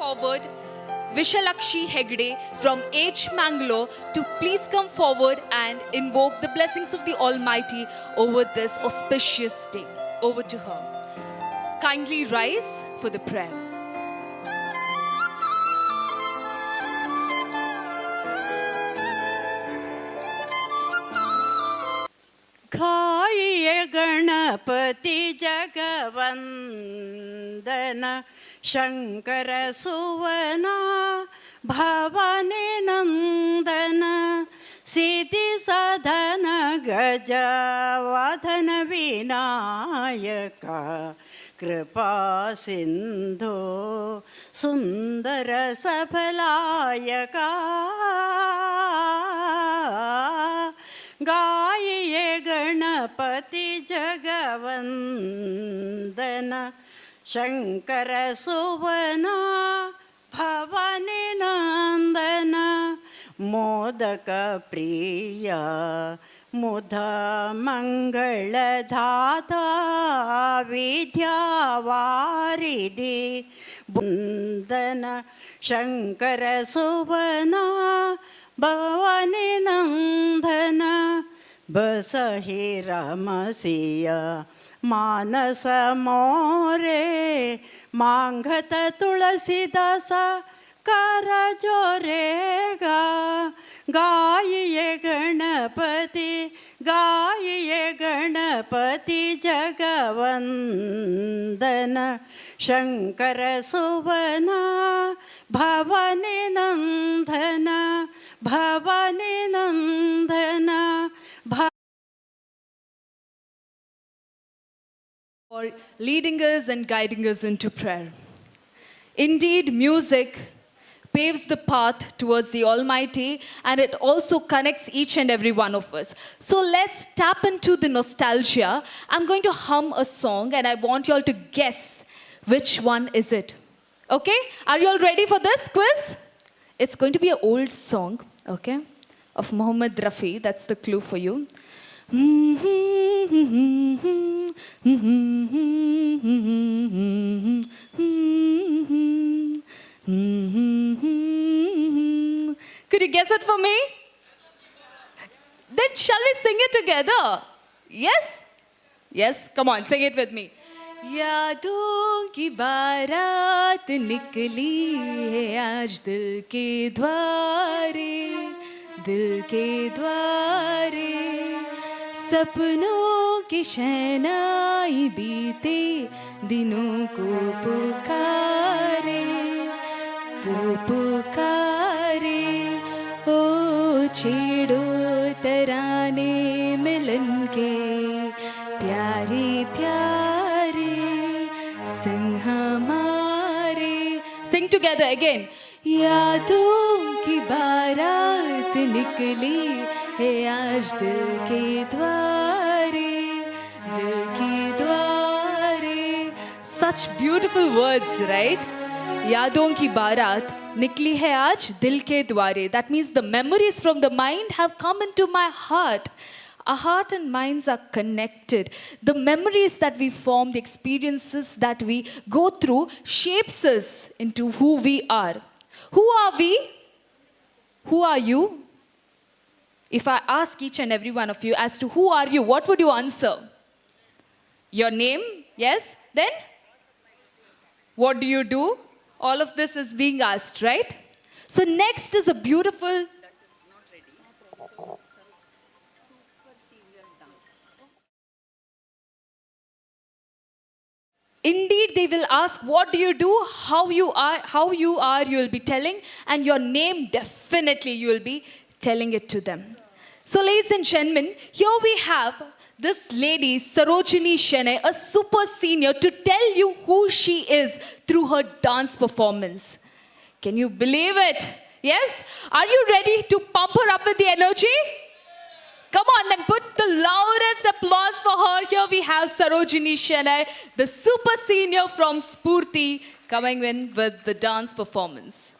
forward Vishalakshi Hegde from H. Mangalore to please come forward and invoke the blessings of the Almighty over this auspicious day. Over to her. Kindly rise for the prayer. घाये Ganpati जगवंदन Shankar सुवना Bhavani नंदन सिद्धि साधन गजवाधन विनायका कृपा सिंधु सुंदर सफलायका गाये गणपति जगवंदन शंकर सुवना भवानी नंदन मोदक प्रिया मुधा मंगल धाता विद्यावारिधि वंदन शंकर सुवना भवानी नंदन बसहि रमसिया मानस मोरे मांगत तुलसीदास कर जोरेगा गाये गणपति जगवंदन शंकर सुवना भवानी नंदन भवानी नंदन For leading us and guiding us into prayer. Indeed, music paves the path towards the Almighty, and it also connects each and every one of us. So let's tap into the nostalgia. I'm going to hum a song and I want you all to guess which one is it. Okay? Are you all ready for this quiz? It's going to be an old song, okay, of Mohammed Rafi. That's the clue for you. Could you guess it for me? Then shall we sing it together? Yes? Yes? Come on, sing it with me. यादों की बारात निकली है आज दिल के द्वारे सपनों की शहनाई बीते दिनों को पुकारे ओ छेड़ो तराने मिलन के प्यारे संग हमारे. Sing together again. यादों की बारात निकली है आज दिल के द्वारे. Such beautiful words, right? यादों की बारात निकली है आज दिल के द्वारे. That means the memories from the mind have come into my heart. Our heart and minds are connected. The memories that we form, the experiences that we go through shapes us into who we are. Who are we? Who are you? If I ask each and every one of you as to who are you, what would you answer? Your name? Yes? Then? What do you do? All of this is being asked, right? So next is a beautiful... Indeed, they will ask, what do you do, how you are, you will be telling, and your name, definitely you will be telling it to them. So ladies and gentlemen, here we have this lady, Sarojini Shene, a super senior, to tell you who she is through her dance performance. Can you believe it? Yes? Are you ready to pump her up with the energy? Come on, then put the loudest applause for her. Here we have Sarojini Shene, the super senior from Spurti, coming in with the dance performance.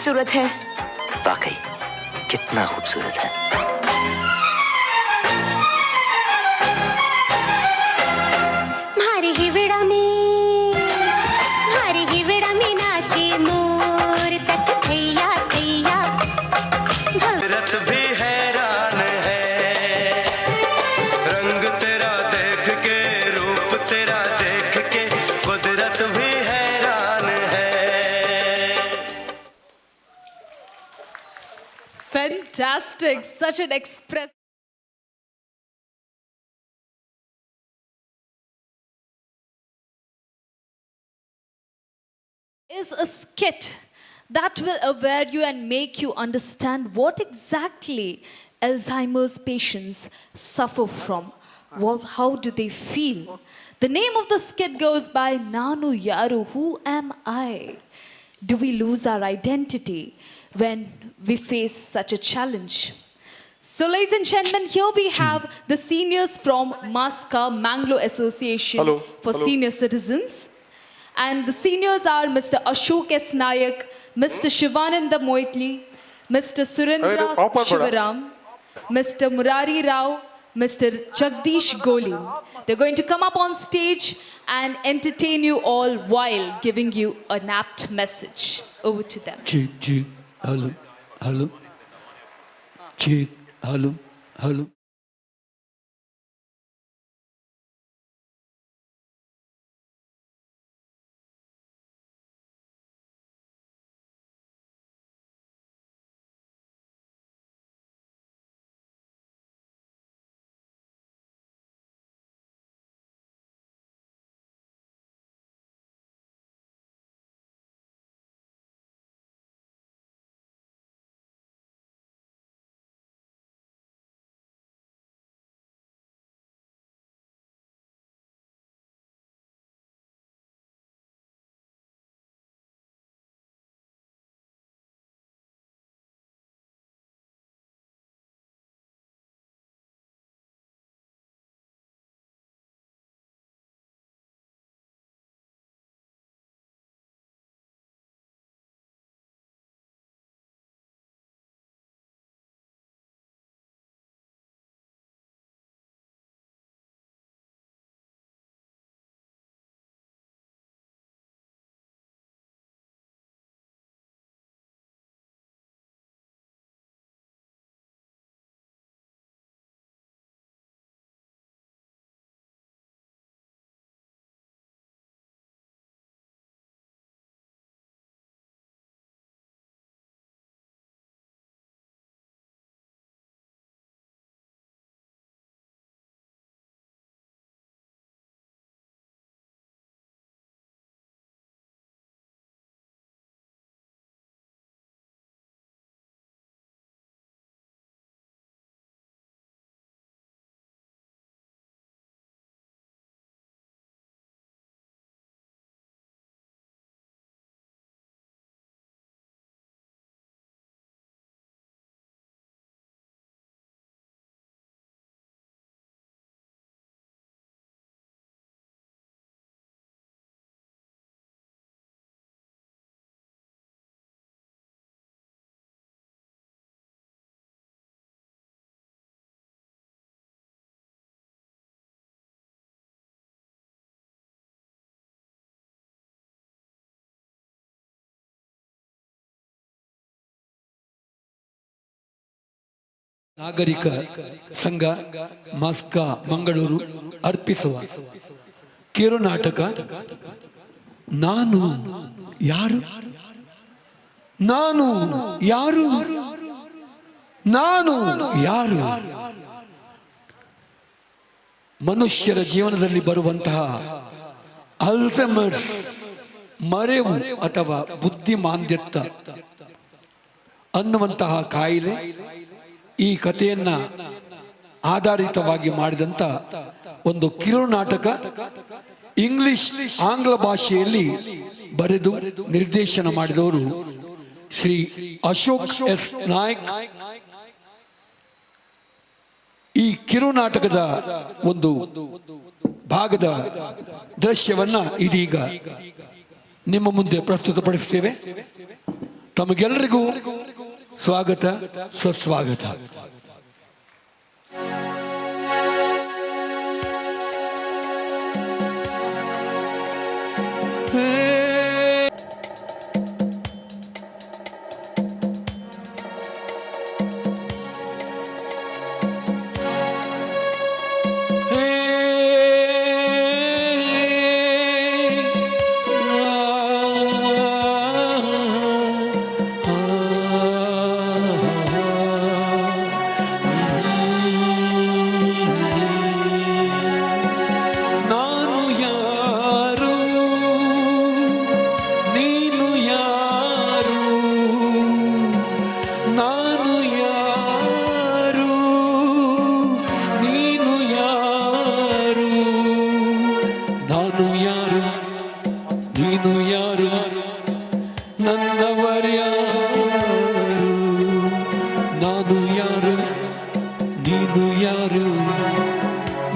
खूबसूरत है। वाकई कितना खूबसूरत है। भारी हिवड़ा में नाचे मोर तक थैया थैया। रस भी हैरान है, रंग तेरा देख के, रूप तेरा देख के, कुदरत भी हैरान है। Fantastic, such an express. Is a skit that will aware you and make you understand what exactly Alzheimer's patients suffer from. How do they feel? The name of the skit goes by Nanu Yaru, who am I? Do we lose our identity when we face such a challenge? So, ladies and gentlemen, here we have the seniors from MASCA, Mangalore Association for Senior Citizens. And the seniors are Mr. Ashok S. Nayak, Mr. Shivananda Moitli, Mr. Surendra Shivaram, Mr. Murari Rao, Mr. Jagdish Goli. They're going to come up on stage and entertain you all while giving you an apt message. Over to them. Check, hello, hello. Check, hello, hello. ನಾಗರಿಕ ಸಂಘ ಮಾಸ್ಕಾ ಮಂಗಳೂರು ಅರ್ಪಿಸುವ ಕಿರುನಾಟಕ ನಾನು ಯಾರು ನಾನು ಯಾರು ನಾನು ಯಾರು. ಮನುಷ್ಯರ ಜೀವನದಲ್ಲಿ ಬರುವಂತಹ ಅಲ್ಝೈಮರ್ಸ್ ಮರೆವು ಅಥವಾ ಬುದ್ಧಿಮಾಂದ್ಯತ ಅನ್ನುವಂತಹ ಕಾಯಿಲೆ ಈ ಕಥೆಯನ್ನ ಆಧಾರಿತವಾಗಿ ಮಾಡಿದಂತ ಒಂದು ಕಿರುನಾಟಕ ಇಂಗ್ಲಿಷ್ ಆಂಗ್ಲ ಭಾಷೆಯಲ್ಲಿ ಬರೆದು ನಿರ್ದೇಶನ ಮಾಡಿದವರು ಶ್ರೀ ಅಶೋಕ್ ಎಸ್ ನಾಯಕ್. ಈ ಕಿರುನಾಟಕದ ಒಂದು ಭಾಗದ ದೃಶ್ಯವನ್ನ ಇದೀಗ ನಿಮ್ಮ ಮುಂದೆ ಪ್ರಸ್ತುತಪಡಿಸುತ್ತೇವೆ. ತಮಗೆಲ್ಲರಿಗೂ ಸ್ವಾಗತ ಸುಸ್ವಾಗತ. ನಾನು ಯಾರು ನೀನು ಯಾರು, ನಾನು ಯಾರು ನೀನು ಯಾರು, ನಾನು ಯಾರು ನೀನು ಯಾರು, ನನ್ನವರ್ಯಾರು, ನಾನು ಯಾರು ನೀನು ಯಾರು,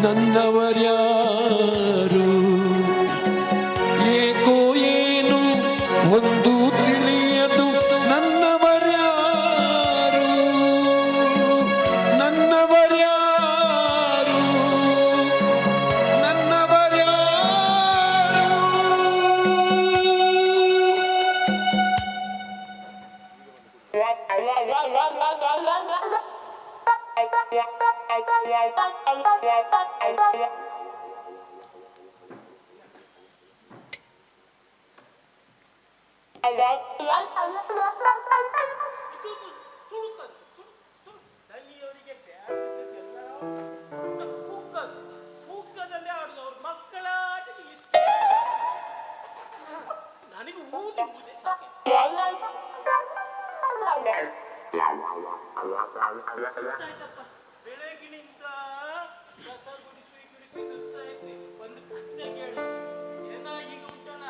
ನನ್ನವರ್ಯಾರು. ಏಕೋ ಏನು ಒಂದು ತಿಳಿಯದು, ನನ್ನವರ್ಯಾರು ನನ್ನವರ್ಯಾರು ನನ್ನವರ್ಯಾರು. ಕೂಗದಲ್ಲೇ ಆಡುದವ್ರು ಮಕ್ಕಳ ಆಟಕ್ಕೆ ಇಷ್ಟ. ನನಗೆ ಊದಿ ಊದಿ ಸಾಕಾಯ್ತು. ಸುಸ್ತಾಯ್ತಪ್ಪ. ಬೆಳಗಿನಿಂದ ಕಸ ಗುಡಿಸಿ ಸುಸ್ತಾಯ್ತು. ಒಂದು ಕತ್ತೆ ಕೇಳಿ ಏನ ಈಗ ಉಂಟಲ್ಲ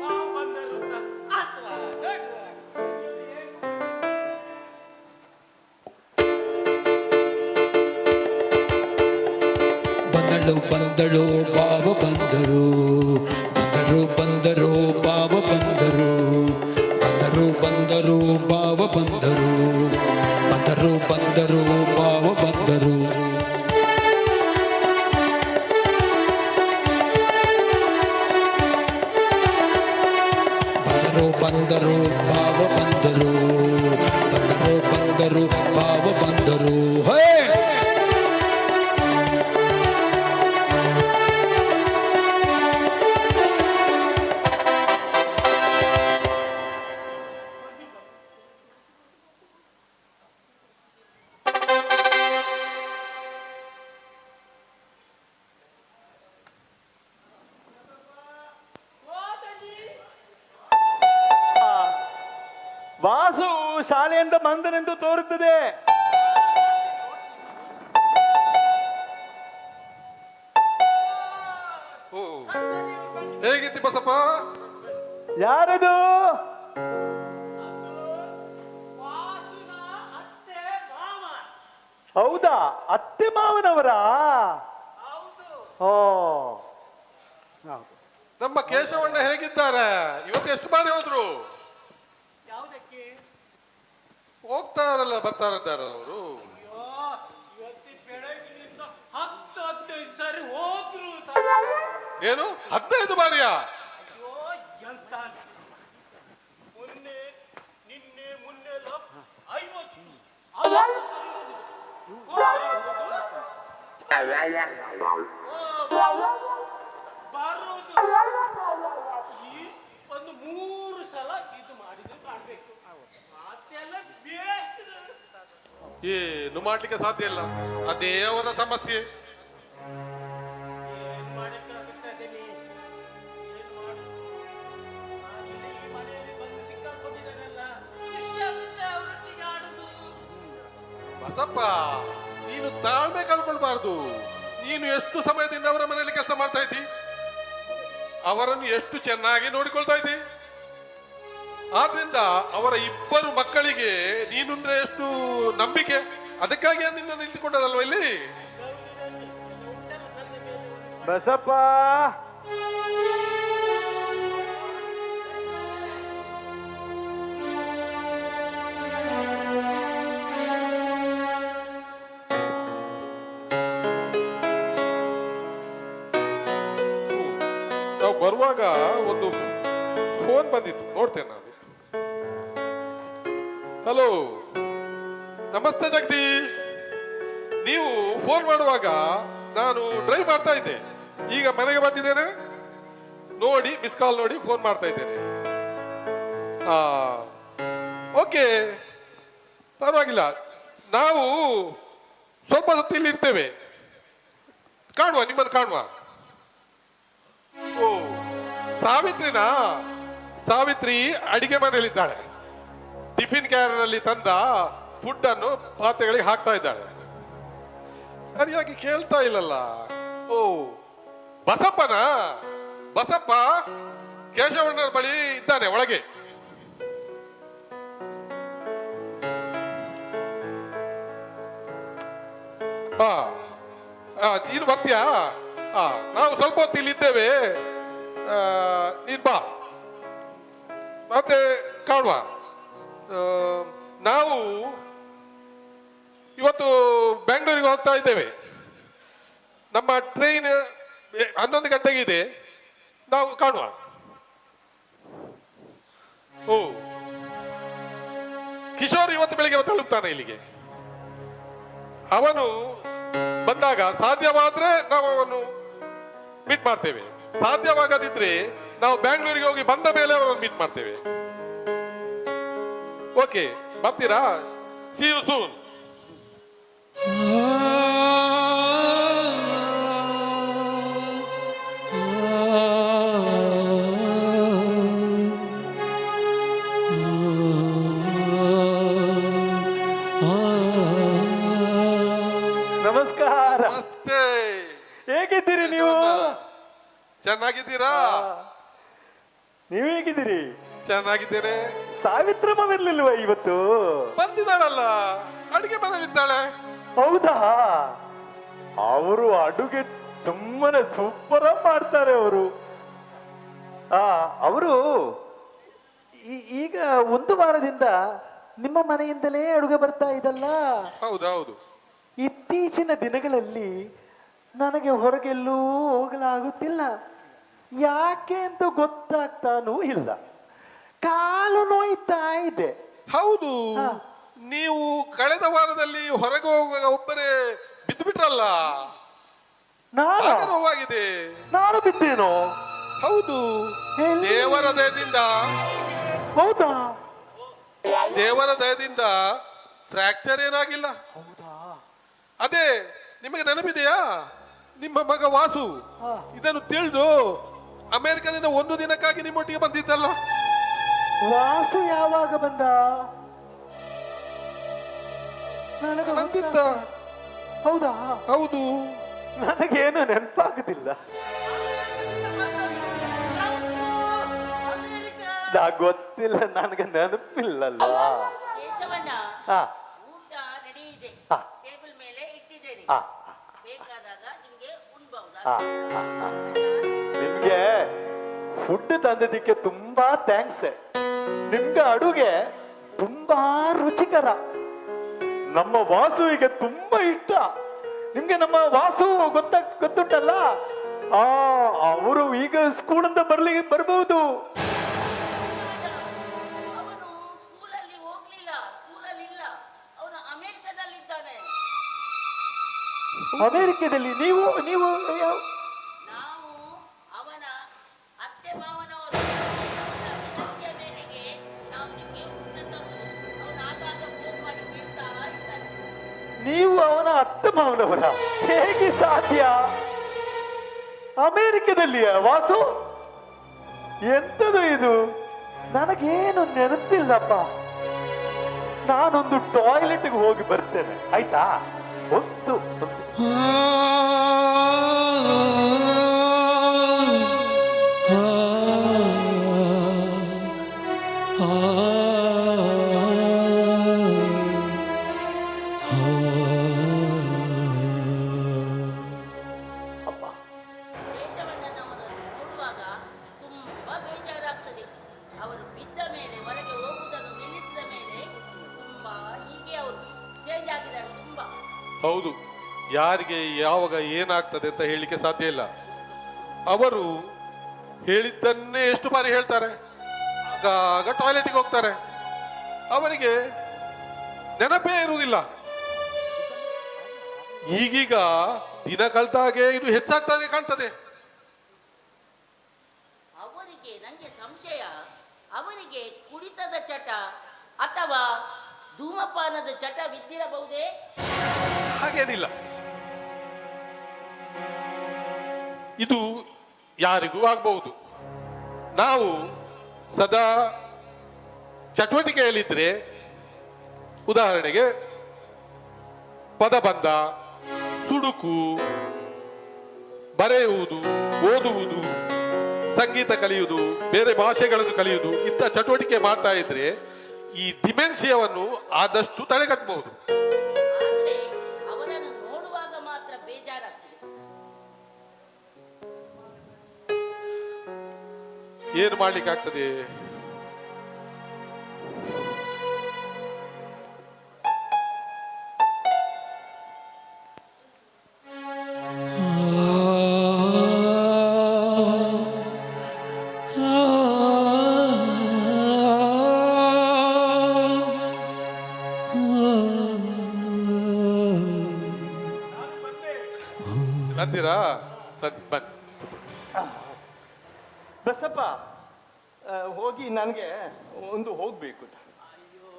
ಮಾವು ಬಂದರು ಅಂತ ಅಥವಾ ನೋಡುವ ಏನು ಬಂದಳು ಬಂದಳು ಬಾವ ಬಂದರು, ಬಂದರು ಬಂದರು ಬಾವ ಬಂದರು, ಬಂದರು ಬಂದರು ಬಾವ ಬಂದರು, ಬಂದರು ಬಂದರು ಬಾವ ಬಂದರು. ಬಂದರು ಬಂದರು ಬಾವ ಬಂದರು, ಬಂದರು ಬಂದರು ಬಾವ ಬಂದರು. ಹೇ ವಾಸು ಶಾಲೆಯಿಂದ ಬಂದನೆಂದು ತೋರುತ್ತದೆ. ಹೇಗಿತ್ತು ಬಸಪ್ಪ? ಯಾರದು? ವಾಸುನ ಅತ್ತೆ ಮಾವ. ಹೌದಾ, ಅತ್ತೆ ಮಾವನವರ? ಹೌದು. ಓ, ನಮ್ಮ ಕೇಶವಣ್ಣ ಹೇಗಿದ್ದಾರೆ? ಇವತ್ತು ಎಷ್ಟು ಬಾರಿ ಹೋದ್ರು? ಯಾವುದಕ್ಕೆ? ಹೋಗ್ತಾರಲ್ಲ ಬರ್ತಾರಿದ್ದಾರೆ ಅವರು. ಅಯ್ಯೋ, ಇವತ್ತು ಬೆಳಗಿನಿಂದ 10-15 ಸಾರಿ ಹೋದ್ರು. ಏನು 15 ಬಾರಿಯಾ? ಅಯ್ಯೋ, ಎಂತ ಮೊನ್ನೆ ನಿನ್ನೆ ಮೊನ್ನೆ 50 ಬರುದು ಈ ಒಂದು 3 ಸಲ ಇದು ಮಾಡಿದ್ರೆ ಕಾಣ್ಬೇಕು. ಮತ್ತೆಲ್ಲ ಬೇಸ್ಟ್. ಏನು ಮಾಡ್ಲಿಕ್ಕೆ ಸಾಧ್ಯ ಇಲ್ಲ, ಅದೇ ಅವರ ಸಮಸ್ಯೆ. ಏನ್ ಮಾಡಕ್ಕಾಗುತ್ತದೆ ನೀ? ಏನ್ ಮಾಡು? ನಾನಿಲ್ಲಿ ಈ ಮನೆಯಲ್ಲಿ ಬಂದು ಸಿಕ್ಕಾಕೊಂಡಿದ್ದಾನಲ್ಲ, ಖುಷಿ ಆಗುತ್ತೆ ಅವರೊಟ್ಟಿಗೆ ಆಡುದು. ಬಸಪ್ಪ, ನೀನು ತಾಳ್ಮೆ ಕಳ್ಕೊಳ್ಬಾರ್ದು. ನೀನು ಎಷ್ಟು ಸಮಯದಿಂದ ಅವರ ಮನೆಯಲ್ಲಿ ಕೆಲಸ ಮಾಡ್ತಾ ಇದ್ದಿ, ಅವರನ್ನು ಎಷ್ಟು ಚೆನ್ನಾಗಿ ನೋಡಿಕೊಳ್ತಾ ಇದ್ದಿ. ಆದ್ರಿಂದ ಅವರ ಇಬ್ಬರು ಮಕ್ಕಳಿಗೆ ನೀನುಂದ್ರೆ ಎಷ್ಟು ನಂಬಿಕೆ, ಅದಕ್ಕಾಗಿ ನಿನ್ನ ನಿಂತುಕೊಂಡದಲ್ವ ಇಲ್ಲಿ. ಬಸಪ್ಪ, ನಾವು ಬರುವಾಗ ಒಂದು ಫೋನ್ ಬಂದಿತ್ತು, ನೋಡ್ತೇನೆ ನಾನು. ಹಲೋ, ನಮಸ್ತೆ ಜಗದೀಶ್. ನೀವು ಫೋನ್ ಮಾಡುವಾಗ ನಾನು ಡ್ರೈವ್ ಮಾಡ್ತಾ ಇದ್ದೆ. ಈಗ ಮನೆಗೆ ಬಂದಿದ್ದೇನೆ, ನೋಡಿ ಮಿಸ್ ಕಾಲ್ ನೋಡಿ ಫೋನ್ ಮಾಡ್ತಾ ಇದ್ದೇನೆ. ಓಕೆ, ಪರವಾಗಿಲ್ಲ. ನಾವು ಸ್ವಲ್ಪ ಹೊತ್ತು ಇಲ್ಲಿ ಇರ್ತೇವೆ, ಕಾಣುವ, ನಿಮ್ಮನ್ನು ಕಾಣುವ. ಓ, ಸಾವಿತ್ರಿನಾ? ಸಾವಿತ್ರಿ ಅಡಿಗೆ ಮನೆಯಲ್ಲಿದ್ದಾಳೆ. ಟಿಫಿನ್ ಕ್ಯಾರಿನಲ್ಲಿ ತಂದ ಫುಡ್ ಅನ್ನು ಪಾತ್ರೆಗಳಿಗೆ ಹಾಕ್ತಾ ಇದ್ದಾಳೆ. ಸರಿಯಾಗಿ ಕೇಳ್ತಾ ಇಲ್ಲಲ್ಲ. ಓ, ಬಸಪ್ಪನಾ? ಬಸಪ್ಪ ಕೇಶವಣ್ಣನ ಬಳಿ ಇದ್ದಾನೆ ಒಳಗೆ. ನೀನು ಬರ್ತೀಯಾ? ನಾವು ಸ್ವಲ್ಪ ಹೊತ್ತು ಇಲ್ಲಿದ್ದೇವೆ, ನೀನ್ ಬಾ, ಮತ್ತೆ ಕಾಣುವ. ನಾವು ಇವತ್ತು ಬೆಂಗಳೂರಿಗೆ ಹೋಗ್ತಾ ಇದ್ದೇವೆ. ನಮ್ಮ ಟ್ರೈನ್ 11 ಗಂಟೆಗೆ ಇದೆ, ನಾವು ಕಾಣುವ. ಓ, ಕಿಶೋರ್ ಇವತ್ತು ಬೆಳಿಗ್ಗೆ ತಲುಪ್ತಾನೆ ಇಲ್ಲಿಗೆ. ಅವನು ಬಂದಾಗ ಸಾಧ್ಯವಾದ್ರೆ ನಾವು ಅವನು ಮೀಟ್ ಮಾಡ್ತೇವೆ, ಸಾಧ್ಯವಾಗದಿದ್ರೆ ನಾವು ಬ್ಯಾಂಗ್ಳೂರಿಗೆ ಹೋಗಿ ಬಂದ ಮೇಲೆ ಅವರನ್ನು ಮೀಟ್ ಮಾಡ್ತೇವೆ. ಓಕೆ, ಬರ್ತೀರಾ? See you soon. ನಮಸ್ಕಾರ. ನಮಸ್ತೆ. ಹೇಗಿದ್ದೀರಿ ನೀವು? ಚೆನ್ನಾಗಿದ್ದೀರಾ? ನೀವು ಹೇಗಿದ್ದೀರಿ? ಚೆನ್ನಾಗಿದ್ದೇನೆ. ಸಾವಿತ್ರಮ್ಮ ಬರ್ಲಿಲ್ವಾ ಇವತ್ತು? ಬಂದಿದ್ದಾಳಲ್ಲ, ಅಡಿಗೆ ಮನೆಯಲ್ಲಿದ್ದಾಳೆ. ಹೌದಾ? ಅವರು ಅಡುಗೆ ಸುಮ್ಮನೆ ಸೂಪರ್ ಮಾಡ್ತಾರೆ ಅವರು. ಅವರು ಈಗ 1 ವಾರದಿಂದ ನಿಮ್ಮ ಮನೆಯಿಂದಲೇ ಅಡುಗೆ ಬರ್ತಾ ಇದಲ್ಲ? ಹೌದೌದು. ಇತ್ತೀಚಿನ ದಿನಗಳಲ್ಲಿ ನನಗೆ ಹೊರಗೆಲ್ಲೂ ಹೋಗಲಾಗುತ್ತಿಲ್ಲ. ಯಾಕೆ ಅಂತ ಗೊತ್ತಾಗ್ತಾನೂ ಇಲ್ಲ. ಕಾಲು ನೋಯ್ತಾ ಇದೆ. ಹೌದು, ನೀವು ಕಳೆದ ವಾರದಲ್ಲಿ ಹೊರಗೆ ಹೋಗುವಾಗ ಒಬ್ಬರೇ ಬಿದ್ದು ಬಿಟ್ರಲ್ಲ, ನೋವಾಗಿದೆ. ನಾನು ಬಿದ್ದೇನೋ? ಹೌದು, ದೇವರ ದಯದಿಂದ. ಹೌದಾ? ದೇವರ ದಯದಿಂದ ಫ್ರಾಕ್ಚರ್ ಏನಾಗಿಲ್ಲ. ಅದೇ ನಿಮಗೆ ನೆನಪಿದೆಯಾ? ನಿಮ್ಮ ಮಗ ವಾಸು ಇದನ್ನು ತಿಳಿದು ಅಮೆರಿಕದಿಂದ 1 ದಿನಕ್ಕಾಗಿ ನಿಮ್ಮೊಟ್ಟಿಗೆ ಬಂದಿದ್ದಲ್ಲ. ವಾಸು ಯಾವಾಗ ಬಂದ? ಬಂದಿದ್ದ. ಹೌದಾ? ಹೌದು, ನನಗೇನು ನೆನಪಾಗುದಿಲ್ಲ. ಗೊತ್ತಿಲ್ಲ, ನನಗೆ ನೆನಪಿಲ್ಲಲ್ಲ. ಕೇಶವಣ್ಣ, ಹಾ, ಊಟ ರೆಡಿ ಇದೆ, ಟೇಬಲ್ ಮೇಲೆ ಇಟ್ಟಿದ್ದೇನೆ. ಬೇಕಾದಾಗ ನಿಮ್ಗೆ ಉಣ್ಬಹುದಾ? ನಿಮ್ಗೆ ಫುಡ್ ತಂದಿದ್ದಕ್ಕೆ ತುಂಬಾ ಥ್ಯಾಂಕ್ಸ್. ನಿಮ್ಗೆ ಅಡುಗೆ ತುಂಬಾ ರುಚಿಕರ. ನಮ್ಮ ವಾಸುವಿಗೆ ತುಂಬಾ ಇಷ್ಟ. ನಿಮ್ಗೆ ನಮ್ಮ ವಾಸು ಗೊತ್ತುಂಟಲ್ಲ? ಅವರು ಈಗ ಸ್ಕೂಲಿಂದ ಬರ್ಬಹುದು. ಅವನು ಸ್ಕೂಲಲ್ಲಿ ಹೋಗ್ಲಿಲ್ಲ, ಸ್ಕೂಲಲ್ಲಿ ಇಲ್ಲ, ಅವನು ಅಮೆರಿಕದಲ್ಲಿದ್ದಾನೆ. ಅಮೆರಿಕದಲ್ಲಿ? ನೀವು ನೀವು ನಾವು ಅವನ ಅತ್ತೆ ಮಾವನವರು. ವಿನಂತಿಯ ಮೇರೆಗೆ ನಾವು ನಿಮ್ಗೆ ಊಟ ತರುವುದು. ಅವನು ಆಗಾಗ ಫೋನ್ ಮಾಡಿ ಕೇಳ್ತಾ ಇದ್ದಾನೆ. ನೀವು ಅವನ ಅತ್ತೆ ಮಾವನವರ? ಹೇಗೆ ಸಾಧ್ಯ? ಅಮೆರಿಕದಲ್ಲಿಯ ವಾಸು? ಎಂತದು ಇದು? ನನಗೇನು ನೆನಪಿಲ್ಲಪ್ಪ. ನಾನೊಂದು ಟಾಯ್ಲೆಟ್ಗೆ ಹೋಗಿ ಬರ್ತೇನೆ, ಆಯ್ತಾ? ಒಂದು ಕೇಶವಣ್ಣನವರನ್ನು ನೋಡುವಾಗ ತುಂಬಾ ಬೇಜಾರಾಗ್ತದೆ. ಅವರು ಬಿದ್ದ ಮೇಲೆ, ಹೊರಗೆ ಹೋಗುವುದನ್ನು ನಿಲ್ಲಿಸಿದ ಮೇಲೆ ತುಂಬಾ ಹೀಗೆ ಅವರು ಚೇಂಜ್ ಆಗಿದ್ದಾರೆ ತುಂಬಾ. ಹೌದು, ಯಾರಿಗೆ ಯಾವಾಗ ಏನಾಗ್ತದೆ ಅಂತ ಹೇಳಲಿಕ್ಕೆ ಸಾಧ್ಯ ಇಲ್ಲ. ಅವರು ಹೇಳಿದ್ದನ್ನೇ ಎಷ್ಟು ಬಾರಿ ಹೇಳ್ತಾರೆ. ಆಗಾಗ ಟಾಯ್ಲೆಟ್ಗೆ ಹೋಗ್ತಾರೆ. ಅವರಿಗೆ ನೆನಪೇ ಇರುವುದಿಲ್ಲ. ಈಗೀಗ ದಿನ ಕಳೆದಾಗೆ ಇದು ಹೆಚ್ಚಾಗ್ತಾಗೆ ಕಾಣ್ತದೆ. ಅವರಿಗೆ ನನಗೆ ಸಂಶಯ, ಅವರಿಗೆ ಕುಡಿತದ ಚಟ ಅಥವಾ ಧೂಮಪಾನದ ಚಟವಿದ್ದಿರಬಹುದೇ? ಹಾಗೇನಿಲ್ಲ. ಇದು ಯಾರಿಗೂ ಆಗಬಹುದು. ನಾವು ಸದಾ ಚಟುವಟಿಕೆಯಲ್ಲಿದ್ರೆ, ಉದಾಹರಣೆಗೆ ಪದಬಂಧ, ಸುಡುಕು, ಬರೆಯುವುದು, ಓದುವುದು, ಸಂಗೀತ ಕಲಿಯುವುದು, ಬೇರೆ ಭಾಷೆಗಳನ್ನು ಕಲಿಯುವುದು, ಇಂಥ ಚಟುವಟಿಕೆ ಮಾಡ್ತಾ ಇದ್ರೆ ಈ ಡಿಮೆನ್ಷಿಯಾವನ್ನು ಆದಷ್ಟು ತಡೆಗಟ್ಟಬಹುದು. ಆದರೆ ಅವರನ್ನು ನೋಡುವಾಗ ಮಾತ್ರ ಬೇಜಾರಾಗ್ತದೆ. ಏನು ಮಾಡ್ಲಿಕ್ಕಾಗ್ತದೆ? ಬಂದಿರಾ? ಬನ್ನಿ. ಬಸಪ್ಪ, ಹೋಗಿ ನನಗೆ ಒಂದು ಹೋಗ್ಬೇಕು. ಅಯ್ಯೋ,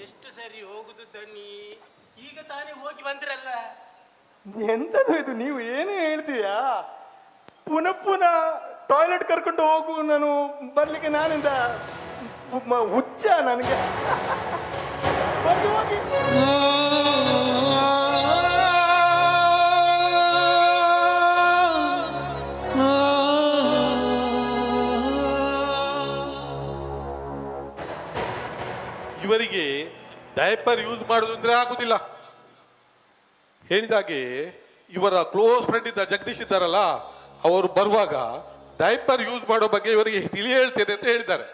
ಎಷ್ಟು ಸರಿ ಹೋಗುದು ದಣಿ, ಈಗ ತಾನೇ ಹೋಗಿ ಬಂದ್ರಲ್ಲ. ಎಂತದು ಇದು, ನೀವು ಏನೇ ಹೇಳ್ತೀಯಾ? ಪುನಃ ಪುನಃ ಟಾಯ್ಲೆಟ್ ಕರ್ಕೊಂಡು ಹೋಗು, ನಾನು ಬರ್ಲಿಕ್ಕೆ ನಾನಿಂದ ಹುಚ್ಚ ನನಗೆ. ಹೋಗಿ ಹೋಗಿ. ಇವರಿಗೆ ಡೈಪರ್ ಯೂಸ್ ಮಾಡುದು ಅಂದ್ರೆ ಆಗುದಿಲ್ಲ. ಹೇಳಿದಾಗೆ ಇವರ ಕ್ಲೋಸ್ ಫ್ರೆಂಡ್ ಇದ್ದ ಜಗದೀಶ್ ಇದ್ದಾರಲ್ಲ, ಅವರು ಬರುವಾಗ ಡೈಪರ್ ಯೂಸ್ ಮಾಡೋ ಬಗ್ಗೆ ಇವರಿಗೆ ತಿಳಿ ಹೇಳ್ತೇನೆ ಅಂತ ಹೇಳಿದ್ದಾರೆ.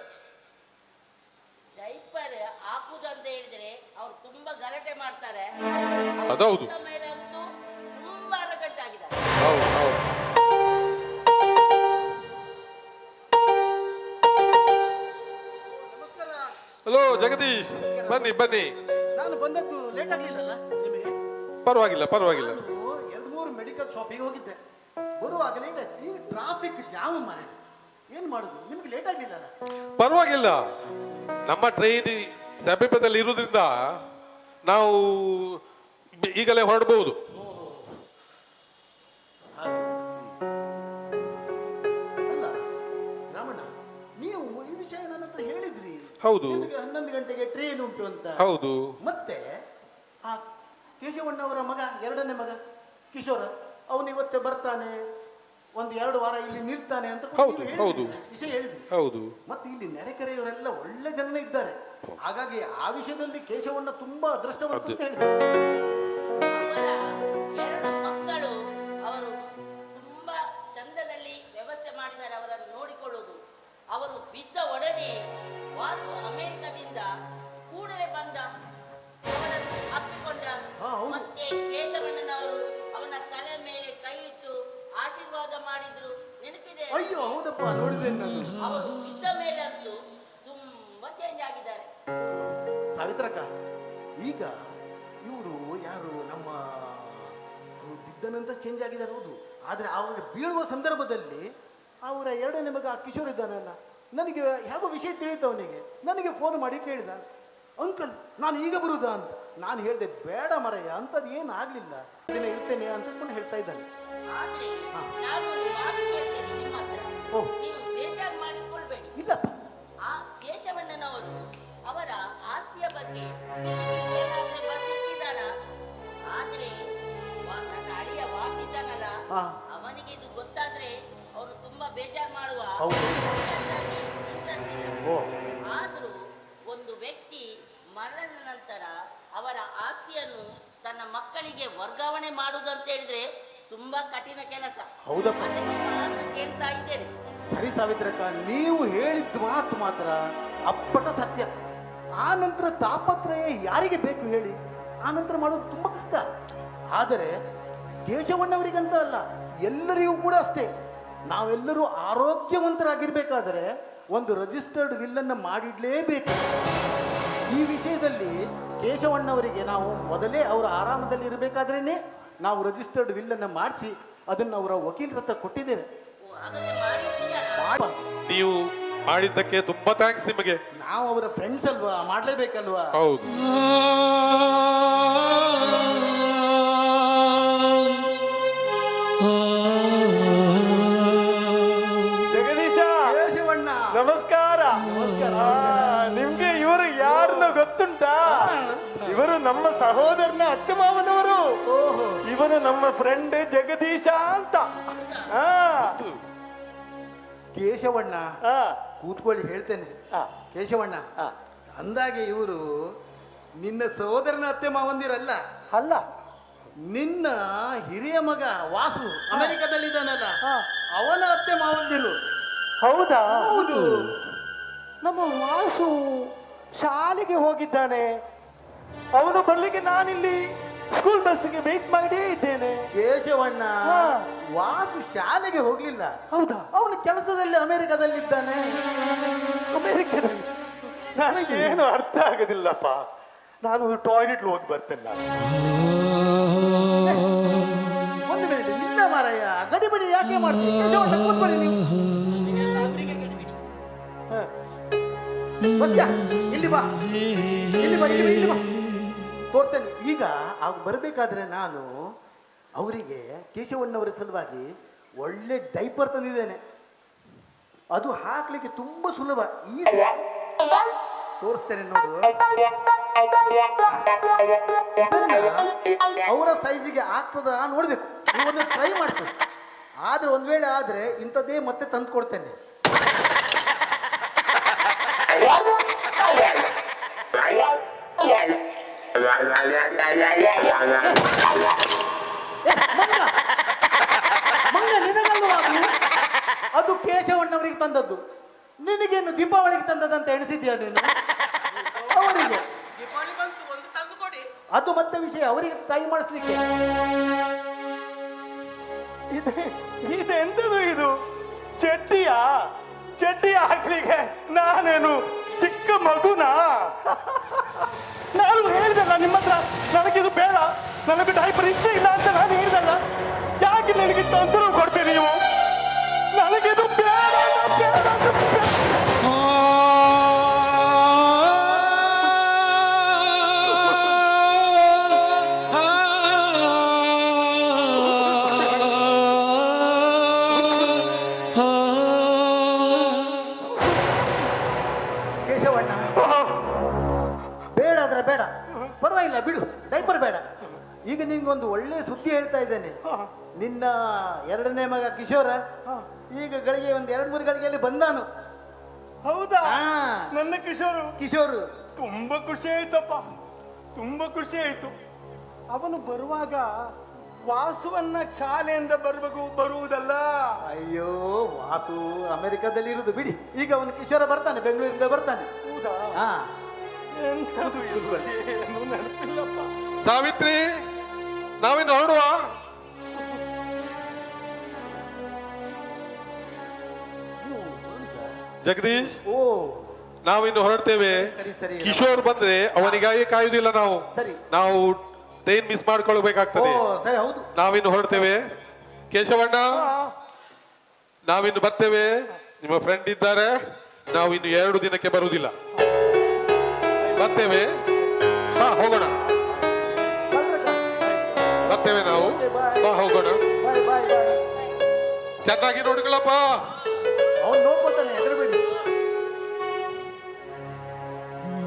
ಡೈಪರ್ ಹಾಕುದು ಅಂತ ಹೇಳಿದ್ರೆ ಅವ್ರು ತುಂಬಾ ಗಲಾಟೆ ಮಾಡ್ತಾರೆ. ಅದೌದು. ಮೇಲಂತೂ ತುಂಬಾ ಅರಗಟ್ಟಾಗಿದ್ದಾರೆ. ಹೌದು ಹೌದು. ನಮಸ್ಕಾರ. ಹಲೋ ಜಗದೀಶ್, ಬನ್ನಿ ಬನ್ನಿ. ನಾನು ಬಂದದ್ದು ಲೇಟ್ ಆಗ್ಲಿಲ್ಲಲ್ಲ ನಿಮಗೆ? ಪರವಾಗಿಲ್ಲ ಪರವಾಗಿಲ್ಲ. ನಾನು 2-3 ಮೆಡಿಕಲ್ ಶಾಪಿಗೆ ಹೋಗಿದ್ದೆ. ಬರುವಾಗ ಲೇಟ್ ಆಯ್ತು. ಈಗ ಟ್ರಾಫಿಕ್ ಜಾಮ್ ಮಾರೆ, ಏನ್ ಮಾಡುದು? ನಿಮ್ಗೆ ಲೇಟ್ ಆಗ್ಲಿಲ್ಲಲ್ಲ? ಪರವಾಗಿಲ್ಲ, ನಮ್ಮ ಟ್ರೈನ್ ಸಮೀಪದಲ್ಲಿ ಇರುವುದರಿಂದ ನಾವು ಈಗಲೇ ಹೊರಡಬಹುದು. ಅಲ್ಲ ರಾಮಣ್ಣ, ನೀವು ಈ ವಿಷಯ ನನ್ನ ಹತ್ರ ಹೇಳಿದ್ರಿ. ಹೌದು. ನಿಮಗೆ 11 ಗಂಟೆಗೆ ಟ್ರೈನ್ ಉಂಟು ಅಂತ. ಹೌದು. ಮತ್ತೆ ಆ ಕೇಶವಣ್ಣ ಅವರ ಮಗ, 2ನೇ ಮಗ ಕಿಶೋರ, ಅವನು ಇವತ್ತೇ ಬರ್ತಾನೆ, 1-2 ವಾರ ಇಲ್ಲಿ ನಿಲ್ತಾನೆ ಅಂತ ಹೌದು, ಹೌದು. ವಿಷಯ ಹೇಳಿದ್ರಿ. ಹೌದು. ಮತ್ತೆ ಇಲ್ಲಿ ನೆರೆಕೆರೆಯವರೆಲ್ಲ ಒಳ್ಳೆ ಜನನೇ ಇದ್ದಾರೆ. ಹಾಗಾಗಿ ಆ ವಿಷಯದಲ್ಲಿ ಕೇಶವಣ್ಣ ತುಂಬಾ ಅದೃಷ್ಟವಂತ ಅಂತ ಹೇಳಿದ್ರು. ಅವರ 2 ಮಕ್ಕಳು ಅವರು ತುಂಬಾ ಚಂದದಲ್ಲಿ ವ್ಯವಸ್ಥೆ ಮಾಡಿದ್ದಾರೆ ಅವರನ್ನು ನೋಡಿಕೊಳ್ಳುವುದು. ಅವರು ಬಿದ್ದ ಒಡನೆ ವಾಸು ಅಮೆರಿಕದಿಂದ ಕೂಡಲೇ ಬಂದ, ಅವರನ್ನು ಅಪ್ಪಿಕೊಂಡ. ಮತ್ತೆ ಕೇಶವಣ್ಣನವರು ಅವನ ತಲೆ ಮೇಲೆ ಕೈ ಇಟ್ಟು ಆಶೀರ್ವಾದ ಮಾಡಿದ್ರು, ನೆನಪಿದೆ? ಅಯ್ಯೋ ಹೌದಪ್ಪ, ನೋಡಿದ್ದೇನೆ ನಾನು. ಅವರು ಬಿದ್ದ ಮೇಲೆ ಅಂತೂ ತುಂಬಾ ಚೇಂಜ್ ಆಗಿದ್ದಾರೆ. ಸಾವಿತ್ರಕ್ಕ, ಈಗ ಇವರು ಯಾರು ನಮ್ಮ ಬಿದ್ದ ನಂತರ ಚೇಂಜ್ ಆಗಿದ್ದಾರೆ ಹೌದು. ಆದ್ರೆ ಅವರು ಬೀಳುವ ಸಂದರ್ಭದಲ್ಲಿ ಅವರ 2ನೇ ಮಗ ಕಿಶೋರ್ ಇದ್ದಾನಲ್ಲ, ನನಗೆ ಯಾವ ವಿಷಯ ತಿಳಿತು ಅವನಿಗೆ. ನನಗೆ ಫೋನ್ ಮಾಡಿ ಕೇಳಿದ, ಅಂಕಲ್ ನಾನು ಈಗ ಬರುದಾ ಅಂತ. ನಾನು ಹೇಳಿದೆ ಬೇಡ ಮರಯ್ಯ, ಅಂಥದ್ದು ಏನು ಆಗ್ಲಿಲ್ಲ, ದಿನ ಇರ್ತೇನೆ ಅಂತಕೊಂಡು ಹೇಳ್ತಾ ಇದ್ದಾನೆ. ಆದ್ರೆ ನಾನು ಒಂದು ಮಾತು ಕೇಳ್ತೇನೆ ನಿಮ್ಮ ಹತ್ರ. ಓಹ್. ನೀವು ಬೇಜಾರು ಮಾಡಿಕೊಳ್ಬೇಡಿ. ಇಲ್ಲಪ್ಪ, ಆ ಕೇಶವಣ್ಣನವರು ಅವರ ಆಸ್ತಿಯ ಬಗ್ಗೆ ಏನಾದ್ರೆ ಬರ್ತಿದ್ದಾರ. ಆದ್ರೆ ನನ್ನ ಅಳಿಯ ವಾಸಿದ್ದಾನಲ್ಲ, ಹಾ. ಅವನಿಗೆ ಇದು ಗೊತ್ತಾದ್ರೆ ಅವನು ತುಂಬಾ ಬೇಜಾರು ಮಾಡುವ. ಹೌದು. ಇಂಟ್ರೆಸ್ಟ್ ಇಲ್ಲ. ಓ. ಆದ್ರೂ ಒಂದು ವ್ಯಕ್ತಿ ಮರಣದ ನಂತರ ಅವರ ಆಸ್ತಿಯನ್ನು ತನ್ನ ಮಕ್ಕಳಿಗೆ ವರ್ಗಾವಣೆ ಮಾಡುವುದು ಅಂತ ಹೇಳಿದ್ರೆ ತುಂಬಾ ಕಠಿಣ ಕೆಲಸ. ಹೌದಪ್ಪ. ಅದಕ್ಕೆ ನಾನು ಕೇಳ್ತಾ ಇದ್ದೇನೆ. ಸರಿ ಸಾವಿತ್ರಕ್ಕ, ನೀವು ಹೇಳಿದ ಮಾತು ಮಾತ್ರ ಅಪ್ಪಟ ಸತ್ಯ. ಆ ನಂತರ ತಾಪತ್ರಯ ಯಾರಿಗೆ ಬೇಕು ಹೇಳಿ? ಆ ನಂತರ ಮಾಡೋದು ತುಂಬಾ ಕಷ್ಟ. ಆದರೆ ಕೇಶವಣ್ಣವರಿಗಂತ ಅಲ್ಲ, ಎಲ್ಲರಿಗೂ ಕೂಡ ಅಷ್ಟೇ. ನಾವೆಲ್ಲರೂ ಆರೋಗ್ಯವಂತರಾಗಿರ್ಬೇಕಾದರೆ ಒಂದು ರಿಜಿಸ್ಟರ್ಡ್ ವಿಲ್ಲನ್ನು ಮಾಡಿಡ್ಲೇಬೇಕು. ಈ ವಿಷಯದಲ್ಲಿ ಕೇಶವಣ್ಣವರಿಗೆ ನಾವು ಮೊದಲೇ ಅವರ ಆರಾಮದಲ್ಲಿ ಇರಬೇಕಾದ್ರೇ ನಾವು ರಿಜಿಸ್ಟರ್ಡ್ ವಿಲ್ಲನ್ನು ಮಾಡಿಸಿ ಅದನ್ನು ಅವರ ವಕೀಲರ ಹತ್ರ ಕೊಟ್ಟಿದ್ದೇವೆ. ಹಾಗಾದ್ರೆ ಮಾಡಿದ್ದೀರಾ? ನೀವು ಮಾಡಿದ್ದಕ್ಕೆ ತುಂಬಾ ಥ್ಯಾಂಕ್ಸ್ ನಿಮಗೆ. ನಾವು ಅವರ ಫ್ರೆಂಡ್ಸ್ ಅಲ್ವಾ, ಮಾಡಲೇಬೇಕಲ್ವಾ? ಹೌದು. ಜಗದೀಶ, ಕೇಶವಣ್ಣ ನಮಸ್ಕಾರ. ನಮಸ್ಕಾರ. ನಿಮ್ಗೆ ಇವರು ಯಾರನ್ನ ಗೊತ್ತುಂಟಾ? ಇವರು ನಮ್ಮ ಸಹೋದರನ ಅತ್ತೆ ಮಾವನವರು. ಓಹೋ. ಇವನು ನಮ್ಮ ಫ್ರೆಂಡ್ ಜಗದೀಶ ಅಂತ. ಆ, ಕೇಶವಣ್ಣ ಆ, ಕೂತ್ಕೊಳ್ಳಿ, ಹೇಳ್ತೇನೆ. ಆ, ಕೇಶವಣ್ಣ, ಆ. ಅಂದಾಗೆ ಇವರು ನಿನ್ನ ಸಹೋದರನ ಅತ್ತೆ ಮಾವಂದಿರಲ್ಲ, ಅಲ್ಲ, ನಿನ್ನ ಹಿರಿಯ ಮಗ ವಾಸು ಅಮೆರಿಕದಲ್ಲಿದ್ದಾನಲ್ಲ, ಹಾ. ಅವನ ಅತ್ತೆ ಮಾವಂದಿರು. ಹೌದಾ? ಹೌದು. ನಮ್ಮ ವಾಸು ಶಾಲೆಗೆ ಹೋಗಿದ್ದಾನೆ. ಅವನು ಬರ್ಲಿಕ್ಕೆ ನಾನಿಲ್ಲಿ ಸ್ಕೂಲ್ ಬಸ್ಸಿಗೆ ವೇಟ್ ಮಾಡೇ ಇದ್ದೇನೆ. ಕೇಶವಣ್ಣ, ಹಾ. ವಾಸು ಶಾಲೆಗೆ ಹೋಗ್ಲಿಲ್ಲ. ಹೌದಾ? ಅವನು ಕೆಲಸದಲ್ಲಿ ಅಮೆರಿಕದಲ್ಲಿದ್ದಾನೆ. ಅಮೆರಿಕದಲ್ಲಿ ನನಗೇನು ಅರ್ಥ ಆಗೋದಿಲ್ಲಪ್ಪ. ನಾನು ಟಾಯ್ಲೆಟ್ ಹೋಗಿ ಬರ್ತೇನೆ. ನಾನು ಒಂದು ಮಿನಿಟ್, ನಿನ್ನ ಮಾರಯ್ಯ ಗಡಿಬಿಡಿ ಯಾಕೆ ಮಾಡ್ತೀನಿ? ಕೇಶವಣ್ಣ, ಕೂತ್ಕೊಳ್ಳಿ ನೀವು. ಹಾ. ಬಸ್ಯ, ಇಲ್ಲಿ ಬಾ, ಇಲ್ಲಿ ಬಾ, ಇಲ್ಲಿ ಬಾ, ಇಲ್ಲಿ ಬಾ. ತೋರ್ತೇನೆ. ಈಗ ಆಗ ಬರಬೇಕಾದ್ರೆ ನಾನು ಅವರಿಗೆ ಕೇಶವಣ್ಣವರ ಸಲುವಾಗಿ ಒಳ್ಳೆ ಡೈಪರ್ ತಂದಿದ್ದೇನೆ. ಅದು ಹಾಕ್ಲಿಕ್ಕೆ ತುಂಬಾ ಸುಲಭ, ಈಗ ತೋರಿಸ್ತೇನೆ ನೋಡು. ಇದನ್ನ ಅವರ ಸೈಜಿಗೆ ಆಗ್ತದ ನೋಡ್ಬೇಕು, ನೀವೊಂದು ಟ್ರೈ ಮಾಡಿಸು. ಆದ್ರೆ ಒಂದ್ ವೇಳೆ ಆದ್ರೆ ಇಂಥದ್ದೇ ಮತ್ತೆ ತಂದು ಕೊಡ್ತೇನೆ. ಮಂಗ ನಿನಗಲ್ವಾ ಅದು? ಅದು ಕೇಶವಣ್ಣವರಿಗೆ ತಂದದ್ದು. ನಿನಗೇನು ದೀಪಾವಳಿಗೆ ತಂದದಂತ ಎಣಿಸಿದ್ಯಾ ನೀನು? ಅವರಿಗೆ ದೀಪಾವಳಿ ಬಂತು, ಒಂದು ತಂದು ಕೊಡಿ. ಅದು ಮತ್ತೆ ವಿಷಯ, ಅವರಿಗೆ ಟ್ರೈ ಮಾಡಿಸ್ಲಿಕ್ಕೆ. ಇದೆಂತದು ಇದು? ಚಡ್ಡಿಯಾ? ಚಡ್ಡಿ ಹಾಕ್ಲಿಕ್ಕೆ ನಾನೇನು ಚಿಕ್ಕ ಮಗುನಾ? ನಾನು ಹೇಳಿದಲ್ಲ ನಿಮ್ಮ ಹತ್ರ, ನನಗಿದು ಬೇಡ, ನನಗೆ ಡೈಪರ್ ಇಷ್ಟ ಇಲ್ಲ ಅಂತ ನಾನು ಹೇಳಿದಲ್ಲ. ಯಾಕೆ ನನಗೆ ತೊಂದರೆ ಕೊಡ್ತೀರಿ ನೀವು? ನನಗಿದು ಬೇಡ, ಬೇಡ, ಬೇಡ. ಕೇಶವಣ್ಣ, ಬೇಡ ಅಂದ್ರೆ ಬೇಡ, ಪರವಾಗಿಲ್ಲ ಬಿಡು, ಡೈಪರ್ ಬೇಡ. ಈಗ ನಿಂಗೊಂದು ಒಳ್ಳೆ ಸುದ್ದಿ ಹೇಳ್ತಾ ಇದ್ದೇನೆ. ನಿನ್ನ ಎರಡನೇ ಮಗ ಕಿಶೋರ ಈಗ ಗಳಿಗೆ ಒಂದು 2-3 ಗಳಿಗೆಯಲ್ಲಿ ಬಂದಾನು. ಹೌದಾ? ಹಾ. ನನ್ನ ಕಿಶೋರು ಕಿಶೋರು ತುಂಬಾ ಖುಷಿ ಆಯ್ತಪ್ಪ, ತುಂಬಾ ಖುಷಿ ಆಯ್ತು. ಅವನು ಬರುವಾಗ ವಾಸುವನ್ನ ಶಾಲೆಯಿಂದ ಬರುವುದಲ್ಲ. ಅಯ್ಯೋ, ವಾಸು ಅಮೆರಿಕದಲ್ಲಿ ಇರುದು ಬಿಡಿ. ಈಗ ಅವನು ಕಿಶೋರ ಬರ್ತಾನೆ, ಬೆಂಗಳೂರಿಂದ ಬರ್ತಾನೆ. ಹೌದಾ? ಹಾ. ಎಂಥದು ಇದು? ಏನು ನೆನಪಿಲ್ಲಪ್ಪ. ಸಾವಿತ್ರಿ, ನಾವಿನ್ನು ಹೊರಡುವ. ಜಗದೀಶ್, ಓ ನಾವಿನ್ನು ಹೊರಡ್ತೇವೆ. ಸರಿ ಸರಿ. ಕಿಶೋರ್ ಬಂದ್ರೆ ಅವನಿಗಾಗಿ ಕಾಯುವುದಿಲ್ಲ ನಾವು. ಸರಿ. ನಾವು ಟ್ರೈನ್ ಮಿಸ್ ಓ ಮಾಡ್ಕೊಳ್ಬೇಕಾಗ್ತದೆ. ಸರಿ, ಹೌದು. ನಾವಿನ್ನು ಹೊರಡ್ತೇವೆ. ಕೇಶವಣ್ಣ, ನಾವಿನ್ನು ಬರ್ತೇವೆ. ನಿಮ್ಮ ಫ್ರೆಂಡ್ ಇದ್ದಾರೆ. ನಾವು ಇನ್ನು 2 ದಿನಕ್ಕೆ ಬರುವುದಿಲ್ಲ. ಬರ್ತೇವೆ. ಹಾ, ಹೋಗೋಣ. ಬರ್ತೇವೆ ನಾವು. ಬಾ, ಹೋಗೋಣ. ಬಾಯ್ ಬಾಯ್ ಬಾಯ್. ಚೆನ್ನಾಗಿ ನೋಡ್ಕೊಳ್ಳಪ್ಪ. ಅವನು ನೋಡ್ಕೊತಾನೆ, ಹೆದರಬೇಡಿ.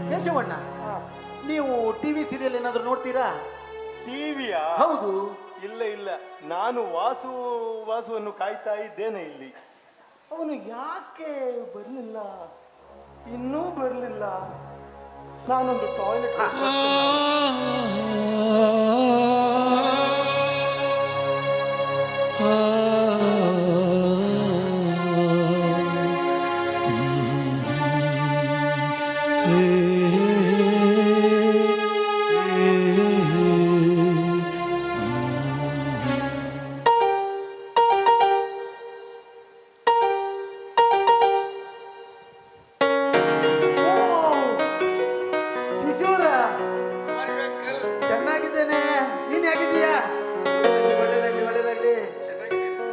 ಕೇಶವಣ್ಣ, ನೀವು ಟಿವಿ ಸೀರಿಯಲ್ ಏನಾದ್ರು ನೋಡ್ತೀರಾ? ಟಿವಿಯಾ? ಹೌದು. ಇಲ್ಲ ಇಲ್ಲ, ನಾನು ವಾಸುವನ್ನು ಕಾಯ್ತಾ ಇದ್ದೇನೆ ಇಲ್ಲಿ. ಅವನು ಯಾಕೆ ಬರಲಿಲ್ಲ? ಇನ್ನೂ ಬರಲಿಲ್ಲ. ನಾನೊಂದು ಟಾಯ್ಲೆಟ್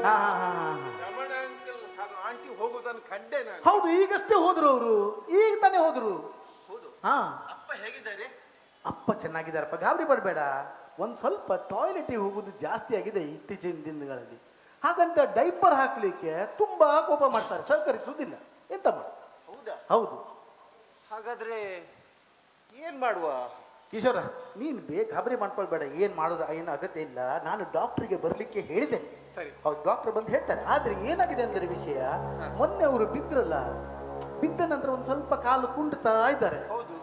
ಹಾ ಹಾ ಹಾ ಹಾ ರಮಣ ಅಂಕಲ್ ಹಾಗೂ ಆಂಟಿ ಹೋಗೋದನ್ನು ಕಂಡೆ ನಾನು. ಹೌದು, ಈಗಷ್ಟೇ ಹೋದ್ರು ಅವರು, ಈಗ ತಾನೇ ಹೋದ್ರು. ಹೌದು. ಹಾ, ಅಪ್ಪ ಹೇಗಿದ್ದಾರೆ? ಅಪ್ಪ ಚೆನ್ನಾಗಿದ್ದಾರಪ್ಪ, ಗಾಬರಿ ಪಡಬೇಡ. ಒಂದು ಸ್ವಲ್ಪ ಟಾಯ್ಲೆಟಿಗೆ ಹೋಗುದು ಜಾಸ್ತಿ ಆಗಿದೆ ಇತ್ತೀಚಿನ ದಿನಗಳಲ್ಲಿ. ಹಾಗಂತ ಡೈಪರ್ ಹಾಕ್ಲಿಕ್ಕೆ ತುಂಬಾ ಕೋಪ ಮಾಡ್ತಾರೆ, ಸಹಕರಿಸುವುದಿಲ್ಲ. ಎಂತ ಮಾಡ? ಹೌದಾ? ಹೌದು. ಹಾಗಾದ್ರೆ ಏನ್ ಮಾಡುವ? ಕಿಶೋರ, ನೀನು ಗಾಬರಿ ಮಾಡ್ಕೊಳ್ಬೇಡ. ಏನು ಮಾಡೋದು ಏನು ಅಗತ್ಯ ಇಲ್ಲ. ನಾನು ಡಾಕ್ಟ್ರಿಗೆ ಬರಲಿಕ್ಕೆ ಹೇಳಿದ್ದೇನೆ. ಸರಿ. ಹೌದು, ಡಾಕ್ಟರ್ ಬಂದು ಹೇಳ್ತಾರೆ. ಆದ್ರೆ ಏನಾಗಿದೆ ಅಂದ್ರೆ ವಿಷಯ, ಮೊನ್ನೆ ಅವರು ಬಿದ್ರಲ್ಲ, ಬಿದ್ದ ನಂತರ ಒಂದು ಸ್ವಲ್ಪ ಕಾಲು ಕುಂಟುತ್ತಾ ಇದ್ದಾರೆ. ಹೌದು.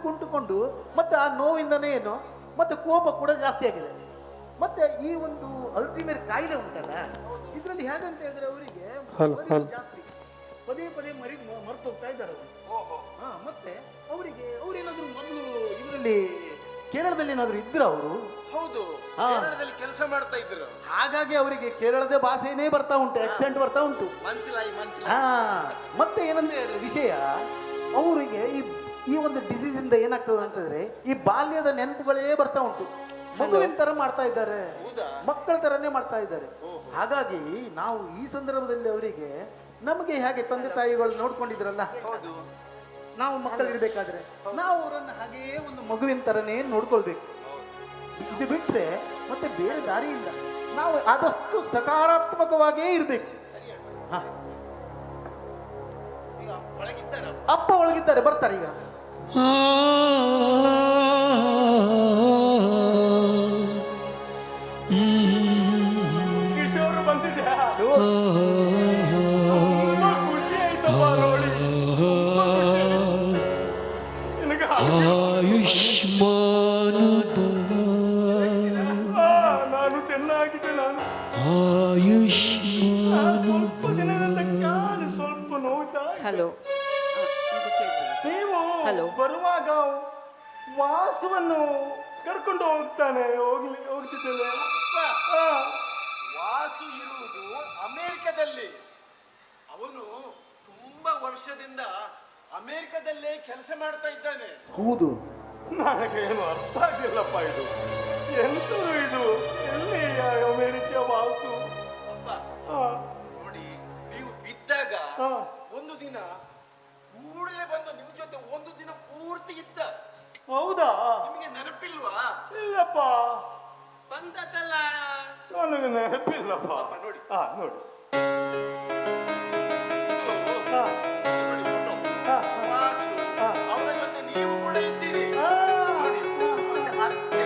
ಕುಂಟುಕೊಂಡು ಮತ್ತೆ ಆ ನೋವಿಂದನೇ ಏನು ಮತ್ತೆ ಕೋಪ ಕೂಡ ಜಾಸ್ತಿ ಆಗಿದೆ. ಮತ್ತೆ ಈ ಒಂದು ಅಲ್ಝೀಮರ್ ಕಾಯಿಲೆ ಉಂಟಲ್ಲ, ಇದರಲ್ಲಿ ಹೇಗಂತ ಹೇಳಿದ್ರೆ ಅವರಿಗೆ ಜಾಸ್ತಿ ಪದೇ ಪದೇ ಮರೆತು ಹೋಗ್ತಾ ಇದ್ದಾರೆ ಅವರು. ಹಾ, ಮತ್ತೆ ಅವರಿಗೆ ಅವ್ರೇನಾದ್ರು ಮೊದಲು ಇದರಲ್ಲಿ ಕೇರಳದಲ್ಲಿ ಏನಾದ್ರು ಇದ್ರ ಅವರು? ಹೌದು, ಹಾ. ಕೇರಳದಲ್ಲಿ ಕೆಲಸ ಮಾಡ್ತಾ ಇದ್ರು. ಹಾಗಾಗಿ ಅವರಿಗೆ ಕೇರಳದ ಭಾಷೆನೇ ಬರ್ತಾ ಉಂಟು, ಆಕ್ಸೆಂಟ್ ಬರ್ತಾ ಉಂಟು. ಮನ್ಸಿಲಾಯಿ ಹಾ, ಮತ್ತೆ ಏನಂದ್ರೆ ಅದ್ರ ವಿಷಯ, ಅವರಿಗೆ ಈ ಒಂದು ಡಿಸೀಸ್ ಇಂದ ಏನಾಗ್ತದೆ ಅಂತಂದ್ರೆ ಈ ಬಾಲ್ಯದ ನೆನಪುಗಳೇ ಬರ್ತಾ ಉಂಟು. ಮಗುವಿನ ತರ ಮಾಡ್ತಾ ಇದ್ದಾರೆ, ಹೌದಾ? ಮಕ್ಕಳ ತರನೇ ಮಾಡ್ತಾ ಇದ್ದಾರೆ. ಹಾಗಾಗಿ ನಾವು ಈ ಸಂದರ್ಭದಲ್ಲಿ ಅವರಿಗೆ, ನಮಗೆ ಹೇಗೆ ತಂದೆ ತಾಯಿಗಳು ನೋಡ್ಕೊಂಡಿದ್ರಲ್ಲ, ಹೌದು, ನಾವು ಮಕ್ಕಳಿರ್ಬೇಕಾದ್ರೆ ನಾವು ಅವರನ್ನು ಹಾಗೆಯೇ ಒಂದು ಮಗುವಿನ ತರನೇ ನೋಡ್ಕೊಳ್ಬೇಕು. ಇದು ಬಿಟ್ರೆ ಮತ್ತೆ ಬೇರೆ ದಾರಿ ಇಲ್ಲ. ನಾವು ಆದಷ್ಟು ಸಕಾರಾತ್ಮಕವಾಗಿಯೇ ಇರ್ಬೇಕು. ಈಗ ಒಳಗಿದ್ದಾರ? ಅಪ್ಪ ಒಳಗಿದ್ದಾರೆ, ಬರ್ತಾರೆ ಈಗ. ಕಿಶೋರ್ ಬಂದಿದ್ಯಾ? ತುಂಬಾ ಖುಷಿ ಆಯ್ತಪ್ಪ ನೋಡಿ. ತುಂಬಾ ಖುಷಿ ಆಯ್ತು. ನಿನಗೆ ಆಯುಷ್ಮಾನ್ ನಾನು ಚೆನ್ನಾಗಿದೆ. ನಾನು ಆಯುಷ್ಮಾನ್ ಸ್ವಲ್ಪ ದಿನದಿಂದ ಕಾಲು ಸ್ವಲ್ಪ ನೋಯ್ತಾ ಇದೆ. ಹಲೋ, ನೀವು ಹಲೋ. ಬರುವಾಗ ವಾಸುವನ್ನು ಕರ್ಕೊಂಡು ಹೋಗ್ತಿದ್ದೇನೆ. ಹಾ. ವಾಸು ಇರುವುದು ಅಮೆರಿಕದಲ್ಲಿ. ಅವನು ತುಂಬಾ ವರ್ಷದಿಂದ ಅಮೆರಿಕದಲ್ಲೇ ಕೆಲಸ ಮಾಡ್ತಾ ಇದ್ದಾನೆ. ಹೌದು, ನನಗೇನು ಅರ್ಥ ಆಗಿಲ್ಲಪ್ಪ. ಇದು ಎಂತದು ಇದು? ಎಲ್ಲಿ ಅಮೆರಿಕ ವಾಸು? ಅಪ್ಪ ಹಾ. ನೋಡಿ, ನೀವು ಬಿದ್ದಾಗ ಹಾ. ಒಂದು ದಿನ ಕೂಡಲೇ ಬಂದು ನಿಮ್ ಜೊತೆ ಒಂದು ದಿನ ಪೂರ್ತಿ ಇದ್ದ. ಹೌದಾ? ನಿಮಗೆ ನೆನಪಿಲ್ವಾ? ಇಲ್ಲಪ್ಪ, ಬಂದದ್ದಲ್ಲ. ನನಗೆ ನೆನಪಿಲ್ಲಪ್ಪ. ಅಪ್ಪ ನೋಡಿ. ಹಾ, ನೋಡಿ. ಇದು ಹಾ. ನೋಡಿ photo. ಹಾ. ವಾಸು, ಹಾ. ಅವರ ಜೊತೆ ನೀವು ಕೂಡ ಇದ್ದೀರಿ. ಹಾ. ನೋಡಿ, ಮತ್ತೆ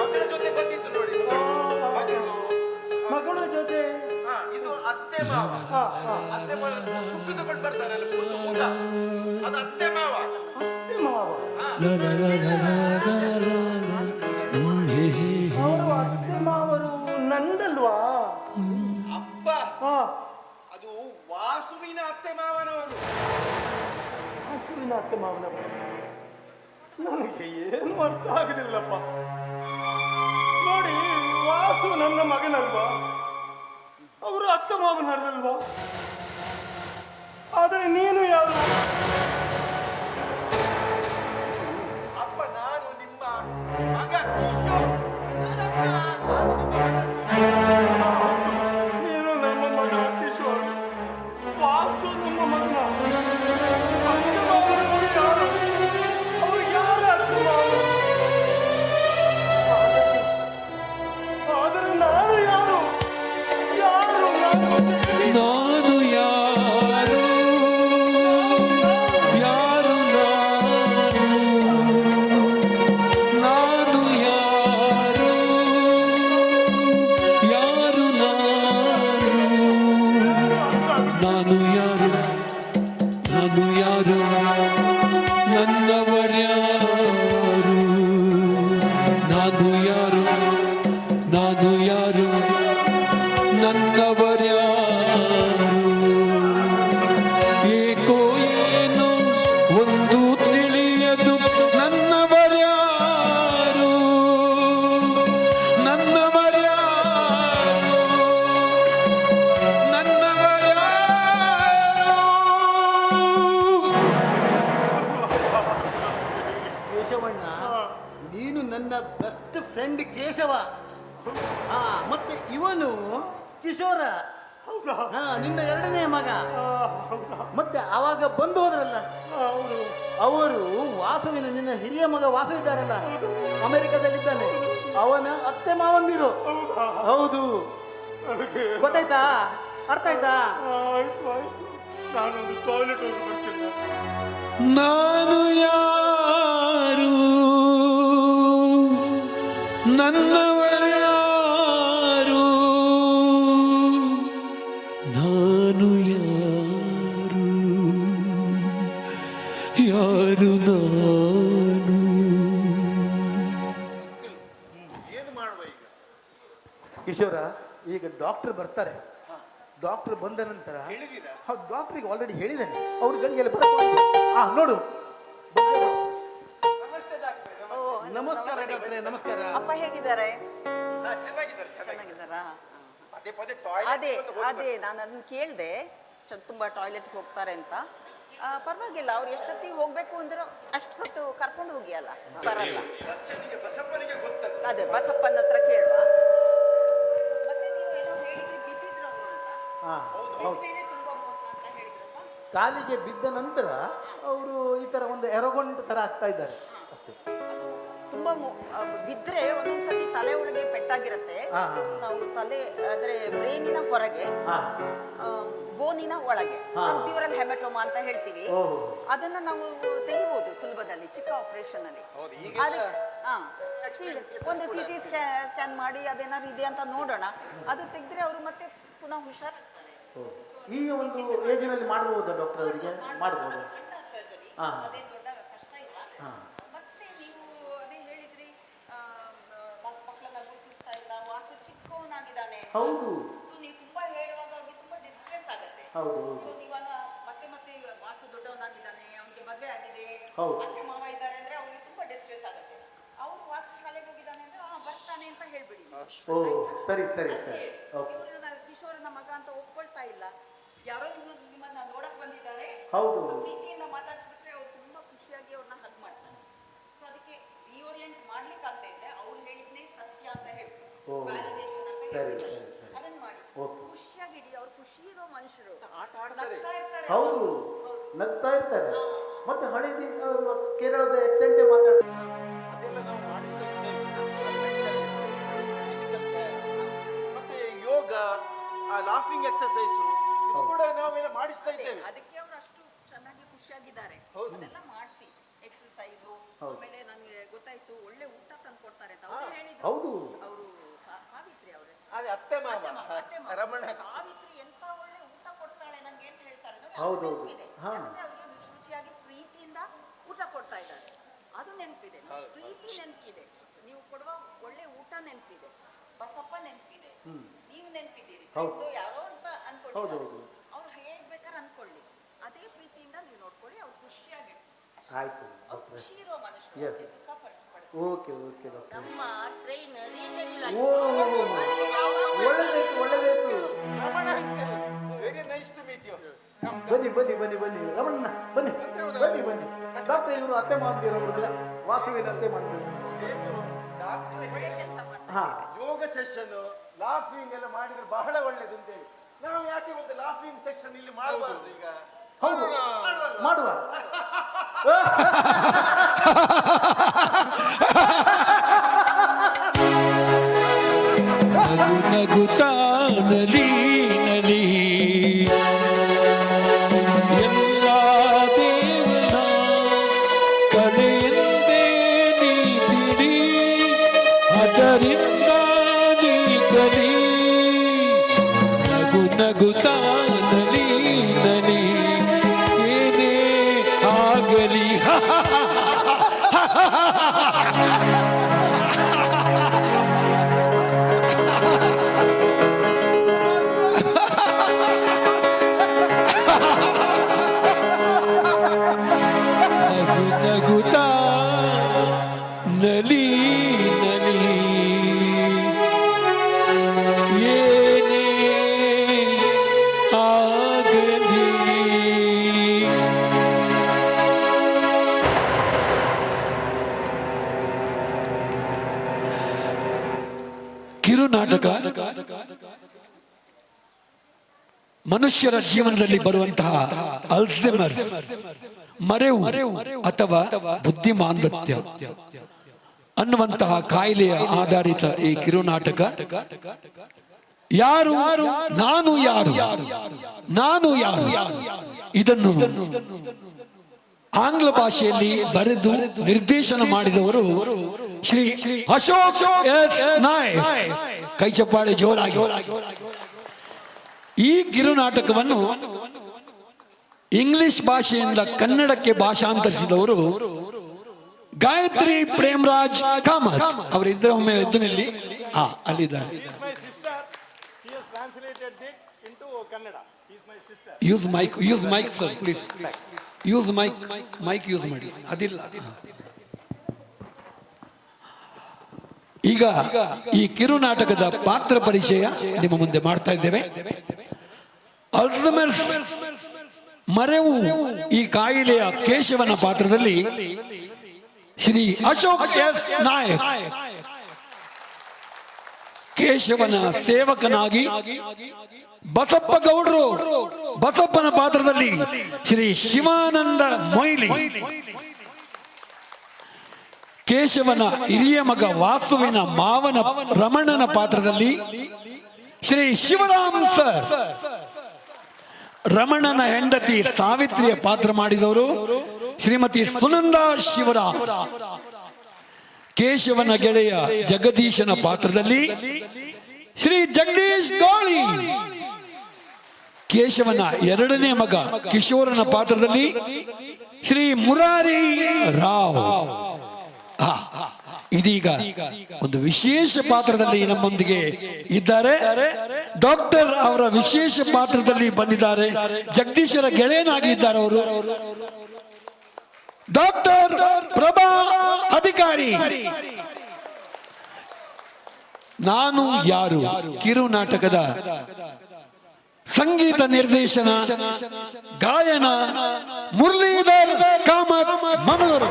ಮಗಳ ಜೊತೆ ಬಂದಿದ್ದು ನೋಡಿ. ಮಗಳು, ಮಗಳ ಜೊತೆ. ಹಾ, ಇದು ಅತ್ತೆ ಮಾವ. ಹಾ, ಹಾ. ಅತ್ತೆ ಮಾವ ಬುಕ್ ತಗೊಂಡು ಬರ್ತಾರಲ್ಲ, ಊಟ. ಅದು ಅತ್ತೆ ಮಾವ. ಅತ್ತೆ ಮಾವ. ಲ ಲ ಲ ಲ ಲ ಲ ಲ ಹೇ ಹೇ ಅವರು ಅತ್ತೆ ಮಾವರು ನಂದಲ್ವಾ? ಅಪ್ಪ, ಹಾ. ಅದು ವಾಸುವಿನ ಅತ್ತೆ ಮಾವನವರು. ಹಸುವಿನ ಅತ್ತೆ ಮಾವನ. ನನಗೆ ಏನು ಅರ್ಥ ಆಗುದಿಲ್ಲಪ್ಪ. ನೋಡಿ, ವಾಸು ನನ್ನ ಮಗನಲ್ವಾ? ಅವರು ಅತ್ತೆ ಮಾವನಲ್ವಾ? ಆದರೆ ನೀನು ಯಾರು? ಅಪ್ಪ, ನಾನು ನಿಮ್ಮ ಮಗ ಕಿಶೋರ್. ನಾನು ನಿಮ್ಮ ಮಗ ಕಿಶೋರ್. ನೀನು ನಮ್ಮ ಮಗ ಕಿಶೋರ್, ವಾಸು ನಮ್ಮ ಮಗನ. ಅತ್ತೆ ಮಾವನವರು ಯಾರು? ಅವರು ಯಾರು ಅತ್ತೆ ಮಾವರು? ಆದರೆ ನಾನು ಯಾರು? ಯಾರು ನಾನು? ನಾನು ಯಾರು, ಯಾರು ನಾನು ಯಾರು, ಯಾರು ನಾನು ಯಾರು, ನಾನು ಯಾರು, ನನ್ನವರ್ಯಾರು, ನಾನು ಯಾರು, ನಾನು ಯಾರು, ನನ್ನವರ್ಯಾರು, ಏಕೋ ಏನು ಒಂದು ತಿಳಿಯದು, ನನ್ನವರ್ಯಾರು, ನನ್ನವರ್ಯಾರು, ನನ್ನವರ್ಯಾರು. ಕೇಶವಣ್ಣ, ನೀನು ನನ್ನ ಬೆಸ್ಟ್ ಫ್ರೆಂಡ್ ಕೇಶವ. ಹಾ, ಮತ್ತೆ ಇವನು ಕಿಶೋರ. ಹೌದಾ? ಹಾ, ನಿನ್ನ ಎರಡನೇ ಮಗ. ಹೌದಾ? ಮತ್ತೆ ಆವಾಗ ಬಂದು ಹೋದ್ರಲ್ಲ ಹೌದು. ಅವರು ವಾಸುವಿನ ನಿನ್ನ ಹಿರಿಯ ಮಗ ವಾಸು ಇದ್ದಾರಲ್ಲ, ಅಮೆರಿಕದಲ್ಲಿದ್ದಾನೆ, ಅವನ ಅತ್ತೆ ಮಾವಂದಿರು. ಹೌದಾ? ಹೌದು, ಅದಕ್ಕೆ ಗೊತ್ತಾಯ್ತಾ? ಅರ್ಥ ಆಯ್ತಾ? ಆಯ್ತು ಆಯ್ತು, ನಾನೊಂದು ಟಾಯ್ಲೆಟ್ ಹೋಗಿ ಬರ್ತೀನಿ. ನಾನು ಯಾರು, ನನ್ನವರ್ಯಾರು, ನಾನು ಯಾರು, ಯಾರು ನಾನು. ಏನು ಮಾಡುವ ಈಗ? ಕಿಶೋರ, ಈಗ ಡಾಕ್ಟರ್ ಬರ್ತಾರೆ. ಡಾಕ್ಟರ್ ಬಂದ ನಂತರ ಹೇಳಿದ್ದೀರಾ? ಹೌದು, ಡಾಕ್ಟ್ರಿಗೆ ಆಲ್ರೆಡಿ ಹೇಳಿದ್ದೇನೆ. ಅವ್ರ ಗಂಗೆಲ್ಲ ನೋಡು. ನಮಸ್ತೆ ಡಾಕ್ಟ್ರೆ. ನಮಸ್ಕಾರ ಡಾಕ್ಟ್ರೆ, ನಮಸ್ಕಾರ. ಅಪ್ಪ ಹೇಗಿದ್ದಾರೆ? ಚೆನ್ನಾಗಿದ್ದಾರೆ, ಚೆನ್ನಾಗಿದ್ದಾರೆ. ಚೆನ್ನಾಗಿದ್ದಾರಾ? ಪದೇ ಪದೇ ಅದೇ ಟಾಯ್ಲೆಟ್ ನಾನು ಅದನ್ನ ಕೇಳಿದೆ, ತುಂಬಾ ಟಾಯ್ಲೆಟ್ಗೆ ಹೋಗ್ತಾರೆ ಅಂತ. ಪರವಾಗಿಲ್ಲ, ಅವ್ರು ಎಷ್ಟೊತ್ತಿಗೆ ಹೋಗ್ಬೇಕು ಅಂದ್ರೂ ಅಷ್ಟು ಹೊತ್ತು ಕರ್ಕೊಂಡು ಹೋಗಿ, ಅಲ್ಲ ಬರಲ್ಲ. ಬಸಪ್ಪನಿಗೆ ಗೊತ್ತದ. ಅದೇ ಬಸಪ್ಪನ ಹತ್ರ ಕೇಳುವ. ಮತ್ತೆ ನೀವು ಏನೋ ಹೇಳಿದ್ರಿ, ಬಿದ್ದಿದ್ರು ಅವರು ಅಂತ. ಹಾ, ಹೌದು. ಮೇಲೆ ತುಂಬಾ ಮೋಸ ಅಂತ ಹೇಳಿದ್ರಲ್ವಾ? ಕಾಲಿಗೆ ಬಿದ್ದ ನಂತರ ಅವರು ಈ ತರ ಒಂದು ಎರಗೊಂಡು ತರ ಆಗ್ತಾ ಇದ್ದಾರೆ ಅಷ್ಟೇ. ತುಂಬಾ ಬಿದ್ರೆ ಒಂದೊಂದ್ಸತಿ ತಲೆ ಒಳಗೆ ಪೆಟ್ಟಾಗಿರುತ್ತೆ. ಹಾ, ಹಾ, ಹಾ. ನಾವು ತಲೆ ಅಂದ್ರೆ ಬ್ರೈನಿನ ಹೊರಗೆ, ಹಾ. ಬೋನಿನ ಒಳಗೆ ಹಾ. ಸಬ್ಡ್ಯೂರಲ್ ಹೆಮಟೋಮಾ ಅಂತ ಹೇಳ್ತೀವಿ. ಓಹೋ. ಅದನ್ನ ನಾವು ತೆಗಿಬಹುದು ಸುಲಭದಲ್ಲಿ, ಚಿಕ್ಕ ಆಪರೇಷನ್ ಅಲ್ಲಿ. ಹೌದು, ಈಗ ಒಂದು CT ಸ್ಕ್ಯಾನ್ ಮಾಡಿ ಅದೇನಾದ್ರು ಇದೆ ಅಂತ ನೋಡೋಣ. ಅದು ತೆಗೆದ್ರೆ ಅವರು ಮತ್ತೆ ಪುನಃ ಹುಷಾರಾಗ್ತಾರೆ. ಈ ಒಂದು ಏಜಿನಲ್ಲಿ ಮಾಡಬಹುದಾ ಡಾಕ್ಟರ್ ಅವರಿಗೆ? ಮಾಡಬಹುದು. ಸಣ್ಣ ಸರ್ಜರಿ, ಹಾ. ಅದೇ ದೊಡ್ಡ ಕಷ್ಟ ಇಲ್ಲ. ಹಾ. ಮತ್ತೆ ನೀವು ಅದೇ ಹೇಳಿದ್ರಿ, ಮಕ್ಕಳನ್ನ ಗುರುತಿಸ್ತಾ ಇಲ್ಲ, ವಾಸು ಚಿಕ್ಕವನಾಗಿದ್ದಾನೆ. ಹೌದು, ಸೊ ನೀವು ತುಂಬಾ ಹೇಳುವಾಗ ಅವ್ರಿಗೆ ತುಂಬಾ ಡಿಸ್ಟ್ರೆಸ್ ಆಗುತ್ತೆ. ಹೌದು, ಸೊ ನೀವು ಮತ್ತೆ ಮತ್ತೆ ವಾಸು ದೊಡ್ಡವನಾಗಿದ್ದಾನೆ, ಅವನಿಗೆ ಮದುವೆ ಆಗಿದೆ, ಹೌದು. ಮತ್ತೆ ಮಾವ ಇದ್ದಾರೆ ಅಂದ್ರೆ ಅವ್ರಿಗೆ ತುಂಬಾ ಡಿಸ್ಟ್ರೆಸ್ ಆಗುತ್ತೆ. ಅವ್ರು ವಾಸು ಶಾಲೆಗೆ ಹೋಗಿದ್ದಾನೆ ಅಂದ್ರೆ ಬರ್ತಾನೆ ಅಂತ ಹೇಳ್ಬಿಡಿ. ಓ, ಸರಿ ಸರಿ ಸರಿ, ಓಕೆ. ಕಿಶೋರನ ಮಗ ಅಂತ ಒಪ್ಕೊಳ್ತಾ ಇಲ್ಲ. ಯಾರೋ ನಿಮ್ಮನ್ನ ನೋಡಕ್ ಬಂದಿದ್ದಾರೆ, ಹೌದು. ಪ್ರೀತಿಯಿಂದ ಮಾತಾಡ್ಸ್ಬಿಟ್ರೆ ಅವ್ರು ತುಂಬಾ ಖುಷಿಯಾಗಿ ಅವ್ರನ್ನ ಹಗ್ ಮಾಡ್ತಾರೆ. ಸೊ ಅದಕ್ಕೆ ರಿಓರಿಯಂಟ್ ಮಾಡ್ಲಿಕ್ಕೆ ಆಗ್ತಾ ಇದ್ರೆ ಅವ್ರು ಹೇಳಿದ್ನೇ ಸತ್ಯ ಅಂತ ಹೇಳ್ಬಿಡಿ, ಓ, ವ್ಯಾಲಿಡೇಷನ್ ಅಂತ ಸರಿ ಹೇಳ್ಬಿಡಿ. ಸರಿ ಸರಿ, ಅದನ್ನ ಮಾಡಿ ಓಕೆ. ಖುಷಿಯಾಗಿಡಿ. ಅವ್ರು ಖುಷಿ ಇರೋ ಮನುಷ್ಯರು, ಆಟ ಆಡ್ತಾರೆ. ನಗ್ತಾ ಇರ್ತಾರೆ. ಹೌದು, ನಗ್ತಾ ಇರ್ತಾರೆ. ಮತ್ತೆ ಹಳೆ ಕೇರಳದ ಎಕ್ಸೆಂಟೇ ಮಾತಾಡ್ತಾರೆ. ಅದೆಲ್ಲ ನಾವು ಮಾಡಿಸ್ತಾ ಇದ್ದೇವೆ. ಮತ್ತೆ ಯೋಗ, ಲಾಫಿಂಗ್ ಎಕ್ಸರ್ಸೈಸು, ಇದು ಕೂಡ ನಾವೆಲ್ಲ ಮಾಡಿಸ್ತಾ ಇದ್ದೇವೆ. ಅದಕ್ಕೆ ಅವ್ರು ಅಷ್ಟು ಚೆನ್ನಾಗಿ ಖುಷಿಯಾಗಿದ್ದಾರೆ. ಹೌದು. ಅದೆಲ್ಲ ಮಾಡಿಸಿ ಎಕ್ಸರ್ಸೈಸು. ಹೌದು. ಆಮೇಲೆ ನನಗೆ ಗೊತ್ತಾಯ್ತು, ಒಳ್ಳೆ ಊಟ ತಂದು ಕೊಡ್ತಾರೆ ಅಂತ ಅವ್ರು ಹೇಳಿದ್ರು. ಹೌದು. ಅವರು ಸಾವಿತ್ರಿ ಅವರ ಅದೇ ಅತ್ತೆ ಮಾವ ರಮಣ. ಸಾವಿತ್ರಿ ಎಂತ ಒಳ್ಳೆ ಊಟ ಕೊಡ್ತಾಳೆ ನಂಗೆ ಅಂತ ಹೇಳ್ತಾರೆ. ಹೌದು, ಹೌದು. ನೆನಪಿದೆ, ಹಾ. ಯಾಕಂದ್ರೆ ಅವ್ರಿಗೆ ರುಚಿ ರುಚಿಯಾಗಿ ಪ್ರೀತಿಯಿಂದ ಊಟ ಕೊಡ್ತಾ ಇದ್ದಾರೆ. ಅದು ನೆನಪಿದೆ, ಪ್ರೀತಿ ನೆನಪಿದೆ, ನೀವು ಕೊಡುವ ಒಳ್ಳೆ ಊಟ ನೆನಪಿದೆ, ಬಸಪ್ಪ ನೆನಪಿದೆ, ನೀವು ನೆನಪಿದ್ದೀರಿ. ಹೌದು. ಯಾರೋ ಅಂತ ಅನ್ಕೊಳ್ಳಿ, ಹೌದು, ಹೌದು. ಅವ್ರು ಹೇಗ್ ಬೇಕಾದ್ರೆ ಅನ್ಕೊಳ್ಳಿ, ಅದೇ ಪ್ರೀತಿಯಿಂದ ನೀವು ನೋಡ್ಕೊಳ್ಳಿ. ಅವ್ರು ಖುಷಿಯಾಗಿ, ಆಯ್ತು ಅವ್ರು ಡಾಕ್ಟ್ರೆ. ಖುಷಿ ಇರೋ ಮನುಷ್ಯರು, Yes. ಅವ್ರಿಗೆ ದುಃಖ ಪಡಿಸ್ಬಾರ್ದು. Okay okay doctor. ನಮ್ಮ ಟ್ರೈನ್ ರೀಶೆಡ್ಯೂಲ್ ಓ, ಒಳ್ಳೆದಾಯ್ತು ಒಳ್ಳೆದಾಯ್ತು. Ramana uncle, very nice to meet you. ಬನ್ನಿ ಬನ್ನಿ ಬನ್ನಿ ಬನ್ನಿ ರಮಣ್ಣ, ಬನ್ನಿ ಬನ್ನಿ ಬನ್ನಿ. ಡಾಕ್ಟರ್ ಇವರು ಅತ್ತೆ ಮಾಡ್ತಿರೋದು, ವಾಸುವಿನ ಅತ್ತೆ ಮಾಡ್ತಿರೋದು. ಒಳ್ಳೆ ಕೆಲಸ ಮಾಡ್ತಾರೆ. ಹಾ, ಯೋಗ ಸೆಷನ್, ಲಾಫಿಂಗ್ ಎಲ್ಲ ಮಾಡಿದ್ರೆ ಬಹಳ ಒಳ್ಳೇದು ಅಂತೇಳಿ ನಾವು ಯಾಕೆ ಒಂದು ಲಾಫಿಂಗ್ ಸೆಷನ್ ಇಲ್ಲಿ ಮಾಡಬಾರ್ದು? ಈಗ ಹೌದು, ಮಾಡುವ. ನಗು ನಗುತ್ತಾ ನಲಿ ನಲಿ ಎಲ್ಲ ದೇವನ ಕಲೆಯಂತೆ ನೀ ತಿಳಿ, ಅದರಿಂದ ನೀ ಕಲಿ. ನಗು ನಗುತ್ತಾ ನಲಿ ನಲಿ ಏನೇ ಆಗಲಿ. ನಗು ನಗುತ್ತಾ ನಲಿ ನಲಿ ಏನೇ ಆಗಲಿ. ಮನುಷ್ಯರ ಜೀವನದಲ್ಲಿ ಬರುವಂತಹ ಅಲ್ಝೈಮರ್ಸ್, ಮರೆವು ಅಥವಾ ಬುದ್ಧಿಮಾಂದ್ಯತೆ ಅನ್ನುವಂತಹ ಕಾಯಿಲೆಯ ಆಧಾರಿತ ಈ ಕಿರುನಾಟಕ ಯಾರು ನಾನು ಯಾರು ನಾನು ಯಾರು ಇದನ್ನು ಆಂಗ್ಲ ಭಾಷೆಯಲ್ಲಿ ಬರೆದು ನಿರ್ದೇಶನ ಮಾಡಿದವರು ಶ್ರೀ ಅಶೋಕ್ ಎಸ್ ನಾಯಕ್. ಕೈ ಚಪ್ಪಾಳೆ ಜೋರಾಗಿ. ಈ ಕಿರುನಾಟಕವನ್ನು ಇಂಗ್ಲಿಷ್ ಭಾಷೆಯಿಂದ ಕನ್ನಡಕ್ಕೆ ಭಾಷಾಂತರಿಸಿದವರು ಗಾಯತ್ರಿ ಪ್ರೇಮರಾಜ್ ಕಾಮತ್ ಅವರಿದ್ದರೆ ಒಮ್ಮೆ ಎದ್ದುನಲ್ಲಿ ಅಲ್ಲಿದ್ದಾರೆ. My sister, she has translated it into Kannada. She is my sister. Use mike sir please. Use mike use ಮಾಡಿ. ಅದಿಲ್ಲ. ಈಗ ಈ ಕಿರುನಾಟಕದ ಪಾತ್ರ ಪರಿಚಯ ನಿಮ್ಮ ಮುಂದೆ ಮಾಡ್ತಾ ಇದ್ದೇವೆ. ಅಲ್ಝೈಮರ್ಸ್ ಮರೆವು ಈ ಕಾಯಿಲೆಯ ಕೇಶವನ ಪಾತ್ರದಲ್ಲಿ ಶ್ರೀ ಅಶೋಕ್ ಎಸ್ ನಾಯಕ್ ಕೇಶವನ ಸೇವಕನಾಗಿ, ಬಸಪ್ಪ ಗೌಡ್ರು ಬಸಪ್ಪನ ಪಾತ್ರದಲ್ಲಿ ಶ್ರೀ ಶಿವಾನಂದ ಮೊಯ್ಲಿ, ಕೇಶವನ ಹಿರಿಯ ಮಗ ವಾಸುವಿನ ಮಾವನ ರಮಣನ ಪಾತ್ರದಲ್ಲಿ ಶ್ರೀ ಶಿವರಾಮ್ ಸರ್, ರಮಣನ ಹೆಂಡತಿ ಸಾವಿತ್ರಿಯ ಪಾತ್ರ ಮಾಡಿದವರು ಶ್ರೀಮತಿ ಸುನಂದಾ ಶಿವರಾಮ್, ಕೇಶವನ ಗೆಳೆಯ ಜಗದೀಶನ ಪಾತ್ರದಲ್ಲಿ ಶ್ರೀ ಜಗದೀಶ್ ಗೋಳಿ, ಕೇಶವನ ಎರಡನೇ ಮಗ ಕಿಶೋರನ ಪಾತ್ರದಲ್ಲಿ ಶ್ರೀ ಮುರಾರಿ ರಾವ್. ಇದೀಗ ಒಂದು ವಿಶೇಷ ಪಾತ್ರದಲ್ಲಿ ನಮ್ಮೊಂದಿಗೆ ಇದ್ದಾರೆ. ಡಾಕ್ಟರ್ ಅವರ ವಿಶೇಷ ಪಾತ್ರದಲ್ಲಿ ಬಂದಿದ್ದಾರೆ. ಜಗದೀಶರ ಗೆಳೆಯನಾಗಿ ಇದ್ದಾರೆ ಅವರು. ಡಾಕ್ಟರ್ ಪ್ರಭಾ ಅಧಿಕಾರಿ. ನಾನು ಯಾರು ಕಿರುನಾಟಕದ ಸಂಗೀತ ನಿರ್ದೇಶನ, ಗಾಯನ ಮುರಳೀಧರ್ ಕಾಮತ್ ಮಂಗಳೂರು.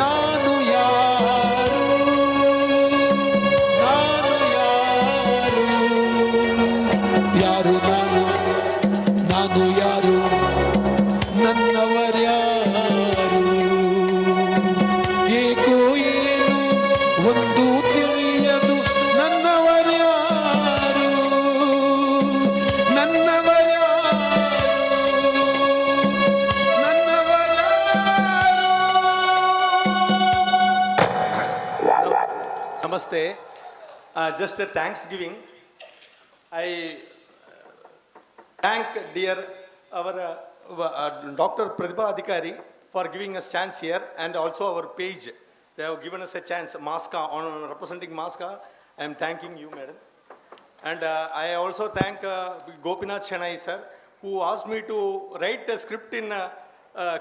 ನಾನು ಯಾರು ಯಾರು ನಾನು ನಾನು ಯಾರು ನನ್ನವರ್ಯಾರು ಏಕೋ ಏನು ಒಂದು ತಿಳಿಯದು ನನ್ನವರ್ಯಾರು ನನ್ನವರ್ಯಾರು Namaste. Just a Thanksgiving. I thank dear our Dr. Pratibha Adhikari for giving us chance here, and also our page. They have given us a chance. Maska, on representing Maska, I am thanking you, madam. And I also thank Gopinath Chennai sir, who asked me to write a script in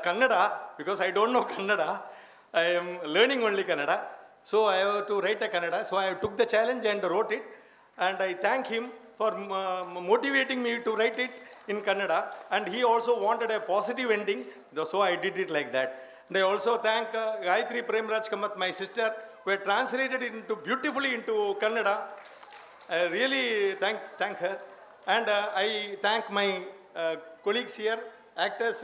Kannada, because I don't know Kannada. I am learning only Kannada. So I have to write a Kannada. So I took the challenge and wrote it. And I thank him for motivating me to write it in Kannada. And he also wanted a positive ending. So I did it like that. And I also thank Gayatri Premraj Kamath, my sister, who had translated it beautifully into Kannada. I really thank her. And I thank my colleagues here, actors,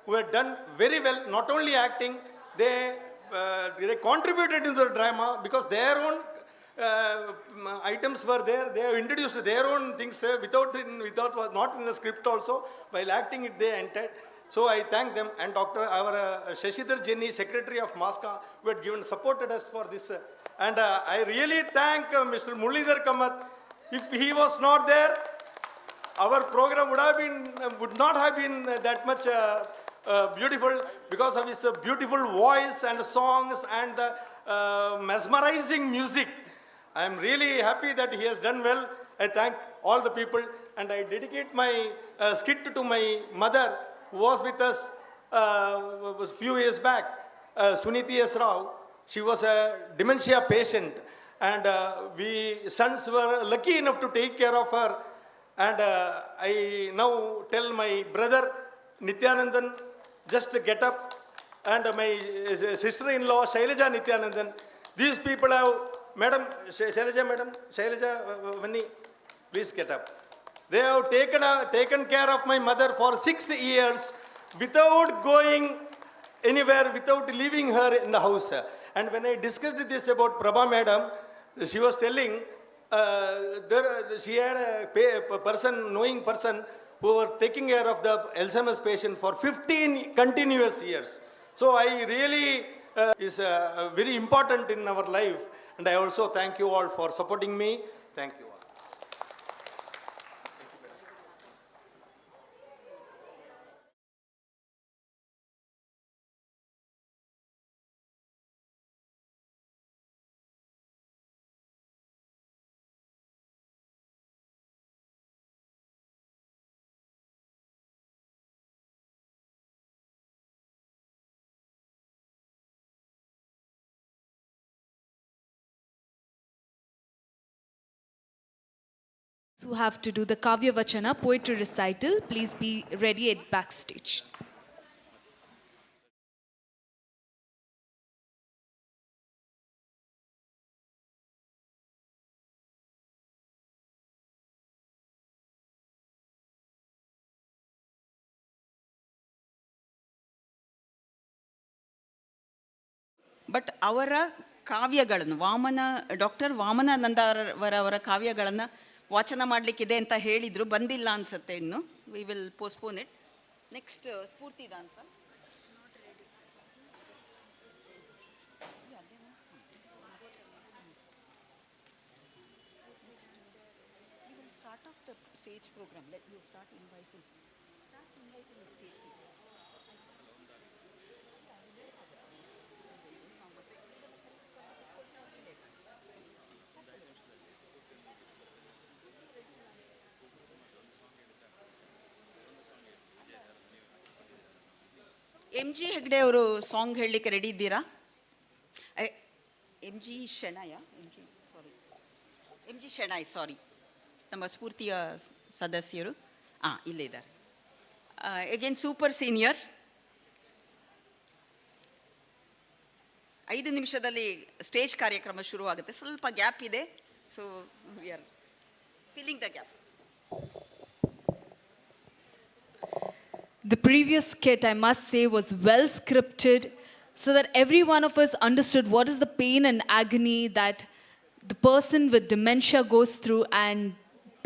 who had done very well. Not only acting, they contributed to the drama, because their own items were there. They have introduced their own things without not in the script also. While acting it, they entered. So I thank them. And Dr. our Shashidhar Jenny, Secretary of Maska, who had supported us for this. And I really thank Mr. Muralidhar Kamath. If he was not there, our program would not have been that much beautiful, because of his beautiful voice and songs and the mesmerizing music. I am really happy that he has done well. I thank all the people, and I dedicate my skit to my mother, who was with us a few years back, Suniti S. Rao. She was a dementia patient, and we sons were lucky enough to take care of her. And I now tell my brother Nityanandan just to get up, and my sister-in-law Shailaja Nityanandan. These people have, Madam Shailaja, Vanni, Please get up. They have taken care of my mother for 6 years without going anywhere, without leaving her in the house. And when I discussed this about Prabha madam, she was telling she had a knowing person who were taking care of the Alzheimer's patient for 15 continuous years. So I really is very important in our life, and I also thank you all for supporting me. Thank you all. Who have to do the Kavya Vachana poetry recital, please be ready at backstage. But ಅವರ ಕಾವ್ಯಗಳನ್ನು doctor ವಾಮನಾನಂದರವರ ಕಾವ್ಯಗಳನ್ನು ವಾಚನ ಮಾಡಲಿಕ್ಕಿದೆ ಅಂತ ಹೇಳಿದರು, ಬಂದಿಲ್ಲ ಅನಿಸುತ್ತೆ ಇನ್ನು. We will postpone it. Next Spoorthi dance. Start of the stage programme. Let you start inviting stage. M G Hegde ಅವರು song ಹೇಳಲಿಕ್ಕೆ ready ಇದ್ದೀರಾ? ಎಮ್ ಜಿ ಶೆಣಾಯ್ ಸಾರಿ, ನಮ್ಮ ಸ್ಫೂರ್ತಿಯ ಸದಸ್ಯರು ಇಲ್ಲೇ ಇದ್ದಾರೆ. Again super senior. 5 ನಿಮಿಷದಲ್ಲಿ ಸ್ಟೇಜ್ ಕಾರ್ಯಕ್ರಮ ಶುರುವಾಗುತ್ತೆ. ಸ್ವಲ್ಪ ಗ್ಯಾಪ್ ಇದೆ, so we are filling the gap. The previous skit, I must say, was well scripted so that every one of us understood what is the pain and agony that the person with dementia goes through and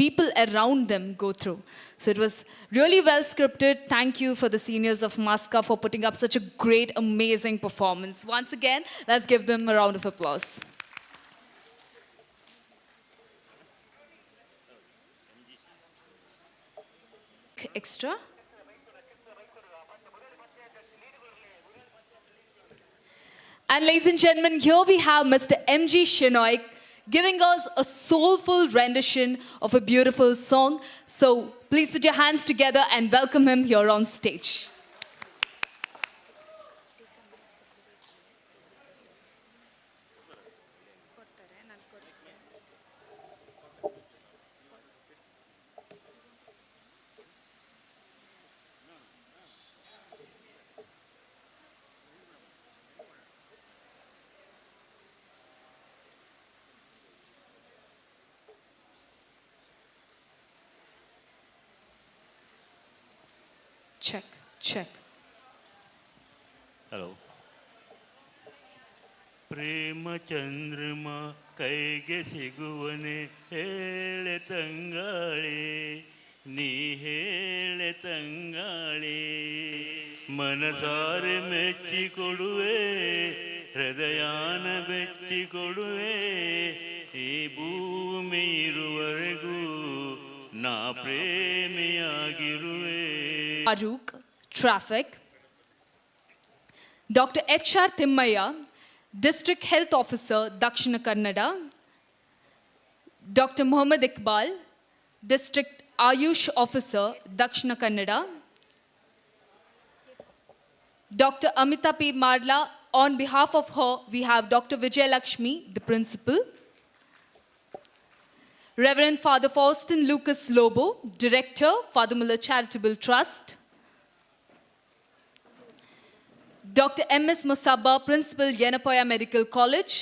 people around them go through. So it was really well scripted. Thank you for the seniors of Masca for putting up such a great, amazing performance. Once again, let's give them a round of applause. Extra. And ladies and gentlemen, here we have Mr. M.G. Shenoy giving us a soulful rendition of a beautiful song. So please put your hands together and welcome him here on stage. Check. Hello. ಪ್ರೇಮ ಚಂದ್ರಮ ಕೈಗೆ ಸಿಗುವನೆ ಹೇಳೆ ತಂಗಾಳೆ, ನೀ ಹೇಳೆ ತಂಗಾಳೆ. ಮನಸಾರೆ ಮೆಚ್ಚಿಕೊಡುವೆ, ಹೃದಯಾನ ಬೆಚ್ಚಿಕೊಡುವೆ. ಈ ಭೂಮಿ ಇರುವರೆಗೂ ನಾ ಪ್ರೇಮಿಯಾಗಿರುವೆ. Farooq, Traffic. Dr. H.R. Timmaya, District Health Officer, Dakshina Kannada. Dr. Muhammad Iqbal, District Ayush Officer, Dakshina Kannada. Dr. Amita P. Marla, on behalf of her, we have Dr. Vijay Lakshmi, the Principal. Reverend Father Faustin Lucas Lobo, Director, Father Muller Charitable Trust. Dr. M.S. Musabba, Principal, Yenapoya Medical College.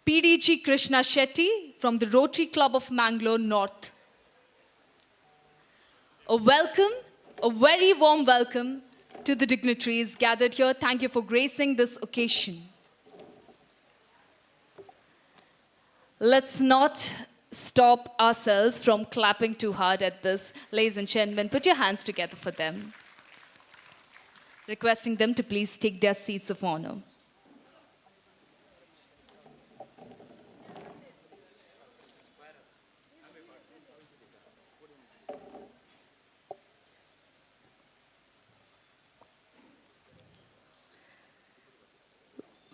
PDG Krishna Shetty from the Rotary Club of Mangalore North. A welcome, a very warm welcome to the dignitaries gathered here. Thank you for gracing this occasion. Let's not stop ourselves from clapping too hard at this. Ladies and gentlemen, put your hands together for them. Requesting them to please take their seats of honor.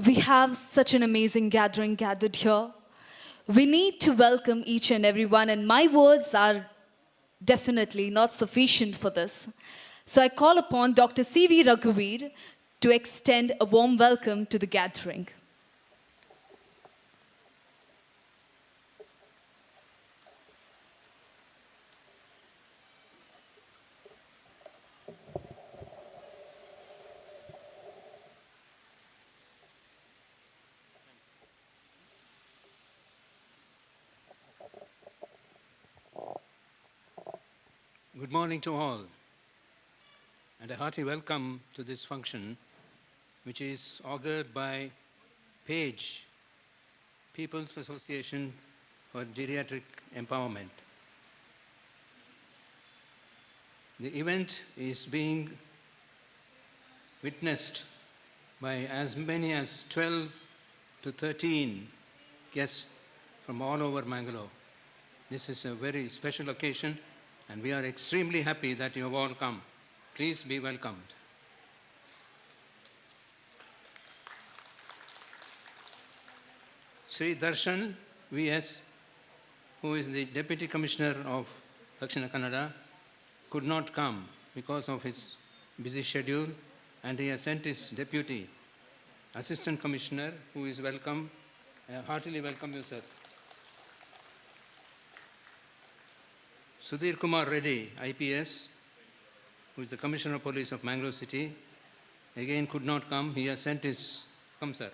We have such an amazing gathering gathered here. We need to welcome each and everyone, and my words are definitely not sufficient for this. So I call upon Dr. C.V. Raghuveer to extend a warm welcome to the gathering. Good morning to all, and a hearty welcome to this function, which is augured by PAGE, People's Association for Geriatric Empowerment. The event is being witnessed by as many as 12 to 13 guests from all over Mangalore. This is a very special occasion, and we are extremely happy that you have all come. Please be welcomed. Sri Darshan V.S., who is the Deputy Commissioner of Dakshina Kannada, could not come because of his busy schedule, and he has sent his Deputy Assistant Commissioner, who is welcome. I heartily welcome you, sir. Sudhir Kumar Reddy, IPS, who is the Commissioner of Police of Mangalore City, again could not come. He has sent his... Come, sir.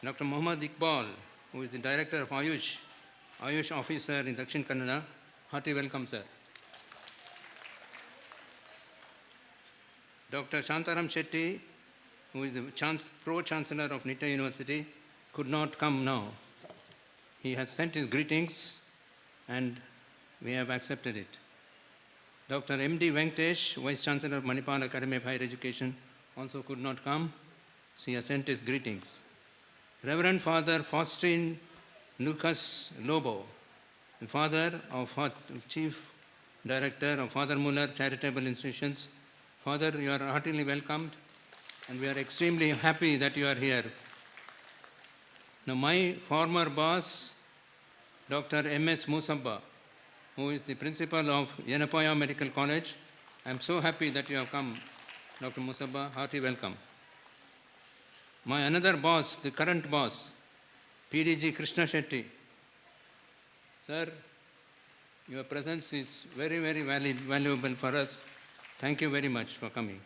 Dr. Muhammad Iqbal, who is the Director of Ayush Officer in Dakshin Kannada, hearty welcome, sir. Dr. Shantaram Shetty, who is the Pro-Chancellor of Nitya University, could not come now. He has sent his greetings, and we have accepted it. Dr. M.D. Venkatesh, Vice Chancellor of Manipal Academy of Higher Education, also could not come. So he has sent his greetings. Reverend Father Faustin Lucas Lobo, the father of Chief Director of Father Muller Charitable Institutions. Father, you are heartily welcomed, and we are extremely happy that you are here. Now, my former boss, Dr. M.S. Musabba, who is the principal of Yenapaya Medical College. I am so happy that you have come, Dr. Musabba. Hearty welcome. My another boss, the current boss, PDG Krishna Shetty. Sir, your presence is very, very valuable for us. Thank you very much for coming.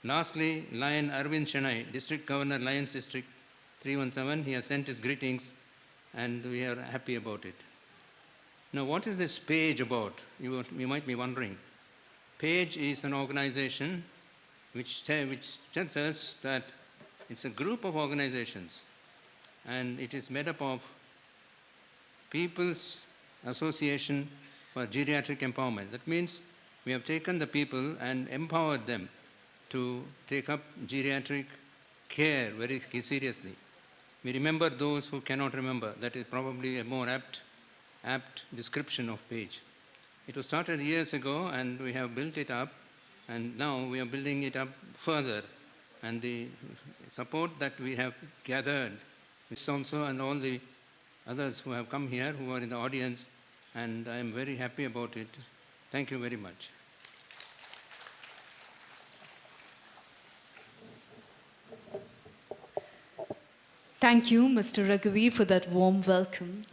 Lastly, Lion Arvind Shenoy, District Governor, Lions District 317. He has sent his greetings, and we are happy about it. Now, what is this PAGE about? You might be wondering. PAGE is an organization which tells us that it's a group of organizations, and it is made up of People's Association for Geriatric Empowerment. That means we have taken the people and empowered them to take up geriatric care very seriously. We remember those who cannot remember. That is probably a more apt description of PAGE. It was started years ago, and we have built it up, and now we are building it up further. And the support that we have gathered is also, and all the others who have come here, who are in the audience, and I am very happy about it. Thank you very much. Thank you, Mr. Raghuveer, for that warm welcome.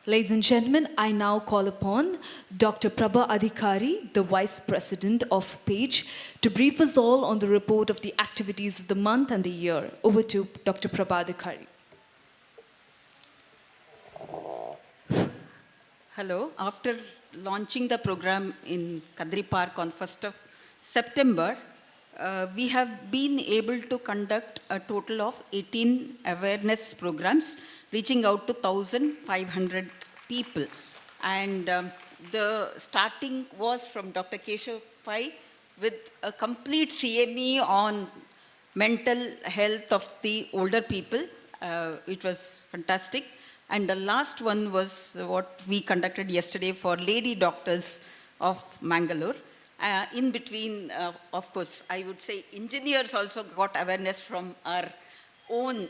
Ladies and gentlemen, I now call upon Dr. Prabha Adhikari, the Vice President of PAGE, to brief us all on the report of the activities of the month and the year. Over to Dr. Prabha Adhikari. Hello. After launching the program in Kadri Park on 1st of September, we have been able to conduct a total of 18 awareness programs reaching out to 1,500 people. And the starting was from Dr. Keshav Pai with a complete CME on mental health of the older people. It was fantastic. And the last one was what we conducted yesterday for lady doctors of Mangalore. In between, of course, I would say engineers also got awareness from our own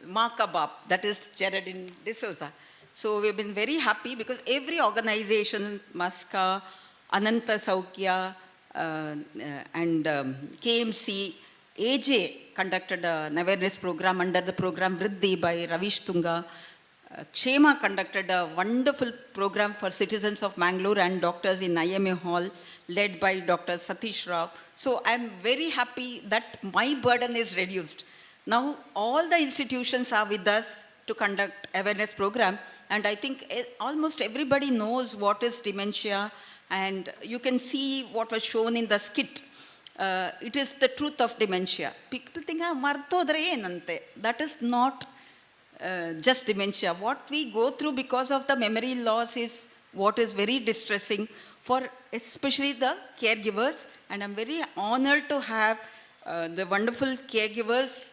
Makabab, that is Geraldine D'Souza. So we've been very happy because every organization, Maska, Ananta Saukya, and KMC, AJ conducted an awareness program under the program Vriddhi by Ravish Tunga. Kshema conducted a wonderful program for citizens of Mangalore and doctors in IMA Hall, led by Dr. Satish Rao. So I'm very happy that my burden is reduced. Now all the institutions are with us to conduct awareness program, and I think almost everybody knows what is dementia, and you can see what was shown in the skit. It is the truth of dementia. People think, marthodre enante. That is not just dementia. What we go through because of the memory loss is what is very distressing for especially the caregivers, and I'm very honored to have the wonderful caregivers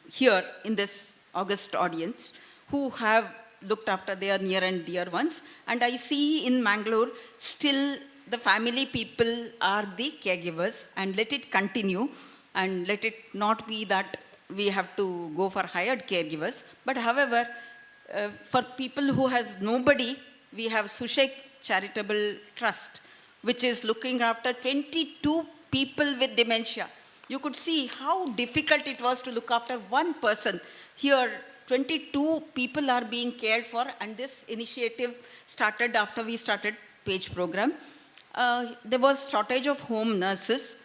here in this August audience who have looked after their near and dear ones. And I see in Mangalore still the family people are the caregivers, and let it continue, and let it not be that we have to go for hired caregivers. But however, for people who has nobody, we have Sushek Charitable Trust, which is looking after 22 people with dementia. You could see how difficult it was to look after one person. Here, 22 people are being cared for, and this initiative started after we started PAGE program. There was shortage of home nurses.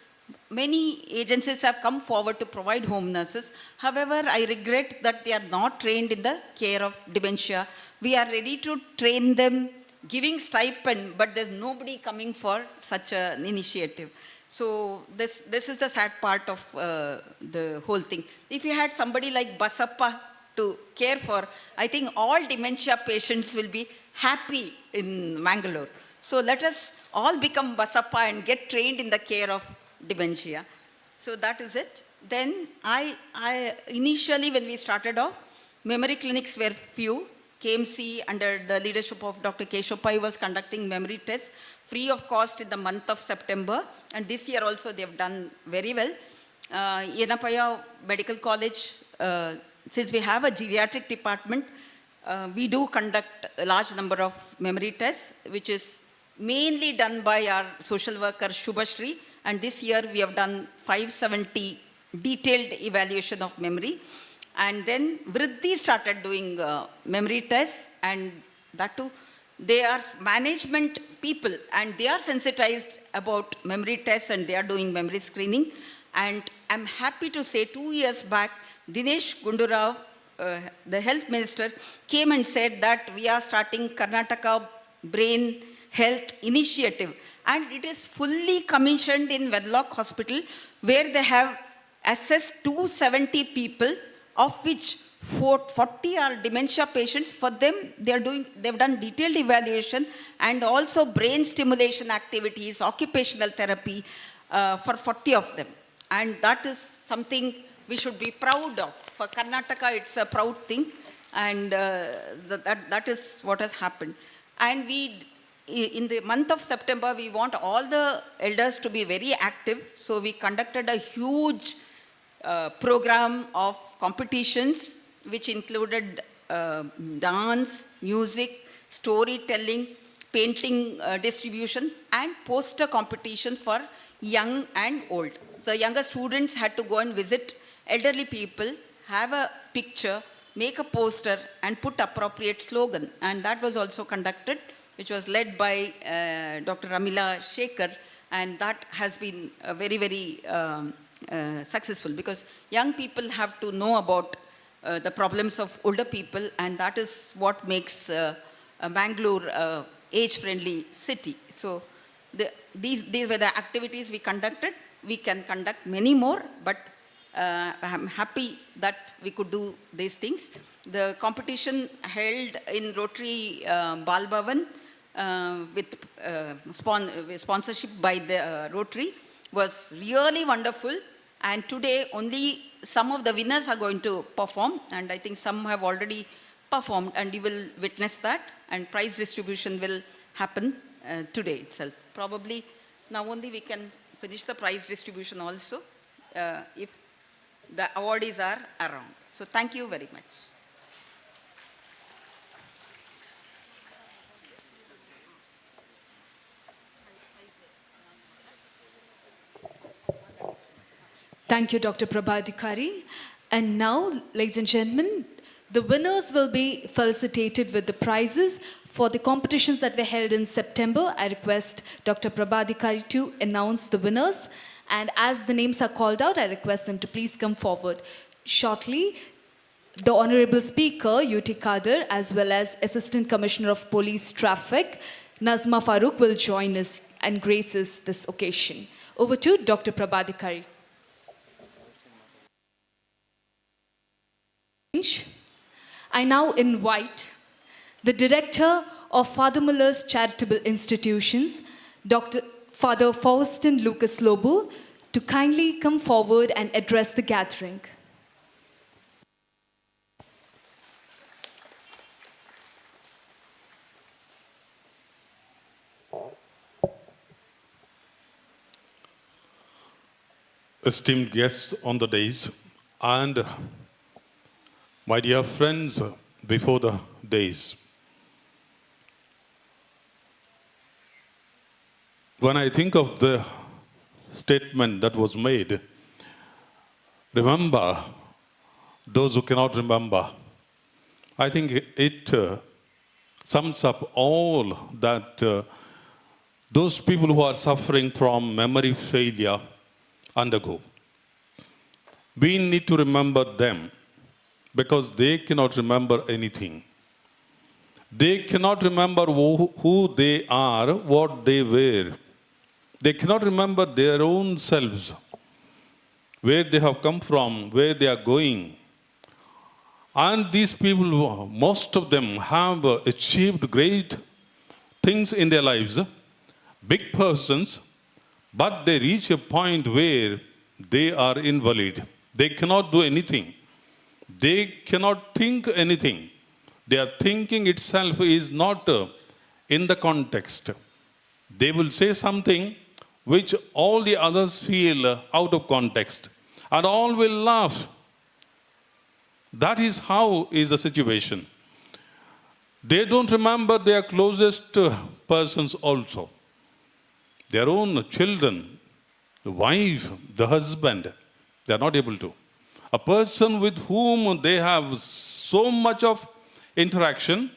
Many agencies have come forward to provide home nurses. However, I regret that they are not trained in the care of dementia. We are ready to train them, giving stipend, but there's nobody coming for such an initiative. So this is the sad part of the whole thing. If you had somebody like Basappa to care for, I think all dementia patients will be happy in Mangalore. So let us all become Basappa and get trained in the care of dementia. So that is it. Then I initially, when we started off, memory clinics were few. KMC under the leadership of Dr. Keshav Pai was conducting memory tests free of cost in the month of September, and this year also they have done very well. Yenapaya Medical College, since we have a geriatric department, we do conduct a large number of memory tests, which is mainly done by our social worker Shubhashri. And this year we have done 570 detailed evaluation of memory. And then Vriddhi started doing memory tests, and that too, they are management people and they are sensitized about memory tests, and they are doing memory screening. And I'm happy to say 2 years back, Dinesh Gundurao, the health minister, came and said that we are starting Karnataka Brain Health Initiative. And it is fully commissioned in Wedlock Hospital, where they have assessed 270 people, of which 40 are dementia patients. For them, they've done detailed evaluation and also brain stimulation activities, occupational therapy for 40 of them. And that is something we should be proud of. For Karnataka, it's a proud thing, and that is what has happened. And in the month of September, we want all the elders to be very active. So we conducted a huge program of competitions, which included dance, music, storytelling, painting distribution, and poster competitions for young and old. The younger students had to go and visit elderly people, have a picture, make a poster and put appropriate slogan. And that was also conducted, which was led by Dr. Ramila Shekhar, and that has been very, very successful, because young people have to know about the problems of older people, and that is what makes Bangalore a age-friendly city. So these were the activities we conducted. We can conduct many more, but I'm happy that we could do these things. The competition held in Rotary Bal Bhavan with sponsorship by the Rotary was really wonderful. And today only some of the winners are going to perform, and I think some have already performed, and you will witness that. And prize distribution will happen today itself. Probably now only we can finish the prize distribution also if the awardees are around. So thank you very much. Thank you, Dr. Prabhadikari. And now, ladies and gentlemen, the winners will be felicitated with the prizes for the competitions that were held in September. I request Dr. Prabhadikari to announce the winners. And as the names are called out, I request them to please come forward. Shortly, the Honorable Speaker, UT Kadir, as well as Assistant Commissioner of Police Traffic, Nazma Farooq, will join us and grace us this occasion. Over to Dr. Prabhadikari. I now invite the Director of Father Muller's Charitable Institutions, Dr. Father Faustin Lucas Lobo, to kindly come forward and address the gathering. Esteemed guests on the days, and my dear friends before the days. When I think of the statement that was made, remember those who cannot remember, I think it sums up all that those people who are suffering from memory failure undergo. We need to remember them, because they cannot remember anything. They cannot remember who they are, what they were. They cannot remember their own selves, where they have come from, where they are going. And these people, most of them have achieved great things in their lives, big persons, but they reach a point where they are invalid. They cannot do anything. They cannot think anything. Their thinking itself is not in the context. They will say something which all the others feel out of context, and all will laugh. That is how is the situation. They don't remember their closest persons also. Their own children, the wife, the husband, they are not able to. A person with whom they have so much of interaction,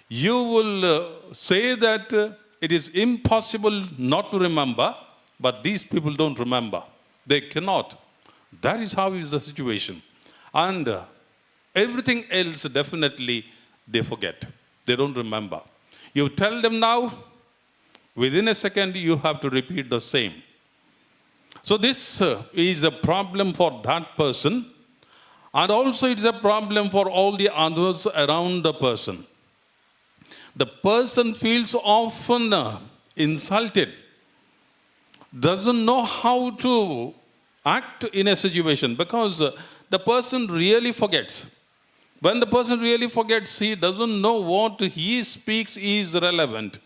you will say that it is impossible not to remember, but these people don't remember. They cannot. That is how is the situation. And everything else definitely they forget. They don't remember. You tell them now, within a second you have to repeat the same. So this is a problem for that person, and also it's a problem for all the others around the person. The person feels often insulted, doesn't know how to act in a situation, because the person really forgets. When the person really forgets, he doesn't know what he speaks is relevant.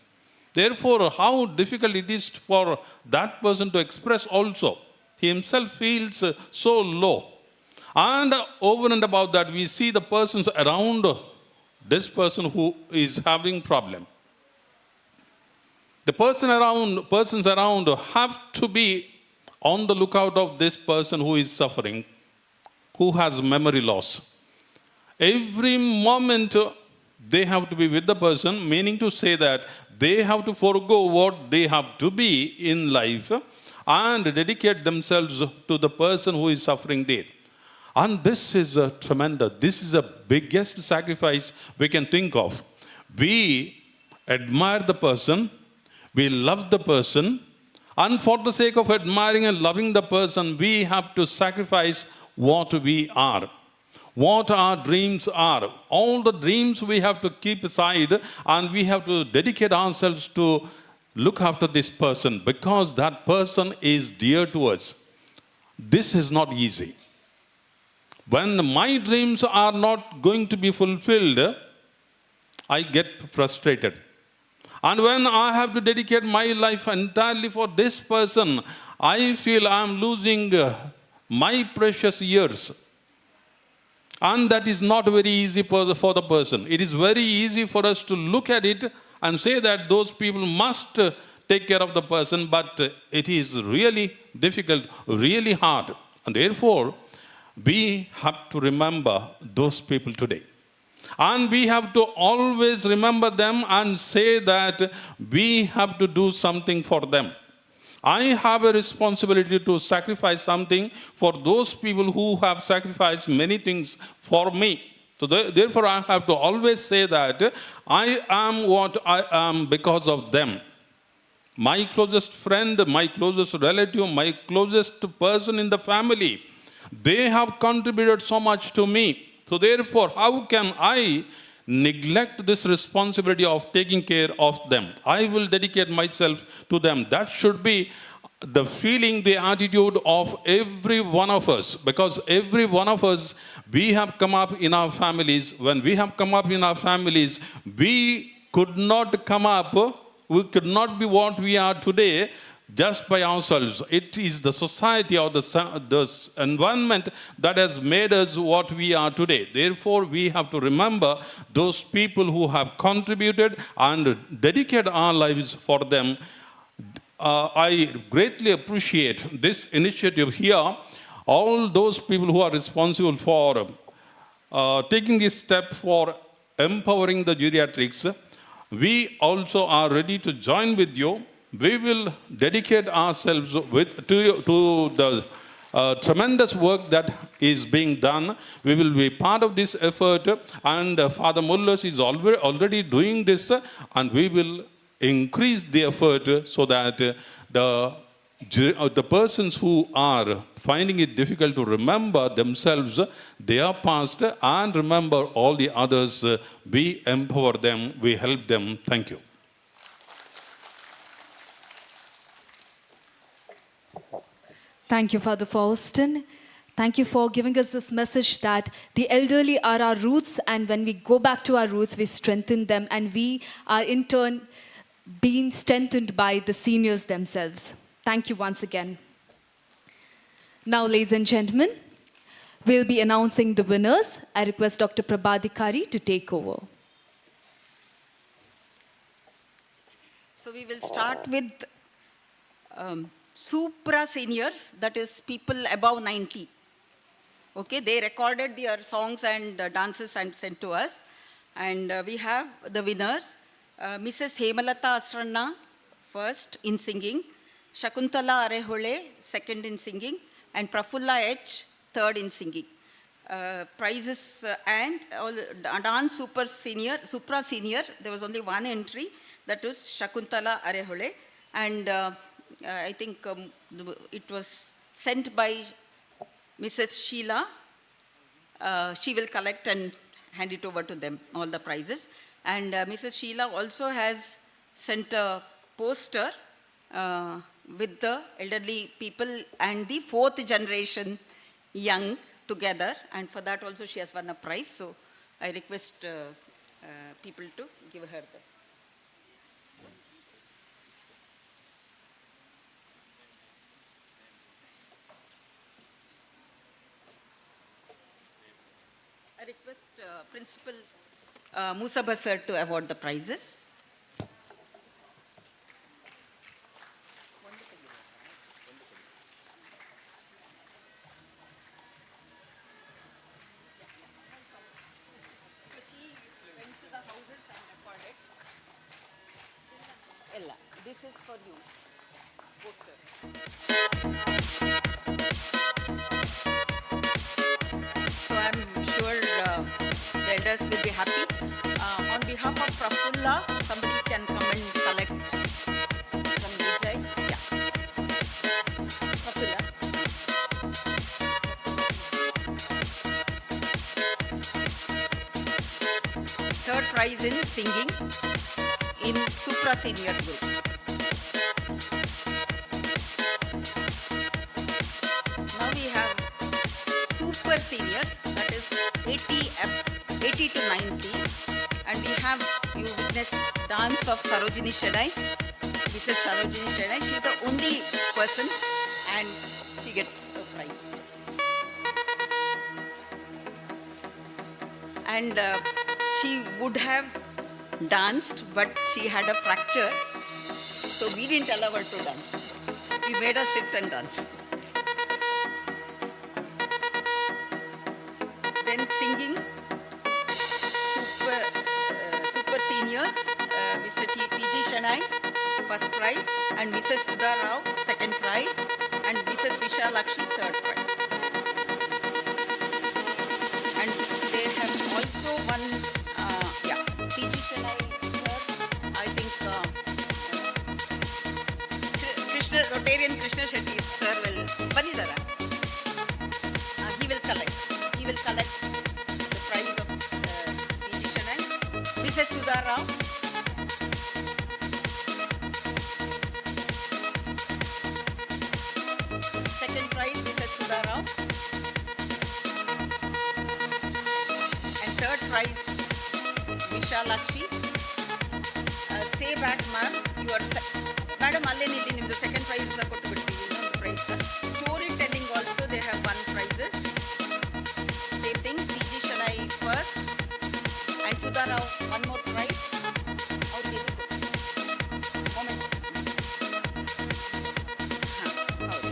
Therefore, how difficult it is for that person to express also. He himself feels so low. And over and above that, we see the persons around this person who is having problem. The persons around have to be on the lookout of this person who is suffering, who has memory loss. Every moment they have to be with the person, meaning to say that they have to forego what they have to be in life and dedicate themselves to the person who is suffering death. And this is a tremendous, this is the biggest sacrifice we can think of. We admire the person, we love the person, and for the sake of admiring and loving the person, we have to sacrifice what we are, what our dreams are. All the dreams we have to keep aside, and we have to dedicate ourselves to look after this person because that person is dear to us. This is not easy. When my dreams are not going to be fulfilled, I get frustrated. And when I have to dedicate my life entirely for this person, I feel I am losing my precious years. And that is not very easy for the person. It is very easy for us to look at it and say that those people must take care of the person, but it is really difficult, really hard. And therefore, we have to remember those people today. And we have to always remember them and say that we have to do something for them. I have a responsibility to sacrifice something for those people who have sacrificed many things for me. So therefore, I have to always say that I am what I am because of them. My closest friend, my closest relative, my closest person in the family, they have contributed so much to me. So therefore, how can I neglect this responsibility of taking care of them? I will dedicate myself to them. That should be the feeling, the attitude of every one of us. Because every one of us, we have come up in our families. When we have come up in our families, we could not come up, we could not be what we are today just by ourselves. It is the society or the environment that has made us what we are today. Therefore, we have to remember those people who have contributed and dedicate our lives for them. I greatly appreciate this initiative here. All those people who are responsible for taking this step for empowering the geriatrics, we also are ready to join with you. We will dedicate ourselves to the tremendous work that is being done. We will be part of this effort, and Father Mullers is already doing this, and we will increase the effort so that the persons who are finding it difficult to remember themselves, their past, and remember all the others, we empower them, we help them. Thank you. Thank you, Father Faustin. Thank you for giving us this message that the elderly are our roots, and when we go back to our roots, we strengthen them, and we are in turn being strengthened by the seniors themselves. Thank you once again. Now, ladies and gentlemen, we'll be announcing the winners. I request Dr. Prabhadikari to take over. So we will start with Supra seniors, that is people above 90. Okay, they recorded their songs and dances and sent to us. And we have the winners. Mrs. Hemalata Asranna, first in singing. Shakuntala Arehole, second in singing. And Prafulla H, third in singing. Prizes and dance Supra senior, there was only one entry. That was Shakuntala Arehole. And I think it was sent by Mrs. Sheila. She will collect and hand it over to them, all the prizes. And Mrs. Sheila also has sent a poster with the elderly people and the fourth generation young together. And for that also she has won a prize. So I request people to give her the. I request Principal Musa Basar to award the prizes. This is for you. Poster. So I'm sure the elders will be happy. On behalf of Prafulla, somebody can come and collect from Vijay. Yeah. Prafulla. Third prize in singing in Supra Senior Group. Now we have Super Seniors, that is 80 to 90. And we have, you witnessed dance of Sarojini Shedai, Mrs. Sarojini Shedai. She is the only person and she gets a prize. And she would have danced, but she had a fracture, so we didn't allow her to dance. We made her sit and dance. Then singing, Super Seniors, Mr. T.G. Shanai, first prize, and Mrs. Sudha Rao, second prize, and Mrs. Vishalakshi, third prize. And they have also won, T.G. Shanai, I think Rotarian Krishna Shetty sir will, Banidara. He will collect the prize of T.G. Shanai. Mrs. Sudha Rao. Second prize, Mrs. Sudha Rao. And third prize, Vishalakshi. Stay back, ma'am. You are madam. Alle nilli nimdu second prize kottu biಡ್ತೀವಿ ಇನ್ನೊಂದು prize. Storytelling also they have won prizes. Same thing. T.G. Shanai first and Sudha Rao one more prize. ಅವ್ರಿಗೆ moment. ಹೌದು.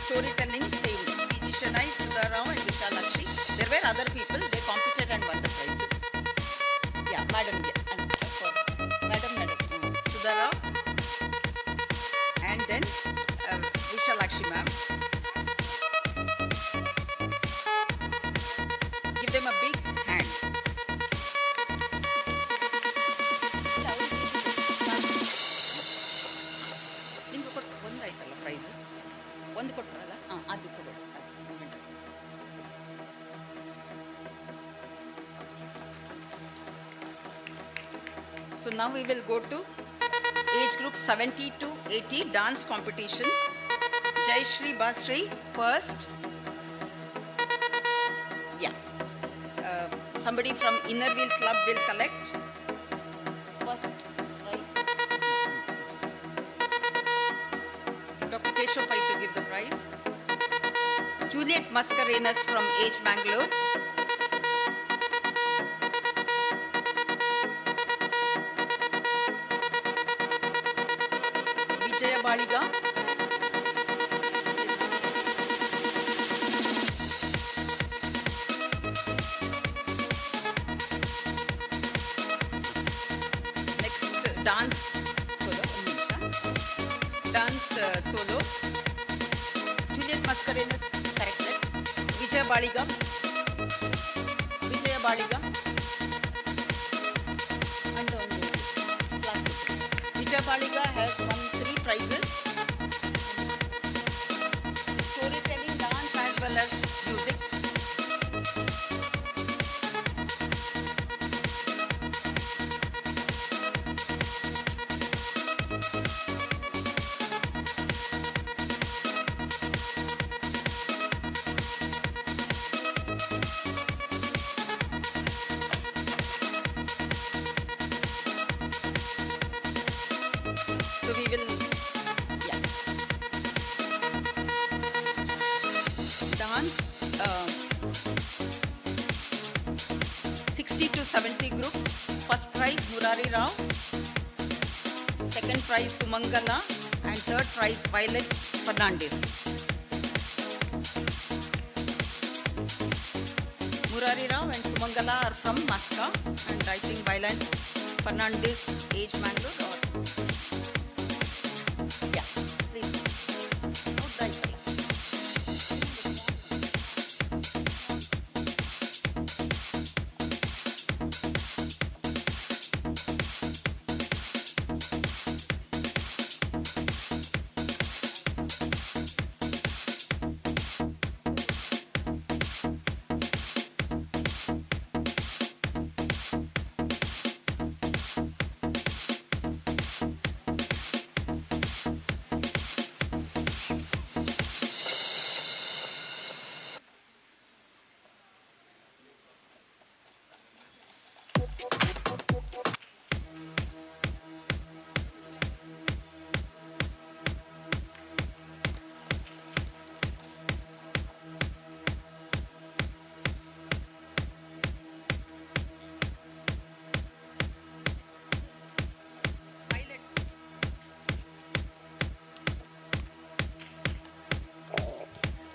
Storytelling same. T.G. Shanai, Sudha Rao and Vishalakshi. There were other people. They competed and won the prizes. Yeah, madam. Madam. Sudha Rao. And then Vishalakshi ma'am. Give them a big hand. ನಿಮ್ಗೆ ಕೊಟ್ಟು ಒಂದು ಆಯ್ತಲ್ಲ price ಒಂದು ಕೊಟ್ಟರಲ್ಲ ಅದು ತಗೊಳ್ಳಿ. So now we will go to age group 70 to 80 dance competitions. Jai Shri Basri first. Yeah. Somebody from Inner Wheel Club will collect first prize. Dr. Keshav Pai to give the prize. Juliet Mascarenas from Age Bangalore. Vijaya Baliga. Next dance solo. Solo. Juliet Mascarenas corrected. Vijaya Baliga. And Vijaya Baliga has won 3 prizes. Storytelling, dance as well as music. So we will, dance 60 to 70 group. First prize Murari Rao, second prize Sumangala, and third prize Violet Fernandez. Murari Rao and Sumangala are from Masca, and I think Violant Fernandez, age Mangalore. Or yeah, please. Outside, please.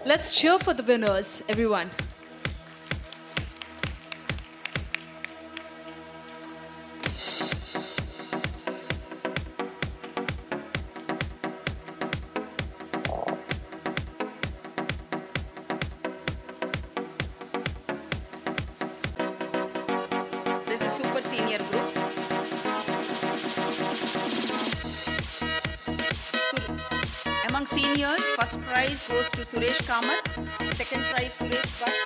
Let's cheer for the winners, everyone. This is super senior group. Among seniors, first prize goes to Suresh Kamath, second prize Suresh Bhatt,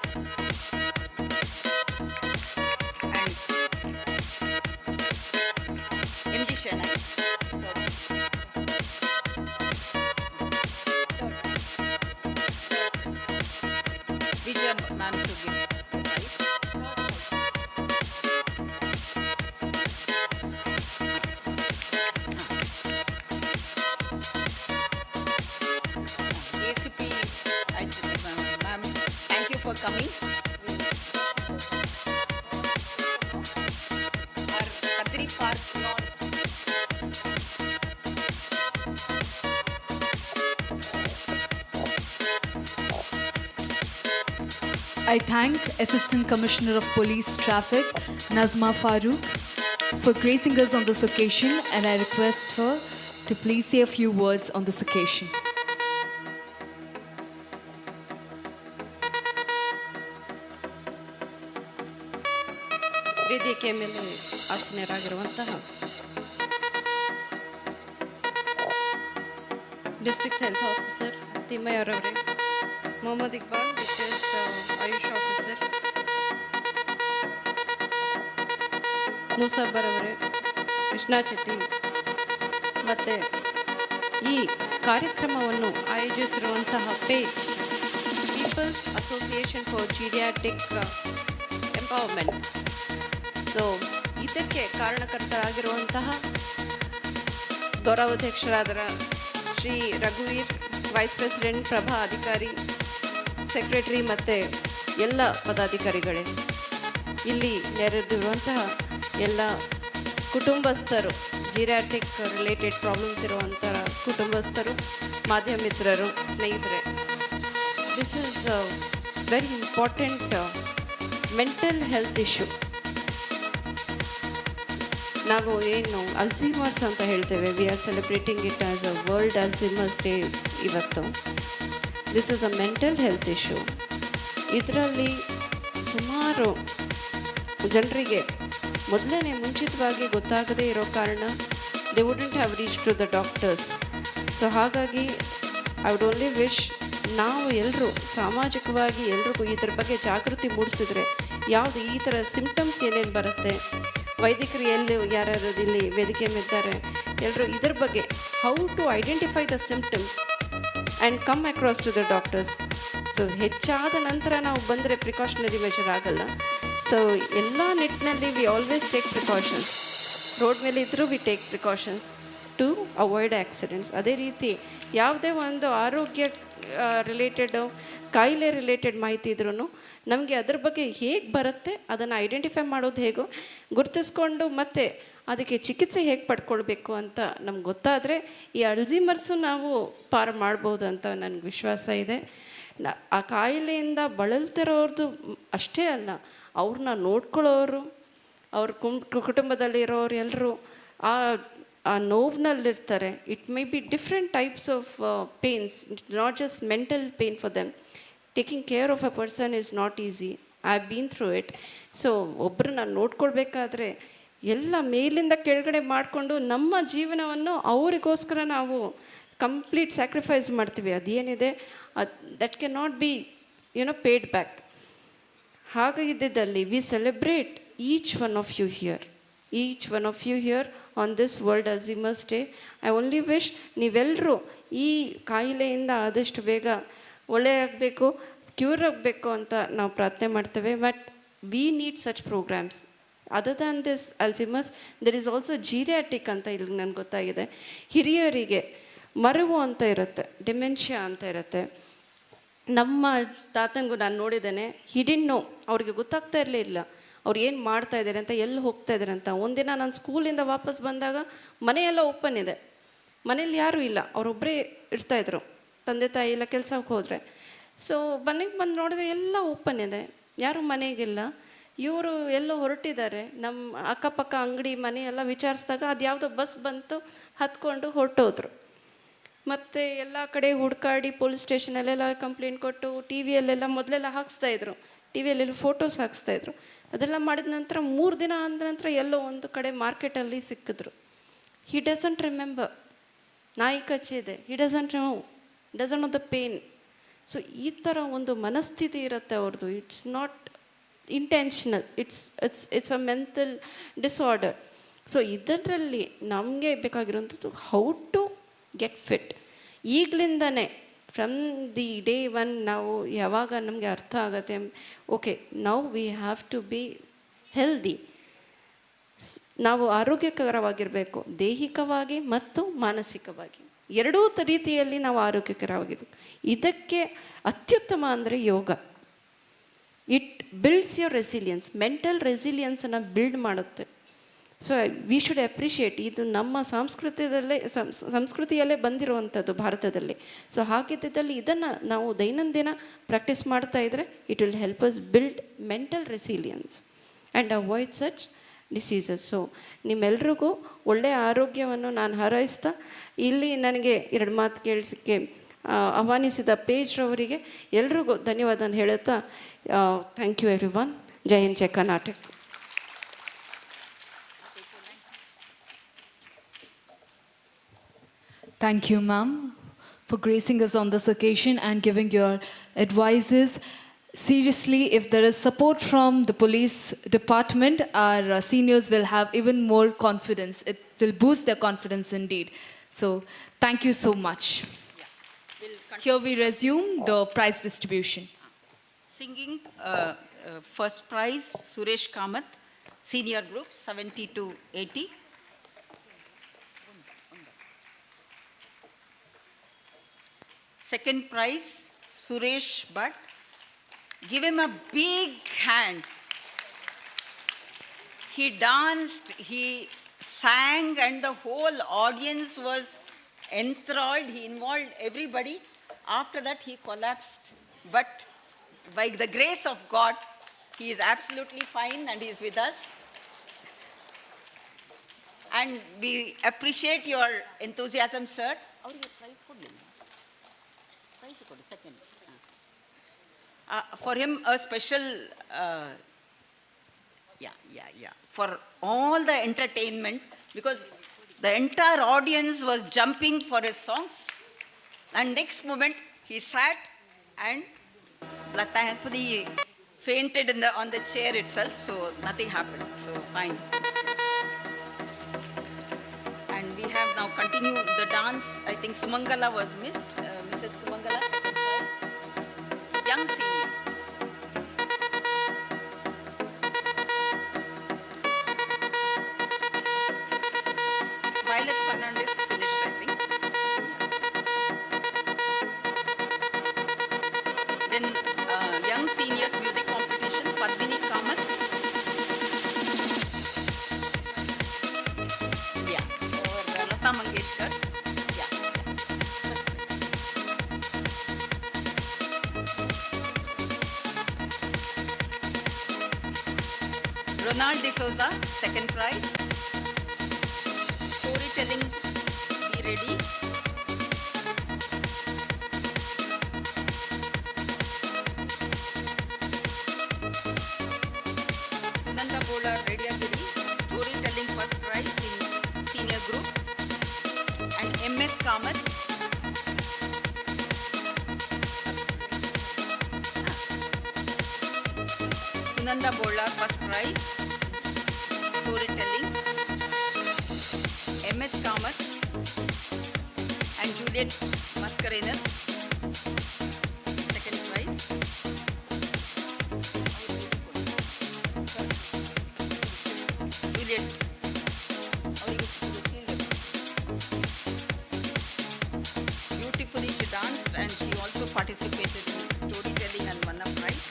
and MG Shanai. Vijay ma'am to give the prize. ACP, ma'am, thank you for coming. Our Kadri Park launch. I thank Assistant Commissioner of Police Traffic, Nazma Farooq, for gracing us on this occasion, and I request her to please say a few words on this occasion. ವೇದಿಕೆ ಮೇಲೆ ಆಸೀನರಾಗಿರುವಂತಹ district health officer ತಿಮ್ಮಯ್ಯರವರೇ, Mohammed Iqbal district AYUSH officer, Moosabbar ಅವರೇ, ಕೃಷ್ಣಾ ಚೆಟ್ಟಿ, ಮತ್ತು ಈ ಕಾರ್ಯಕ್ರಮವನ್ನು ಆಯೋಜಿಸಿರುವಂತಹ page people's association for geriatric empowerment. So ಇದಕ್ಕೆ ಕಾರಣಕರ್ತರಾಗಿರುವಂತಹ ಗೌರವಾಧ್ಯಕ್ಷರಾದ ಶ್ರೀ ರಘುವೀರ್, vice president Prabha Adhikari, secretary ಮತ್ತು ಎಲ್ಲ ಪದಾಧಿಕಾರಿಗಳೇ, ಇಲ್ಲಿ ನೆರೆದಿರುವಂತಹ ಎಲ್ಲ ಕುಟುಂಬಸ್ಥರು, ಜೀರಿಯಾಟ್ರಿಕ್ ರಿಲೇಟೆಡ್ ಪ್ರಾಬ್ಲಮ್ಸ್ ಇರುವಂತಹ ಕುಟುಂಬಸ್ಥರು, ಮಾಧ್ಯಮ ಮಿತ್ರರು, ಸ್ನೇಹಿತರೆ, this is very important mental health issue. ನಾವು ಏನು ಅಲ್ಝೀಮರ್ಸ್ ಅಂತ ಹೇಳ್ತೇವೆ, we are celebrating it as a World Alzheimer's Day ಇವತ್ತು. This is a mental health issue. ಇದರಲ್ಲಿ ಸುಮಾರು ಜನರಿಗೆ ಮೊದಲನೇ ಮುಂಚಿತವಾಗಿ ಗೊತ್ತಾಗದೇ ಇರೋ ಕಾರಣ they wouldn't have reach to the doctors. So ಹಾಗಾಗಿ ಐ ವುಡ್ ಓನ್ಲಿ ವಿಶ್ ನಾವು ಎಲ್ಲರೂ ಸಾಮಾಜಿಕವಾಗಿ ಎಲ್ರಿಗೂ ಇದ್ರ ಬಗ್ಗೆ ಜಾಗೃತಿ ಮೂಡಿಸಿದ್ರೆ ಯಾವುದು ಈ ಥರ ಸಿಂಪ್ಟಮ್ಸ್ ಏನೇನು ಬರುತ್ತೆ, ವೈದ್ಯಕರು ಎಲ್ಲಿ ಯಾರ್ಯಾರು ಇಲ್ಲಿ ವೇದಿಕೆ ಮೇಲಿದ್ದಾರೆ ಎಲ್ಲರೂ ಇದ್ರ ಬಗ್ಗೆ how to identify the symptoms and come across to the doctors. So ಹೆಚ್ಚಾದ ನಂತರ ನಾವು ಬಂದರೆ ಪ್ರಿಕಾಷನರಿ ಮೆಷರ್ ಆಗಲ್ಲ. ಸೊ ಎಲ್ಲ ನಿಟ್ಟಿನಲ್ಲಿ we always take precautions. Road ಮೇಲೆ ಇದ್ದರೂ we take precautions to avoid accidents. ಅದೇ ರೀತಿ ಯಾವುದೇ ಒಂದು ಆರೋಗ್ಯ ರಿಲೇಟೆಡು ಕಾಯಿಲೆ ರಿಲೇಟೆಡ್ ಮಾಹಿತಿ ಇದ್ರೂ ನಮಗೆ ಅದ್ರ ಬಗ್ಗೆ ಹೇಗೆ ಬರುತ್ತೆ ಅದನ್ನು ಐಡೆಂಟಿಫೈ ಮಾಡೋದು ಹೇಗೋ ಗುರುತಿಸ್ಕೊಂಡು ಮತ್ತು ಅದಕ್ಕೆ ಚಿಕಿತ್ಸೆ ಹೇಗೆ ಪಡ್ಕೊಳ್ಬೇಕು ಅಂತ ನಮ್ಗೆ ಗೊತ್ತಾದರೆ ಈ ಅಲ್ಝೀಮರ್ಸು ನಾವು ಪಾರು ಮಾಡ್ಬೋದು ಅಂತ ನನಗೆ ವಿಶ್ವಾಸ ಇದೆ. ಆ ಕಾಯಿಲೆಯಿಂದ ಬಳಲ್ತಿರೋರ್ದು ಅಷ್ಟೇ ಅಲ್ಲ, ಅವ್ರನ್ನ ನೋಡ್ಕೊಳ್ಳೋರು, ಅವ್ರ ಕುಟುಂಬದಲ್ಲಿರೋರು ಎಲ್ಲರೂ ಆ ನೋವಿನಲ್ಲಿರ್ತಾರೆ. It may be different types of pains, not just mental pain for them. Taking care of a person is not easy. I have been through it. So ಒಬ್ಬರನ್ನ ನೋಡ್ಕೊಳ್ಬೇಕಾದ್ರೆ ಎಲ್ಲ ಮೇಲಿಂದ ಕೆಳಗಡೆ ಮಾಡಿಕೊಂಡು ನಮ್ಮ ಜೀವನವನ್ನು ಅವರಿಗೋಸ್ಕರ ನಾವು ಕಂಪ್ಲೀಟ್ ಸ್ಯಾಕ್ರಿಫೈಸ್ ಮಾಡ್ತೀವಿ. ಅದೇನಿದೆ that can not be paid back. ಹಾಗಿದ್ದಲ್ಲಿ we celebrate each one of you here on this World Alzheimer's Day. I only wish ನೀವೆಲ್ಲರೂ ಈ ಕಾಯಿಲೆಯಿಂದ ಆದಷ್ಟು ಬೇಗ ಒಳ್ಳೆಯಾಗಬೇಕು, ಕ್ಯೂರ್ ಆಗಬೇಕು ಅಂತ ನಾವು ಪ್ರಾರ್ಥನೆ ಮಾಡ್ತೇವೆ. But we need such programmes. Other than this Alzheimer's, there is also geriatric ಅಂತ ಇಲ್ಲಿ ನನಗೆ ಗೊತ್ತಾಗಿದೆ. ಹಿರಿಯರಿಗೆ ಮರೆವು ಅಂತ ಇರುತ್ತೆ, ಡಿಮೆನ್ಷಿಯಾ ಅಂತ ಇರುತ್ತೆ. ನಮ್ಮ ತಾತನಿಗೂ ನಾನು ನೋಡಿದ್ದೇನೆ, ಹಿಡಿನ್ನೋ ಅವ್ರಿಗೆ ಗೊತ್ತಾಗ್ತಾ ಇರಲಿಲ್ಲ ಅವ್ರು ಏನು ಮಾಡ್ತಾ ಇದ್ದಾರೆ ಅಂತ, ಎಲ್ಲಿ ಹೋಗ್ತಾ ಇದ್ದಾರೆ ಅಂತ. ಒಂದಿನ ನಾನು ಸ್ಕೂಲಿಂದ ವಾಪಸ್ ಬಂದಾಗ ಮನೆಯೆಲ್ಲ ಓಪನ್ ಇದೆ, ಮನೇಲಿ ಯಾರೂ ಇಲ್ಲ, ಅವರೊಬ್ಬರೇ ಇರ್ತಾಯಿದ್ರು, ತಂದೆ ತಾಯಿ ಎಲ್ಲ ಕೆಲಸಕ್ಕೆ ಹೋದರೆ. ಸೊ ಮನೆಗೆ ಬಂದು ನೋಡಿದ್ರೆ ಎಲ್ಲ ಓಪನ್ ಇದೆ, ಯಾರೂ ಮನೆಗಿಲ್ಲ. ಇವರು ಎಲ್ಲೋ ಹೊರಟಿದ್ದಾರೆ. ನಮ್ಮ ಅಕ್ಕಪಕ್ಕ ಅಂಗಡಿ ಮನೆ ಎಲ್ಲ ವಿಚಾರಿಸಿದಾಗ ಅದು ಯಾವುದೋ ಬಸ್ ಬಂತು, ಹತ್ಕೊಂಡು ಹೊರಟೋದ್ರು. ಮತ್ತು ಎಲ್ಲ ಕಡೆ ಹುಡ್ಕಾಡಿ ಪೊಲೀಸ್ ಸ್ಟೇಷನಲ್ಲೆಲ್ಲ ಕಂಪ್ಲೇಂಟ್ ಕೊಟ್ಟು, ಟಿ ವಿಯಲ್ಲೆಲ್ಲ ಮೊದಲೆಲ್ಲ ಹಾಕ್ಸ್ತಾಯಿದ್ರು, ಟಿ ವಿಯಲ್ಲೆಲ್ಲ ಫೋಟೋಸ್ ಹಾಕ್ಸ್ತಾಯಿದ್ರು. ಅದೆಲ್ಲ ಮಾಡಿದ ನಂತರ 3 ದಿನ ಆದ ನಂತರ ಎಲ್ಲೋ ಒಂದು ಕಡೆ ಮಾರ್ಕೆಟಲ್ಲಿ ಸಿಕ್ಕಿದ್ರು. ಹಿ ಡಸಂಟ್ ರಿಮೆಂಬರ್, ನಾಯಿ ಕಚ್ಚಿದೆ, he doesn't know the pain. So ಈ ಥರ ಒಂದು ಮನಸ್ಥಿತಿ ಇರುತ್ತೆ ಅವ್ರದ್ದು. It's not intentional, it's a mental disorder. So ಇದರಲ್ಲಿ ನಮಗೆ ಬೇಕಾಗಿರೋಂಥದ್ದು ಹೌ ಟು ಗೆಟ್ ಫಿಟ್. ಈಗಲಿಂದನೇ ಫ್ರಮ್ ದಿ ಡೇ ಒನ್ ನಾವು ಯಾವಾಗ ನಮಗೆ ಅರ್ಥ ಆಗುತ್ತೆ, okay now we have to be healthy. ನಾವು ಆರೋಗ್ಯಕರವಾಗಿರಬೇಕು, ದೈಹಿಕವಾಗಿ ಮತ್ತು ಮಾನಸಿಕವಾಗಿ ಎರಡೂ ರೀತಿಯಲ್ಲಿ ನಾವು ಆರೋಗ್ಯಕರವಾಗಿರಬೇಕು. ಇದಕ್ಕೆ ಅತ್ಯುತ್ತಮ ಅಂದರೆ yoga. It builds your resilience, mental ರೆಸಿಲಿಯನ್ಸನ್ನು ಬಿಲ್ಡ್ ಮಾಡುತ್ತೆ. So we should appreciate. ಇದು ನಮ್ಮ ಸಂಸ್ಕೃತಿಯಲ್ಲೇ ಬಂದಿರುವಂಥದ್ದು ಭಾರತದಲ್ಲಿ. ಸೊ ಹಾಗಿದ್ದಲ್ಲಿ ಇದನ್ನು ನಾವು ದೈನಂದಿನ ಪ್ರಾಕ್ಟೀಸ್ ಮಾಡ್ತಾ ಇದ್ದರೆ it will help us build mental resilience and avoid such diseases. So ನಿಮ್ಮೆಲ್ರಿಗೂ ಒಳ್ಳೆಯ ಆರೋಗ್ಯವನ್ನು ನಾನು ಹಾರೈಸ್ತಾ ಇಲ್ಲಿ ನನಗೆ 2 ಮಾತು ಕೇಳಿಸೋಕ್ಕೆ ಆಹ್ವಾನಿಸಿದ ಪೇಜ್ರವರಿಗೆ ಎಲ್ರಿಗೂ ಧನ್ಯವಾದ ಹೇಳುತ್ತಾ, thank you everyone. Jai Hind, Jai Karnataka. Thank you, ma'am, for gracing us on this occasion and giving your advices. Seriously, if there is support from the police department, our seniors will have even more confidence. It will boost their confidence indeed. So, thank you so much. Here we resume the prize distribution. Singing, first prize, Suresh Kamath, senior group, 70 to 80. Second prize, Suresh Bhatt. Give him a big hand. He danced, he sang, and the whole audience was enthralled. He involved everybody. After that, he collapsed. But by the grace of God, he is absolutely fine and he is with us. And we appreciate your enthusiasm, sir. Second. For him, a special, for all the entertainment, because the entire audience was jumping for his songs. And next moment, he sat and thankfully fainted on the chair itself, so nothing happened. So fine. And we have now continued the dance. I think Sumangala was missed. Mrs. Sumangala, young senior. Violet Fernandez finished, I think. Then young seniors music competition, Padmini Kamath. Or Lata Mangeshkar. Kunal D'Souza, second prize. Storytelling, be ready. Sunanda Bola, Radiagiri, storytelling first prize in senior group. And MS Kamath, Sunanda Bola, first prize, storytelling. MS Kamath and Juliet Mascarenas, second prize. Juliet, beautifully she danced and she also participated in storytelling and won a prize.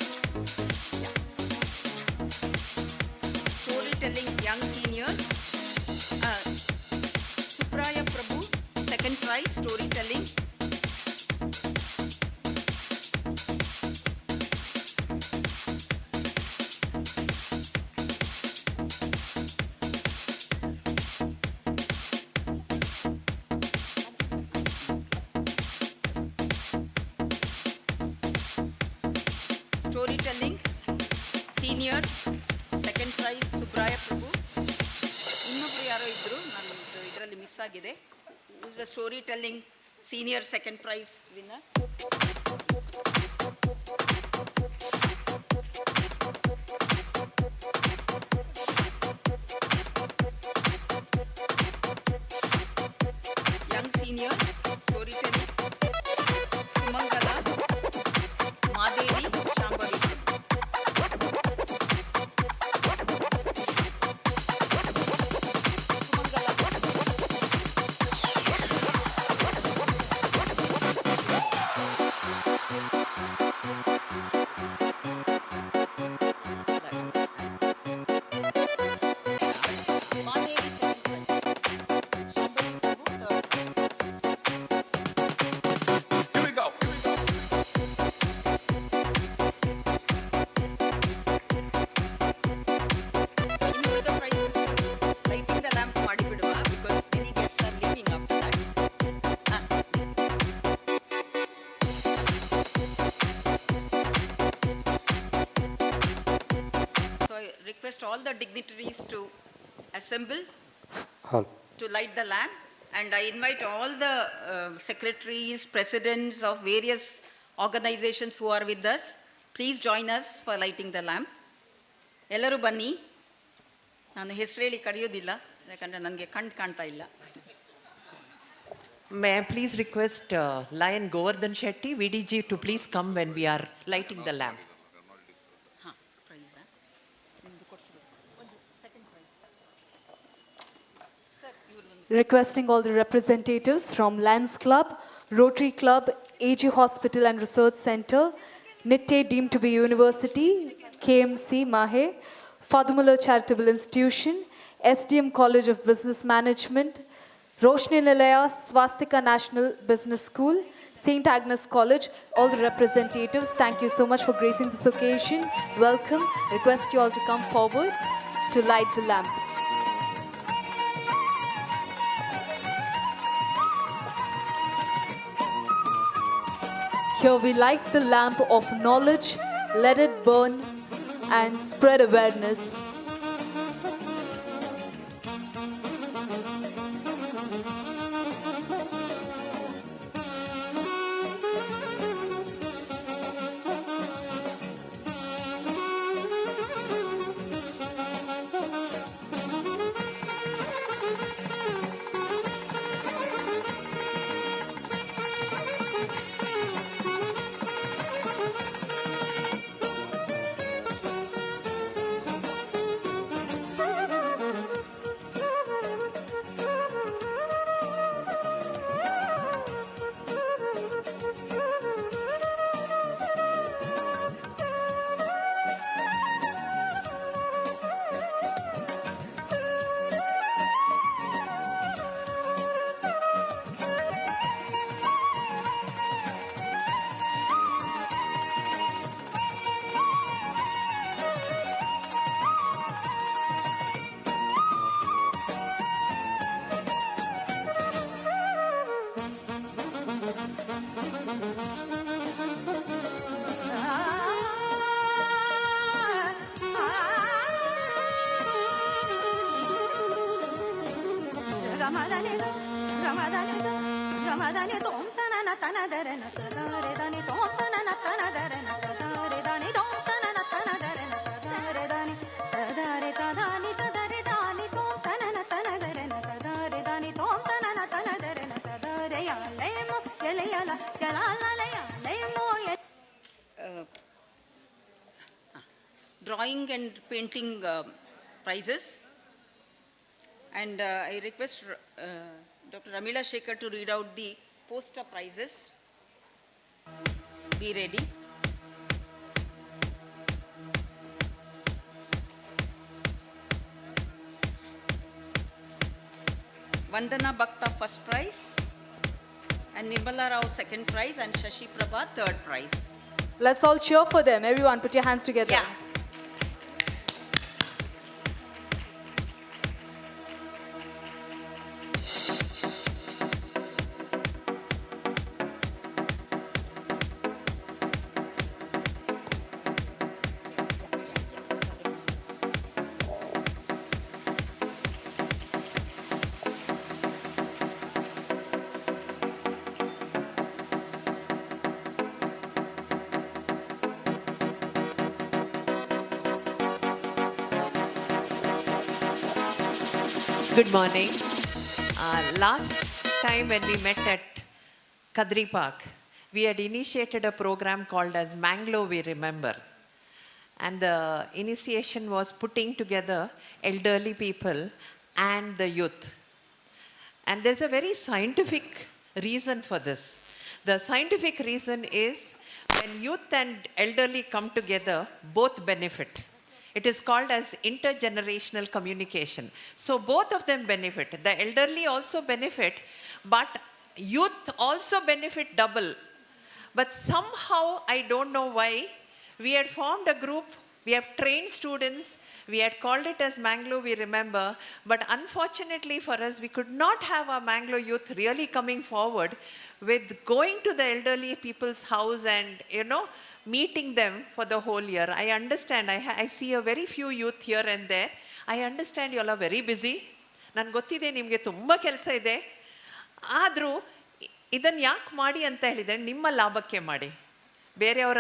Storytelling young seniors. Supraya Prabhu, second prize, storytelling. Storytelling senior, second prize, Subraya Prabhu. ಇನ್ನೊಬ್ರು ಯಾರೋ ಇದ್ರು, ನಾನು ಇದರಲ್ಲಿ miss ಆಗಿದೆ. Who's the storytelling senior second prize winner? Young seniors, storytelling. Sumangala, Madevi, Shambhavi. Request all the dignitaries to assemble to light the lamp, and I invite all the secretaries, presidents of various organizations who are with us. Please join us for lighting the lamp. ಎಲ್ಲರೂ ಬನ್ನಿ. ನಾನು ಹೆಸರು ಹೇಳಿ ಕರೆಯೋದಿಲ್ಲ, ಯಾಕಂದರೆ ನನಗೆ ಕಣ್ಣು ಕಾಣ್ತಾ ಇಲ್ಲ. May I please request Lion Govardhan Shetty, VDG, to please come when we are lighting the lamp. Requesting all the representatives from Lions Club, Rotary Club, AG Hospital and Research Center, Nitte deemed to be University, KMC Mahe, Fadumullah Charitable Institution, SDM College of Business Management, Roshni Nilaya, Swastika National Business School, St. Agnes College, all the representatives, thank you so much for gracing this occasion. Welcome. Request you all to come forward to light the lamp. Here we light the lamp of knowledge, let it burn and spread awareness. ಗಮದನಿ ಗಮದನಿ ಗಮದನಿ ತೋಂತನ ತನದರನ ತದರೆ ದನಿ ತೋಂತನ ತನದರನ ತದರೆ ದನಿ ತೋಂತನ ತನದರನ ತದರೆ ದನಿ ತದರೆ ತದಾನಿ ತದರೆ ದಾನಿ ತೋಂತನ ತನದರನ ತದರೆ ದನಿ ತೋಂತನ ತನದರನ ತದರೆ ಯಾಲೇಮೋ ಎಲೆಯಲ ಜಲಾಲಯ ಲೇಮೋ drawing and painting prizes. And I request Dr. Ramila Shekhar to read out the poster prizes. Be ready. Vandana Bhakta first prize, and Nirmala Rao second prize, and Shashi Prabha third prize. Let's all cheer for them. Everyone, put your hands together. Yeah. Good morning. Last time when we met at Kadri Park, we had initiated a program called as Manglo We Remember. And the initiation was putting together elderly people and the youth. And there's a very scientific reason for this. The scientific reason is when youth and elderly come together, both benefit. It is called as intergenerational communication. So both of them benefit. The elderly also benefit, but youth also benefit double. But somehow, I don't know why, we had formed a group, we have trained students, we had called it as Manglo We Remember, but unfortunately for us, we could not have our Manglo youth really coming forward with going to the elderly people's house and, meeting them for the whole year. I understand, I see a very few youth here and there. I understand you all are very busy. ನಾನು ಗೊತ್ತಿದೆ ನಿಮಗೆ ತುಂಬ ಕೆಲಸ ಇದೆ. ಆದರೂ ಇದನ್ನು ಯಾಕೆ ಮಾಡಿ ಅಂತ ಹೇಳಿದರೆ ನಿಮ್ಮ ಲಾಭಕ್ಕೆ ಮಾಡಿ. ಬೇರೆಯವರ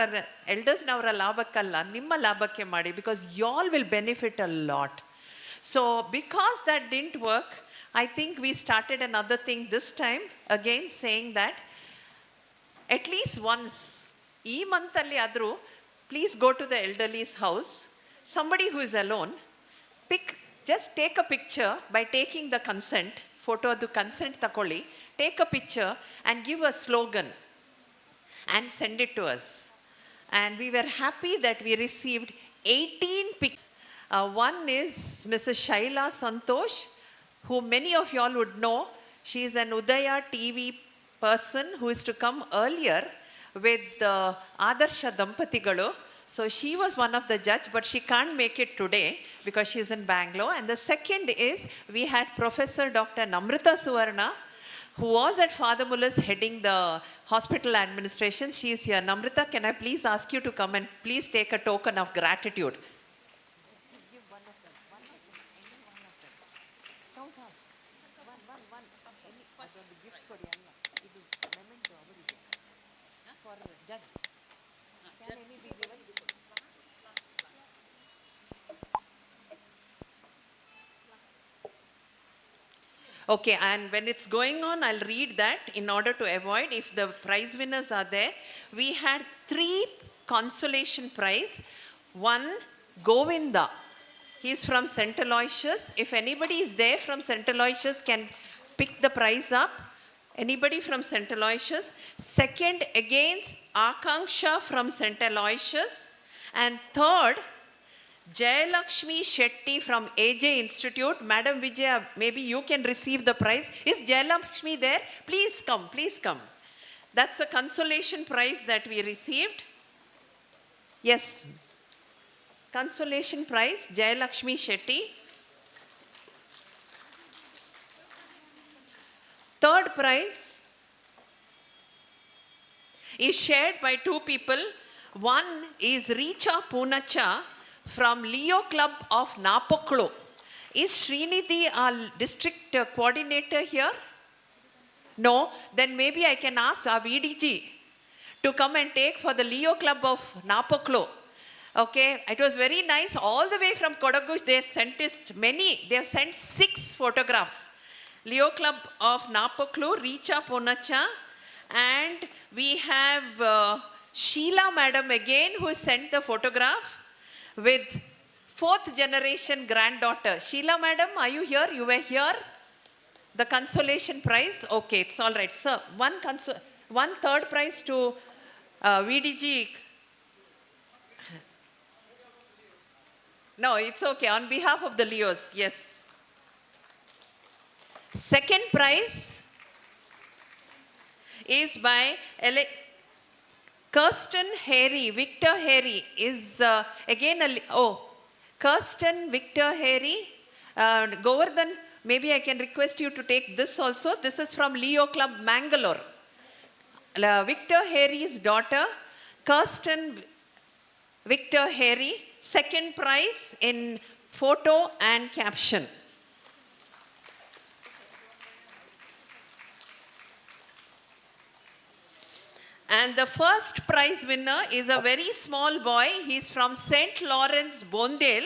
ಎಲ್ಡರ್ಸ್ನವರ ಲಾಭಕ್ಕಲ್ಲ, ನಿಮ್ಮ ಲಾಭಕ್ಕೆ ಮಾಡಿ. Because you all will benefit a lot. So because that didn't work, I think we started another thing this time, again saying that at least once, ಈ ಮಂತಲ್ಲಿ ಆದರೂ please go to the elderly's house, somebody who is alone, just take a picture by taking the consent, photo ಅದು consent ತಗೊಳ್ಳಿ, take a picture and give a slogan and send it to us. And we were happy that we received 18 pictures. One is Mrs. Shaila Santosh, who many of you all would know. She is an Udaya TV person who is to come earlier with Adarsha Dampatigalu. So she was one of the judge, but she can't make it today because she is in Bangalore. And the second is we had Professor Dr. Namrata Suvarna, who was at Father Muller's heading the hospital administration. She is here. Namrata, can I please ask you to come and please take a token of gratitude? Okay, and when it's going on, I'll read that in order to avoid, if the prize winners are there. We had 3 consolation prize. One, Govinda. He's from St. Aloysius. If anybody is there from St. Aloysius can pick the prize up. Anybody from St. Aloysius? Second, against Akanksha from St. Aloysius. And third, Jayalakshmi Shetty from AJ Institute. Madam Vijaya, maybe you can receive the prize. Is Jayalakshmi there? Please come, please come. That's the consolation prize that we received. Yes. Consolation prize, Jayalakshmi Shetty. Third prize is shared by 2 people. One is Richa Punacha from Leo Club of Napoklu. Is Srinidhi our district coordinator here? No? Then maybe I can ask our VDG to come and take for the Leo Club of Napoklo. Okay, it was very nice. All the way from Kodagu, they have sent us many. They have sent 6 photographs. Leo Club of Napoklo, Richa Ponacha, and we have Sheila Madam again, who sent the photograph with 4th generation granddaughter. Sheila Madam, are you here? You were here? The consolation prize? Okay, it's all right. Sir, one third prize to VDG. No, it's okay. On behalf of the Leos, yes. Second prize is by Kirsten Harry. Victor Harry is again Kirsten Victor Harry. Govardhan, maybe I can request you to take this also. This is from Leo Club Mangalore. Victor Harry's daughter, Kirsten Victor Harry, second prize in photo and caption. And the first prize winner is a very small boy. He's from St. Lawrence, Bondel,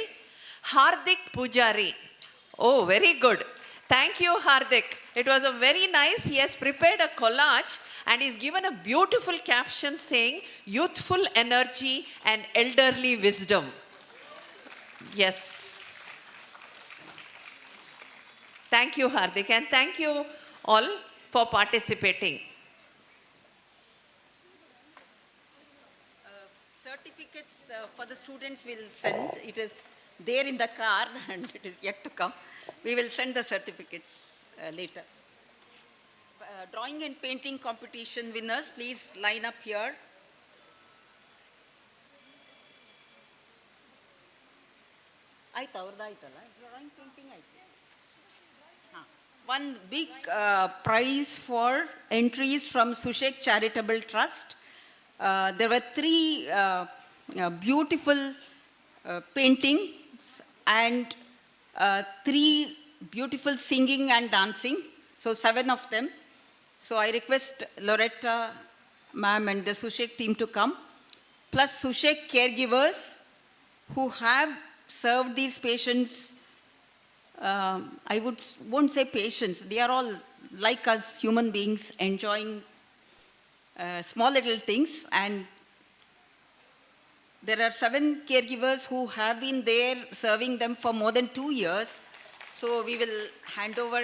Hardik Pujari. Oh, very good. Thank you, Hardik. It was a very nice. He has prepared a collage and he's given a beautiful caption saying, youthful energy and elderly wisdom. Yes. Thank you, Hardik. And thank you all for participating. Certificates for the students will send. It is there in the car and it is yet to come. We will send the certificates later. Drawing and painting competition winners, please line up here. Aita, avrda aitala. Drawing, painting aita. One big prize for entries from Sushek Charitable Trust. There were 3 beautiful paintings and 3 beautiful singing and dancing. So 7 of them. So I request Loretta ma'am and the Sushek team to come. Plus Sushek caregivers who have served these patients. I won't say patients. They are all like us, human beings, enjoying small little things, and there are 7 caregivers who have been there serving them for more than 2 years. So we will hand over.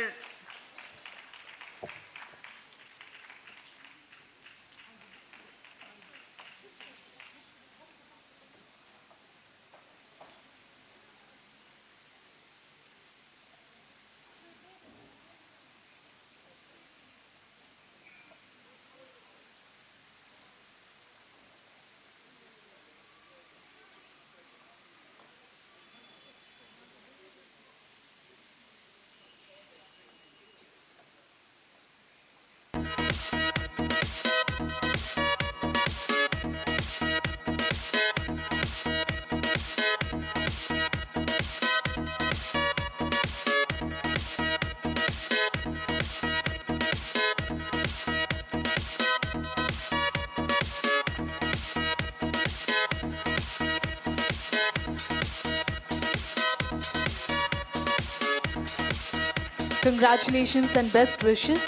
Congratulations and best wishes.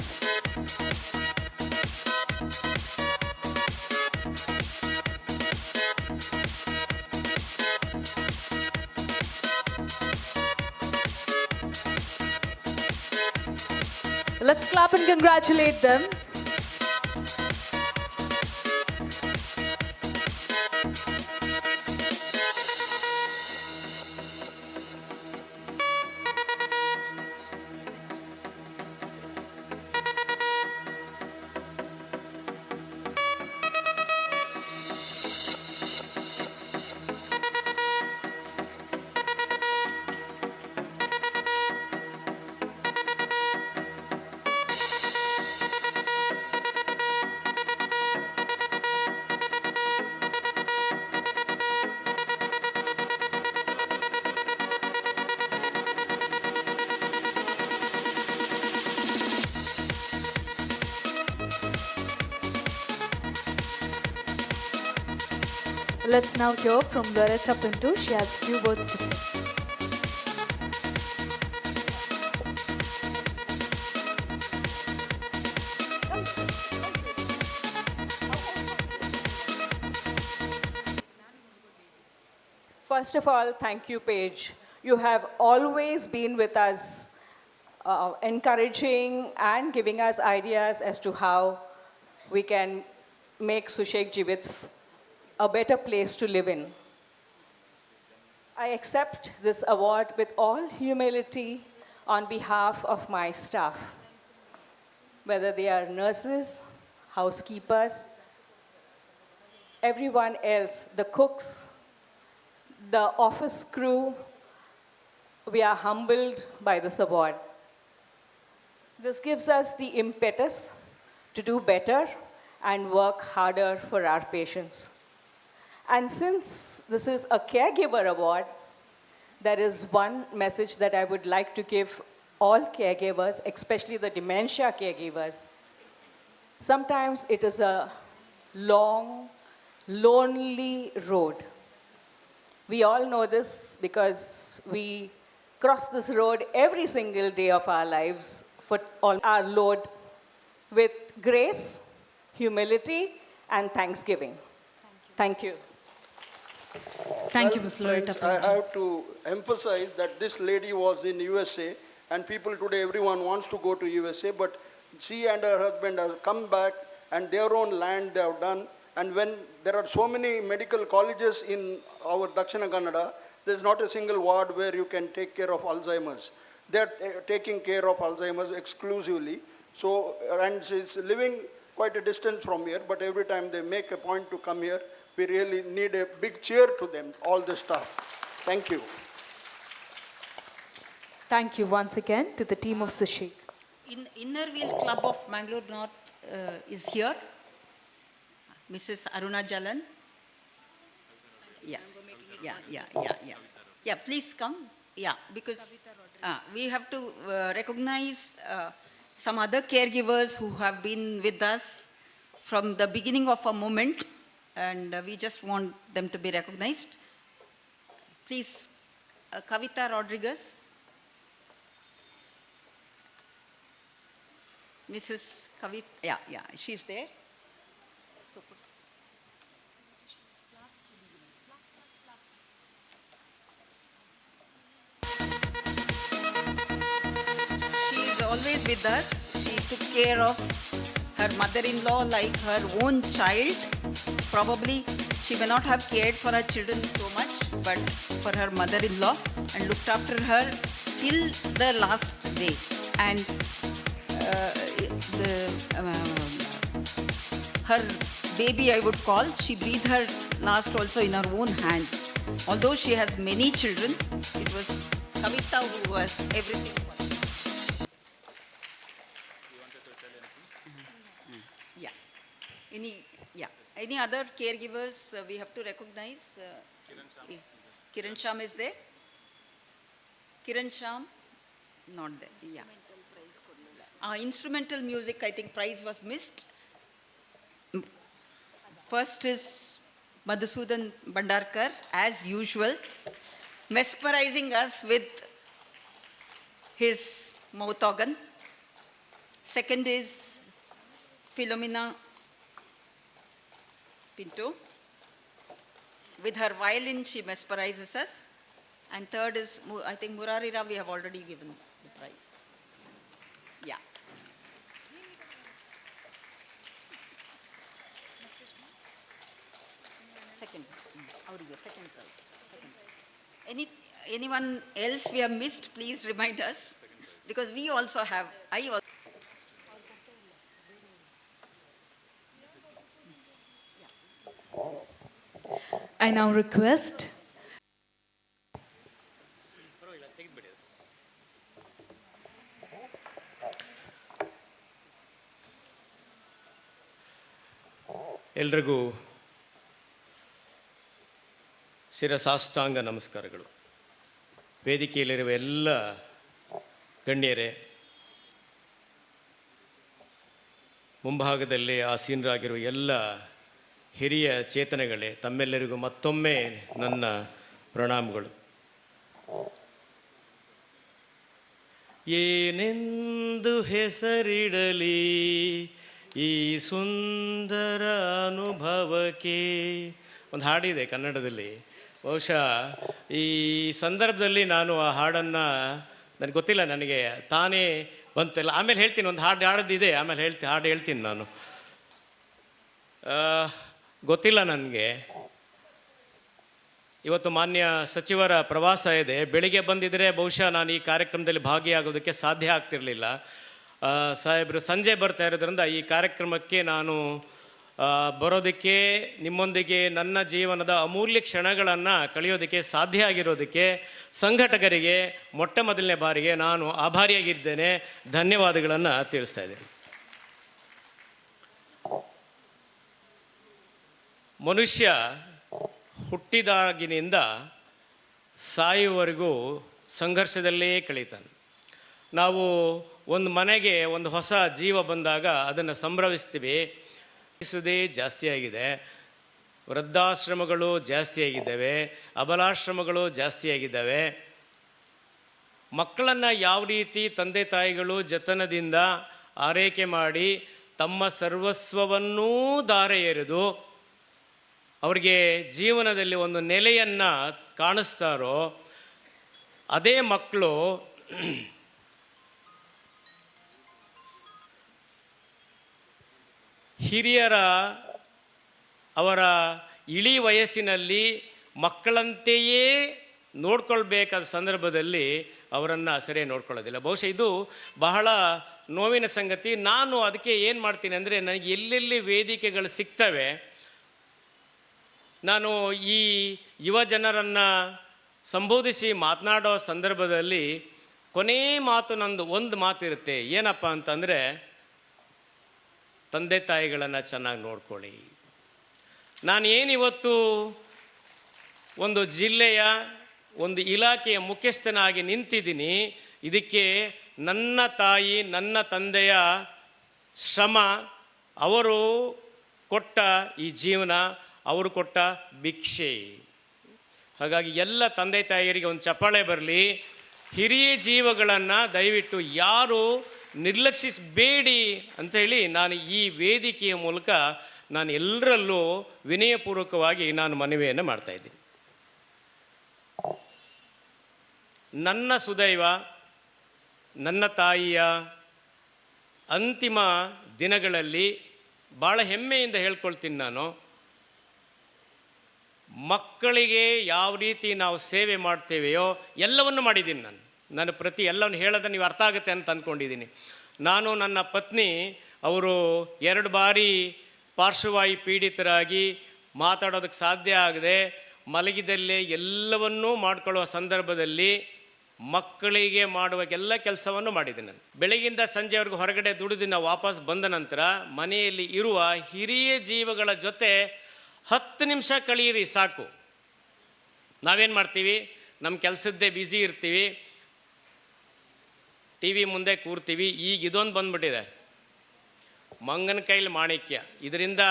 Let's clap and congratulate them. Let's now hear from Loretta Pinto. She has few words to say. First of all, thank you, Paige. You have always been with us, encouraging and giving us ideas as to how we can make Sushek Jivit a better place to live in. I accept this award with all humility on behalf of my staff, whether they are nurses, housekeepers, everyone else, the cooks, the office crew. We are humbled by this award. This gives us the impetus to do better and work harder for our patients. And since this is a caregiver award, there is one message that I would like to give all caregivers, especially the dementia caregivers. Sometimes it is a long, lonely road. We all know this because we cross this road every single day of our lives for all our load with grace, humility, and thanksgiving. Thank you. Thank you, Ms. Loretta Friends, I Pinto. have to emphasize that this lady was in USA, and people today, everyone wants to go to USA, but she and her husband have come back, and their own land they have done. And when there are so many medical colleges in our Dakshina Kannada, there's not a single ward where you can take care of Alzheimer's. They're taking care of Alzheimer's exclusively. So, and she's living quite a distance from here, but every time they make a point to come here, we really need a big cheer to them, all the staff. Thank you. Thank you once again to the team of Sushek. Inner Wheel Club of Mangalore North is here. Mrs. Aruna Jalan. Yeah, please come. Yeah, because we have to recognize some other caregivers who have been with us from the beginning of a moment, and we just want them to be recognized. Please, Kavita Rodriguez. Mrs. Kavita, yeah, she's there. Always with us. She took care of her mother-in-law like her own child. Probably she may not have cared for her children so much, but for her mother-in-law, and looked after her till the last day. And her baby, I would call, she breathed her last also in her own hands. Although she has many children, it was Kavita who was everything for her. Any other caregivers we have to recognize? Kiran Sham is there? Kiran Sham? Not there. Yeah. Instrumental music, I think prize was missed. First is Madhusudan Bandarkar, as usual, mesmerizing us with his mouth organ. Second is Philomena Pinto. With her violin, she mesmerizes us. And third is, I think, Murari Rao, we have already given the prize. Yeah. Second. Second prize. Anyone else we have missed, please remind us. Because we also have, I now request ಎಲ್ರಿಗೂ ಶಿರಸಾಷ್ಟಾಂಗ ನಮಸ್ಕಾರಗಳು. ವೇದಿಕೆಯಲ್ಲಿರುವ ಎಲ್ಲ ಗಣ್ಯರೇ, ಮುಂಭಾಗದಲ್ಲಿ ಆಸೀನರಾಗಿರುವ ಎಲ್ಲ ಹಿರಿಯ ಚೇತನಗಳೇ, ತಮ್ಮೆಲ್ಲರಿಗೂ ಮತ್ತೊಮ್ಮೆ ನನ್ನ ಪ್ರಣಾಮಗಳು. ಏನೆಂದು ಹೆಸರಿಡಲಿ ಈ ಸುಂದರ ಅನುಭವಕ್ಕೆ, ಒಂದು ಹಾಡಿದೆ ಕನ್ನಡದಲ್ಲಿ. ಬಹುಶಃ ಈ ಸಂದರ್ಭದಲ್ಲಿ ನಾನು ಆ ಹಾಡನ್ನು, ನನಗೆ ಗೊತ್ತಿಲ್ಲ, ನನಗೆ ತಾನೇ ಬಂತಿಲ್ಲ. ಆಮೇಲೆ ಹೇಳ್ತೀನಿ, ಒಂದು ಹಾಡದಿದೆ, ಆಮೇಲೆ ಹಾಡು ಹೇಳ್ತೀನಿ ನಾನು. ಗೊತ್ತಿಲ್ಲ ನನಗೆ. ಇವತ್ತು ಮಾನ್ಯ ಸಚಿವರ ಪ್ರವಾಸ ಇದೆ. ಬೆಳಿಗ್ಗೆ ಬಂದಿದ್ದರೆ ಬಹುಶಃ ನಾನು ಈ ಕಾರ್ಯಕ್ರಮದಲ್ಲಿ ಭಾಗಿಯಾಗೋದಕ್ಕೆ ಸಾಧ್ಯ ಆಗ್ತಿರಲಿಲ್ಲ. ಸಾಹೇಬರು ಸಂಜೆ ಬರ್ತಾ ಇರೋದ್ರಿಂದ ಈ ಕಾರ್ಯಕ್ರಮಕ್ಕೆ ನಾನು ಬರೋದಕ್ಕೆ, ನಿಮ್ಮೊಂದಿಗೆ ನನ್ನ ಜೀವನದ ಅಮೂಲ್ಯ ಕ್ಷಣಗಳನ್ನು ಕಳೆಯೋದಕ್ಕೆ ಸಾಧ್ಯ ಆಗಿರೋದಕ್ಕೆ ಸಂಘಟಕರಿಗೆ ಮೊಟ್ಟ ಮೊದಲನೇ ಬಾರಿಗೆ ನಾನು ಆಭಾರಿಯಾಗಿದ್ದೇನೆ. ಧನ್ಯವಾದಗಳನ್ನು ತಿಳಿಸ್ತಾ ಇದ್ದೇನೆ. ಮನುಷ್ಯ ಹುಟ್ಟಿದಾಗಿನಿಂದ ಸಾಯುವವರೆಗೂ ಸಂಘರ್ಷದಲ್ಲೇ ಕಳೀತಾನೆ. ನಾವು ಒಂದು ಮನೆಗೆ ಒಂದು ಹೊಸ ಜೀವ ಬಂದಾಗ ಅದನ್ನು ಸಂಭ್ರಮಿಸ್ತೀವಿ. ಸುದೇ ಜಾಸ್ತಿಯಾಗಿದೆ, ವೃದ್ಧಾಶ್ರಮಗಳು ಜಾಸ್ತಿಯಾಗಿದ್ದಾವೆ, ಅಬಲಾಶ್ರಮಗಳು ಜಾಸ್ತಿಯಾಗಿದ್ದಾವೆ. ಮಕ್ಕಳನ್ನು ಯಾವ ರೀತಿ ತಂದೆ ತಾಯಿಗಳು ಜತನದಿಂದ ಆರೈಕೆ ಮಾಡಿ ತಮ್ಮ ಸರ್ವಸ್ವವನ್ನೂ ಧಾರೆ ಎರೆದು ಅವರಿಗೆ ಜೀವನದಲ್ಲಿ ಒಂದು ನೆಲೆಯನ್ನು ಕಾಣಿಸ್ತಾರೋ, ಅದೇ ಮಕ್ಕಳು ಹಿರಿಯರ ಅವರ ಇಳಿ ವಯಸ್ಸಿನಲ್ಲಿ ಮಕ್ಕಳಂತೆಯೇ ನೋಡ್ಕೊಳ್ಬೇಕಾದ ಸಂದರ್ಭದಲ್ಲಿ ಅವರನ್ನು ಸರಿಯಾಗಿ ನೋಡ್ಕೊಳ್ಳೋದಿಲ್ಲ. ಬಹುಶಃ ಇದು ಬಹಳ ನೋವಿನ ಸಂಗತಿ. ನಾನು ಅದಕ್ಕೆ ಏನು ಮಾಡ್ತೀನಿ ಅಂದರೆ, ನನಗೆ ಎಲ್ಲೆಲ್ಲಿ ವೇದಿಕೆಗಳು ಸಿಗ್ತವೆ, ನಾನು ಈ ಯುವ ಜನರನ್ನು ಸಂಬೋಧಿಸಿ ಮಾತನಾಡೋ ಸಂದರ್ಭದಲ್ಲಿ ಕೊನೇ ಮಾತು ನಂದು ಒಂದು ಮಾತಿರುತ್ತೆ. ಏನಪ್ಪ ಅಂತಂದರೆ, ತಂದೆ ತಾಯಿಗಳನ್ನು ಚೆನ್ನಾಗಿ ನೋಡ್ಕೊಳ್ಳಿ. ನಾನು ಏನಿವತ್ತು ಒಂದು ಜಿಲ್ಲೆಯ ಒಂದು ಇಲಾಖೆಯ ಮುಖ್ಯಸ್ಥನಾಗಿ ನಿಂತಿದ್ದೀನಿ, ಇದಕ್ಕೆ ನನ್ನ ತಾಯಿ ನನ್ನ ತಂದೆಯ ಶ್ರಮ, ಅವರು ಕೊಟ್ಟ ಈ ಜೀವನ, ಅವರು ಕೊಟ್ಟ ಭಿಕ್ಷೆ. ಹಾಗಾಗಿ ಎಲ್ಲ ತಂದೆ ತಾಯಿಯರಿಗೆ ಒಂದು ಚಪ್ಪಾಳೆ ಬರಲಿ. ಹಿರಿಯ ಜೀವಗಳನ್ನು ದಯವಿಟ್ಟು ಯಾರು ನಿರ್ಲಕ್ಷಿಸಬೇಡಿ ಅಂಥೇಳಿ ನಾನು ಈ ವೇದಿಕೆಯ ಮೂಲಕ ನಾನು ಎಲ್ಲರಲ್ಲೂ ವಿನಯಪೂರ್ವಕವಾಗಿ ನಾನು ಮನವಿಯನ್ನು ಮಾಡ್ತಾಯಿದ್ದೀನಿ. ನನ್ನ ಸುದೈವ, ನನ್ನ ತಾಯಿಯ ಅಂತಿಮ ದಿನಗಳಲ್ಲಿ ಭಾಳ ಹೆಮ್ಮೆಯಿಂದ ಹೇಳ್ಕೊಳ್ತೀನಿ, ನಾನು ಮಕ್ಕಳಿಗೆ ಯಾವ ರೀತಿ ನಾವು ಸೇವೆ ಮಾಡ್ತೇವೆಯೋ ಎಲ್ಲವನ್ನು ಮಾಡಿದ್ದೀನಿ. ನಾನು ಪ್ರತಿ ಎಲ್ಲವನ್ನು ಹೇಳೋದನ್ನು ನೀವು ಅರ್ಥ ಆಗುತ್ತೆ ಅಂತ ಅಂದ್ಕೊಂಡಿದ್ದೀನಿ. ನಾನು, ನನ್ನ ಪತ್ನಿ, ಅವರು 2 ಬಾರಿ ಪಾರ್ಶ್ವವಾಯು ಪೀಡಿತರಾಗಿ ಮಾತಾಡೋದಕ್ಕೆ ಸಾಧ್ಯ ಆಗದೆ ಮಲಗಿದಲ್ಲೇ ಎಲ್ಲವನ್ನೂ ಮಾಡ್ಕೊಳ್ಳುವ ಸಂದರ್ಭದಲ್ಲಿ ಮಕ್ಕಳಿಗೆ ಮಾಡುವ ಎಲ್ಲ ಕೆಲಸವನ್ನು ಮಾಡಿದ್ದೀನಿ. ನಾನು ಬೆಳಗಿಂದ ಸಂಜೆವರೆಗೂ ಹೊರಗಡೆ ದುಡಿದು ನಾವು ವಾಪಸ್ ಬಂದ ನಂತರ ಮನೆಯಲ್ಲಿ ಇರುವ ಹಿರಿಯ ಜೀವಗಳ ಜೊತೆ 10 ನಿಮಿಷ ಕಳೆಯಿರಿ ಸಾಕು. ನಾವೇನು ಮಾಡ್ತೀವಿ, ನಮ್ಮ ಕೆಲಸದ್ದೇ ಬ್ಯುಸಿ ಇರ್ತೀವಿ, ಟಿ ವಿ ಮುಂದೆ ಕೂರ್ತೀವಿ. ಈಗ ಇದೊಂದು ಬಂದ್ಬಿಟ್ಟಿದೆ, ಮಂಗನ ಕೈಲಿ ಮಾಣಿಕ್ಯ. ಇದರಿಂದ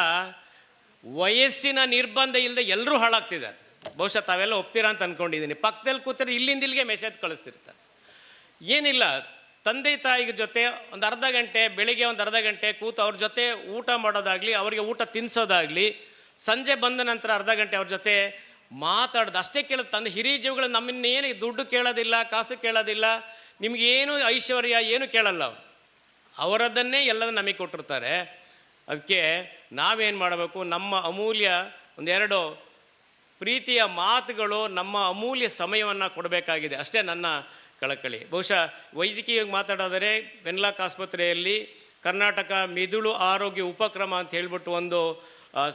ವಯಸ್ಸಿನ ನಿರ್ಬಂಧ ಇಲ್ಲದೆ ಎಲ್ಲರೂ ಹಾಳಾಗ್ತಿದ್ದಾರೆ. ಬಹುಶಃ ತಾವೆಲ್ಲ ಒಪ್ತೀರಾ ಅಂತ ಅಂದ್ಕೊಂಡಿದ್ದೀನಿ. ಪಕ್ಕದಲ್ಲಿ ಕೂತರೆ ಇಲ್ಲಿಂದ ಇಲ್ಲಿಗೆ ಮೆಸೇಜ್ ಕಳಿಸ್ತಿರ್ತಾರೆ. ಏನಿಲ್ಲ, ತಂದೆ ತಾಯಿಗೆ ಜೊತೆ ಒಂದು ಅರ್ಧ ಗಂಟೆ, ಬೆಳಿಗ್ಗೆ ಒಂದು ಅರ್ಧ ಗಂಟೆ ಕೂತು ಅವ್ರ ಜೊತೆ ಊಟ ಮಾಡೋದಾಗಲಿ, ಅವರಿಗೆ ಊಟ ತಿನ್ನಿಸೋದಾಗಲಿ, ಸಂಜೆ ಬಂದ ನಂತರ ಅರ್ಧ ಗಂಟೆ ಅವ್ರ ಜೊತೆ ಮಾತಾಡೋದು ಅಷ್ಟೇ ಕೇಳೋದು. ತಂದೆ ಹಿರಿಯ ಜೀವಗಳು ನಮ್ಮನ್ನೇನು ದುಡ್ಡು ಕೇಳೋದಿಲ್ಲ, ಕಾಸು ಕೇಳೋದಿಲ್ಲ, ನಿಮಗೇನು ಐಶ್ವರ್ಯ ಏನು ಕೇಳಲ್ಲ. ಅವರದ್ದನ್ನೇ ಎಲ್ಲದನ್ನು ನಮಗೆ ಕೊಟ್ಟಿರ್ತಾರೆ. ಅದಕ್ಕೆ ನಾವೇನು ಮಾಡಬೇಕು, ನಮ್ಮ ಅಮೂಲ್ಯ 1-2 ಪ್ರೀತಿಯ ಮಾತುಗಳು, ನಮ್ಮ ಅಮೂಲ್ಯ ಸಮಯವನ್ನು ಕೊಡಬೇಕಾಗಿದೆ. ಅಷ್ಟೇ ನನ್ನ ಕಳಕಳಿ. ಬಹುಶಃ ವೈದ್ಯಕೀಯವಾಗಿ ಮಾತಾಡೋದರೆ ವೆನ್ಲಾಕ್ ಆಸ್ಪತ್ರೆಯಲ್ಲಿ ಕರ್ನಾಟಕ ಮಿದುಳು ಆರೋಗ್ಯ ಉಪಕ್ರಮ ಅಂತ ಹೇಳ್ಬಿಟ್ಟು ಒಂದು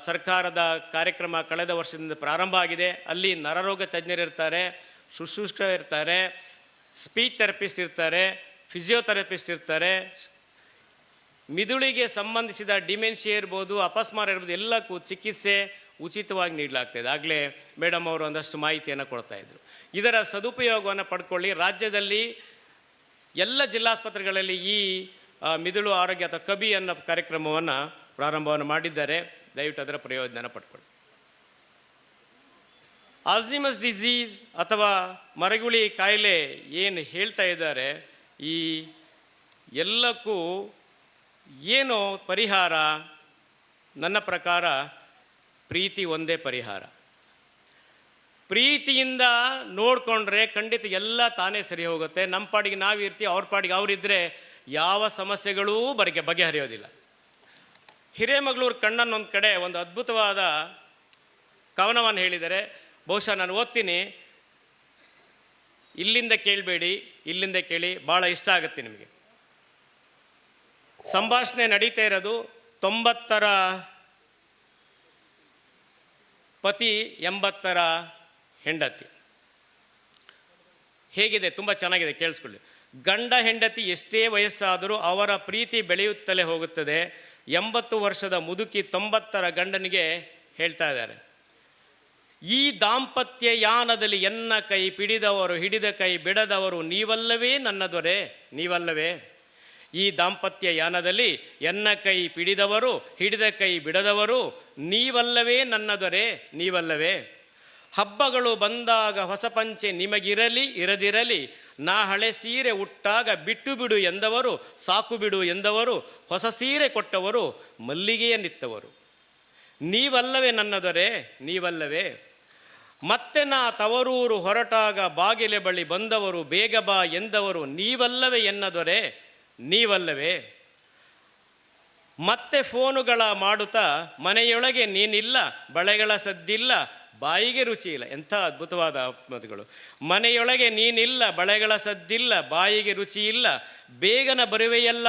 ಸರ್ಕಾರದ ಕಾರ್ಯಕ್ರಮ ಕಳೆದ ವರ್ಷದಿಂದ ಪ್ರಾರಂಭ ಆಗಿದೆ. ಅಲ್ಲಿ ನರರೋಗ ತಜ್ಞರಿರ್ತಾರೆ, ಶುಶ್ರೂಷಕ ಇರ್ತಾರೆ, ಸ್ಪೀಚ್ ಥೆರಪಿಸ್ಟ್ ಇರ್ತಾರೆ, ಫಿಸಿಯೋಥೆರಪಿಸ್ಟ್ ಇರ್ತಾರೆ. ಮಿದುಳಿಗೆ ಸಂಬಂಧಿಸಿದ ಡಿಮೆನ್ಷಿಯಾ ಇರ್ಬೋದು, ಅಪಸ್ಮಾರ ಇರ್ಬೋದು, ಎಲ್ಲಕ್ಕೂ ಚಿಕಿತ್ಸೆ ಉಚಿತವಾಗಿ ನೀಡಲಾಗ್ತಾಯಿದೆ. ಆಗಲೇ ಮೇಡಮ್ ಅವರು ಒಂದಷ್ಟು ಮಾಹಿತಿಯನ್ನು ಕೊಡ್ತಾಯಿದ್ರು. ಇದರ ಸದುಪಯೋಗವನ್ನು ಪಡ್ಕೊಳ್ಳಿ. ರಾಜ್ಯದಲ್ಲಿ ಎಲ್ಲ ಜಿಲ್ಲಾಸ್ಪತ್ರೆಗಳಲ್ಲಿ ಈ ಮಿದುಳು ಆರೋಗ್ಯ ಅಥವಾ ಕಬಿ ಅನ್ನೋ ಕಾರ್ಯಕ್ರಮವನ್ನು ಪ್ರಾರಂಭವನ್ನು ಮಾಡಿದ್ದಾರೆ. ದಯವಿಟ್ಟು ಅದರ ಪ್ರಯೋಜನ ಪಡ್ಕೊಳ್ಳಿ. ಆಲ್ಝೀಮರ್ಸ್ ಡಿಸೀಸ್ ಅಥವಾ ಮರಗುಳಿ ಕಾಯಿಲೆ ಏನು ಹೇಳ್ತಾ ಇದ್ದಾರೆ, ಈ ಎಲ್ಲಕ್ಕೂ ಏನು ಪರಿಹಾರ? ನನ್ನ ಪ್ರಕಾರ ಪ್ರೀತಿ ಒಂದೇ ಪರಿಹಾರ. ಪ್ರೀತಿಯಿಂದ ನೋಡಿಕೊಂಡ್ರೆ ಖಂಡಿತ ಎಲ್ಲ ತಾನೇ ಸರಿ ಹೋಗುತ್ತೆ. ನಮ್ಮ ಪಾಡಿಗೆ ನಾವು ಇರ್ತೀವಿ, ಅವ್ರ ಪಾಡಿಗೆ ಅವರಿದ್ದರೆ ಯಾವ ಸಮಸ್ಯೆಗಳೂ ಬಗೆಹರಿಯೋದಿಲ್ಲ. ಹಿರೇಮಗಳೂರು ಕಣ್ಣನ್ ಒಂದು ಕಡೆ ಒಂದು ಅದ್ಭುತವಾದ ಕವನವನ್ನು ಹೇಳಿದ್ದಾರೆ. ಬಹುಶಃ ನಾನು ಓದ್ತೀನಿ, ಇಲ್ಲಿಂದ ಕೇಳಬೇಡಿ, ಇಲ್ಲಿಂದ ಕೇಳಿ, ಭಾಳ ಇಷ್ಟ ಆಗುತ್ತೆ ನಿಮಗೆ. ಸಂಭಾಷಣೆ ನಡೀತಾ ಇರೋದು 90ರ ಪತಿ 80ರ ಹೆಂಡತಿ. ಹೇಗಿದೆ? ತುಂಬ ಚೆನ್ನಾಗಿದೆ, ಕೇಳಿಸ್ಕೊಳ್ಳಿ. ಗಂಡ ಹೆಂಡತಿ ಎಷ್ಟೇ ವಯಸ್ಸಾದರೂ ಅವರ ಪ್ರೀತಿ ಬೆಳೆಯುತ್ತಲೇ ಹೋಗುತ್ತದೆ. 80 ವರ್ಷದ ಮುದುಕಿ 90ರ ಗಂಡನಿಗೆ ಹೇಳ್ತಾ ಇದ್ದಾರೆ, ಈ ದಾಂಪತ್ಯ ಯಾನದಲ್ಲಿ ಎನ್ನ ಕೈ ಪಿಡಿದವರು ಹಿಡಿದ ಕೈ ಬಿಡದವರು ನೀವಲ್ಲವೇ ನನ್ನ ದೊರೆ, ನೀವಲ್ಲವೇ. ಈ ದಾಂಪತ್ಯ ಯಾನದಲ್ಲಿ ಎನ್ನ ಕೈ ಪಿಡಿದವರು ಹಿಡಿದ ಕೈ ಬಿಡದವರು ನೀವಲ್ಲವೇ ನನ್ನ ದೊರೆ, ನೀವಲ್ಲವೇ. ಹಬ್ಬಗಳು ಬಂದಾಗ ಹೊಸ ಪಂಚೆ ನಿಮಗಿರಲಿ ಇರದಿರಲಿ, ನಾ ಹಳೆ ಸೀರೆ ಉಟ್ಟಾಗ ಬಿಟ್ಟು ಬಿಡು ಎಂದವರು, ಸಾಕು ಬಿಡು ಎಂದವರು, ಹೊಸ ಸೀರೆ ಕೊಟ್ಟವರು ಮಲ್ಲಿಗೆಯ ನಿತ್ತವರು ನೀವಲ್ಲವೇ ನನ್ನ ದೊರೆ, ನೀವಲ್ಲವೇ. ಮತ್ತೆ ನಾ ತವರೂರು ಹೊರಟಾಗ ಬಾಗಿಲೆ ಬಳಿ ಬಂದವರು ಬೇಗ ಬಾ ಎಂದವರು ನೀವಲ್ಲವೇ ಎನ್ನ ದೊರೆ, ನೀವಲ್ಲವೇ. ಮತ್ತೆ ಫೋನುಗಳ ಮಾಡುತ್ತಾ ಮನೆಯೊಳಗೆ ನೀನಿಲ್ಲ, ಬಳೆಗಳ ಸದ್ದಿಲ್ಲ, ಬಾಯಿಗೆ ರುಚಿ ಇಲ್ಲ. ಎಂಥ ಅದ್ಭುತವಾದ ಮಾತುಗಳು. ಮನೆಯೊಳಗೆ ನೀನಿಲ್ಲ, ಬಳೆಗಳ ಸದ್ದಿಲ್ಲ, ಬಾಯಿಗೆ ರುಚಿ ಇಲ್ಲ, ಬೇಗನ ಬರುವೆಯಲ್ಲ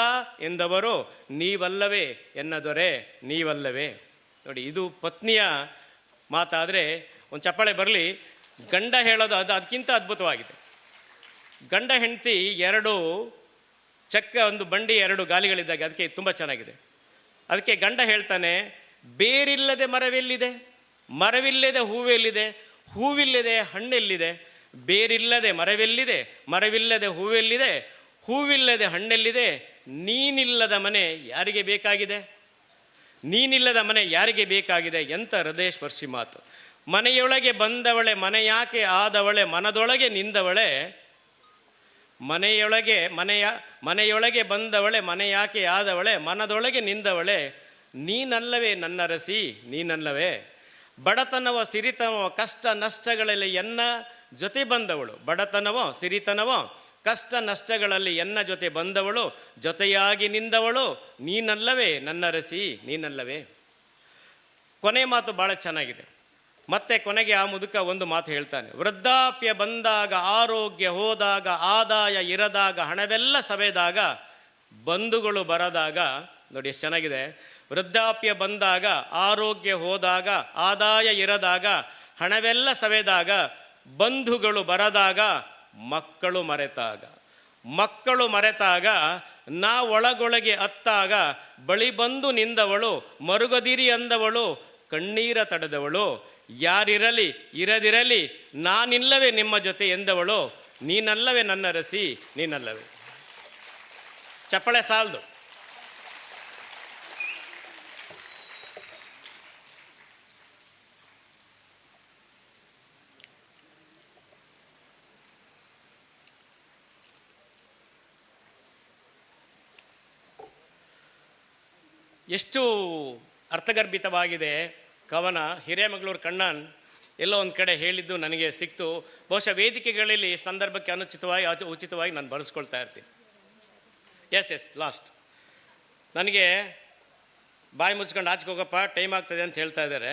ಎಂದವರು ನೀವಲ್ಲವೇ ಎನ್ನ ದೊರೆ, ನೀವಲ್ಲವೇ. ನೋಡಿ, ಇದು ಪತ್ನಿಯ ಮಾತಾದರೆ ಒಂದು ಚಪ್ಪಾಳೆ ಬರಲಿ. ಗಂಡ ಹೇಳೋದು ಅದಕ್ಕಿಂತ ಅದ್ಭುತವಾಗಿದೆ. ಗಂಡ ಹೆಂಡತಿ ಎರಡು ಒಂದು ಬಂಡಿ ಎರಡು ಗಾಲಿಗಳಿದ್ದಾಗ ಅದಕ್ಕೆ ತುಂಬ ಚೆನ್ನಾಗಿದೆ. ಅದಕ್ಕೆ ಗಂಡ ಹೇಳ್ತಾನೆ, ಬೇರಿಲ್ಲದೆ ಮರವೆಲ್ಲಿದೆ, ಮರವಿಲ್ಲದೆ ಹೂವೆಲ್ಲಿದೆ, ಹೂವಿಲ್ಲದೆ ಹಣ್ಣೆಲ್ಲಿದೆ. ಬೇರಿಲ್ಲದೆ ಮರವೆಲ್ಲಿದೆ, ಮರವಿಲ್ಲದೆ ಹೂವೆಲ್ಲಿದೆ, ಹೂವಿಲ್ಲದೆ ಹಣ್ಣೆಲ್ಲಿದೆ. ನೀನಿಲ್ಲದ ಮನೆ ಯಾರಿಗೆ ಬೇಕಾಗಿದೆ, ನೀನಿಲ್ಲದ ಮನೆ ಯಾರಿಗೆ ಬೇಕಾಗಿದೆ. ಎಂಥ ಹೃದಯ ಸ್ಪರ್ಶಿ ಮಾತು. ಮನೆಯೊಳಗೆ ಬಂದವಳೆ ಮನೆಯಾಕೆ ಆದವಳೆ, ಮನದೊಳಗೆ ನಿಂದವಳೆ. ಮನೆಯೊಳಗೆ ಬಂದವಳೆ ಮನೆಯಾಕೆ ಆದವಳೆ, ಮನದೊಳಗೆ ನಿಂದವಳೆ. ನೀನಲ್ಲವೇ ನನ್ನ ರಸಿ, ನೀನಲ್ಲವೇ. ಬಡತನವೋ ಸಿರಿತನವೋ ಕಷ್ಟ ನಷ್ಟಗಳಲ್ಲಿ ಎನ್ನ ಜೊತೆ ಬಂದವಳು, ಬಡತನವೋ ಸಿರಿತನವೋ ಕಷ್ಟ ನಷ್ಟಗಳಲ್ಲಿ ಎನ್ನ ಜೊತೆ ಬಂದವಳು, ಜೊತೆಯಾಗಿ ನಿಂದವಳು ನೀನಲ್ಲವೇ ನನ್ನ ರಸಿ, ನೀನಲ್ಲವೇ. ಕೊನೆ ಮಾತು ಭಾಳ ಚೆನ್ನಾಗಿದೆ. ಮತ್ತೆ ಕೊನೆಗೆ ಆ ಮುದುಕ ಒಂದು ಮಾತು ಹೇಳ್ತಾನೆ, ವೃದ್ಧಾಪ್ಯ ಬಂದಾಗ, ಆರೋಗ್ಯ ಹೋದಾಗ, ಆದಾಯ ಇರದಾಗ, ಹಣವೆಲ್ಲ ಸವೆದಾಗ, ಬಂಧುಗಳು ಬರದಾಗ. ನೋಡಿ ಎಷ್ಟು ಚೆನ್ನಾಗಿದೆ. ವೃದ್ಧಾಪ್ಯ ಬಂದಾಗ, ಆರೋಗ್ಯ ಹೋದಾಗ, ಆದಾಯ ಇರದಾಗ, ಹಣವೆಲ್ಲ ಸವೆದಾಗ, ಬಂಧುಗಳು ಬರದಾಗ, ಮಕ್ಕಳು ಮರೆತಾಗ, ನಾ ಒಳಗೊಳಗೆ ಅತ್ತಾಗ, ಬಳಿ ಬಂದು ನಿಂದವಳು, ಮರುಗದಿರಿ ಅಂದವಳು, ಕಣ್ಣೀರ ತಡೆದವಳು. ಯಾರಿರಲಿ ಇರದಿರಲಿ ನಾನಿಲ್ಲವೇ ನಿಮ್ಮ ಜೊತೆ ಎಂದವಳು, ನೀನಲ್ಲವೇ ನನ್ನ ರಸಿ, ನೀನಲ್ಲವೇ. ಚಪ್ಪಳೆ ಸಾಲದು. ಎಷ್ಟು ಅರ್ಥಗರ್ಭಿತವಾಗಿದೆ ಕವನ. ಹಿರೇಮಗಳೂರು ಕಣ್ಣನ್ ಎಲ್ಲೋ ಒಂದು ಕಡೆ ಹೇಳಿದ್ದು ನನಗೆ ಸಿಕ್ತು. ಬಹುಶಃ ವೇದಿಕೆಗಳಲ್ಲಿ ಸಂದರ್ಭಕ್ಕೆ ಉಚಿತವಾಗಿ ನಾನು ಬಳಸ್ಕೊಳ್ತಾ ಇರ್ತೀನಿ. Yes last. ನನಗೆ ಬಾಯಿ ಮುಚ್ಕೊಂಡು ಆಚೆಗೆ ಹೋಗಪ್ಪ, ಟೈಮ್ ಆಗ್ತದೆ ಅಂತ ಹೇಳ್ತಾ ಇದ್ದಾರೆ.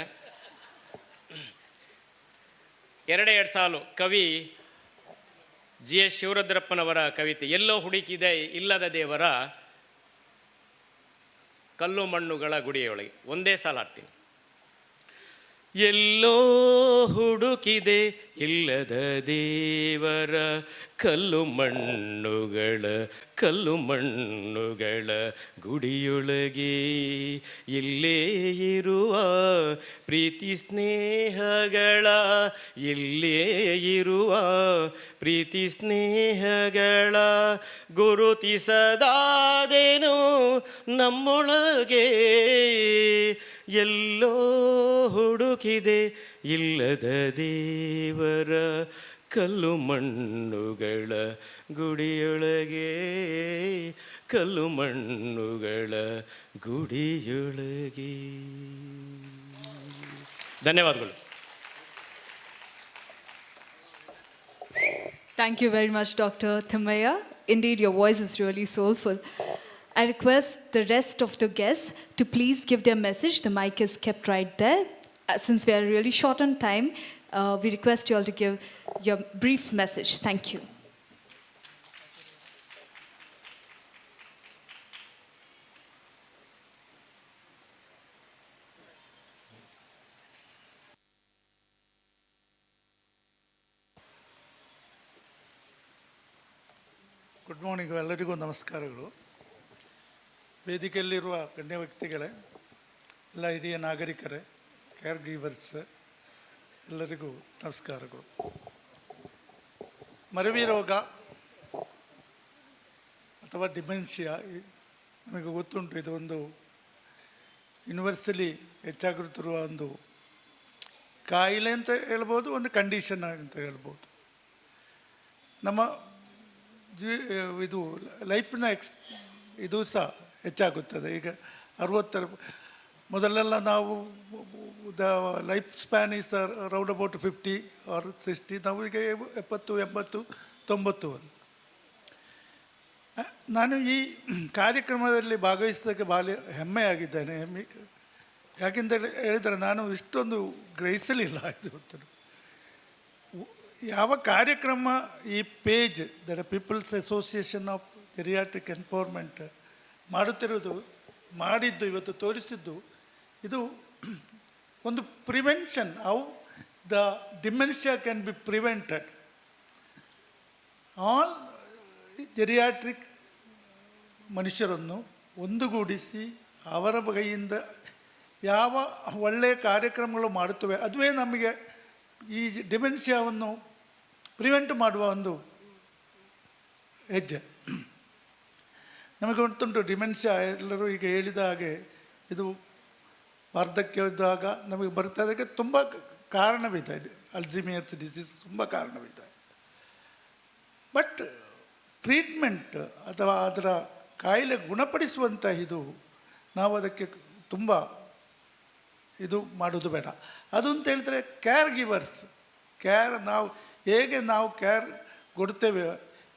2 ಸಾಲು ಕವಿ GS ಶಿವರುದ್ರಪ್ಪನವರ ಕವಿತೆ, ಎಲ್ಲೋ ಹುಡುಕಿದೆ ಇಲ್ಲದ ದೇವರ ಕಲ್ಲು ಮಣ್ಣುಗಳ ಗುಡಿಯೊಳಗೆ. ಒಂದೇ ಸಾಲ ಹಾಡ್ತೀನಿ. ಎಲ್ಲೋ ಹುಡುಕಿದೆ ಇಲ್ಲದ ದೇವರ ಕಲ್ಲು ಮಣ್ಣುಗಳ ಗುಡಿಯೊಳಗೆ, ಇಲ್ಲೇ ಇರುವ ಪ್ರೀತಿ ಸ್ನೇಹಗಳ, ಇಲ್ಲೇ ಇರುವ ಪ್ರೀತಿ ಸ್ನೇಹಗಳ ಗುರುತಿಸದಾದೇನು ನಮ್ಮೊಳಗೆ, ಎಲ್ಲೋ ಹುಡುಕಿದೆ ಇಲ್ಲದ ದೇವರ ಕಲ್ಲು ಮಣ್ಣುಗಳ ಗುಡಿಯೊಳಗೆ, ಕಲ್ಲು ಮಣ್ಣುಗಳ ಗುಡಿಯೊಳಗೆ. ಧನ್ಯವಾದಗಳು. Thank you very much, Dr. Thimmaiya. Indeed, your voice is really soulful. I request the rest of the guests to please give their message. The mic is kept right there. Since we are really short on time, we request you all to give your brief message. Thank you. Good morning, ಎಲ್ಲರಿಗೂ ನಮಸ್ಕಾರಗಳು. ವೇದಿಕೆಯಲ್ಲಿರುವ ಗಣ್ಯ ವ್ಯಕ್ತಿಗಳೇ, ಎಲ್ಲ ಹಿರಿಯ ನಾಗರಿಕರೇ, care ಗೀವರ್ಸ್, ಎಲ್ಲರಿಗೂ ನಮಸ್ಕಾರಗಳು. ಮರೆವಿ ರೋಗ ಅಥವಾ dementia ನಮಗೆ ಗೊತ್ತುಂಟು. ಇದು ಒಂದು ಯೂನಿವರ್ಸಲಿ ಹೆಚ್ಚಾಗಿರುತ್ತಿರುವ ಒಂದು ಕಾಯಿಲೆ ಅಂತ ಹೇಳ್ಬೋದು, ಒಂದು ಕಂಡೀಷನ್ ಅಂತ ಹೇಳ್ಬೋದು. ನಮ್ಮ ಇದು ಲೈಫಿನ ಇದು ಸಹ ಹೆಚ್ಚಾಗುತ್ತದೆ. ಈಗ 60 ಮೊದಲೆಲ್ಲ ನಾವು the life span is around about 50 or 60. ನಾವು ಈಗ 70, 80, 90. ನಾನು ಈ ಕಾರ್ಯಕ್ರಮದಲ್ಲಿ ಭಾಗವಹಿಸೋದಕ್ಕೆ ಭಾಳ ಹೆಮ್ಮೆಯಾಗಿದ್ದೇನೆ. ಯಾಕೆಂತ ಹೇಳಿದರೆ ನಾನು ಇಷ್ಟೊಂದು ಗ್ರಹಿಸಲಿಲ್ಲ. ಇದು ಯಾವ ಕಾರ್ಯಕ್ರಮ ಈ page that people's association of geriatric empowerment ಮಾಡಿದ್ದು ಇವತ್ತು ತೋರಿಸಿದ್ದು, ಇದು ಒಂದು prevention. How the dementia can be prevented. All geriatric ಮನುಷ್ಯರನ್ನು ಒಂದುಗೂಡಿಸಿ ಅವರ ಕೈಯಿಂದ ಯಾವ ಒಳ್ಳೆಯ ಕಾರ್ಯಕ್ರಮಗಳು ಮಾಡುತ್ತವೆ, ಅದುವೇ ನಮಗೆ ಈ ಡಿಮೆನ್ಷಿಯಾವನ್ನು ಪ್ರಿವೆಂಟ್ ಮಾಡುವ ಒಂದು ಹೆಜ್ಜೆ. ನಮಗೆ ಗೊತ್ತುಂಟು ಡಿಮೆನ್ಷಿಯಾ, ಎಲ್ಲರೂ ಈಗ ಹೇಳಿದ ಹಾಗೆ ಇದು ವಾರ್ಧಕ್ಯ ಇದ್ದಾಗ ನಮಗೆ ಬರ್ತದಕ್ಕೆ ತುಂಬ ಕಾರಣವಿದೆ. ಅಲ್ಝೀಮರ್ಸ್ ಡಿಸೀಸ್ ತುಂಬ ಕಾರಣವಿದೆ. ಬಟ್ ಟ್ರೀಟ್ಮೆಂಟ್ ಅಥವಾ ಅದರ ಕಾಯಿಲೆ ಗುಣಪಡಿಸುವಂಥ ಇದು ನಾವು ಅದಕ್ಕೆ ತುಂಬ ಇದು ಮಾಡೋದು ಬೇಡ. ಅದು ಅಂತ ಹೇಳಿದ್ರೆ ಕೇರ್ ಗಿವರ್ಸ್, ನಾವು ಹೇಗೆ ನಾವು ಕೇರ್ ಕೊಡ್ತೇವೆ,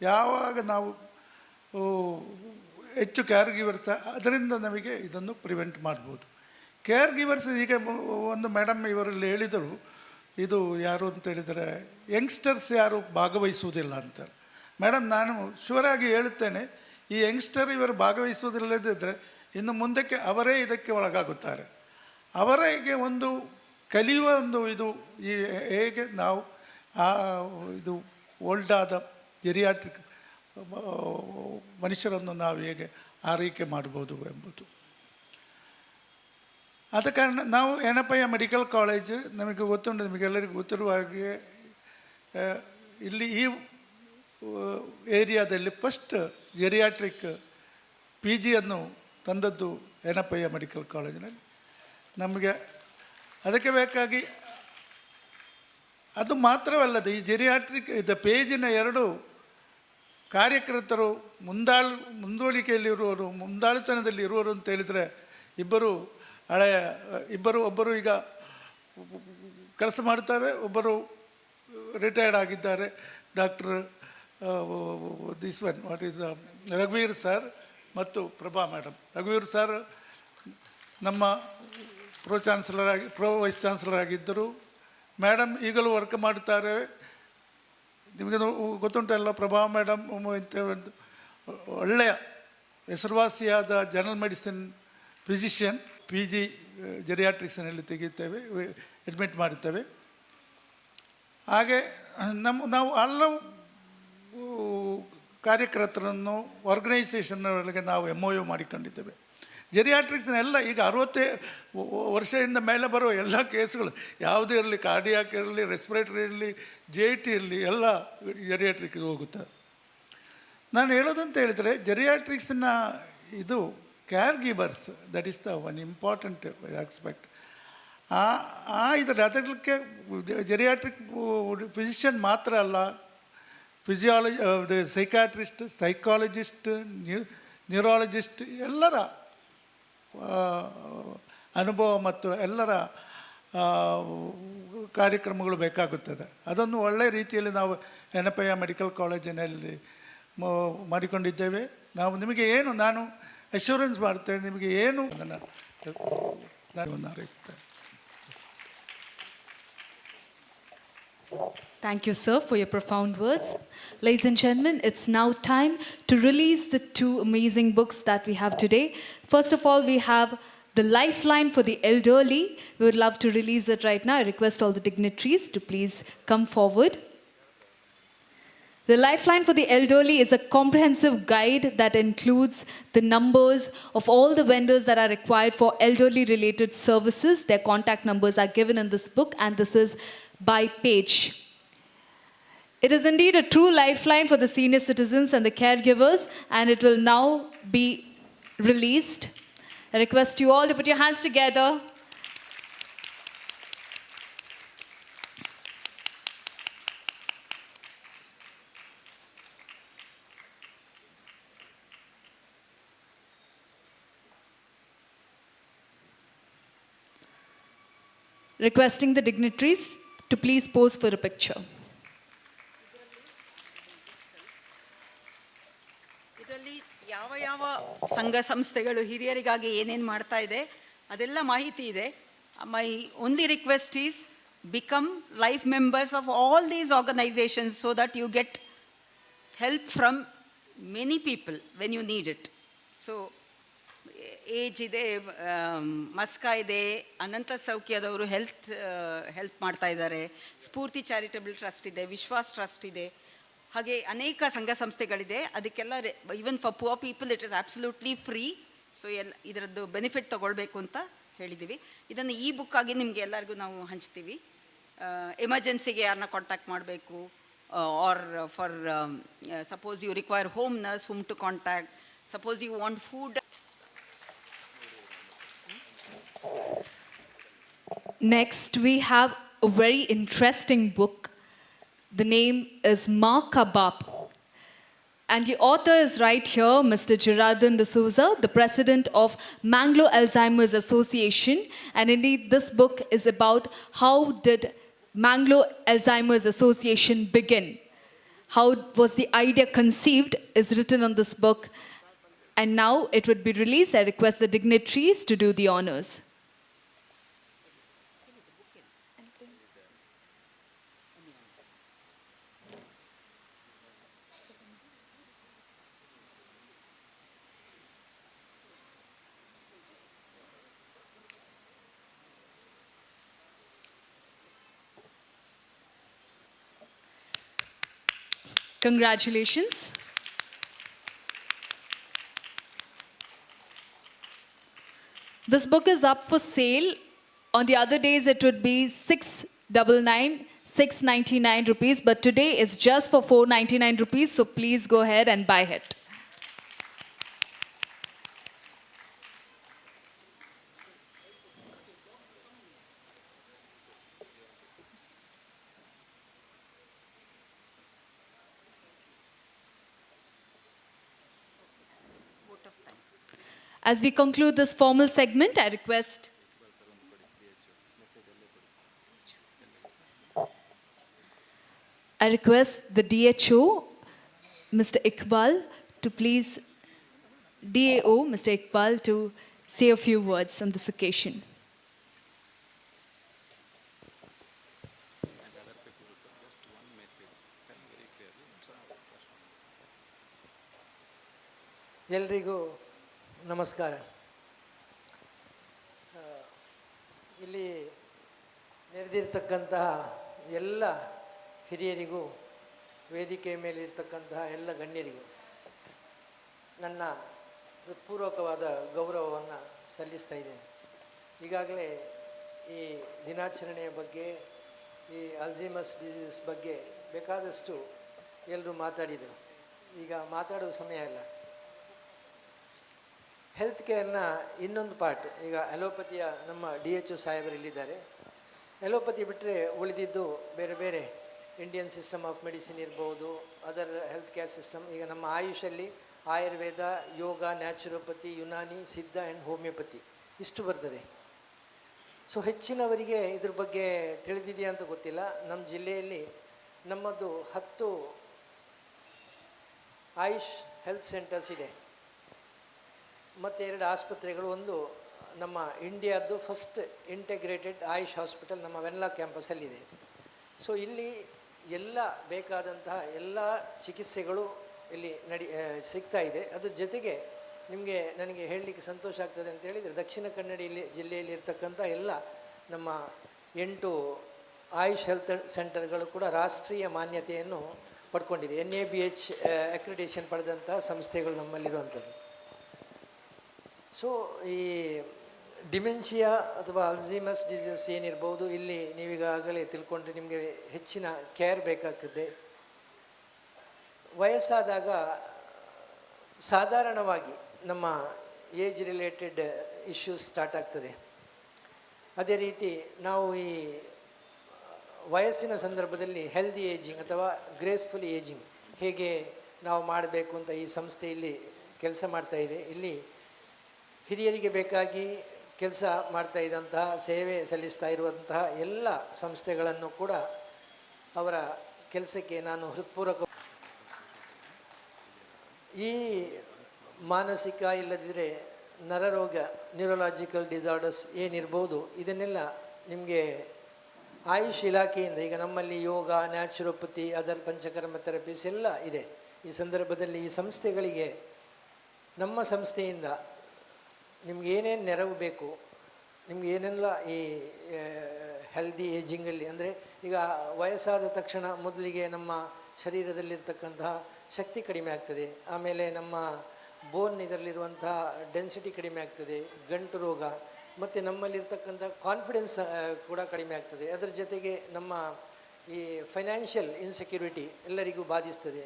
ಯಾವಾಗ ನಾವು ಹೆಚ್ಚು ಕೇರ್ ಗಿವರ್ಸ್, ಅದರಿಂದ ನಮಗೆ ಇದನ್ನು ಪ್ರಿವೆಂಟ್ ಮಾಡ್ಬೋದು. ಕೇರ್ ಗಿವರ್ಸ್ ಈಗ ಒಂದು ಮೇಡಮ್ ಇವರಲ್ಲಿ ಹೇಳಿದರು, ಇದು ಯಾರು ಅಂತ ಹೇಳಿದರೆ ಯಂಗ್ಸ್ಟರ್ಸ್ ಯಾರು ಭಾಗವಹಿಸುವುದಿಲ್ಲ ಅಂತ. ಮೇಡಮ್, ನಾನು ಶೂರಾಗಿ ಹೇಳುತ್ತೇನೆ, ಈ ಯಂಗ್ಸ್ಟರ್ ಇವರು ಭಾಗವಹಿಸುವುದಿಲ್ಲದಿದ್ದರೆ ಇನ್ನು ಮುಂದಕ್ಕೆ ಅವರೇ ಇದಕ್ಕೆ ಒಳಗಾಗುತ್ತಾರೆ. ಅವರಿಗೆ ಒಂದು ಕಲಿಯುವ ಒಂದು ಇದು ಈ ಹೇಗೆ ನಾವು ಇದು ಓಲ್ಡಾದ ಜೆರಿಯಾಟ್ರಿಕ್ ಮನುಷ್ಯರನ್ನು ನಾವು ಹೇಗೆ ಆರೈಕೆ ಮಾಡ್ಬೋದು ಎಂಬುದು. ಆದ ಕಾರಣ ನಾವು ಯನಪಯ್ಯ ಮೆಡಿಕಲ್ ಕಾಲೇಜ್ ನಮಗೆ ಗೊತ್ತುಂಟು, ನಿಮಗೆಲ್ಲರಿಗೂ ಗೊತ್ತಿರುವ ಹಾಗೆ ಇಲ್ಲಿ ಈ ಏರಿಯಾದಲ್ಲಿ ಫಸ್ಟ್ ಜೆರಿಯಾಟ್ರಿಕ್ PGಯನ್ನು ತಂದದ್ದು ಯನಪಯ್ಯ ಮೆಡಿಕಲ್ ಕಾಲೇಜಿನಲ್ಲಿ. ನಮಗೆ ಅದಕ್ಕೆ ಬೇಕಾಗಿ ಅದು ಮಾತ್ರವಲ್ಲದೆ ಈ ಜೆರಿಯಾಟ್ರಿಕ್ ಪೇಜಿನ 2 ಕಾರ್ಯಕರ್ತರು ಮುಂದಾಳಿಕೆಯಲ್ಲಿರುವವರು, ಮುಂದಾಳುತನದಲ್ಲಿ ಇರುವರು ಅಂತ ಹೇಳಿದರೆ ಒಬ್ಬರು ಈಗ ಕೆಲಸ ಮಾಡ್ತಾರೆ, ಒಬ್ಬರು ರಿಟೈರ್ಡ್ ಆಗಿದ್ದಾರೆ. ಡಾಕ್ಟರ್ ರಘುವೀರ್ ಸರ್ ಮತ್ತು ಪ್ರಭಾ ಮೇಡಮ್. ರಘುವೀರ್ ಸರ್ ನಮ್ಮ ಪ್ರೋ ವೈಸ್ ಚಾನ್ಸಲರ್ ಆಗಿದ್ದರು. ಮೇಡಮ್ ಈಗಲೂ ವರ್ಕ್ ಮಾಡ್ತಾರೆ. ನಿಮಗೆ ಗೊತ್ತುಂಟಲ್ಲ, ಪ್ರಭಾ ಮೇಡಮ್ ಒಳ್ಳೆಯ ಹೆಸರುವಾಸಿಯಾದ ಜನರಲ್ ಮೆಡಿಸಿನ್ ಫಿಸಿಷಿಯನ್. PG ಜೆರಿಯಾಟ್ರಿಕ್ಸ್ನಲ್ಲಿ ತೆಗಿತೇವೆ, ಅಡ್ಮಿಟ್ ಮಾಡುತ್ತೇವೆ. ಹಾಗೆ ನಾವು ಹಲವು ಕಾರ್ಯಕರ್ತರನ್ನು ಆರ್ಗನೈಸೇಷನ್ನೊಳಗೆ ನಾವು MOU ಮಾಡಿಕೊಂಡಿದ್ದೇವೆ. ಜೆರಿಯಾಟ್ರಿಕ್ಸ್ನ ಎಲ್ಲ ಈಗ 60 ವರ್ಷದಿಂದ ಮೇಲೆ ಬರುವ ಎಲ್ಲ ಕೇಸುಗಳು ಯಾವುದೇ ಇರಲಿ, ಕಾರ್ಡಿಯಾಕ್ ಇರಲಿ, ರೆಸ್ಪಿರೇಟರಿ ಇರಲಿ, JT ಇರಲಿ, ಎಲ್ಲ ಜೆರಿಯಾಟ್ರಿಕ್ಗೆ ಹೋಗುತ್ತೆ. ನಾನು ಹೇಳೋದಂತ ಹೇಳಿದರೆ ಜೆರಿಯಾಟ್ರಿಕ್ಸ್ನ ಇದು care givers, that is the one important aspect. ಅದಕ್ಕೆ ಜೆರಿಯಾಟ್ರಿಕ್ ಫಿಸಿಷಿಯನ್ ಮಾತ್ರ ಅಲ್ಲ, ಸೈಕಾಟ್ರಿಸ್ಟ್, ಸೈಕಾಲಜಿಸ್ಟ್, ನ್ಯೂರಾಲಜಿಸ್ಟ್ ಎಲ್ಲರ ಅನುಭವ ಮತ್ತು ಎಲ್ಲರ ಕಾರ್ಯಕ್ರಮಗಳು ಬೇಕಾಗುತ್ತದೆ. ಅದನ್ನು ಒಳ್ಳೆಯ ರೀತಿಯಲ್ಲಿ ನಾವು ಎನಪಯ್ಯ ಮೆಡಿಕಲ್ ಕಾಲೇಜಿನಲ್ಲಿ ಮಾಡಿಕೊಂಡಿದ್ದೇವೆ. ನಾವು ನಿಮಗೆ ಏನು, ನಾನು ಅಶ್ಯೂರೆನ್ಸ್ ಮಾಡ್ತೇನೆ, ನಿಮಗೆ ಏನು ಅದನ್ನು ನಾನು ಹಾರೈಸ್ತೇನೆ. Thank you, sir, for your profound words. Ladies and gentlemen, it's now time to release the two amazing books that we have today. First of all, we have The Lifeline for the Elderly. We would love to release it right now. I request all the dignitaries to please come forward. The Lifeline for the Elderly is a comprehensive guide that includes the numbers of all the vendors that are required for elderly-related services. Their contact numbers are given in this book, and this is by page. It is indeed a true lifeline for the senior citizens and the caregivers, and it will now be released. I request you all to put your hands together. Requesting the dignitaries to please pose for a picture. ಇದರಲ್ಲಿ ಯಾವ ಯಾವ ಸಂಘ ಸಂಸ್ಥೆಗಳು ಹಿರಿಯರಿಗಾಗಿ ಏನೇನು ಮಾಡ್ತಾ ಇದೆ ಅದೆಲ್ಲ ಮಾಹಿತಿ ಇದೆ. My only request is become life members of all these organizations so that you get help from many people when you need it. So age ಇದೆ, ಮಸ್ಕಾ ಇದೆ, ಅನಂತ ಸೌಖ್ಯದವರು ಹೆಲ್ಪ್ ಮಾಡ್ತಾ ಇದ್ದಾರೆ, ಸ್ಫೂರ್ತಿ ಚಾರಿಟಬಲ್ ಟ್ರಸ್ಟ್ ಇದೆ, ವಿಶ್ವಾಸ್ ಟ್ರಸ್ಟ್ ಇದೆ, ಹಾಗೆ ಅನೇಕ ಸಂಘ ಸಂಸ್ಥೆಗಳಿದೆ. ಅದಕ್ಕೆಲ್ಲ even for poor people it is absolutely free. So ಇದರದ್ದು ಬೆನಿಫಿಟ್ ತೊಗೊಳ್ಬೇಕು ಅಂತ ಹೇಳಿದ್ದೀವಿ. ಇದನ್ನು ಈ ಬುಕ್ ಆಗಿ ನಿಮಗೆ ಎಲ್ಲರಿಗೂ ನಾವು ಹಂಚ್ತೀವಿ. ಎಮರ್ಜೆನ್ಸಿಗೆ ಯಾರನ್ನ ಕಾಂಟ್ಯಾಕ್ಟ್ ಮಾಡಬೇಕು, or for suppose you require home nurse whom to contact, suppose you want food. Next, we have a very interesting book. The name is Ma Kabab. And the author is right here, Mr. Gerardin D'Souza, the president of Manglo Alzheimer's Association. And indeed, this book is about how did Manglo Alzheimer's Association begin. How was the idea conceived is written on this book. And now it would be released. I request the dignitaries to do the honors. Congratulations. This book is up for sale. On the other days, it would be 699 rupees, but today it's just for 499 rupees, so please go ahead and buy it. As we conclude this formal segment, I request the DHO, Mr. Iqbal, to please, DAO, Mr. Iqbal, to say a few words on this occasion. ಎಲ್ರಿಗೂ ನಮಸ್ಕಾರ. ಇಲ್ಲಿ ನೆರೆದಿರ್ತಕ್ಕಂತಹ ಎಲ್ಲ ಹಿರಿಯರಿಗೂ, ವೇದಿಕೆಯ ಮೇಲೆ ಇರ್ತಕ್ಕಂತಹ ಎಲ್ಲ ಗಣ್ಯರಿಗೂ ನನ್ನ ಹೃತ್ಪೂರ್ವಕವಾದ ಗೌರವವನ್ನು ಸಲ್ಲಿಸ್ತಾ ಇದ್ದೇನೆ. ಈಗಾಗಲೇ ಈ ದಿನಾಚರಣೆಯ ಬಗ್ಗೆ, ಈ ಅಲ್ಝೀಮರ್ಸ್ ಡಿಸೀಸ್ ಬಗ್ಗೆ ಬೇಕಾದಷ್ಟು ಎಲ್ಲರೂ ಮಾತಾಡಿದರು. ಈಗ ಮಾತಾಡುವ ಸಮಯ ಇಲ್ಲ. ಹೆಲ್ತ್ ಕೇರ್ನ ಇನ್ನೊಂದು ಪಾರ್ಟ್, ಈಗ ಅಲೋಪತಿಯ ನಮ್ಮ DHO ಸಾಹೇಬರು ಇಲ್ಲಿದ್ದಾರೆ. ಅಲೋಪತಿ ಬಿಟ್ಟರೆ ಉಳಿದಿದ್ದು ಬೇರೆ ಬೇರೆ ಇಂಡಿಯನ್ ಸಿಸ್ಟಮ್ ಆಫ್ ಮೆಡಿಸಿನ್ ಇರ್ಬೋದು, ಅದರ್ ಹೆಲ್ತ್ ಕೇರ್ ಸಿಸ್ಟಮ್. ಈಗ ನಮ್ಮ ಆಯುಷಲ್ಲಿ ಆಯುರ್ವೇದ, ಯೋಗ, ನ್ಯಾಚುರೋಪತಿ, ಯುನಾನಿ, ಸಿದ್ಧ ಆ್ಯಂಡ್ ಹೋಮಿಯೋಪತಿ ಇಷ್ಟು ಬರ್ತದೆ. ಸೊ ಹೆಚ್ಚಿನವರಿಗೆ ಇದ್ರ ಬಗ್ಗೆ ತಿಳಿದಿದೆಯಾ ಅಂತ ಗೊತ್ತಿಲ್ಲ. ನಮ್ಮ ಜಿಲ್ಲೆಯಲ್ಲಿ ನಮ್ಮದು 10 ಆಯುಷ್ ಹೆಲ್ತ್ ಸೆಂಟರ್ಸ್ ಇದೆ ಮತ್ತು 2 ಆಸ್ಪತ್ರೆಗಳು. ಒಂದು ನಮ್ಮ ಇಂಡಿಯಾದ್ದು ಫಸ್ಟ್ ಇಂಟೆಗ್ರೇಟೆಡ್ ಆಯುಷ್ ಹಾಸ್ಪಿಟಲ್ ನಮ್ಮ ವೆನ್ಲಾ ಕ್ಯಾಂಪಸ್ಸಲ್ಲಿದೆ. ಸೊ ಇಲ್ಲಿ ಎಲ್ಲ ಬೇಕಾದಂತಹ ಎಲ್ಲ ಚಿಕಿತ್ಸೆಗಳು ಇಲ್ಲಿ ಸಿಗ್ತಾ ಇದೆ. ಅದ್ರ ಜೊತೆಗೆ ನನಗೆ ಹೇಳಲಿಕ್ಕೆ ಸಂತೋಷ ಆಗ್ತದೆ ಅಂತ ಹೇಳಿದರೆ, ದಕ್ಷಿಣ ಕನ್ನಡ ಜಿಲ್ಲೆಯಲ್ಲಿ ಇರ್ತಕ್ಕಂಥ ಎಲ್ಲ ನಮ್ಮ 8 ಆಯುಷ್ ಹೆಲ್ತ್ ಸೆಂಟರ್ಗಳು ಕೂಡ ರಾಷ್ಟ್ರೀಯ ಮಾನ್ಯತೆಯನ್ನು ಪಡ್ಕೊಂಡಿದೆ. NABH ಅಕ್ರಿಡೇಷನ್ ಪಡೆದಂತಹ ಸಂಸ್ಥೆಗಳು ನಮ್ಮಲ್ಲಿರುವಂಥದ್ದು. ಸೊ ಈ ಡಿಮೆನ್ಷಿಯಾ ಅಥವಾ ಅಲ್ಝೀಮರ್ಸ್ ಡಿಸೀಸ್ ಏನಿರ್ಬೋದು, ಇಲ್ಲಿ ನೀವೀಗಾಗಲೇ ತಿಳ್ಕೊಂಡ್ರೆ ನಿಮಗೆ ಹೆಚ್ಚಿನ ಕೇರ್ ಬೇಕಾಗ್ತದೆ. ವಯಸ್ಸಾದಾಗ ಸಾಧಾರಣವಾಗಿ ನಮ್ಮ ಏಜ್ ರಿಲೇಟೆಡ್ ಇಶ್ಯೂಸ್ ಸ್ಟಾರ್ಟ್ ಆಗ್ತದೆ. ಅದೇ ರೀತಿ ನಾವು ಈ ವಯಸ್ಸಿನ ಸಂದರ್ಭದಲ್ಲಿ ಹೆಲ್ದಿ ಏಜಿಂಗ್ ಅಥವಾ ಗ್ರೇಸ್ಫುಲ್ ಏಜಿಂಗ್ ಹೇಗೆ ನಾವು ಮಾಡಬೇಕು ಅಂತ ಈ ಸಂಸ್ಥೆಯಲ್ಲಿ ಕೆಲಸ ಮಾಡ್ತಾ ಇದೆ. ಇಲ್ಲಿ ಹಿರಿಯರಿಗೆ ಬೇಕಾಗಿ ಕೆಲಸ ಮಾಡ್ತಾ ಇದ್ದಂತಹ, ಸೇವೆ ಸಲ್ಲಿಸ್ತಾ ಇರುವಂತಹ ಎಲ್ಲ ಸಂಸ್ಥೆಗಳನ್ನು ಕೂಡ ಅವರ ಕೆಲಸಕ್ಕೆ ನಾನು ಹೃತ್ಪೂರ್ವಕ. ಈ ಮಾನಸಿಕ ಇಲ್ಲದಿದ್ದರೆ ನರರೋಗ, ನ್ಯೂರಲಾಜಿಕಲ್ ಡಿಸಾರ್ಡರ್ಸ್ ಏನಿರ್ಬೋದು, ಇದನ್ನೆಲ್ಲ ನಿಮಗೆ ಆಯುಷ್ ಇಲಾಖೆಯಿಂದ ಈಗ ನಮ್ಮಲ್ಲಿ ಯೋಗ, ನ್ಯಾಚುರೋಪತಿ, ಅದರ್ ಪಂಚಕರ್ಮ ಥೆರಪೀಸ್ ಎಲ್ಲ ಇದೆ. ಈ ಸಂದರ್ಭದಲ್ಲಿ ಈ ಸಂಸ್ಥೆಗಳಿಗೆ ನಮ್ಮ ಸಂಸ್ಥೆಯಿಂದ ನಿಮ್ಗೆ ಏನೇನು ನೆರವು ಬೇಕು, ನಿಮ್ಗೆ ಏನೆಲ್ಲ ಈ ಹೆಲ್ದಿ ಏಜಿಂಗಲ್ಲಿ, ಅಂದರೆ ಈಗ ವಯಸ್ಸಾದ ತಕ್ಷಣ ಮೊದಲಿಗೆ ನಮ್ಮ ಶರೀರದಲ್ಲಿರ್ತಕ್ಕಂತಹ ಶಕ್ತಿ ಕಡಿಮೆ ಆಗ್ತದೆ, ಆಮೇಲೆ ನಮ್ಮ ಬೋನ್ ಇದರಲ್ಲಿರುವಂತಹ ಡೆನ್ಸಿಟಿ ಕಡಿಮೆ ಆಗ್ತದೆ, ಗಂಟು ರೋಗ, ಮತ್ತು ನಮ್ಮಲ್ಲಿರ್ತಕ್ಕಂಥ ಕಾನ್ಫಿಡೆನ್ಸ್ ಕೂಡ ಕಡಿಮೆ ಆಗ್ತದೆ. ಅದರ ಜೊತೆಗೆ ನಮ್ಮ ಈ ಫೈನಾನ್ಷಿಯಲ್ ಇನ್ಸೆಕ್ಯೂರಿಟಿ ಎಲ್ಲರಿಗೂ ಬಾಧಿಸ್ತದೆ,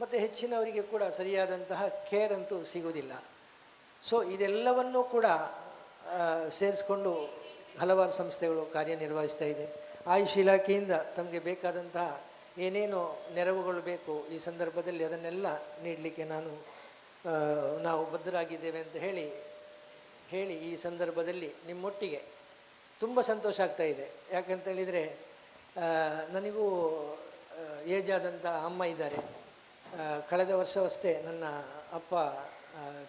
ಮತ್ತು ಹೆಚ್ಚಿನವರಿಗೆ ಕೂಡ ಸರಿಯಾದಂತಹ ಕೇರ್ ಅಂತೂ ಸಿಗೋದಿಲ್ಲ. ಸೊ ಇದೆಲ್ಲವನ್ನೂ ಕೂಡ ಸೇರಿಸ್ಕೊಂಡು ಹಲವಾರು ಸಂಸ್ಥೆಗಳು ಕಾರ್ಯನಿರ್ವಹಿಸ್ತಾ ಇದೆ. ಆಯುಷ್ ಇಲಾಖೆಯಿಂದ ತಮಗೆ ಬೇಕಾದಂತಹ ಏನೇನು ನೆರವುಗಳು ಬೇಕು ಈ ಸಂದರ್ಭದಲ್ಲಿ ಅದನ್ನೆಲ್ಲ ನೀಡಲಿಕ್ಕೆ ನಾವು ಬದ್ಧರಾಗಿದ್ದೇವೆ ಅಂತ ಹೇಳಿ ಈ ಸಂದರ್ಭದಲ್ಲಿ ನಿಮ್ಮೊಟ್ಟಿಗೆ ತುಂಬ ಸಂತೋಷ ಆಗ್ತಾ ಇದೆ. ಯಾಕಂತೇಳಿದರೆ ನನಗೂ ಏಜ್ ಆದಂಥ ಅಮ್ಮ ಇದ್ದಾರೆ. ಕಳೆದ ವರ್ಷವಷ್ಟೇ ನನ್ನ ಅಪ್ಪ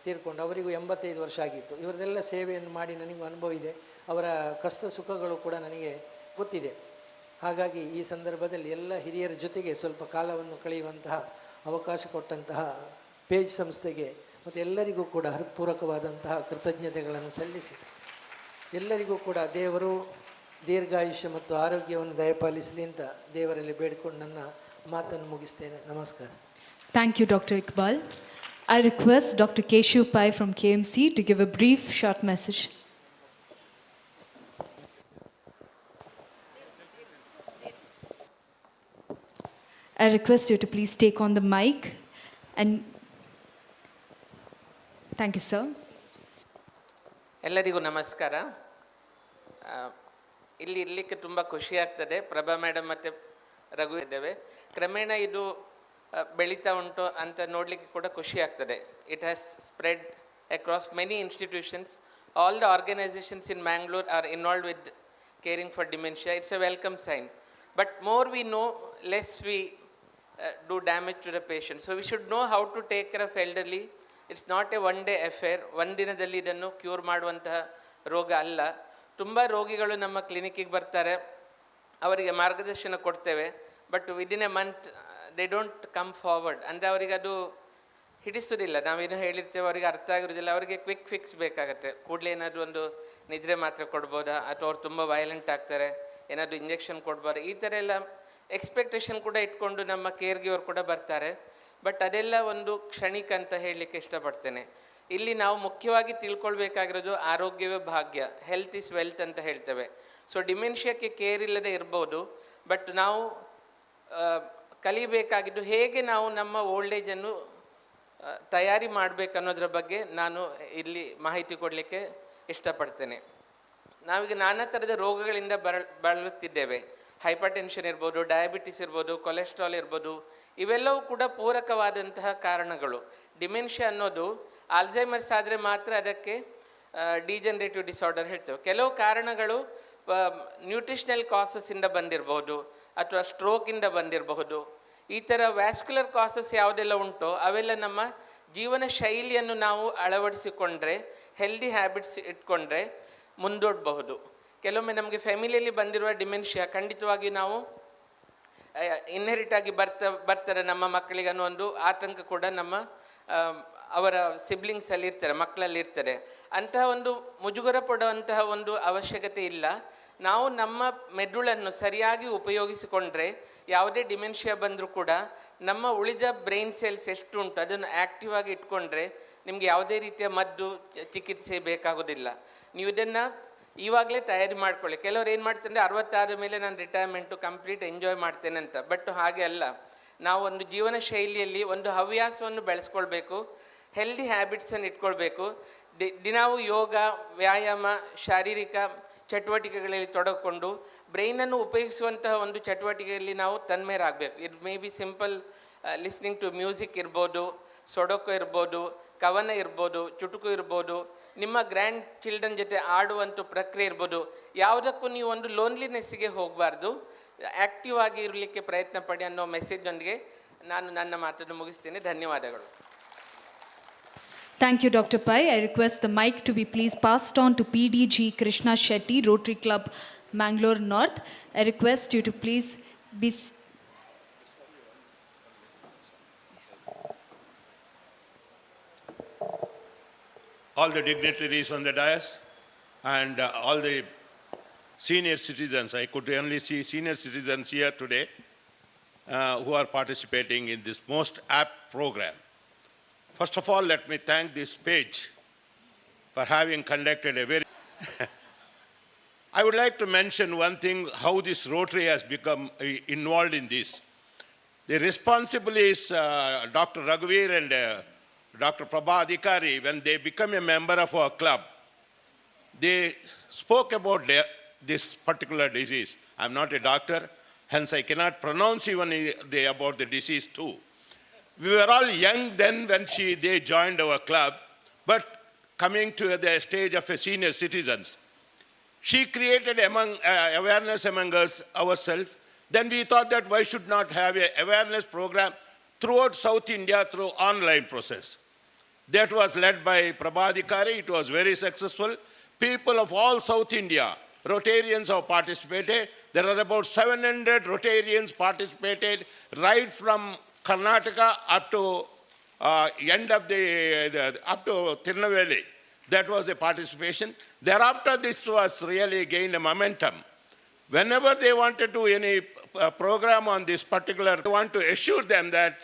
ತೀರ್ಕೊಂಡು, ಅವರಿಗೂ 85 ವರ್ಷ ಆಗಿತ್ತು. ಇವರದೆಲ್ಲ ಸೇವೆಯನ್ನು ಮಾಡಿ ನನಗೂ ಅನುಭವ ಇದೆ. ಅವರ ಕಷ್ಟ ಸುಖಗಳು ಕೂಡ ನನಗೆ ಗೊತ್ತಿದೆ. ಹಾಗಾಗಿ ಈ ಸಂದರ್ಭದಲ್ಲಿ ಎಲ್ಲ ಹಿರಿಯರ ಜೊತೆಗೆ ಸ್ವಲ್ಪ ಕಾಲವನ್ನು ಕಳೆಯುವಂತಹ ಅವಕಾಶ ಕೊಟ್ಟಂತಹ ಪೇಜ್ ಸಂಸ್ಥೆಗೆ ಮತ್ತು ಎಲ್ಲರಿಗೂ ಕೂಡ ಹೃತ್ಪೂರ್ವಕವಾದಂತಹ ಕೃತಜ್ಞತೆಗಳನ್ನು ಸಲ್ಲಿಸಿ, ಎಲ್ಲರಿಗೂ ಕೂಡ ದೇವರು ದೀರ್ಘಾಯುಷ್ಯ ಮತ್ತು ಆರೋಗ್ಯವನ್ನು ದಯಪಾಲಿಸಲಿ ಅಂತ ದೇವರಲ್ಲಿ ಬೇಡಿಕೊಂಡು ನನ್ನ ಮಾತನ್ನು ಮುಗಿಸ್ತೇನೆ. ನಮಸ್ಕಾರ. Thank you, Dr. Iqbal. I request Dr. Keshav Pai from KMC to give a brief, short message. I request you to please take on the mic and thank you, sir. ಎಲ್ಲರಿಗೂ ನಮಸ್ಕಾರ. ಇಲ್ಲಿ ಇರಲಿಕ್ಕೆ ತುಂಬ ಖುಷಿ ಆಗ್ತದೆ. ಪ್ರಭಾ ಮೇಡಮ್ ಮತ್ತು ರಘು ಇದ್ದೇವೆ. ಕ್ರಮೇಣ ಇದು ಬೆಳೀತಾ ಉಂಟು ಅಂತ ನೋಡಲಿಕ್ಕೆ ಕೂಡ ಖುಷಿ ಆಗ್ತದೆ. It has spread across many institutions. All the organisations in Mangalore are involved with caring for dementia. It's a welcome sign. But more we know, less we do damage to the patient. So we should know how to take care of elderly. It's not a one day affair. ಒಂದಿನದಲ್ಲಿ ಇದನ್ನು cure ಮಾಡುವಂತಹ ರೋಗ ಅಲ್ಲ. ತುಂಬ ರೋಗಿಗಳು ನಮ್ಮ ಕ್ಲಿನಿಕ್ಕಿಗೆ ಬರ್ತಾರೆ, ಅವರಿಗೆ ಮಾರ್ಗದರ್ಶನ ಕೊಡ್ತೇವೆ, but within A month they don't come forward. ಅಂದರೆ ಅವರಿಗೆ ಅದು ಹಿಡಿಸೋದಿಲ್ಲ. ನಾವೇನು ಹೇಳಿರ್ತೇವೆ ಅವರಿಗೆ ಅರ್ಥ ಆಗಿರೋದಿಲ್ಲ. ಅವರಿಗೆ ಕ್ವಿಕ್ ಫಿಕ್ಸ್ ಬೇಕಾಗತ್ತೆ. ಕೂಡಲೇ ಏನಾದರೂ ಒಂದು ನಿದ್ರೆ ಮಾತ್ರೆ ಕೊಡ್ಬೋದಾ, ಅಥವಾ ಅವ್ರು ತುಂಬ ವೈಲೆಂಟ್ ಆಗ್ತಾರೆ, ಏನಾದರೂ ಇಂಜೆಕ್ಷನ್ ಕೊಡ್ಬೋದು, ಈ ಥರ ಎಲ್ಲ ಎಕ್ಸ್ಪೆಕ್ಟೇಷನ್ ಕೂಡ ಇಟ್ಕೊಂಡು ನಮ್ಮ ಕೇರ್ ಗಿವರ್ ಕೂಡ ಬರ್ತಾರೆ. ಬಟ್ ಅದೆಲ್ಲ ಒಂದು ಕ್ಷಣಿಕ ಅಂತ ಹೇಳಲಿಕ್ಕೆ ಇಷ್ಟಪಡ್ತೇನೆ. ಇಲ್ಲಿ ನಾವು ಮುಖ್ಯವಾಗಿ ತಿಳ್ಕೊಳ್ಬೇಕಾಗಿರೋದು ಆರೋಗ್ಯವೇ ಭಾಗ್ಯ, ಹೆಲ್ತ್ ಈಸ್ ವೆಲ್ತ್ ಅಂತ ಹೇಳ್ತೇವೆ. ಸೊ ಡಿಮೆನ್ಷಿಯಾಕ್ಕೆ ಕೇರ್ ಇಲ್ಲದೆ ಇರ್ಬೋದು, ಬಟ್ ನಾವು ಕಲಿಬೇಕಾಗಿದ್ದು ಹೇಗೆ ನಾವು ನಮ್ಮ ಓಲ್ಡ್ ಏಜನ್ನು ತಯಾರಿ ಮಾಡಬೇಕನ್ನೋದ್ರ ಬಗ್ಗೆ ನಾನು ಇಲ್ಲಿ ಮಾಹಿತಿ ಕೊಡಲಿಕ್ಕೆ ಇಷ್ಟಪಡ್ತೇನೆ. ನಾವೀಗ ನಾನಾ ಥರದ ರೋಗಗಳಿಂದ ಬಳಲುತ್ತಿದ್ದೇವೆ. ಹೈಪರ್ ಟೆನ್ಷನ್ ಇರ್ಬೋದು, ಡಯಾಬಿಟಿಸ್ ಇರ್ಬೋದು, ಕೊಲೆಸ್ಟ್ರಾಲ್ ಇರ್ಬೋದು, ಇವೆಲ್ಲವೂ ಕೂಡ ಪೂರಕವಾದಂತಹ ಕಾರಣಗಳು. ಡಿಮೆನ್ಷಿಯಾ ಅನ್ನೋದು ಆಲ್ಝೈಮರ್ಸ್ ಆದರೆ ಮಾತ್ರ ಅದಕ್ಕೆ ಡಿಜನರೇಟಿವ್ ಡಿಸಾರ್ಡರ್ ಹೇಳ್ತೇವೆ. ಕೆಲವು ಕಾರಣಗಳು ನ್ಯೂಟ್ರಿಷನಲ್ ಕಾಸಸ್ಸಿಂದ ಬಂದಿರಬಹುದು ಅಥವಾ ಸ್ಟ್ರೋಕಿಂದ ಬಂದಿರಬಹುದು. ಈ ಥರ ವ್ಯಾಸ್ಕ್ಯುಲರ್ ಕಾಸಸ್ ಯಾವುದೆಲ್ಲ ಉಂಟೋ ಅವೆಲ್ಲ ನಮ್ಮ ಜೀವನ ಶೈಲಿಯನ್ನು ನಾವು ಅಳವಡಿಸಿಕೊಂಡ್ರೆ, ಹೆಲ್ದಿ ಹ್ಯಾಬಿಟ್ಸ್ ಇಟ್ಕೊಂಡ್ರೆ ಮುಂದೂಡಬಹುದು. ಕೆಲವೊಮ್ಮೆ ನಮಗೆ ಫ್ಯಾಮಿಲಿಯಲ್ಲಿ ಬಂದಿರುವ ಡಿಮೆನ್ಷಿಯಾ ಖಂಡಿತವಾಗಿ ನಾವು ಇನ್ಹೆರಿಟ್ ಆಗಿ ಬರ್ತಾರೆ ನಮ್ಮ ಮಕ್ಕಳಿಗೆ ಅನ್ನೋ ಒಂದು ಆತಂಕ ಕೂಡ ನಮ್ಮ ಅವರ ಸಿಬ್ಲಿಂಗ್ಸಲ್ಲಿ ಇರ್ತಾರೆ, ಮಕ್ಕಳಲ್ಲಿ ಇರ್ತಾರೆ. ಅಂತಹ ಒಂದು ಮುಜುಗರ ಪಡುವಂತಹ ಒಂದು ಅವಶ್ಯಕತೆ ಇಲ್ಲ. ನಾವು ನಮ್ಮ ಮೆದುಳನ್ನು ಸರಿಯಾಗಿ ಉಪಯೋಗಿಸಿಕೊಂಡ್ರೆ ಯಾವುದೇ ಡಿಮೆನ್ಷಿಯಾ ಬಂದರೂ ಕೂಡ ನಮ್ಮ ಉಳಿದ ಬ್ರೈನ್ ಸೆಲ್ಸ್ ಎಷ್ಟು ಉಂಟು ಅದನ್ನು ಆ್ಯಕ್ಟಿವ್ ಆಗಿ ಇಟ್ಕೊಂಡ್ರೆ ನಿಮಗೆ ಯಾವುದೇ ರೀತಿಯ ಮದ್ದು ಚಿಕಿತ್ಸೆ ಬೇಕಾಗೋದಿಲ್ಲ. ನೀವು ಇದನ್ನು ಇವಾಗಲೇ ತಯಾರಿ ಮಾಡ್ಕೊಳ್ಳಿ. ಕೆಲವರು ಏನು ಮಾಡ್ತಾರೆ, 60 ಮೇಲೆ ನಾನು ರಿಟೈರ್ಮೆಂಟು ಕಂಪ್ಲೀಟ್ ಎಂಜಾಯ್ ಮಾಡ್ತೇನೆ ಅಂತ. ಬಟ್ ಹಾಗೆ ಅಲ್ಲ. ನಾವು ಒಂದು ಜೀವನ ಶೈಲಿಯಲ್ಲಿ ಒಂದು ಹವ್ಯಾಸವನ್ನು ಬೆಳೆಸ್ಕೊಳ್ಬೇಕು, ಹೆಲ್ದಿ ಹ್ಯಾಬಿಟ್ಸನ್ನು ಇಟ್ಕೊಳ್ಬೇಕು. ದಿನಾವು ಯೋಗ, ವ್ಯಾಯಾಮ, ಶಾರೀರಿಕ ಚಟುವಟಿಕೆಗಳಲ್ಲಿ ತೊಡಗಿಕೊಂಡು ಬ್ರೈನನ್ನು ಉಪಯೋಗಿಸುವಂತಹ ಒಂದು ಚಟುವಟಿಕೆಯಲ್ಲಿ ನಾವು ತನ್ಮೇರಾಗಬೇಕು. It may be simple listening to music ಇರ್ಬೋದು, ಸೊಡೊಕು ಇರ್ಬೋದು, ಕವನ ಇರ್ಬೋದು, ಚುಟುಕು ಇರ್ಬೋದು, ನಿಮ್ಮ ಗ್ರ್ಯಾಂಡ್ ಚಿಲ್ಡ್ರನ್ ಜೊತೆ ಆಡುವಂಥ ಪ್ರಕ್ರಿಯೆ ಇರ್ಬೋದು. ಯಾವುದಕ್ಕೂ ನೀವು ಒಂದು ಲೋನ್ಲಿನೆಸ್ಸಿಗೆ ಹೋಗಬಾರ್ದು, ಆ್ಯಕ್ಟಿವ್ ಆಗಿ ಇರಲಿಕ್ಕೆ ಪ್ರಯತ್ನ ಪಡಿ ಅನ್ನೋ ಮೆಸೇಜೊಂದಿಗೆ ನಾನು ನನ್ನ ಮಾತನ್ನು ಮುಗಿಸ್ತೇನೆ. ಧನ್ಯವಾದಗಳು. Thank you, Dr. Pai. I request the mic to be please passed on to PDG Krishna Shetty, Rotary Club, Mangalore North. I request you to please be... All the dignitaries on the dais and all the senior citizens. I could only see senior citizens here today who are participating in this most apt program. First of all, let me thank this page for having conducted a very... I would like to mention one thing, how this Rotary has become involved in this. The responsible is Dr. Raghuveer and Dr. Prabha Adhikari. When they become a member of our club, they spoke about this particular disease. I'm not a doctor, hence I cannot pronounce even about the disease too. We were all young then when they joined our club, but coming to the stage of a senior citizens, she created awareness among us ourselves. Then we thought that why should not have an awareness program throughout South India through online process. That was led by Prabha Adhikari. It was very successful. People of all South India, Rotarians have participated. There are about 700 Rotarians participated right from Karnataka up to end of up to Tirunelveli. That was the participation. Thereafter, this was really gained a momentum. Whenever they wanted to do any program on this particular, I want to assure them that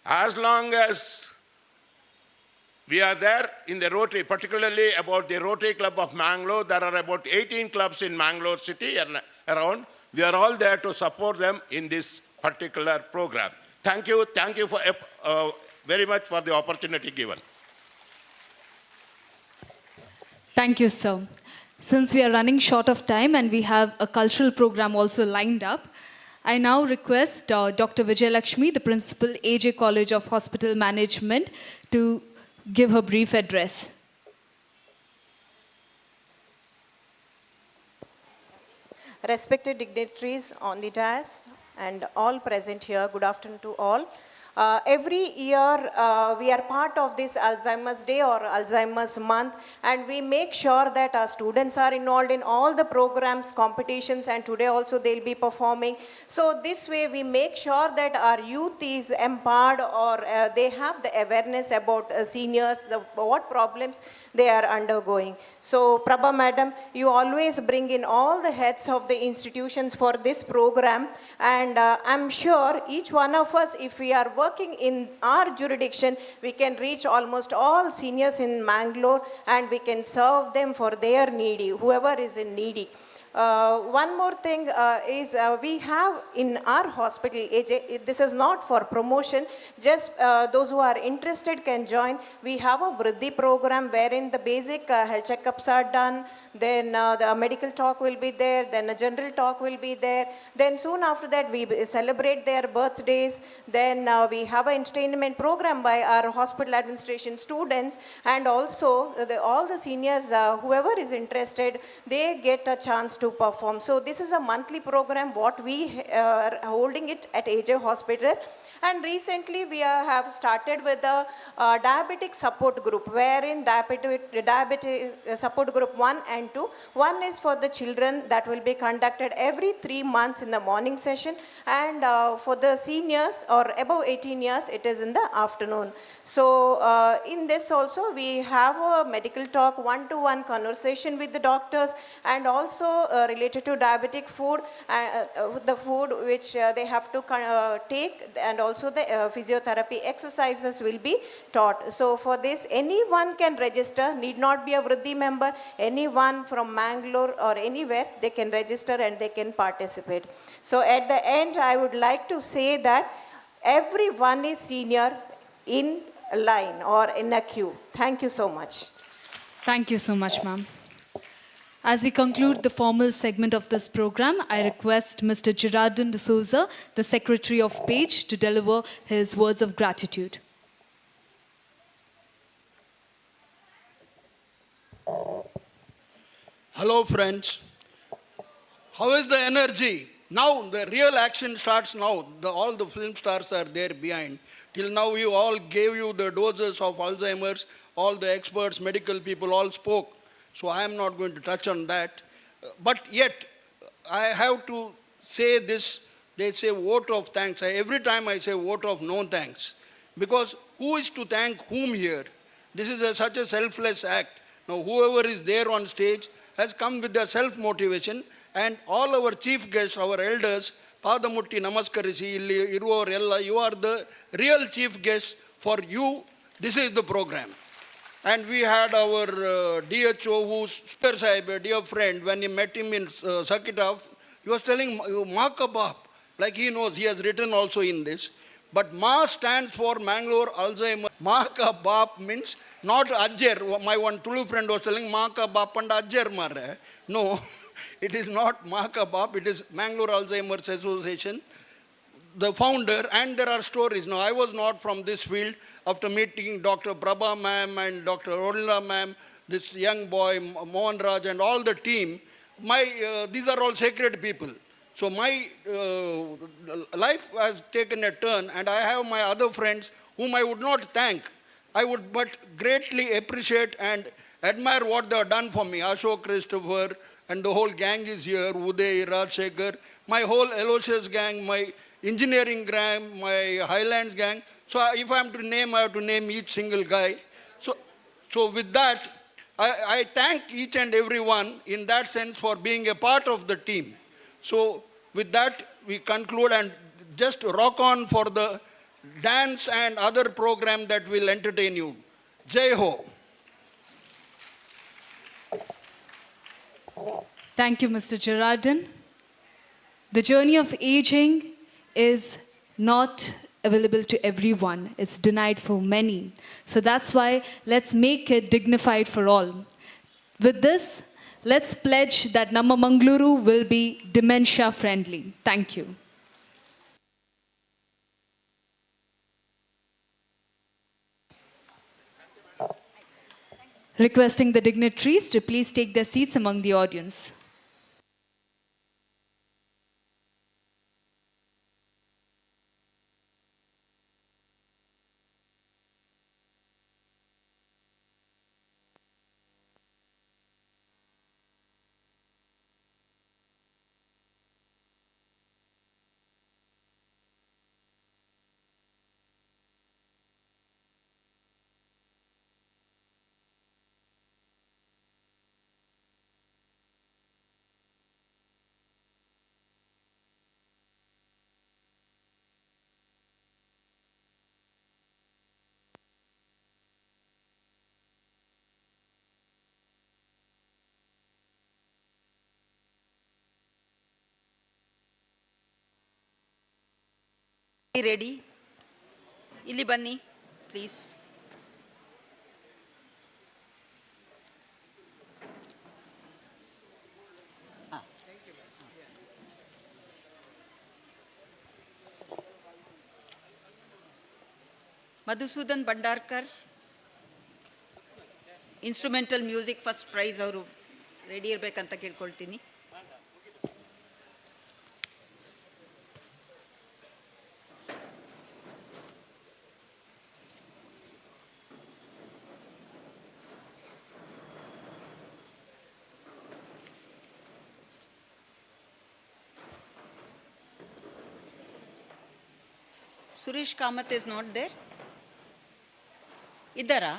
as long as we are there in the Rotary, particularly about the Rotary Club of Mangalore, there are about 18 clubs in Mangalore city and around. We are all there to support them in this particular program. Thank you for very much for the opportunity given. Thank you, sir. Since we are running short of time and we have a cultural program also lined up, I now request Dr. Vijay Lakshmi, the Principal, AJ College of Hospital Management, to give her brief address. Respected dignitaries on the dais and all present here, good afternoon to all. Every year we are part of this Alzheimer's Day or Alzheimer's Month, and we make sure that our students are involved in all the programs, competitions, and today also they'll be performing. So this way we make sure that our youth is empowered or they have the awareness about seniors, what problems they are undergoing. So Prabha Madam, you always bring in all the heads of the institutions for this program, and I'm sure each one of us, if we are working in our jurisdiction, we can reach almost all seniors in Mangalore and we can serve them for their needy, whoever is in needy. One more thing is we have in our hospital, AJ, this is not for promotion, just those who are interested can join. We have a Vriddhi program wherein the basic health checkups are done, then the medical talk will be there, then a general talk will be there. Then soon after that we celebrate their birthdays. Then we have an entertainment program by our hospital administration students, and also all the seniors, whoever is interested, they get a chance to perform. So this is a monthly program what we are holding it at AJ Hospital. And recently we have started with the diabetic support group, wherein diabetic support group 1 and 2. One is for the children that will be conducted every 3 months in the morning session, and for the seniors or above 18 years it is in the afternoon. So in this also we have a medical talk, one-to-one conversation with the doctors, and also related to diabetic food, the food which they have to take, and also the physiotherapy exercises will be taught. So for this, anyone can register, need not be a Vriddhi member, anyone from Mangalore or anywhere, they can register and they can participate. So at the end, I would like to say that everyone is senior in line or in a queue. Thank you so much. Thank you so much, ma'am. As we conclude the formal segment of this program, I request Mr. Gerardin D'Souza, the Secretary of PAGE, to deliver his words of gratitude. Hello, friends. How is the energy? Now the real action starts now. All the film stars are there behind. Till now we all gave you the doses of Alzheimer's. All the experts, medical people all spoke. So I am not going to touch on that. But yet, I have to say this. They say vote of thanks. Every time I say vote of no thanks. Because who is to thank whom here? This is such a selfless act. Now whoever is there on stage has come with their self-motivation, and all our chief guests, our elders, Padamutti Namaskarisi, illi iruvavarella, you are the real chief guests. For you, this is the program. And we had our DHO, who's Spear Sahib, a dear friend, when he met him in Sakita, he was telling Ma ka Baap, like he knows, he has written also in this. But Ma stands for Mangalore Alzheimer. Ma ka Baap means not Ajjer. My one Tulu friend was telling Ma ka Baap and Ajjer mare. No, it is not Ma ka Baap, it is Mangalore Alzheimer's Association, the founder, and there are stories. Now, I was not from this field. After meeting Dr. Prabha ma'am and Dr. Orla ma'am, this young boy, Mohan Raj, and all the team, these are all sacred people. So my life has taken a turn, and I have my other friends whom I would not thank. I would but greatly appreciate and admire what they have done for me. Ashok Christopher and the whole gang is here, Uday, Rajshekhar, my whole Aloysius gang, my engineering gang, my Highlands gang. So if I am to name, I have to name each single guy. So with that, I thank each and every one in that sense for being a part of the team. So with that, we conclude and just rock on for the dance and other program that will entertain you. Jai Ho. Thank you, Mr. Gerardin. The journey of aging is not available to everyone. It's denied for many. So that's why let's make it dignified for all. With this, let's pledge that Namma Mangaluru will be dementia friendly. Thank you. Requesting the dignitaries to please take their seats among the audience. Ready, ಇಲ್ಲಿ ಬನ್ನಿ please. Madhusudan Bhandarkar, instrumental music first prize, ಅವರು ready ಇರಬೇಕಂತ ಕೇಳ್ಕೊಳ್ತೀನಿ. Suresh Kamath is not there. ಇದ್ದಾರಾ?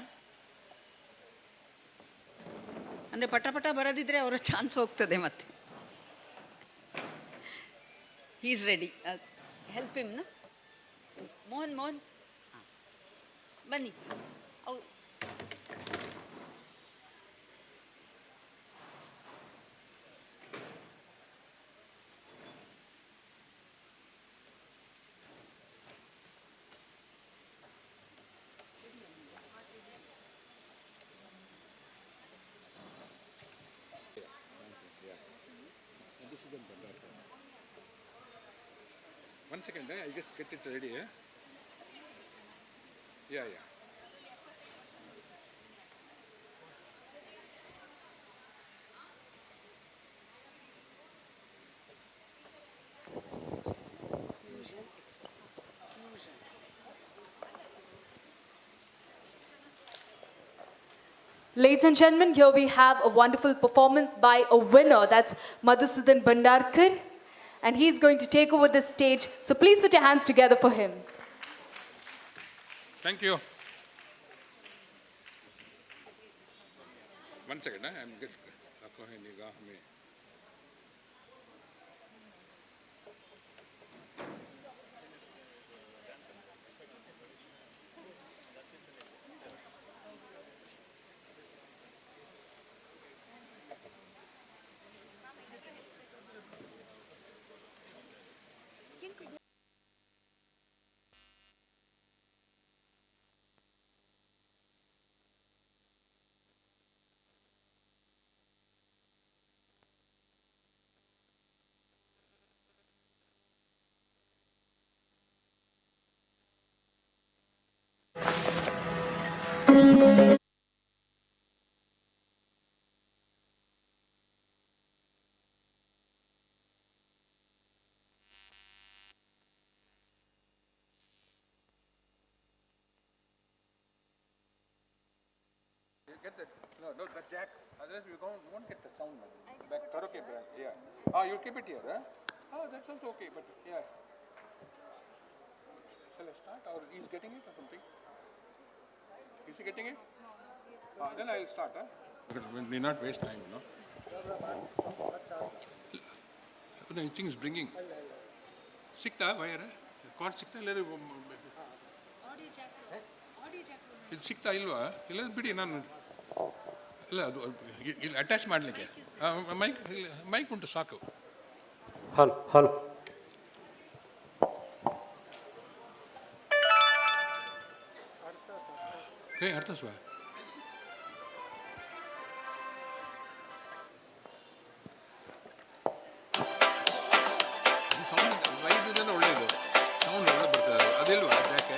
ಅಂದರೆ ಪಟ ಬರೋದಿದ್ರೆ ಅವರ ಚಾನ್ಸ್ ಹೋಗ್ತದೆ ಮತ್ತೆ. He is ready. ಹೆಲ್ಪ್ ಹಿಮ್ನ. ಮೋಹನ್ ಬನ್ನಿ. ಅವು One second, I'll just get it ready. Yeah. Ladies and gentlemen, here we have a wonderful performance by a winner. That's Madhusudan Bhandarkar. And he's going to take over the stage. So please put your hands together for him. Thank you. One second, I'm just get that. No, that jack. Otherwise, we won't get the sound. Back karaoke brand. Yeah. You'll keep it here, huh? That's also okay. But yeah. Shall I start, or he's getting it or something? Is he getting it? Then I'll start, huh? We need not waste time, you know. No, this thing is bringing. Sikta, wire? Cord sikta? Audio jack. ಇದು ಸಿಗ್ತಾ ಇಲ್ವಾ? ಇಲ್ಲ ಬಿಡಿ, ನಾನು ಇಲ್ಲ ಅದು ಇಲ್ಲಿ attach ಮಾಡಲಿಕ್ಕೆ ಮೈಕ್ ಉಂಟು ಸಾಕು. ಹಲೋ ಅರ್ಥ ಸ್ವ ಸೌಂಡ್ ವೈದ್ಯದೆಲ್ಲ ಒಳ್ಳೆಯದು, ಸೌಂಡ್ ಒಳ್ಳೆ ಬರ್ತದೆ. ಅದಿಲ್ವಾ ಯಾಕೆ?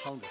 Sound.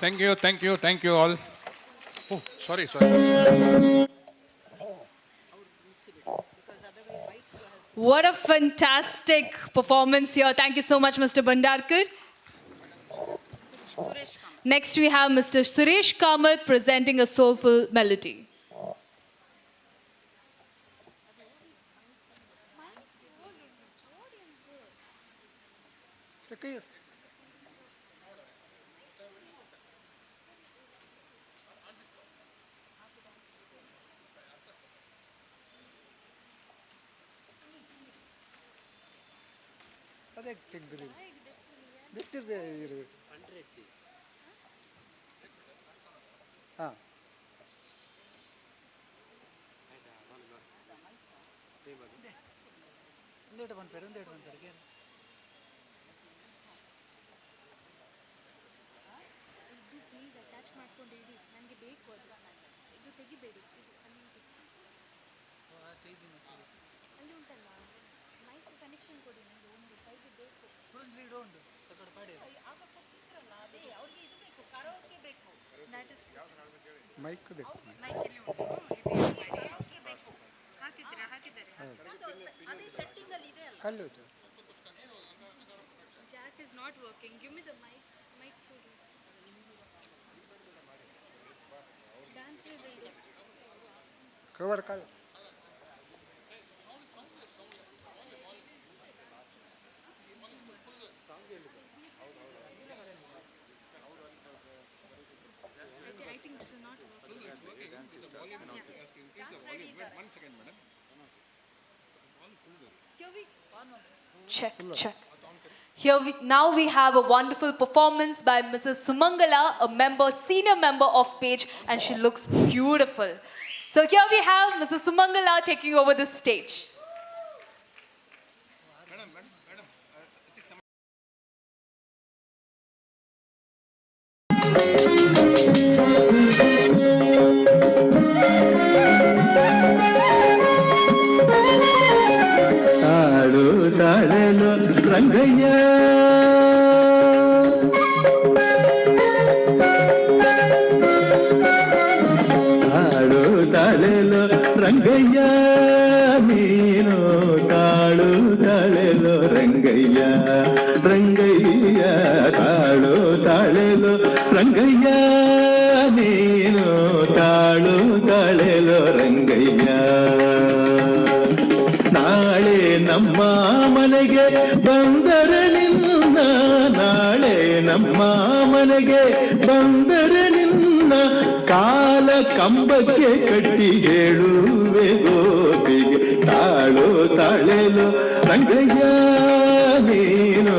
Thank you all. Oh, sorry. What a fantastic performance here. Thank you so much, Mr. Bhandarkar. Next, we have Mr. Suresh Kamath presenting a soulful melody. ಅದೇ ತೆಗ್ದ್ರಿ ಗೊತ್ತಿರದೆ ಇರು ಹಾಂ ಒಂದೇಟು ಬಂತಾರೆ ಪ್ಲೀಸ್ ಅಟ್ಯಾಚ್ ಮಾಡ್ಕೊಂಡು ಇಡಿ, ನನಗೆ ಬೇಕು ಅದು. ಇದು ತೆಗಿಬೇಡಿ, ಇದು ಅಲ್ಲಿ ಉಂಟಲ್ಲ ಮೈಕ್ ಕನೆಕ್ಷನ್ ಕೊಡಿ, ನನಗೆ ಒಂದು ಕೈಗೆ ಬೇಕು. ಮೈಕ್ ಬೇಕು ಮೈಕ್ ಎಲ್ಲಿ ಉಂಟು? ಹಾಕಿದ್ದಾರೆ ಅಲ್ಲಿ Jack is not working. Give me the mic. Dance with the cover call I think this is not working. One second, madam. Check. Now we have a wonderful performance by Mrs. Sumangala, senior member of Page, and she looks beautiful. So here we have Mrs. Sumangala taking over the stage. ತಾಳು ತಾಳೆಲು ರಂಗಯ್ಯ ತಾಳು ತಾಳೆಲು ರಂಗಯ್ಯ ನೀನು ತಾಳು ತಾಳೆಲು ರಂಗಯ್ಯ ರಂಗಯ್ಯ ತಾಳು ತಾಳೆಲು ರಂಗಯ್ಯ ನೀನು ತಾಳು ತಾಳೆಲು ರಂಗಯ್ಯ ನಾಳೆ ನಮ್ಮ ಮನೆಗೆ ಬಂದರೆ ನಿನ್ನ ನಾಳೆ ನಮ್ಮ ಮನೆಗೆ ಬಂದರೆ ನಿನ್ನ ಕಾಲ ಕಂಬಕ್ಕೆ ಕಟ್ಟಿ ಹೇಳುವೆ ಗೋಪಿಗೆ ತಾಳು ತಾಳೆಲು ರಂಗಯ್ಯ ನೀನು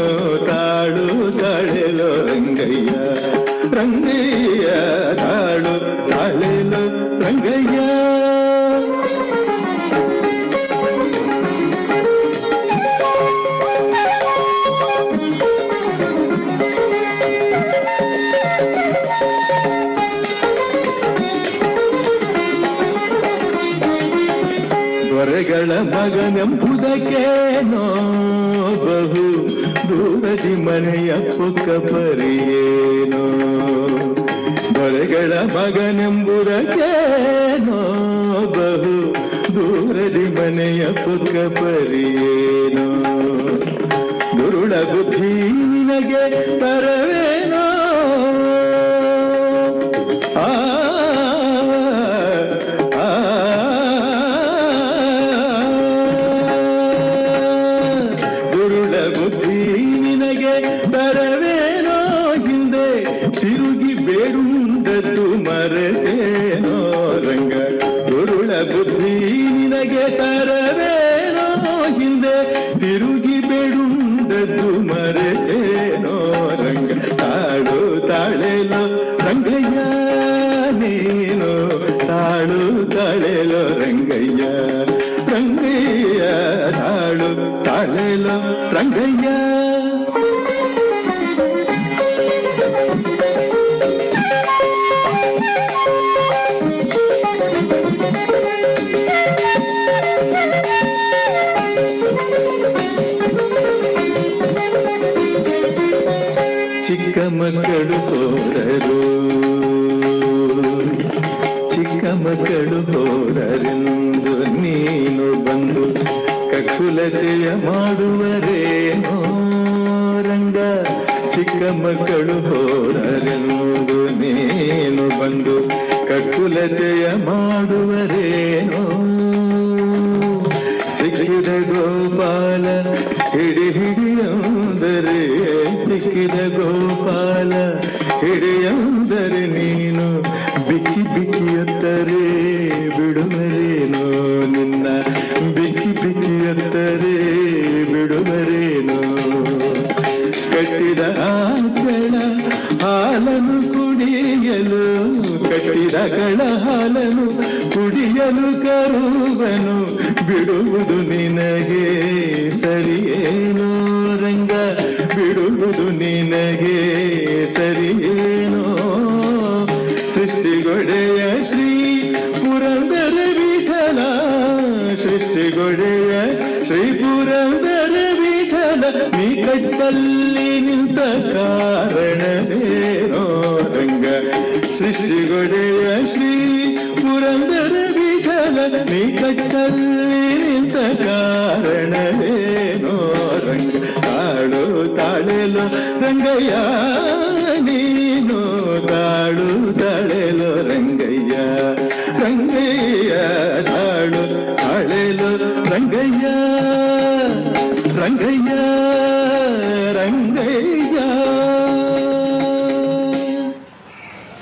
ತಾಳು ತಾಳೆಲು ರಂಗಯ್ಯ ರಂಗಯ್ಯ ತಾಳು ತಾಳೆಲು ರಂಗಯ್ಯ ದೊರೆಗಳ ಮಗನೆಂಬುದಕ್ಕೇನೋ ಬಹು ದೂರದಿ ಮನೆಯ ಪುಕ್ಕ ಪರಿಯೇನೋ ದೊರೆಗಳ ಮಗನೆಂಬುದಕ್ಕೇನೋ ಬಹು ದೂರದಿ ಮನೆಯ ಪುಕ್ಕ ಪರಿಯೇನೋ ದುರುಳ ಬುದ್ಧಿ ನಿನಗೆ ತರವೇನೋ ದುರುಳ ಬುದ್ಧಿ ನಿನಗೆ ತರವೇನೋ ಹಿಂದೆ ತಿರುಗಿ ಬೇಡುಂಡದ್ದು ಮರೆತೇನೋ ರಂಗ ದುರುಳ ಬುದ್ಧಿ ನಿನಗೆ ತರವೇನೋ ಹಿಂದೆ ತಿರುಗಿ ಬೇಡುಂಡದ್ದು ಮರೆತೇನೋ ರಂಗ ತಾಳು ತಾಳೆಲೋ ರಂಗಯ್ಯ ನೀನು ತಾಳು ತಾಳೆಲೋ ರಂಗಯ್ಯ ರಂಗಯ್ಯ ತಾಳು ತಾಳೆಲೋ ರಂಗಯ್ಯ ಚಿಕ್ಕ ಮಕ್ಕಳು ಹೋದರು, ಚಿಕ್ಕ ಮಕ್ಕಳು ಹೋದರೆಂದು ನೀನು ಬಂದು ಕಕ್ಕುಲತೆಯ ಮಾಡುವರೇನೋ ರಂಗ. ಚಿಕ್ಕ ಮಕ್ಕಳು ಹೋದರೆಂದು ನೀನು ಬಂದು ಕಕ್ಕುಲತೆಯ ಮಾಡುವರೇನೋ. ಸಿಕ್ಕಿದ ಗೋಪಾಲ ಹಿಡಿ ಹಿಡಿಯಂದರೆ, ಸಿಕ್ಕಿದ ಗೋಪಾಲ ಹಿಡಿಯಂದರೆ ನೀನು ಬಿಕ್ಕಿ ಬಿಕ್ಕಿಯತ್ತರೆ ಬಿಡುವರೇನೋ. ನಿನ್ನ ಬಿಕ್ಕಿ ಬಿಕ್ಕಿಯತ್ತರೆ ಬಿಡುವರೇನೋ. ಕಟ್ಟಿದ ಆಕಳ ಹಾಲನ್ನು ಕುಡಿಯಲು, ಕಟ್ಟಿದ ಕಳ ಹಾಲನ್ನು ಕುಡಿಯಲು ಕರುವನು ಬಿಡುವುದು ನಿನಗೆ ಸರಿಯೇನೋ ರಂಗ, ಬಿಡುವುದು ನಿನಗೆ ಸರಿಯೇನೋ. ಸೃಷ್ಟಿಗೊಡೆಯ ಶ್ರೀ ಪುರಂದರ ವಿಠಲ, ಸೃಷ್ಟಿಗೊಡೆಯ ಶ್ರೀ ಪುರಂದರ ವಿಠಲ, ನೀ ಕಟ್ಟಲ್ಲಿ ನಿಂತ ಕಾರಣವೇನೋ ರಂಗ. ಸೃಷ್ಟಿಗೊಡೆಯ ಶ್ರೀ ಪುರಂದರ ವಿಠಲ, ನೀ ಕಟ್ಟಲ್ಲಿ ನಿಂತ ಕಾರಣವೇನೋ ರಂಗ. ತಾಳು ತಾಳೆಲು ರಂಗಯ್ಯ ನೀನು, ತಾಳು ತಾಳೆಲು ರಂಗಯ್ಯ ರಂಗಯ್ಯ, ತಾಳು ತಾಳೆಲು Rangayya Rangayya Rangayya.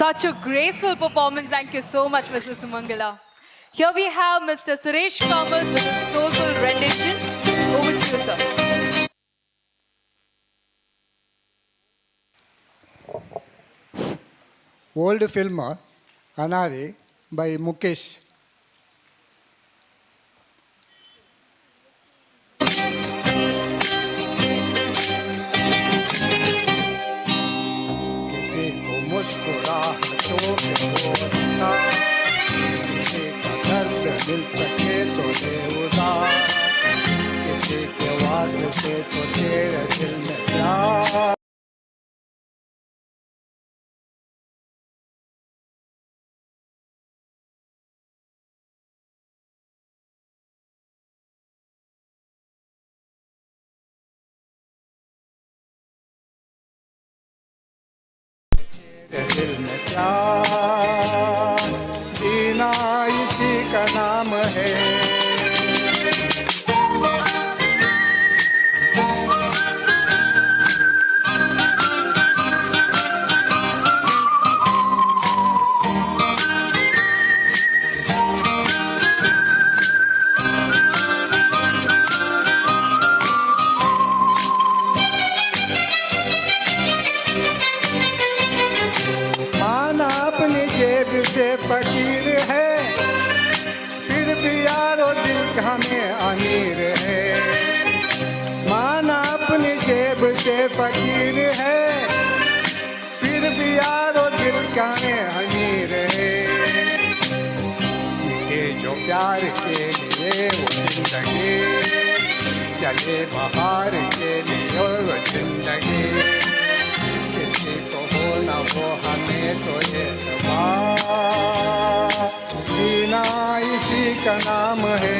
Such a graceful performance. Thank you so much, Mr. Sumangala. Here we have Mr. Suresh Kamath with his soulful rendition. Over to you, sir. Old film Anari by Mukesh. किसी को मुस्कुराहटों पे थोड़ा, किसी का दर्द मिल सके तो दे उधार, किसी के वास्ते तो तेरे दिल में प्यार. दिल में प्यार, जीना इसी का नाम है. से फकीर है, फिर भी यारो दिल का में अमीर है. माना अपनी जेब से फकीर है, फिर भी यारो दिल का में अमीर है. ये जो प्यार के लिए वो जिंदगी चले, बहार के लिए वो जिंदगी. किसी को हो न हो हमें तो ये जीना इसी का नाम है.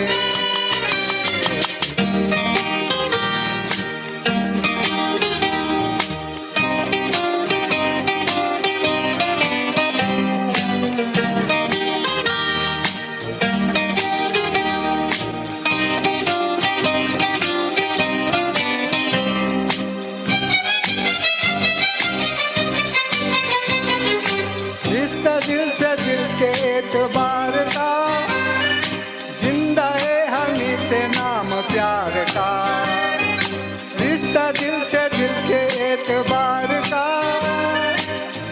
दिल से दिल के एतबार का, जिंदा है हमी से नाम प्यार का. रिश्ता दिल से दिल के एतबार का,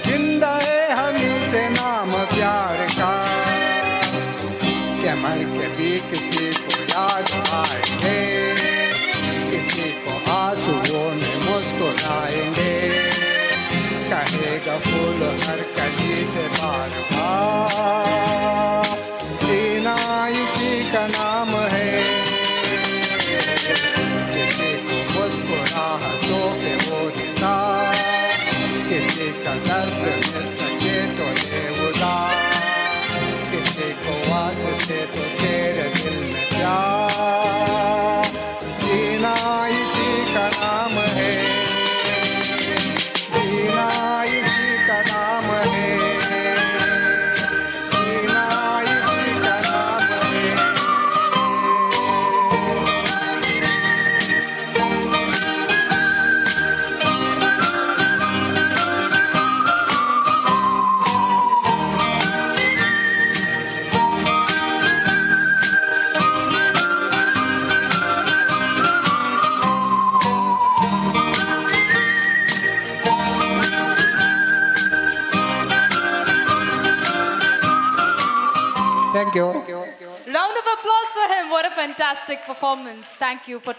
जिंदा है हमी से नाम प्यार का. के मर के भी किसी को याद आएंगे, किसी को आंसुओं में मुस्कुराएंगे. कहेगा फूल हर कली से बार बार, जीना इसी का नाम है. किसी को मुस्कुराहटों पे वो निशान, what a fantastic performance. Thank you for...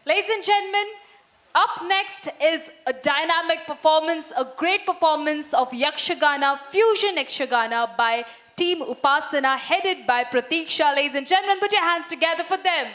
Ladies and gentlemen, up next is a dynamic performance, a great performance of Yakshagana, Fusion Yakshagana by Team Upasana, headed by Pratiksha. Ladies and gentlemen, put your hands together for them.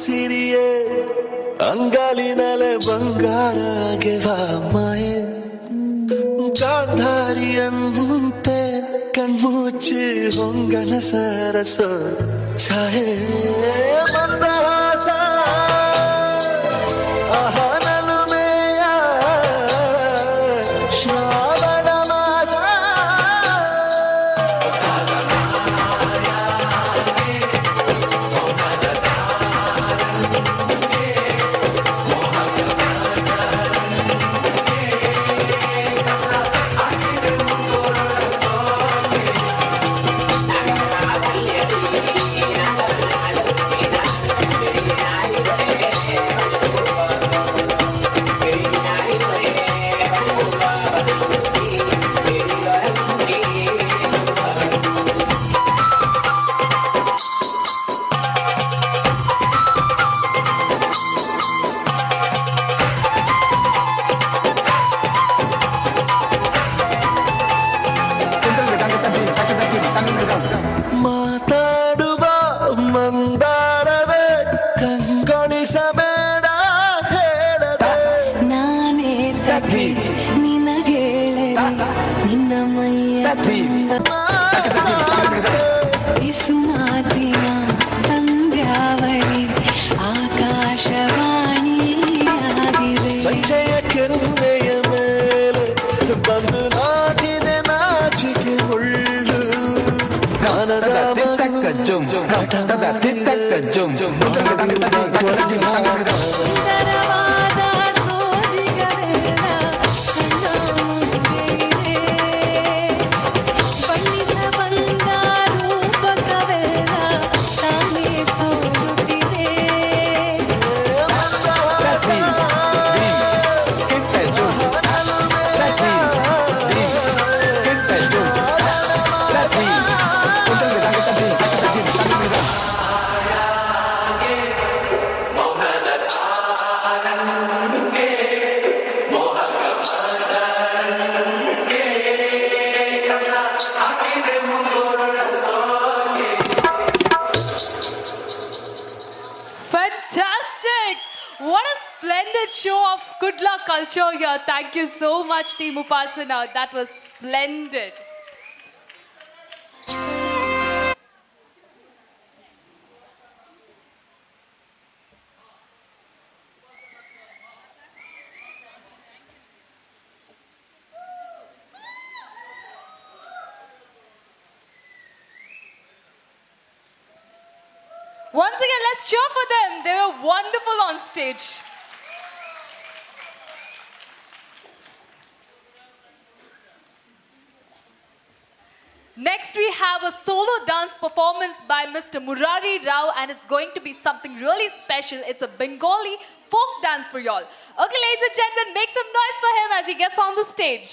ಸಿರಿಯೇ ಅಂಗಾಲಿನಲೆ ಬಂಗಾರ ಗೆವಾ ಮಾಯೆ ಗಾಂಧಾರಿಯಂತೆ ಕಣ್ಮುಚ್ಚಿ ಹೊಂಗನ ಸರಸ ಛಾಯೆ ಮಂದಹಾಸ ಆಹನನು ಮೇಯ ಶ್ರಾವಣ ಮಾಸ ಮಾತಾಡುವ ಮಂದಾರವೇ ಕಂಗೊಳಿಸಬೇಡ ಹೇಳದೆ ನಾನೇ ತಪ್ಪಿ ನಿನಗೇಳೆ ನಿನ್ನ ಮೈಯ ಸುಮಾತಿನ ತಂದ್ಯಾವಳಿ ಆಕಾಶವಾಣಿಯಾಗಿದೆ ಸಂಜೆಯ ಕೆನ್ನೆಯ ಮೇಲೆ ಬಂದು ನಾಟಿದೆ ನಾಚಿಕೆ ಮುಳ್ಳು ಸುಂದರವಾದ ಸೋಜಿಗರೆಲ್ಲ ನನ್ನ ಮುಂದೆಯಿದೆ. ಬಣ್ಣಿಸ ಬಂದ ರೂಪಕವೆಲ್ಲ ತಾನೇ ಸೋರುತ್ತಿದೆ. of good luck culture here. Thank you so much, Team Upasana. That was splendid. Once again, let's cheer for them. They were wonderful on stage. Next, we have a solo dance performance by Mr. Murari Rao, and it's going to be something really special. It's a Bengali folk dance for y'all. Okay, ladies and gentlemen, make some noise for him as he gets on the stage.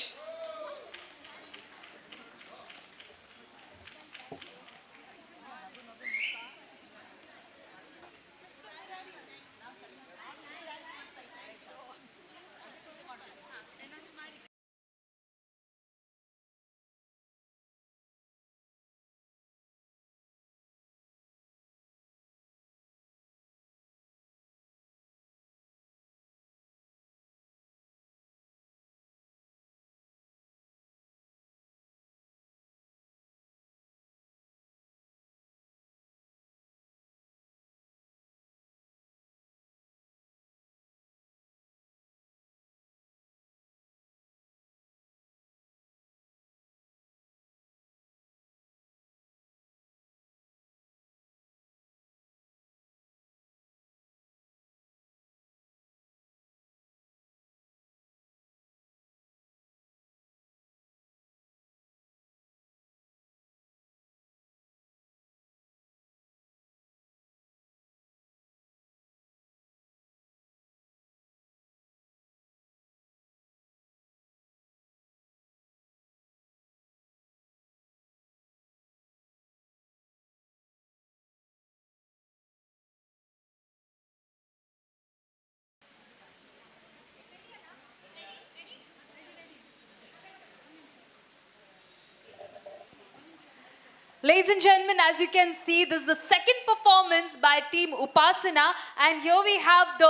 Ladies and gentlemen, as you can see, this is the second performance by Team Upasana, and here we have the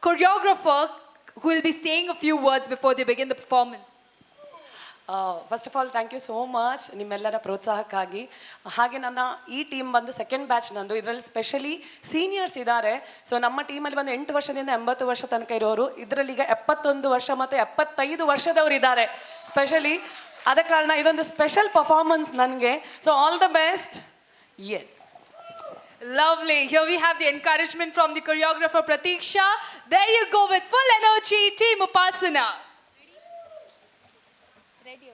choreographer who will be saying a few words before they begin the performance. First of all thank you so much ನಿಮ್ಮೆಲ್ಲರ ಪ್ರೋತ್ಸಾಹಕ್ಕಾಗಿ. ಹಾಗೆ ನನ್ನ ಈ team ಬಂದು second batch ನಂದು. ಇದರಲ್ಲಿ specially seniors ಇದ್ದಾರೆ. So ನಮ್ಮ ಟೀಮಲ್ಲಿ ಬಂದು 8 ವರ್ಷದಿಂದ 80 ವರ್ಷ ತನಕ ಇರೋರು, ಇದರಲ್ಲಿ ಈಗ 71 ವರ್ಷ ಮತ್ತು 75 ವರ್ಷದವರು ಇದ್ದಾರೆ ಸ್ಪೆಷಲಿ. ಆದ ಕಾರಣ ಇದೊಂದು ಸ್ಪೆಷಲ್ ಪರ್ಫಾರ್ಮೆನ್ಸ್ ನನಗೆ. So all the best. Yes. Lovely. Here we have the encouragement from the choreographer Pratiksha. There you go with full energy, Team Upasana. Ready.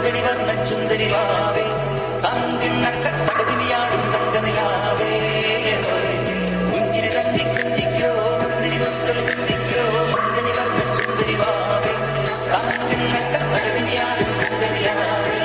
മഞ്ചടി വർണ്ണ ചുന്ദരി വാവേ തങ്കനക്കത്തടകിയാടും തങ്കനിലാവേ കുഞ്ചിരി തഞ്ചി കുഞ്ചിക്കോ മുന്തിരി മുത്തളി ചിന്തിക്കോ മഞ്ചടി വർണ്ണ ചുന്ദരി വാവേ തങ്കനക്കത്തടകിയാടും തങ്കനിലാവേ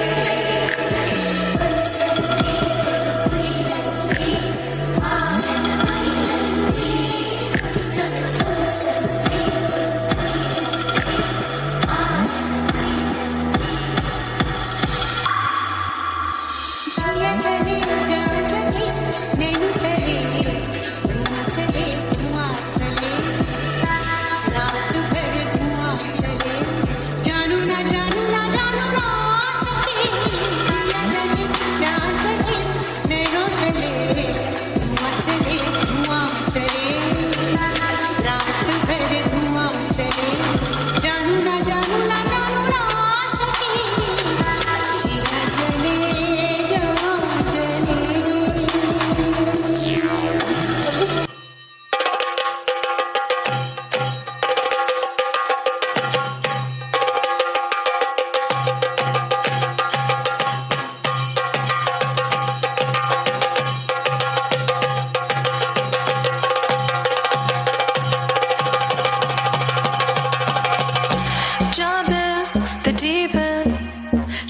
Jump in the deep end,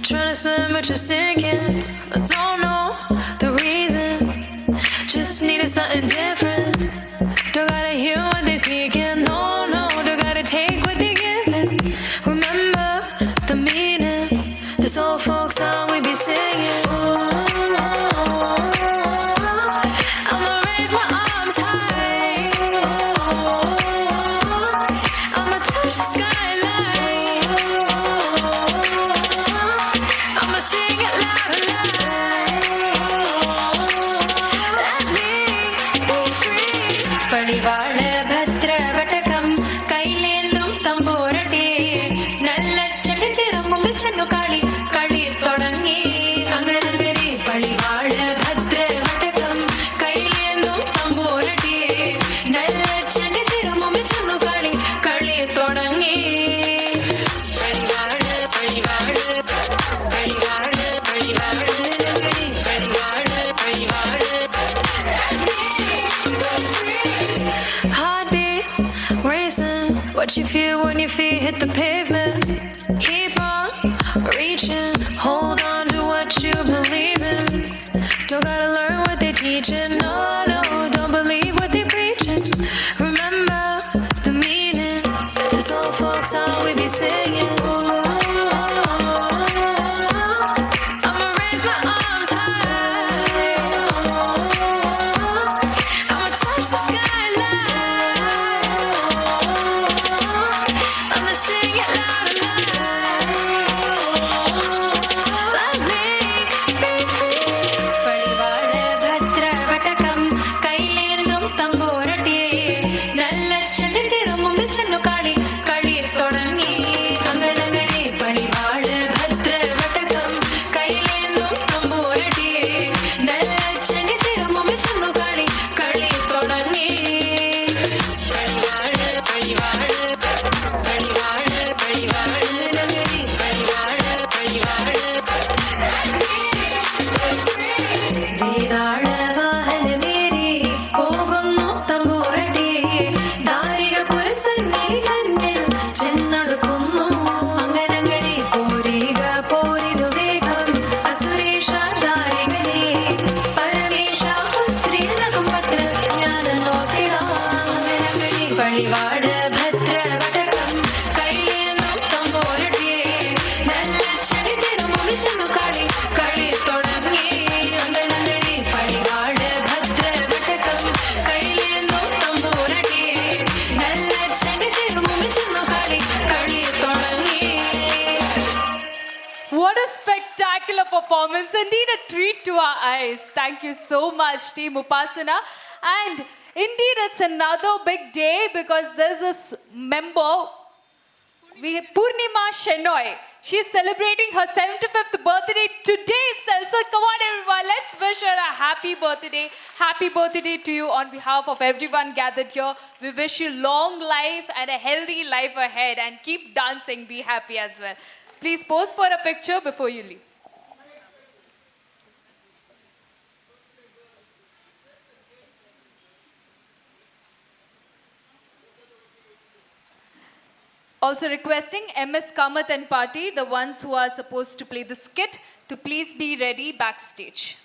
trying to swim but you're sinking. I don't know the reason, just needed something different. Don't gotta hear what they speaking, no, don't gotta take what they giving. Remember the meaning, this old folk song we be singing. I'ma raise my arms high, I'ma touch the skyline, I'ma sing it loud and loud. Let me be free. Padivaal bhadra vatakam kailendum tamborate nalla chadithiramum channu kali kali thodangi anganagari. Padivaal bhadra vatakam kailendum tamborate nalla chadithiramum channu kali kali thodangi. Padivaal padivaal padivaal padivaal nagari padivaal padivaal. Heartbeat racing, what you feel when your feet hit the pavement. Keep on reaching, hold on to what you believe in. Don't gotta learn what they teaching, no, don't believe what they preaching. Remember the meaning, this old folk song we be singing. I'ma raise my arms high, I'ma touch the skyline, I'ma sing it loud and loud. Let me be free. Padivaal bhadra vatakam kailendum tamborate nalla chadithiramum channu kali kali thodangi anganagari. Padivaal bhadra vatakam kailendum tamborate nalla chadithiramum channu kali kali thodangi. Padivaal padivaal padivaal padivaal nagari padivaal padivaal. വേതാള വാഹനമേറി പോകുന്നു തമ്പുരട്ടി ദാരിക പുരസന്നിധി തന്നിൽ ചെന്നടുക്കുന്നു അങ്ങനങ്ങനെ പോരിക പോരിതു വേഗം അസുരേഷ ദാരികനെ പരമേശ പുത്രിനകും പത്ര ജ്ഞാന നോക്കിട അങ്ങനങ്ങനെ. പഴിവാട് ഭദ്ര വടകം കൈലേന്തും തമ്പുരട്ടി നല്ല ചടിതിരുമും ചെന്നു കളി കളി തുടങ്ങി അങ്ങനങ്ങനെ. പഴിവാട് ഭദ്ര വടകം കൈലേന്തും തമ്പുരട്ടി നല്ല ചടിതിരുമും ചെന്നു കളി കളി തുടങ്ങി. What a spectacular performance. Indeed, a treat to our eyes. Thank you so much, Team Upasana. And indeed, it's another big day because there's this member, Purnima Shenoy. She's celebrating her 75th birthday today itself. So come on, everyone, let's wish her a happy birthday. Happy birthday to you on behalf of everyone gathered here. We wish you long life and a healthy life ahead. And keep dancing, be happy as well. Please pose for a picture before you leave. Also requesting MS Kamath and party, the ones who are supposed to play the skit, to please be ready backstage.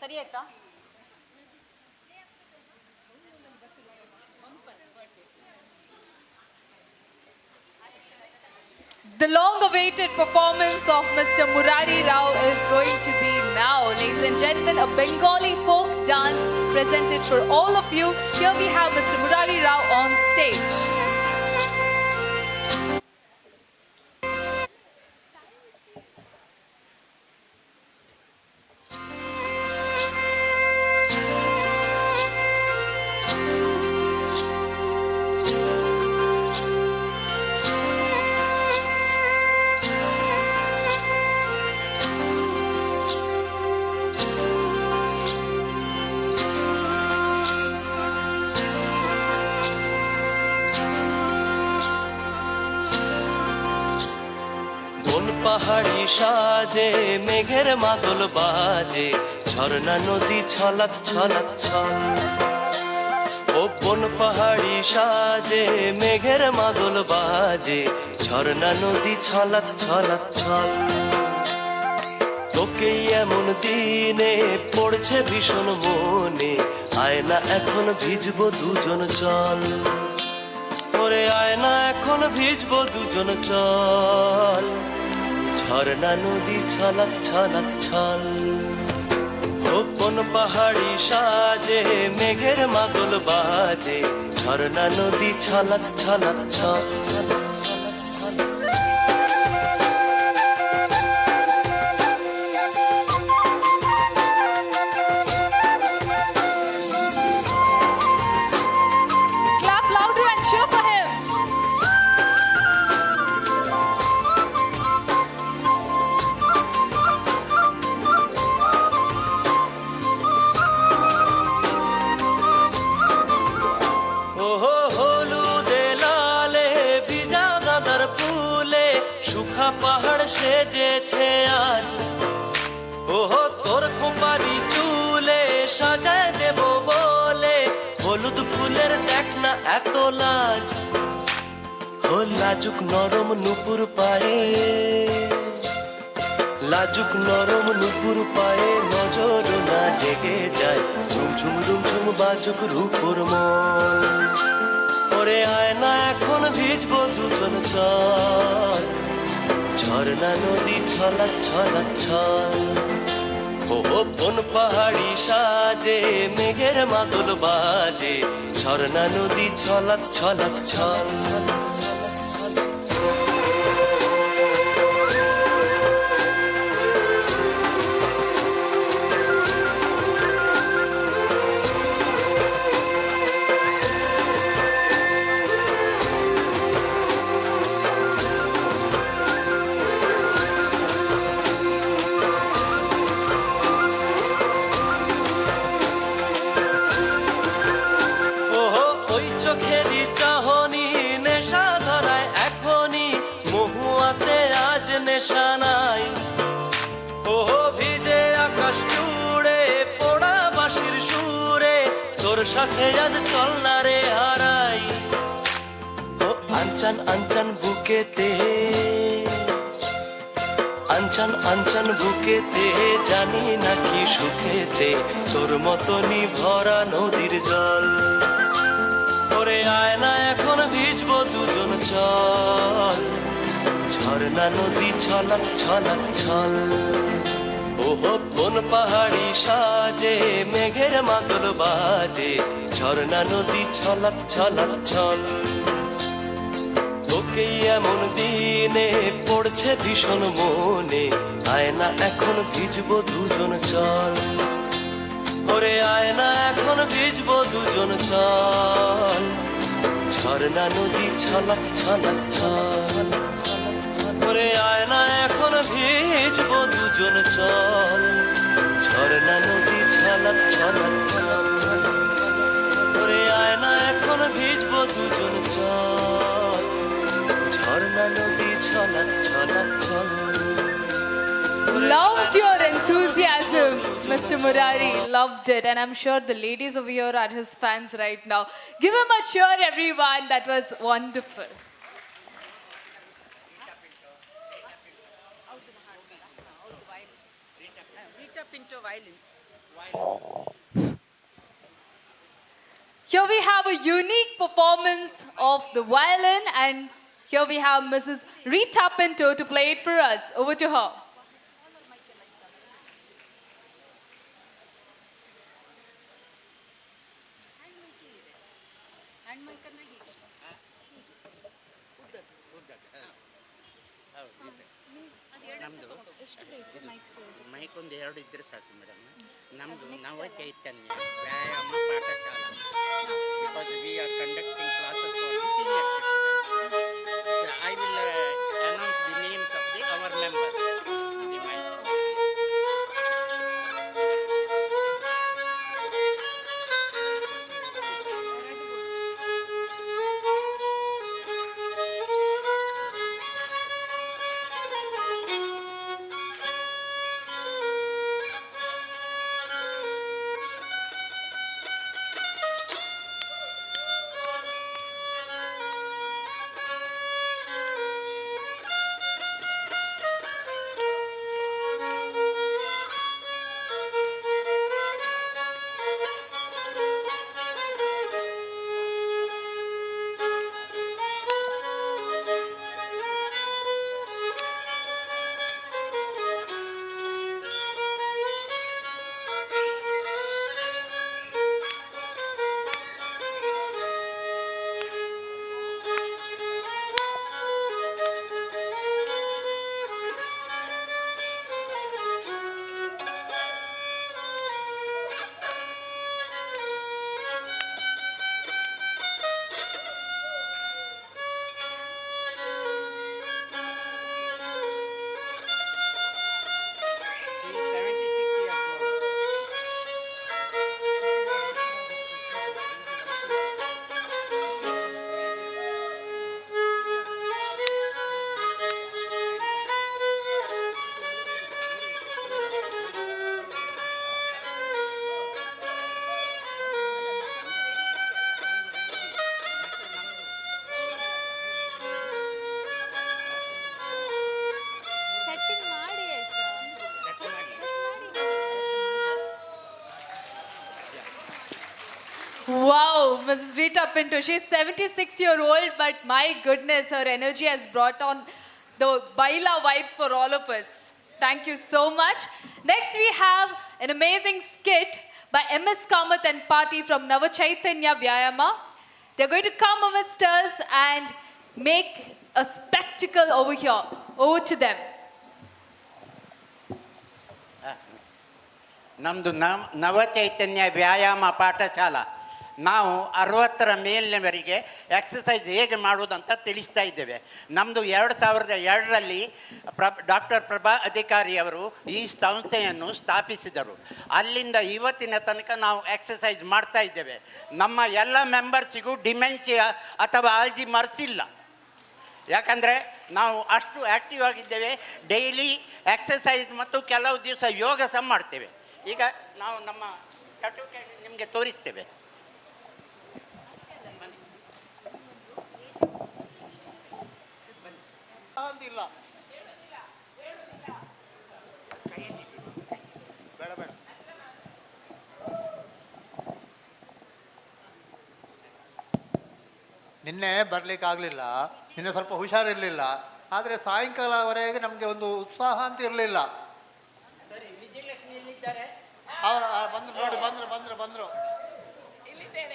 ಸರಿ ಆಯ್ತಾ? The long-awaited performance of Mr. Murari Rao is going to be now. Ladies and gentlemen, a Bengali folk dance presented for all of you. Here we have Mr. Murari Rao on stage. পাহাড়ি সাজে মেঘের মাদল বাজে ঝর্ণা নদী ছলাৎ ছলাৎ ছল ও বন পাহাড়ি সাজে মেঘের মাদল বাজে ঝর্ণা নদী ছলাৎ ছলাৎ ছল তোকে এমন দিনে পড়ছে ভীষণ মনে আয়না এখন ভিজবো দুজন চল ওরে আয়না এখন ভিজবো দুজন চল ঝর্ণা নদী ছলাৎ ছলাৎ ছল গোপন পাহাড়ি সাজে মেঘের মাদল বাজে ঝর্ণা নদী ছলাৎ ছলাৎ ছল Clap louder and cheer for him. ওহো হলুদে লালে বিজা গাঁদার ফুলে সুখা পাহাড় সেজেছে আজ ওহো তোর খোপারি চুলে সাজায় দেব বলে হলুদ ফুলের দেখ না এত লাজ ও লাজুক নরম নুপুর পায়ে লাজুক নরম নুপুর পায়ে নজর না লেগে যায় রুমঝুম রুমঝুম বাজুক রূপর মন ওরে আয়না এখন ভিজবো দুজন চল ঝর্ণা নদী ছলাৎ ছলাৎ ছল ও বন পাহাড়ি সাজে মেঘের মাদল বাজে ঝর্ণা নদী ছলাৎ ছলাৎ ছল চোখেরই চাহনি নেশা ধরায় এখনই মহুয়াতে আজ নেশা নাই ওহো ভিজে আকাশ জুড়ে পোড়া বাঁশির সুরে তোর সাথে আজ চল না রে হারাই ও আনচান আনচান বুকেতে আনচান আনচান বুকেতে জানি নাকি সুখেতে তোর মতনই ভরা নদীর জল ওরে আয়না এখন ভিজবো দুজন চল ঝর্ণা নদী ছলাৎ ছলাৎ ছল ওহো বন পাহাড়ি সাজে মেঘের মাদল বাজে ঝর্ণা নদী ছলাৎ ছলাৎ ছল তোকে এমন দিনে পড়ছে ভীষণ মনে আয়না এখন ভিজবো দুজন চল ওরে আয়না এখন ভিজবো দুজন চল ঝর্ণা নদী ছলাৎ ছলাৎ ছল ওরে আয়না এখন ভিজবো দুজন চল ঝর্ণা নদী ছলাৎ ছলাৎ ছল চল ঝর্ণা নদী ছলাক ছলাক চল Loved your enthusiasm, Mr. Murari. Loved it. And I'm sure the ladies over here are his fans right now. Give him a cheer, everyone. That was wonderful. Rita Pinto violin. Here we have a unique performance of the violin, and here we have Mrs. Rita Pinto to play it for us. Over to her. Mike ಒಂದು 2 ಇದ್ರೆ ಸಾಕು madam. ನಮ್ಮದು Nava Chaitanya Vyayama Pathashala because we are conducting classes for the senior citizen. I will announce the names of the our members. The mike. Wow, Mrs. Rita Pinto. She's 76-year-old, but my goodness, her energy has brought on the Baila vibes for all of us. Thank you so much. Next, we have an amazing skit by MS Kamath and Party from Nava Chaitanya Vyayama. They're going to come amongst us and make a spectacle over here. Over to them. ನಮ್ಮದು ನವಚೈತನ್ಯ ವ್ಯಾಯಾಮ ಪಾಠಶಾಲಾ. ನಾವು 60ರ ಮೇಲಿನವರಿಗೆ exercise ಹೇಗೆ ಮಾಡುವುದಂತ ತಿಳಿಸ್ತಾ ಇದ್ದೇವೆ. ನಮ್ಮದು 2002ರಲ್ಲಿ doctor Prabha ಅಧಿಕಾರಿ ಅವರು ಈ ಸಂಸ್ಥೆಯನ್ನು ಸ್ಥಾಪಿಸಿದರು. ಅಲ್ಲಿಂದ ಇವತ್ತಿನ ತನಕ ನಾವು ಎಕ್ಸಸೈಸ್ ಮಾಡ್ತಾ ಇದ್ದೇವೆ. ನಮ್ಮ ಎಲ್ಲ ಮೆಂಬರ್ಸಿಗೂ ಡಿಮೆನ್ಷಿಯಾ ಅಥವಾ ಆಲ್ಜಿಮರ್ಸ್ ಇಲ್ಲ. ಯಾಕಂದರೆ ನಾವು ಅಷ್ಟು ಆ್ಯಕ್ಟಿವ್ ಆಗಿದ್ದೇವೆ. ಡೈಲಿ ಎಕ್ಸಸೈಸ್ ಮತ್ತು ಕೆಲವು ದಿವಸ ಯೋಗ ಸಹ ಮಾಡ್ತೇವೆ. ಈಗ ನಾವು ನಮ್ಮ ಚಟುವಟಿಕೆ ನಿಮಗೆ ತೋರಿಸ್ತೇವೆ. ಇಲ್ಲ ಬೇಡ ಬೇಡ. ನಿನ್ನೆ ಬರಲಿಕ್ಕಾಗಲಿಲ್ಲ. ನಿನ್ನೆ ಸ್ವಲ್ಪ ಹುಷಾರಿರಲಿಲ್ಲ. ಆದರೆ ಸಾಯಂಕಾಲವರೆಗೆ ನಮಗೆ ಒಂದು ಉತ್ಸಾಹ ಅಂತ ಇರಲಿಲ್ಲ. ಸರಿ, ವಿಜಯಲಕ್ಷ್ಮಿ ಎಲ್ಲಿದ್ದಾರೆ? ಬಂದ್ರು ನೋಡಿ, ಬಂದ್ರು.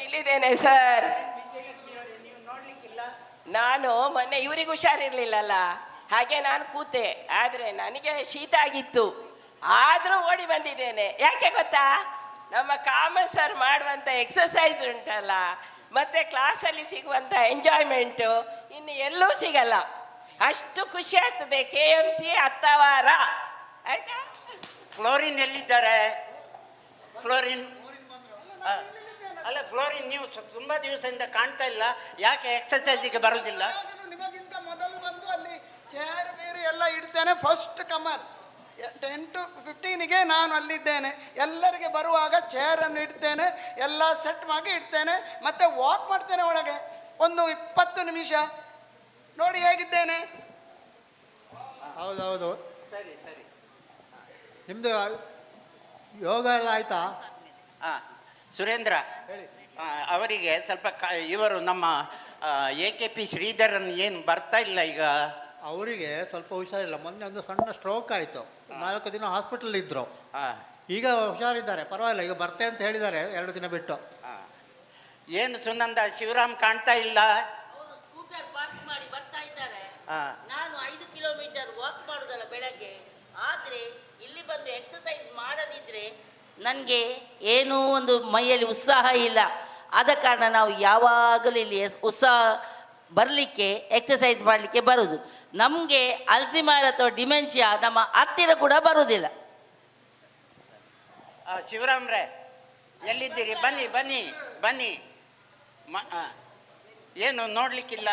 ಇಲ್ಲಿದ್ದೇನೆ ಸರ್. ನೀವು ನೋಡ್ಲಿಕ್ಕಿಲ್ಲ? ನಾನು ಮೊನ್ನೆ ಇವ್ರಿಗೆ ಹುಷಾರಿರ್ಲಿಲ್ಲಲ್ಲ, ಹಾಗೆ ನಾನು ಕೂತೆ. ಆದರೆ ನನಗೆ ಶೀತ ಆಗಿತ್ತು, ಆದರೂ ಓಡಿ ಬಂದಿದ್ದೇನೆ. ಯಾಕೆ ಗೊತ್ತಾ, ನಮ್ಮ ಕಾಮತ್ ಸರ್ ಮಾಡುವಂಥ ಎಕ್ಸಸೈಸ್ ಉಂಟಲ್ಲ, ಮತ್ತೆ ಕ್ಲಾಸಲ್ಲಿ ಸಿಗುವಂಥ ಎಂಜಾಯ್ಮೆಂಟು ಇನ್ನು ಎಲ್ಲೂ ಸಿಗಲ್ಲ. ಅಷ್ಟು ಖುಷಿ ಆಗ್ತದೆ. KMC ಹತ್ತವಾರ ಆಯ್ತಾ? ಫ್ಲೋರಿನ್ ಎಲ್ಲಿದ್ದಾರೆ? ಫ್ಲೋರಿನ್ ಅಲ್ಲ ಫ್ಲೋರಿನ್, ನೀವು ತುಂಬ ದಿವಸದಿಂದ ಕಾಣ್ತಾ ಇಲ್ಲ, ಯಾಕೆ ಎಕ್ಸಸೈಸಿಗೆ ಬರುವುದಿಲ್ಲ? ನಿಮಗಿಂತ ಮೊದಲು ಬಂದು ಅಲ್ಲಿ ಚೇರ್ ಬೇರೆ ಎಲ್ಲ ಇಡ್ತೇನೆ. ಫಸ್ಟ್ ಕಮರ್ 10 to 15ಗೆ ನಾನು ಅಲ್ಲಿದ್ದೇನೆ. ಎಲ್ಲರಿಗೆ ಬರುವಾಗ ಚೇರನ್ನು ಇಡ್ತೇನೆ, ಎಲ್ಲ ಸೆಟ್ ಮಾಡಿ ಇಡ್ತೇನೆ, ಮತ್ತೆ ವಾಕ್ ಮಾಡ್ತೇನೆ ಒಳಗೆ ಒಂದು 20 ನಿಮಿಷ. ನೋಡಿ ಹೇಗಿದ್ದೇನೆ. ಹೌದೌದು, ಸರಿ ಸರಿ. ನಿಮ್ಮದು ಯೋಗ ಎಲ್ಲ ಆಯಿತಾ? ಹಾಂ, ಸುರೇಂದ್ರ ಅವರಿಗೆ ಸ್ವಲ್ಪ ಇವರು ನಮ್ಮ AKP ಶ್ರೀಧರನ್ ಏನು ಬರ್ತಾ ಇಲ್ಲ ಈಗ. ಅವರಿಗೆ ಸ್ವಲ್ಪ ಹುಷಾರಿಲ್ಲ. ಮೊನ್ನೆ ಒಂದು ಸಣ್ಣ ಸ್ಟ್ರೋಕ್ ಆಯಿತು, 4 ದಿನ ಹಾಸ್ಪಿಟಲ್ ಇದ್ದರು. ಈಗ ಹುಷಾರಿದ್ದಾರೆ, ಪರವಾಗಿಲ್ಲ, ಈಗ ಬರ್ತೆ ಅಂತ ಹೇಳಿದ್ದಾರೆ 2 ದಿನ ಬಿಟ್ಟು. ಏನು ಸುನಂದ, ಶಿವರಾಮ್ ಕಾಣ್ತಾ ಇಲ್ಲ? ಸ್ಕೂಟರ್ ಪಾರ್ಕ್ ಮಾಡಿ ಬರ್ತಾ ಇದ್ದಾರೆ. ನಾನು 5 ಕಿಲೋಮೀಟರ್ ವಾಕ್ ಮಾಡೋದಲ್ಲ ಬೆಳಗ್ಗೆ, ಆದರೆ ಇಲ್ಲಿ ಬಂದು ಎಕ್ಸಸೈಸ್ ಮಾಡದಿದ್ರೆ ನನಗೆ ಏನೂ ಒಂದು ಮೈಯಲ್ಲಿ ಉತ್ಸಾಹ ಇಲ್ಲ. ಆದ ಕಾರಣ ನಾವು ಯಾವಾಗಲೂ ಇಲ್ಲಿ ಉತ್ಸಾಹ ಬರಲಿಕ್ಕೆ ಎಕ್ಸಸೈಸ್ ಮಾಡಲಿಕ್ಕೆ ಬರೋದು. ನಮಗೆ ಅಲ್ಝೈಮರ್ ಅಥವಾ ಡಿಮೆನ್ಷಿಯಾ ನಮ್ಮ ಹತ್ತಿರ ಕೂಡ ಬರುವುದಿಲ್ಲ. ಶಿವರಾಮ್ರೆ ಎಲ್ಲಿದ್ದೀರಿ? ಬನ್ನಿ ಬನ್ನಿ ಬನ್ನಿ. ಏನು ನೋಡ್ಲಿಕ್ಕಿಲ್ಲ?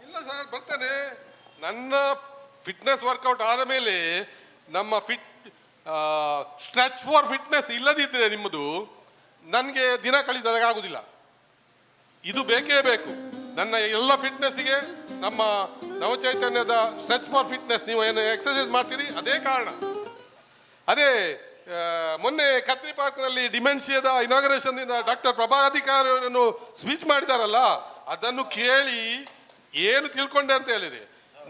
ಇಲ್ಲ ಸರ್, ಬರ್ತೇನೆ. ನನ್ನ ಫಿಟ್ನೆಸ್ ವರ್ಕೌಟ್ ಆದ ಮೇಲೆ ನಮ್ಮ ಸ್ಟ್ರೆಚ್ ಫಾರ್ ಫಿಟ್ನೆಸ್ ಇಲ್ಲದಿದ್ದರೆ ನಿಮ್ಮದು ನನಗೆ ದಿನ ಕಳೆದಾಗ ಆಗುದಿಲ್ಲ. ಇದು ಬೇಕೇ ಬೇಕು. ನನ್ನ ಎಲ್ಲ ಫಿಟ್ನೆಸ್ಸಿಗೆ ನಮ್ಮ ನವಚೈತನ್ಯದ ಸ್ಟ್ರೆಚ್ ಫಾರ್ ಫಿಟ್ನೆಸ್, ನೀವು ಏನು ಎಕ್ಸಸೈಸ್ ಮಾಡ್ತೀರಿ ಅದೇ ಕಾರಣ. ಅದೇ ಮೊನ್ನೆ ಕತ್ರಿ ಪಾರ್ಕ್ನಲ್ಲಿ ಡಿಮೆನ್ಷಿಯಾದ ಇನಾಗ್ರೇಷನ್ ಡಾಕ್ಟರ್ ಪ್ರಭಾ ಅಧಿಕಾರಿಯನ್ನು ಸ್ಪೀಚ್ ಮಾಡಿದಾರಲ್ಲ, ಅದನ್ನು ಕೇಳಿ ಏನು ತಿಳ್ಕೊಂಡೆ ಅಂತ ಹೇಳಿದೆ,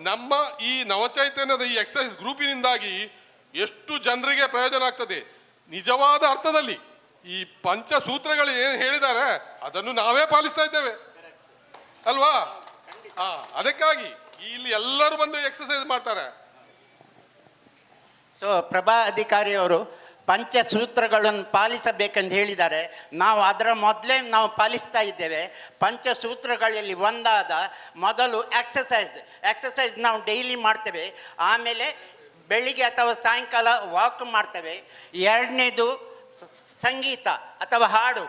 ನಮ್ಮ ಈ ನವಚೈತನ್ಯದ ಈ ಎಕ್ಸಸೈಸ್ ಗ್ರೂಪಿನಿಂದಾಗಿ ಎಷ್ಟು ಜನರಿಗೆ ಪ್ರಯೋಜನ ಆಗ್ತದೆ. ನಿಜವಾದ ಅರ್ಥದಲ್ಲಿ ಈ ಪಂಚಸೂತ್ರಗಳು ಏನು ಹೇಳಿದ್ದಾರೆ ಅದನ್ನು ನಾವೇ ಪಾಲಿಸ್ತಾ ಇದ್ದೇವೆ ಅಲ್ವಾ? ಅದಕ್ಕಾಗಿ ಇಲ್ಲಿ ಎಲ್ಲರೂ ಬಂದು ಎಕ್ಸಸೈಸ್ ಮಾಡ್ತಾರೆ. ಸೊ ಪ್ರಭಾ ಅಧಿಕಾರಿಯವರು ಪಂಚಸೂತ್ರಗಳನ್ನು ಪಾಲಿಸಬೇಕಂತ ಹೇಳಿದ್ದಾರೆ. ನಾವು ಅದರ ಮೊದಲೇ ನಾವು ಪಾಲಿಸ್ತಾ ಇದ್ದೇವೆ. ಪಂಚಸೂತ್ರಗಳಲ್ಲಿ ಒಂದಾದ ಮೊದಲು ಎಕ್ಸಸೈಸ್ ನಾವು ಡೈಲಿ ಮಾಡ್ತೇವೆ. ಆಮೇಲೆ ಬೆಳಿಗ್ಗೆ ಅಥವಾ ಸಾಯಂಕಾಲ ವಾಕ್ ಮಾಡ್ತೇವೆ. ಎರಡನೇದು ಸಂಗೀತ ಅಥವಾ ಹಾಡು.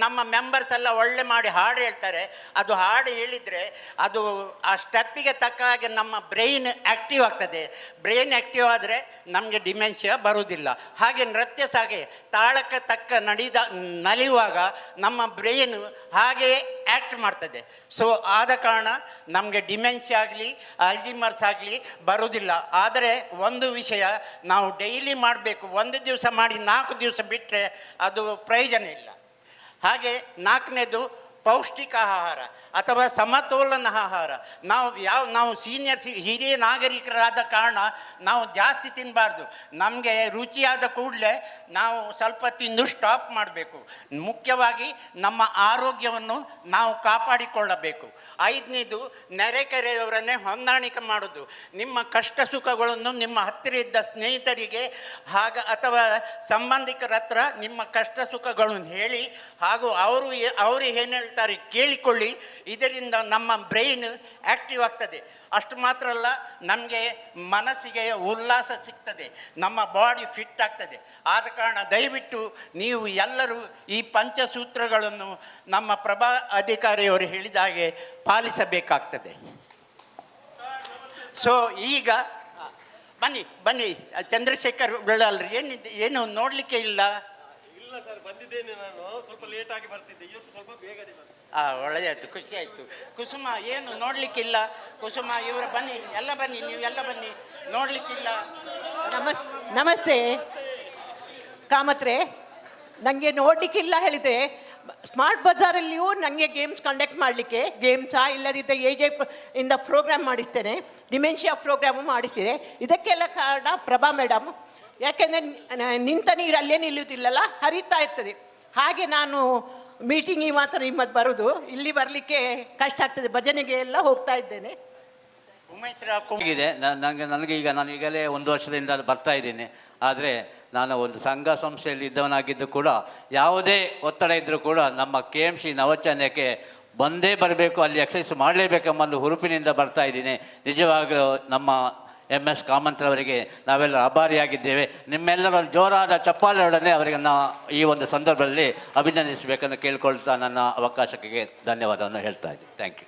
ನಮ್ಮ ಮೆಂಬರ್ಸ್ ಎಲ್ಲ ಒಳ್ಳೆ ಮಾಡಿ ಹಾಡು ಹೇಳ್ತಾರೆ. ಅದು ಹಾಡು ಹೇಳಿದರೆ ಅದು ಆ ಸ್ಟೆಪ್ಪಿಗೆ ತಕ್ಕ ಹಾಗೆ ನಮ್ಮ ಬ್ರೈನ್ ಆ್ಯಕ್ಟಿವ್ ಆಗ್ತದೆ. ಬ್ರೈನ್ ಆ್ಯಕ್ಟಿವ್ ಆದರೆ ನಮಗೆ ಡಿಮೆನ್ಷಿಯಾ ಬರುವುದಿಲ್ಲ. ಹಾಗೆ ನೃತ್ಯ ಸಾಗೆ ತಾಳಕ್ಕೆ ತಕ್ಕ ನಲಿಯುವಾಗ ನಮ್ಮ ಬ್ರೈನ್ ಹಾಗೆಯೇ ಆ್ಯಕ್ಟ್ ಮಾಡ್ತದೆ. ಸೊ ಆದ ಕಾರಣ ನಮಗೆ ಡಿಮೆನ್ಷಿಯಾ ಆಗಲಿ ಅಲ್ಝೈಮರ್ಸ್ ಆಗಲಿ ಬರುವುದಿಲ್ಲ. ಆದರೆ ಒಂದು ವಿಷಯ ನಾವು ಡೈಲಿ ಮಾಡಬೇಕು. ಒಂದು ದಿವಸ ಮಾಡಿ 4 ದಿವಸ ಬಿಟ್ಟರೆ ಅದು ಪ್ರಯೋಜನ ಇಲ್ಲ. ಹಾಗೆ 4ನೇದು ಪೌಷ್ಟಿಕ ಆಹಾರ ಅಥವಾ ಸಮತೋಲನ ಆಹಾರ. ನಾವು ಹಿರಿಯ ನಾಗರಿಕರಾದ ಕಾರಣ ನಾವು ಜಾಸ್ತಿ ತಿನ್ನಬಾರ್ದು. ನಮಗೆ ರುಚಿಯಾದ ಕೂಡಲೇ ನಾವು ಸ್ವಲ್ಪ ತಿಂದು ಸ್ಟಾಪ್ ಮಾಡಬೇಕು. ಮುಖ್ಯವಾಗಿ ನಮ್ಮ ಆರೋಗ್ಯವನ್ನು ನಾವು ಕಾಪಾಡಿಕೊಳ್ಳಬೇಕು. 5ನೇದು ನೆರೆಕೆರೆಯವರನ್ನೇ ಹೊಂದಾಣಿಕೆ ಮಾಡೋದು. ನಿಮ್ಮ ಕಷ್ಟ ಸುಖಗಳನ್ನು ನಿಮ್ಮ ಹತ್ತಿರ ಇದ್ದ ಸ್ನೇಹಿತರಿಗೆ ಅಥವಾ ಸಂಬಂಧಿಕರ ಹತ್ರ ನಿಮ್ಮ ಕಷ್ಟ ಸುಖಗಳನ್ನು ಹೇಳಿ ಹಾಗೂ ಅವರು ಏನು ಹೇಳ್ತಾರೆ ಕೇಳಿಕೊಳ್ಳಿ. ಇದರಿಂದ ನಮ್ಮ ಬ್ರೈನ್ ಆ್ಯಕ್ಟಿವ್ ಆಗ್ತದೆ. ಅಷ್ಟು ಮಾತ್ರ ಅಲ್ಲ, ನಮಗೆ ಮನಸ್ಸಿಗೆ ಉಲ್ಲಾಸ ಸಿಗ್ತದೆ, ನಮ್ಮ ಬಾಡಿ ಫಿಟ್ ಆಗ್ತದೆ. ಆದ ಕಾರಣ ದಯವಿಟ್ಟು ನೀವು ಎಲ್ಲರೂ ಈ ಪಂಚಸೂತ್ರಗಳನ್ನು ನಮ್ಮ ಪ್ರಭಾ ಅಧಿಕಾರಿಯವರು ಹೇಳಿದ ಹಾಗೆ ಪಾಲಿಸಬೇಕಾಗ್ತದೆ. ಸೊ ಈಗ ಬನ್ನಿ ಚಂದ್ರಶೇಖರ್ ಬೆಳ್ಳಾಲ್ರಿ, ಏನು ನೋಡಲಿಕ್ಕೆ ಇಲ್ಲ? ಇಲ್ಲ ಸರ್, ಬಂದಿದ್ದೇನೆ ನಾನು. ಸ್ವಲ್ಪ ಲೇಟ್ ಆಗಿ ಬರ್ತಿದ್ದೆ, ಇವತ್ತು ಸ್ವಲ್ಪ ಬೇಗನೆ ಬಂದೆ. ಒಳ್ಳೆದಾಯ್ತು, ಖುಷಿ ಆಯಿತು. ಕುಸುಮ ಏನು ನೋಡಲಿಕ್ಕಿಲ್ಲ? ಕುಸುಮ ಇವರು ಬನ್ನಿ, ಎಲ್ಲ ಬನ್ನಿ, ನೀವೆಲ್ಲ ಬನ್ನಿ. ನೋಡಲಿಕ್ಕಿಲ್ಲ. ನಮಸ್ತೆ ಕಾಮತ್ರೆ. ನನಗೆ ನೋಡಲಿಕ್ಕಿಲ್ಲ ಹೇಳಿದರೆ ಸ್ಮಾರ್ಟ್ ಬಜಾರಲ್ಲಿಯೂ ನನಗೆ ಗೇಮ್ಸ್ ಕಂಡಕ್ಟ್ ಮಾಡಲಿಕ್ಕೆ ಗೇಮ್ಸಾ ಇಲ್ಲದಿದ್ದರೆ ಇಂದ ಪ್ರೋಗ್ರಾಮ್ ಮಾಡಿಸ್ತೇನೆ. ಡಿಮೆನ್ಷಿಯಾ ಪ್ರೋಗ್ರಾಮು ಮಾಡಿಸಿದೆ. ಇದಕ್ಕೆಲ್ಲ ಕಾರಣ ಪ್ರಭಾ ಮೇಡಮ್. ಯಾಕೆಂದರೆ ನಿಂತ ನೀರು ಅಲ್ಲೇ ನಿಲ್ಲುವುದಿಲ್ಲಲ್ಲ, ಹರಿತಾ ಇರ್ತದೆ. ಹಾಗೆ ನಾನು ಮೀಟಿಂಗಿಗೆ ಮಾತ್ರ ನಿಮ್ಮದು ಬರೋದು, ಇಲ್ಲಿ ಬರಲಿಕ್ಕೆ ಕಷ್ಟ ಆಗ್ತದೆ. ಭಜನೆಗೆ ಎಲ್ಲ ಹೋಗ್ತಾ ಇದ್ದೇನೆ. ನನಗೆ ನಾನು ಈಗಲೇ 1 ವರ್ಷದಿಂದ ಬರ್ತಾ ಇದ್ದೀನಿ. ಆದರೆ ನಾನು ಒಂದು ಸಂಘ ಸಂಸ್ಥೆಯಲ್ಲಿ ಇದ್ದವನಾಗಿದ್ದು ಕೂಡ ಯಾವುದೇ ಒತ್ತಡ ಇದ್ದರೂ ಕೂಡ ನಮ್ಮ KMC ನವಚೈತನ್ಯಕ್ಕೆ ಬಂದೇ ಬರಬೇಕು, ಅಲ್ಲಿ ಎಕ್ಸಸೈಸ್ ಮಾಡಲೇಬೇಕೆಂಬ ಒಂದು ಹುರುಪಿನಿಂದ ಬರ್ತಾ ಇದ್ದೀನಿ. ನಿಜವಾಗಲೂ ನಮ್ಮ MS ಕಾಮಂತ್ರವರಿಗೆ ನಾವೆಲ್ಲ ಆಭಾರಿಯಾಗಿದ್ದೇವೆ. ನಿಮ್ಮೆಲ್ಲರ ಜೋರಾದ ಚಪ್ಪಾಳೆಯೊಡನೆ ಅವರಿಗೆ ನಾವು ಈ ಒಂದು ಸಂದರ್ಭದಲ್ಲಿ ಅಭಿನಂದಿಸಬೇಕನ್ನು ಕೇಳ್ಕೊಳ್ತಾ ನನ್ನ ಅವಕಾಶಕ್ಕೆ ಧನ್ಯವಾದವನ್ನು ಹೇಳ್ತಾ ಇದ್ದೀನಿ. Thank you.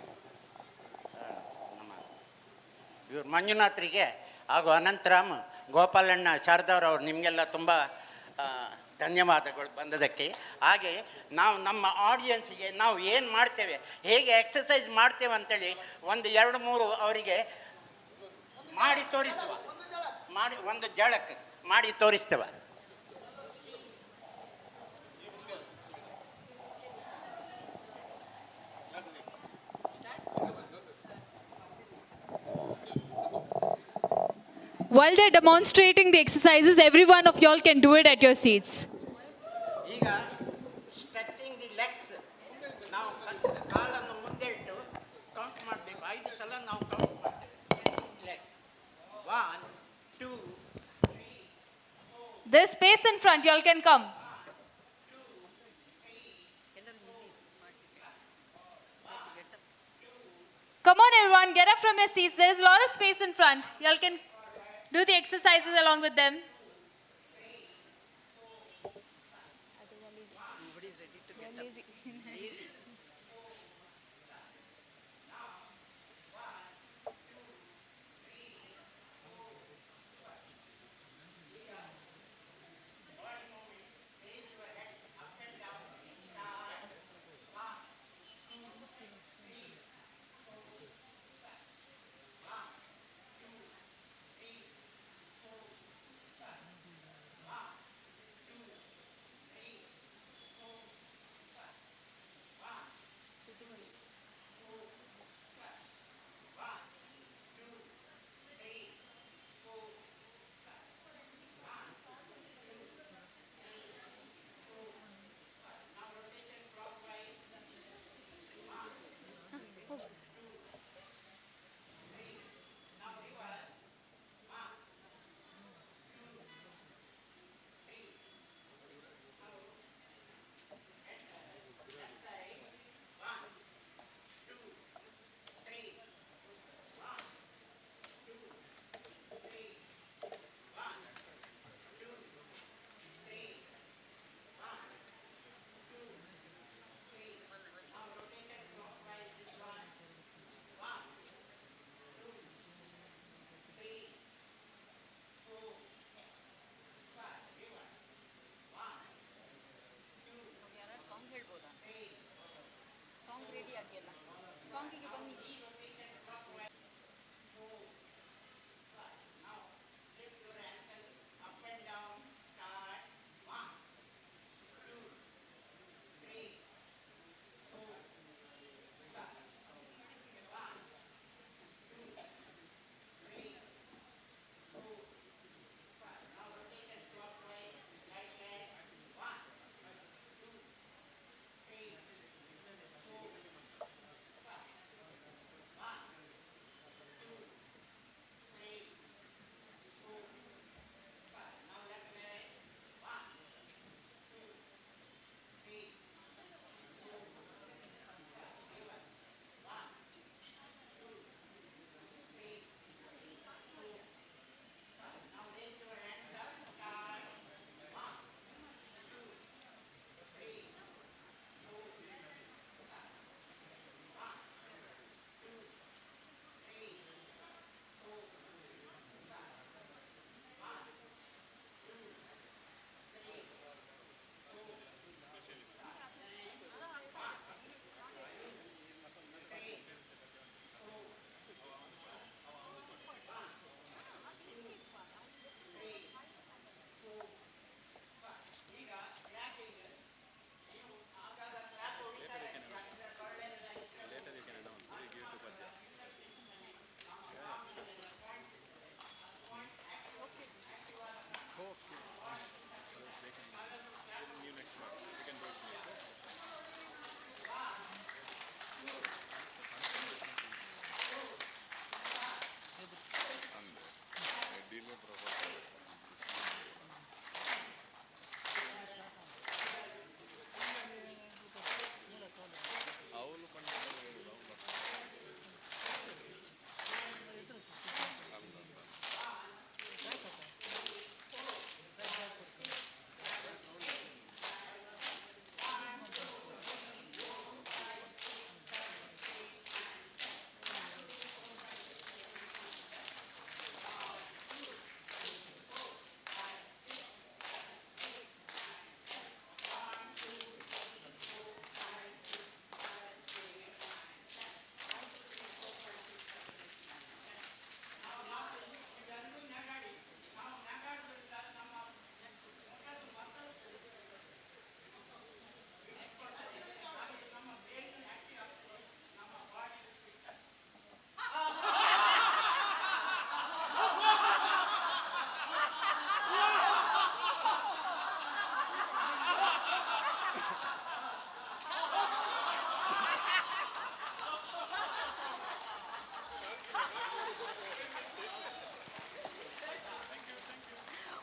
ಇವರು ಮಂಜುನಾಥ್ರಿಗೆ ಹಾಗೂ ಅನಂತರಾಮ್, ಗೋಪಾಲಣ್ಣ, ಶಾರದಾವ್ರವ್ರು ನಿಮಗೆಲ್ಲ ತುಂಬ ಧನ್ಯವಾದಗಳು ಬಂದದಕ್ಕೆ. ಹಾಗೆ ನಾವು ನಮ್ಮ ಆಡಿಯನ್ಸಿಗೆ ನಾವು ಏನು ಮಾಡ್ತೇವೆ, ಹೇಗೆ ಎಕ್ಸಸೈಸ್ ಮಾಡ್ತೇವೆ ಅಂತೇಳಿ ಒಂದು 2-3 ಅವರಿಗೆ ಮಾಡಿ ತೋರಿಸ್ತೇವೆ. ಒಂದು ಜಳಕ್ಕೆ ಮಾಡಿ ತೋರಿಸ್ತೇವೆ. While they're demonstrating the exercises, every one of y'all can do it at your seats. ಈಗ ಸ್ಟ್ರೆಚಿಂಗ್ ದಿ ಲೆಗ್ಸ್, ನಾವು ಕಾಲನ್ನು ಮುಂದೆ ಇಟ್ಟು ಕೌಂಟ್ ಮಾಡಬೇಕು. 5 ಸಲ ನಾವು ಕೌಂಟ್ ಮಾಡ್ತೇವೆ. Legs 1 2. There's space in front, y'all can come. Come on everyone, get up from your seats. There is a lot of space in front. Y'all can do the exercises along with them.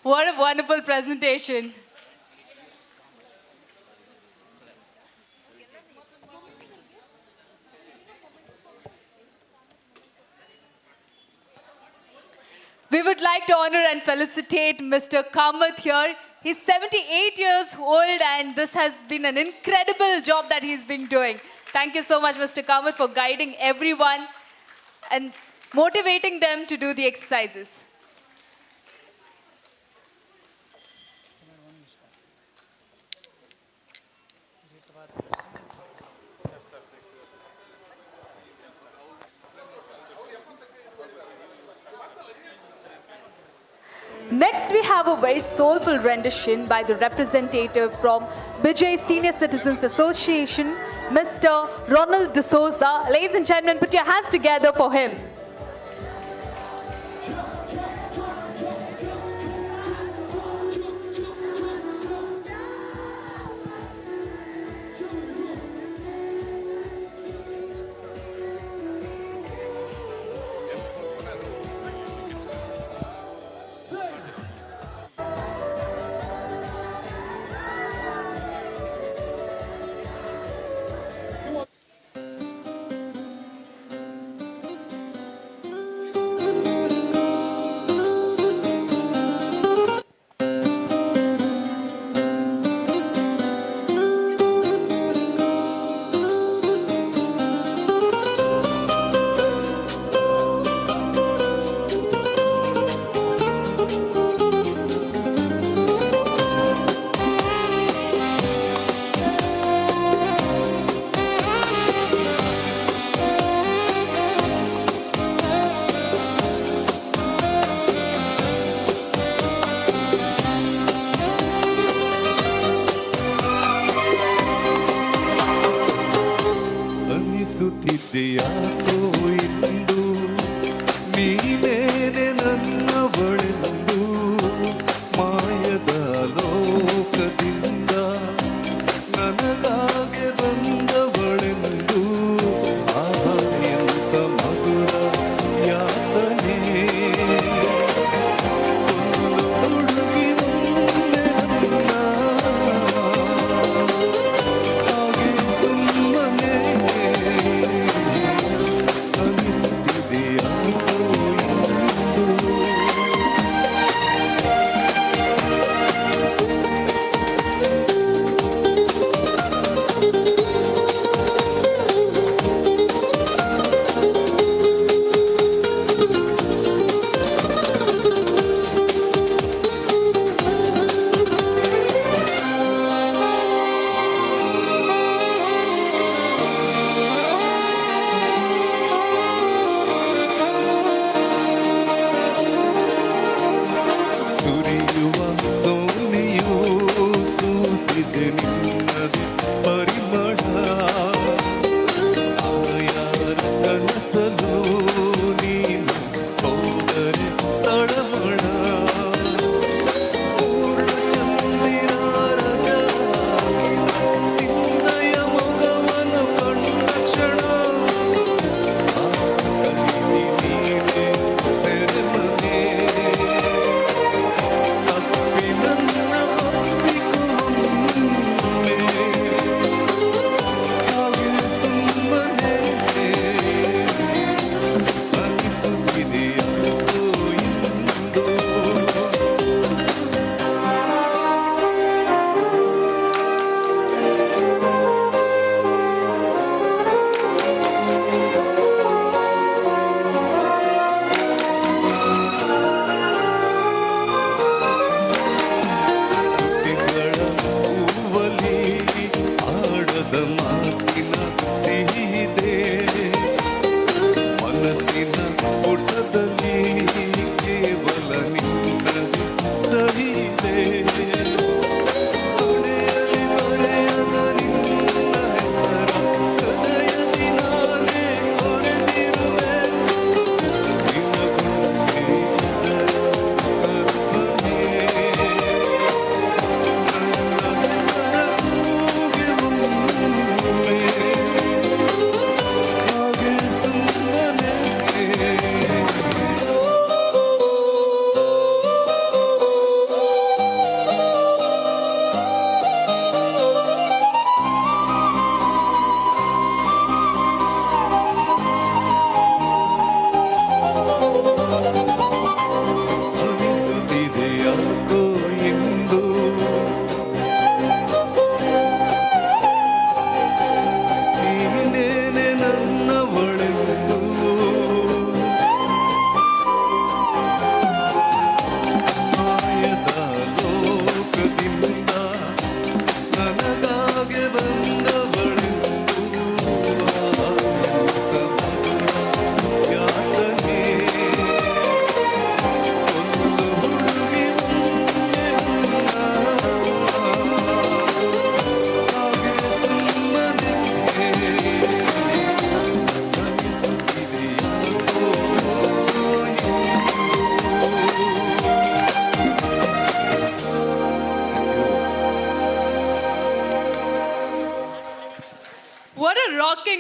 What a wonderful presentation. We would like to honor and felicitate Mr. Kamath here. He's 78 years old and this has been an incredible job that he's been doing. Thank you so much, Mr. Kamath, for guiding everyone and motivating them to do the exercises. Next, we have a very soulful rendition by the representative from Bijay Senior Citizens Association, Mr. Ronald D'Souza. Ladies and gentlemen, put your hands together for him. ಅನಿಸುತ್ತಿದೆಯಾಕೋ ಇಂದು ನೀನೇನೆ ನನ್ನವಳೆಂದು ಮಾಯದ ಲೋಕದಿಂದ ನನಗಾಗೆ ಬಂದವಳೆಂದು ಆಹಾ ಎಂತ ಮಧುರ ಯಾತನೆ ಹುಡುಗಿ ಮುಂದೆ ನನ್ನ ಹಾಗೆ ಸುಮ್ಮನೆ ಅನಿಸುತ್ತಿದೆಯಾಕೋ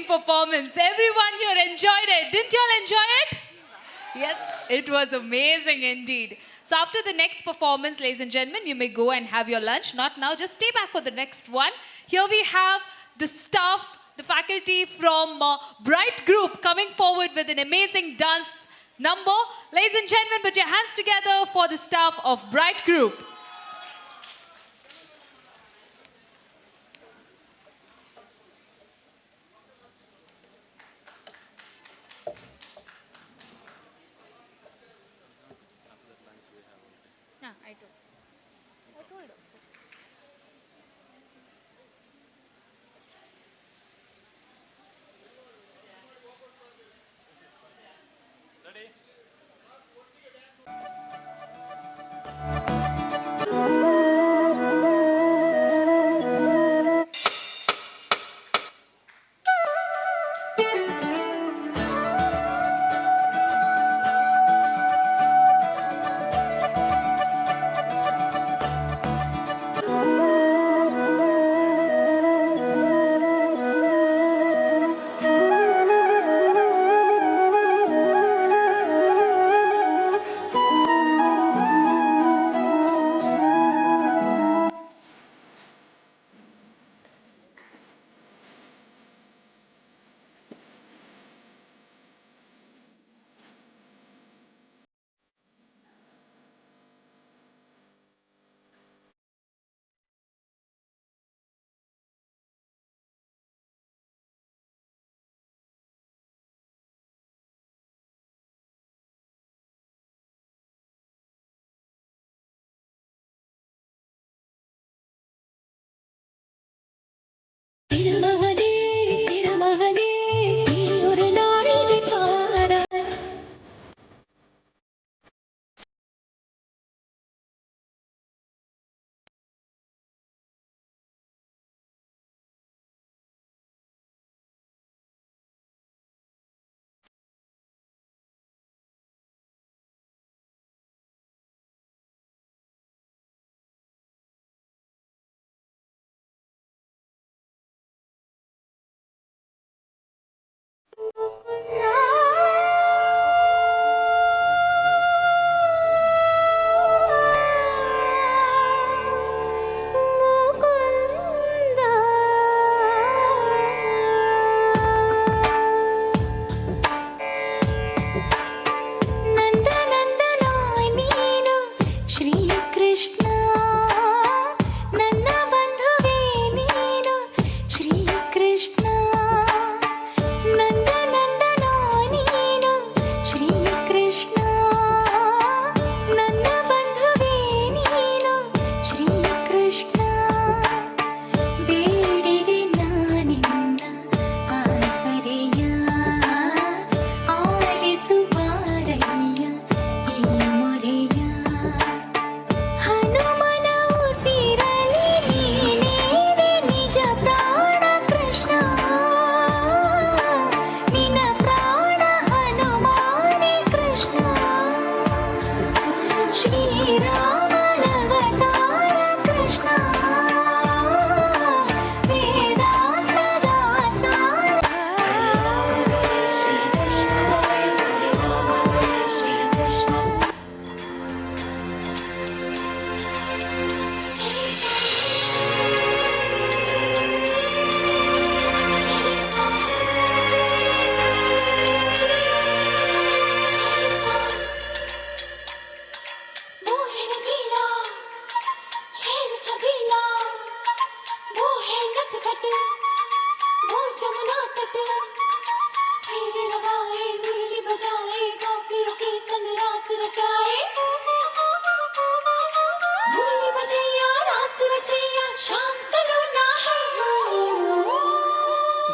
performance. Everyone here enjoyed it. Didn't you all enjoy it? Yes, it was amazing indeed. So after the next performance, ladies and gentlemen, you may go and have your lunch. Not now, just stay back for the next one. Here we have the staff, the faculty from Bright Group coming forward with an amazing dance number. Ladies and gentlemen, put your hands together for the staff of Bright Group.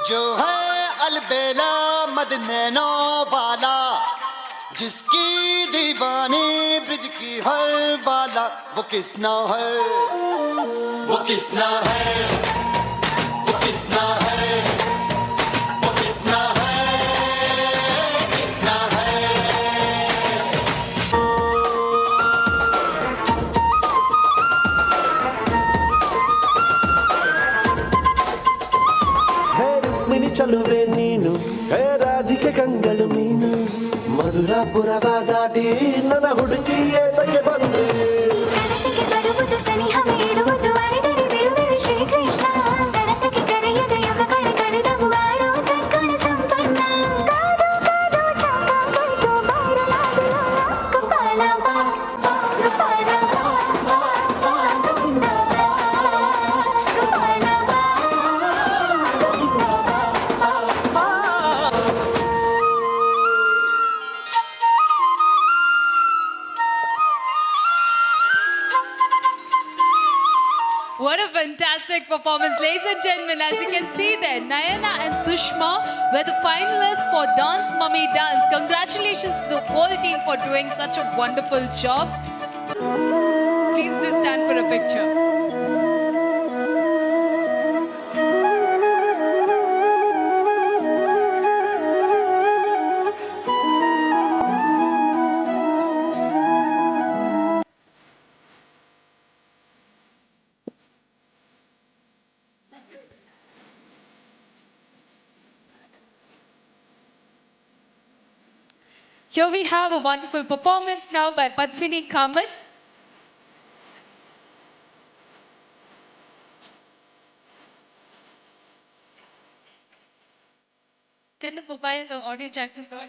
जो है अलबेला मद नैनों वाला, जिसकी दीवानी bridge की हर बाला, वो किसना है, वो किसना है, वो किसना है, वो किसना है, किसना है। रुक्मिणी चलुवे नी ನೀನು ಹೇ ರಾಧಿಕೆ ಕಂಗಳು ಮೀನು ಮಧುರಾಪುರವ ದಾಟಿ ನನ್ನ ಹುಡುಕಿ ಏತಕ್ಕೆ ಬಂದೆ ಕನಸಿಗೆ ಬರುವುದು ಸನಿಹವೇ ಇರುವುದು ಅರೆದರೆ ಬಿಡುವೆ ಶ್ರೀಕೃಷ್ಣ ಸರಸಕ್ಕೆ ಕರೆಯದ ಯುಗಗಳ ಕಳೆದವು ಆರೋ ಸಕ್ಕಳ ಸಂಪನ್ನ ಕಾದು ಕಾದು ಸಾಕಾಗೋಯ್ತು ಬಾರಲಾಗಲು ಕಪಾಲ ಬಾ ಕಪಾಲ ಬಾ ಗೋವಿಂದ ಬಾ ಕಪಾಲ ಬಾ ಗೋವಿಂದ ಬಾ What a fantastic performance, ladies and gentlemen. As you can see there, Nayana and Sushma were the finalists for Dance Mummy Dance. Congratulations to the whole team for doing such a wonderful job. Please do stand for a picture. Here we have a wonderful performance now by Padmini Kamat. Can the mobile audio jack be on?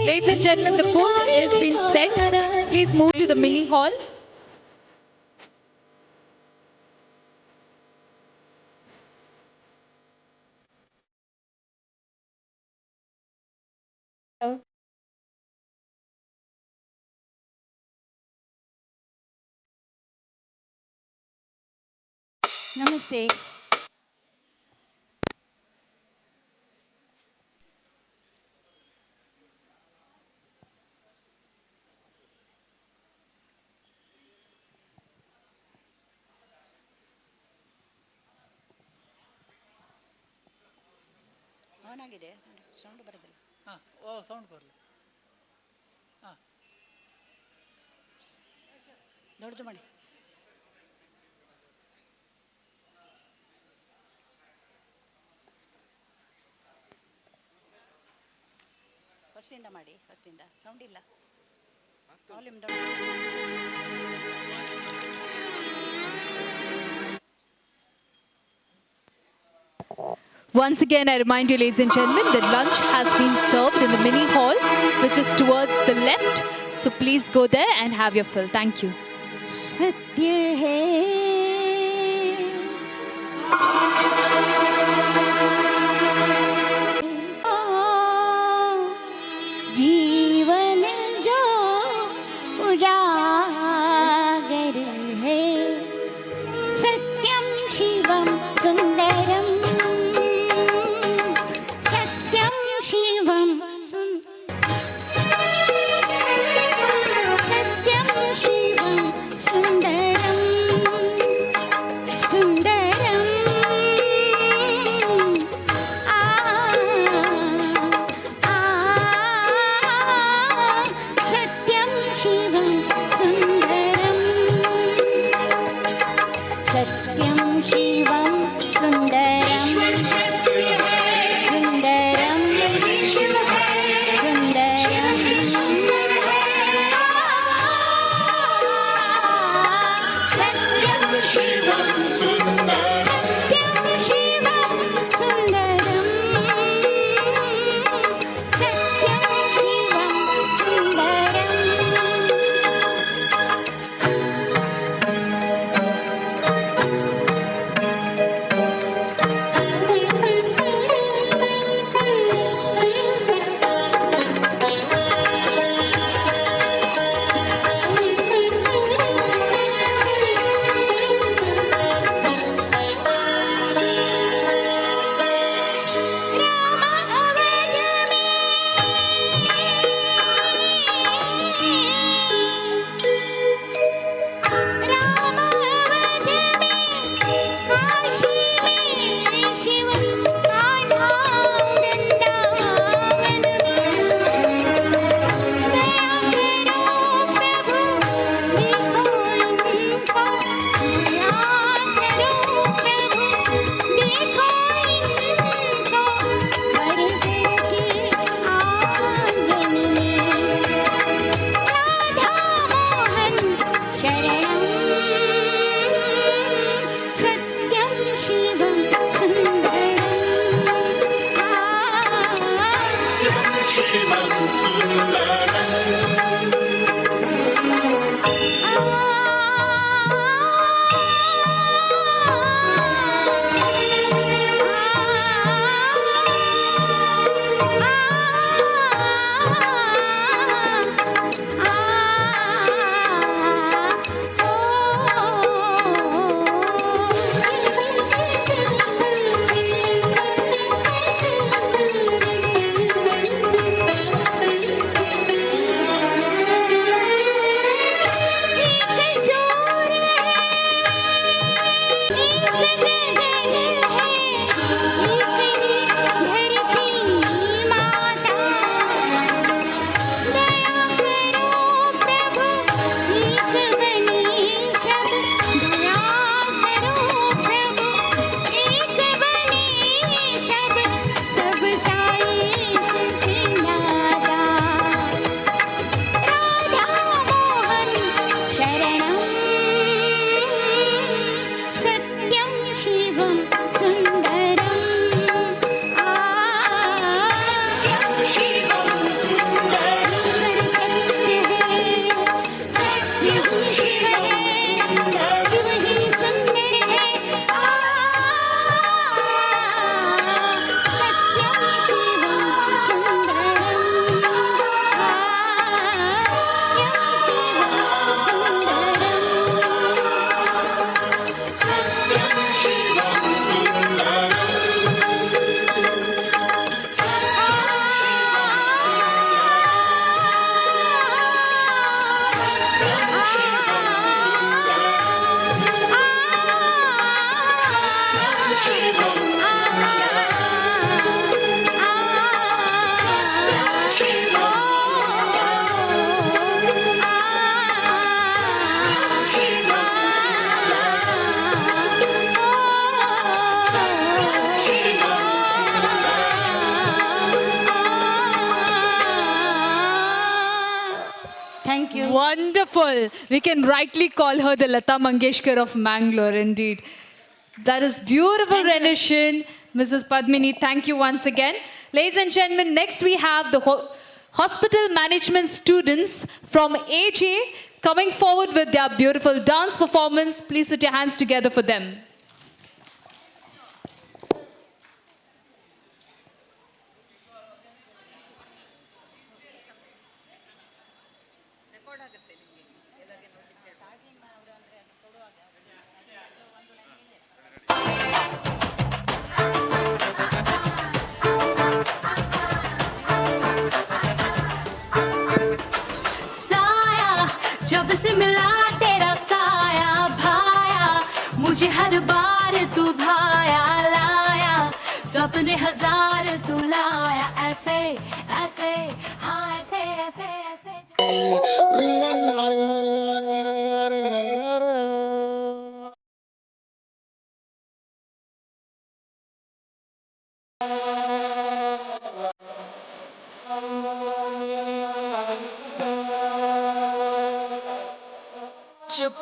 Ladies and gentlemen, the food has been set. Please move to the mini hall. Namaste. On ಆಗಿದೆ sound ಬರೋದಿಲ್ಲ. ಹಾಂ sound ಬರಲಿ. ಹಾಂ ದೊಡ್ಡದು ಮಾಡಿ. ಫಸ್ಟಿಂದ ಮಾಡಿ, ಫಸ್ಟಿಂದ sound ಇಲ್ಲ. Volume Once again, I remind you, ladies and gentlemen, that lunch has been served in the mini hall, which is towards the left. So please go there and have your fill. Thank you. सत्य है जीवन जो उजागर है सत्यम शिवम सुंदरम सत्यम शिवम सत्यम शिवम सुंदरम सुंदरम शरणं सत्यं शिवं सुन्दरम् Wonderful. We can rightly call her the Lata Mangeshkar of Mangalore, indeed. That is beautiful rendition, Mrs. Padmini. Thank you once again. Ladies and gentlemen, next we have the hospital management students from AJ coming forward with their beautiful dance performance. Please put your hands together for them. जब से मिला तेरा साया भाया, मुझे हर बार तू भाया लाया, सपने हजार तू लाया, ऐसे ऐसे हाँ ऐसे ऐसे ऐसे चुप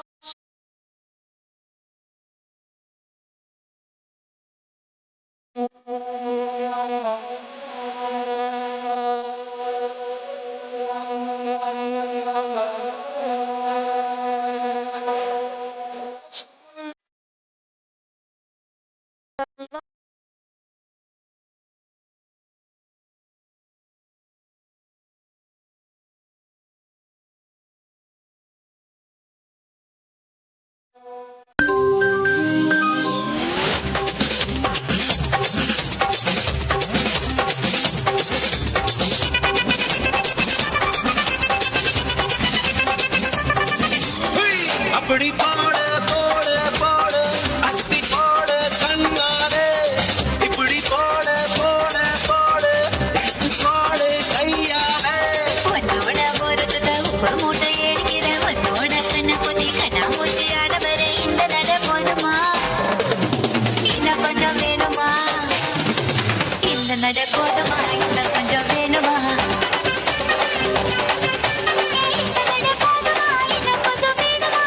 अपनी पाड़ पाड़ पाड़ अस्ति पाड़ कन्नारे इपड़ी पाड़ पाड़ पाड़ पाड़ कैया है वन्नोड बोरुतुद उप्पु मूटै एडिकिर वन्नोड कण्ण कुदी कण्ण मुट्टि आडबरे इंद नड पोदुमा इंद कोंजम वेणुमा इंद नड पोदुमा इंद कोंजम वेणुमा इंद नड पोदुमा इंद कोंजम वेणुमा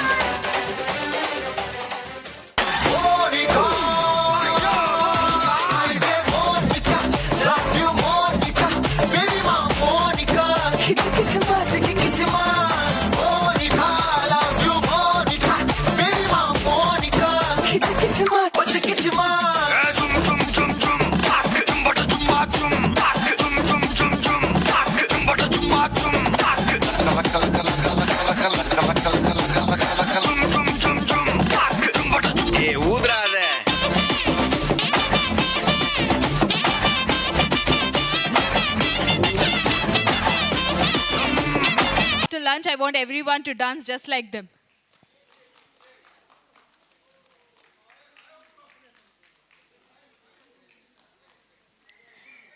want everyone to dance just like them.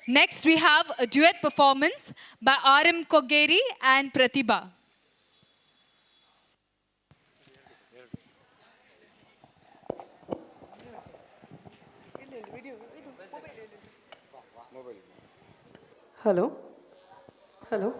Next, we have a duet performance by R.M. Koggeri and Pratibha. Hello? Hello?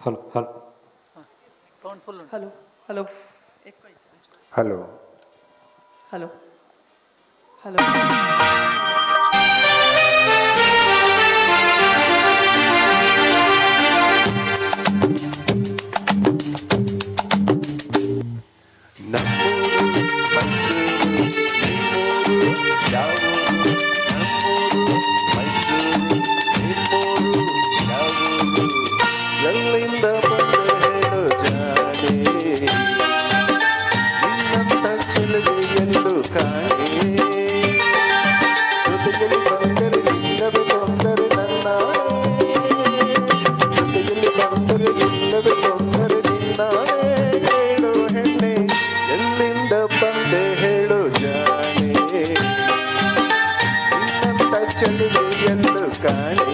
Hello hello sound full Hello? Hello? Hello Hello? Hello? ಎಲ್ಲಿಂದ ಬಂದೆ ಹೇಳು ಜಾಣೆ ನಿನ್ನಂತ ಚಿಲುಗೆ ಎಲ್ಲೂ ಕಾಣೆ ಜೊತೆಯಲ್ಲಿ ಬಂದರೆ ಇಲ್ಲವೇ ತೊಂದರೆ ನನ್ನ ಜೊತೆಯಲ್ಲಿ ಬಂದರೆ ಇಲ್ಲವೇ ತೊಂದರೆ ನಿನ್ನ ಹೇಳು ಹೆಣ್ಣೆ ಎಲ್ಲಿಂದ ಬಂದೆ ಹೇಳು ಜಾಣೆ ನಿನ್ನಂತ ಚಿಲುಗೆ ಎಲ್ಲೂ ಕಾಣೆ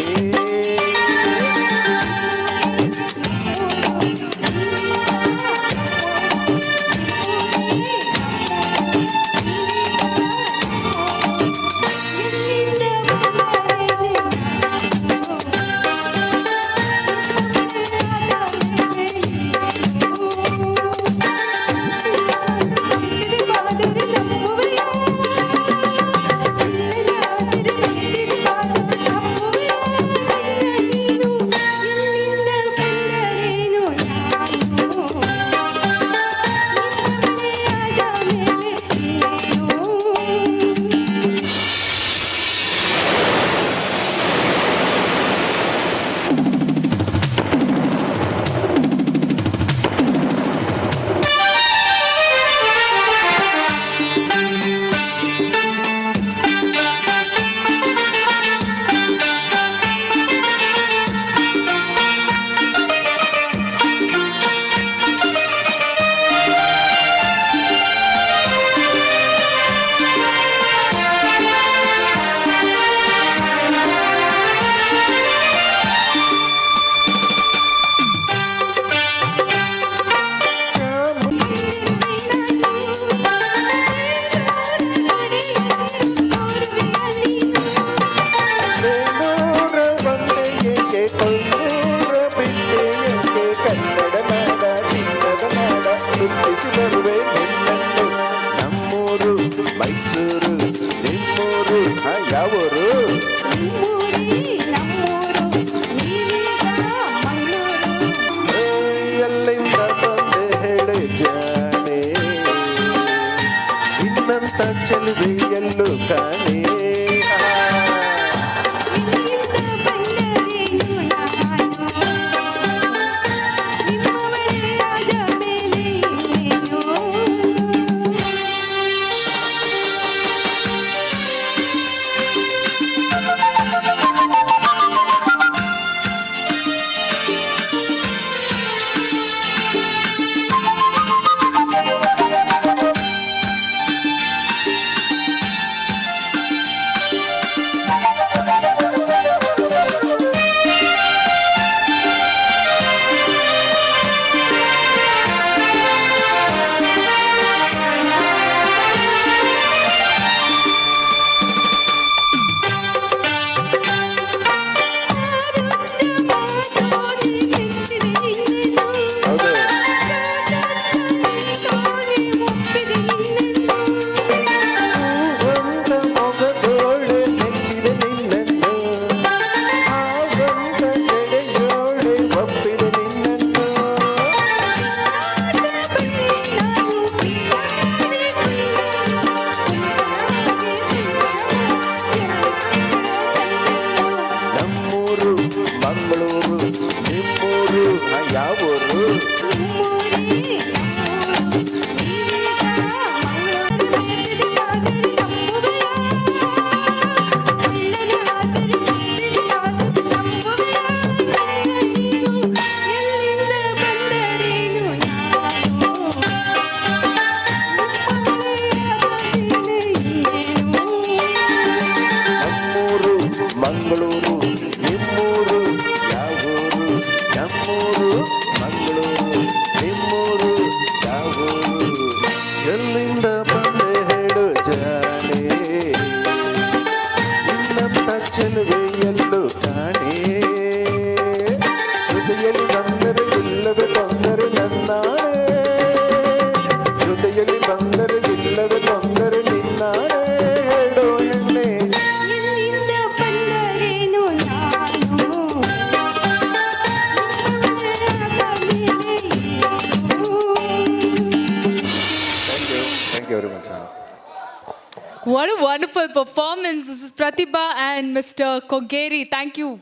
What a wonderful performance, Mrs. Pratibha and Mr. Kogeri. Thank you.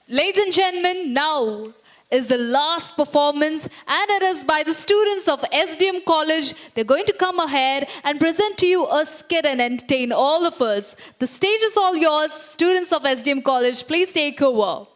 Ladies and gentlemen, now is the last performance, and it is by the students of SDM College. They're going to come ahead and present to you a skit and entertain all of us. The stage is all yours. Students of SDM College, please take over.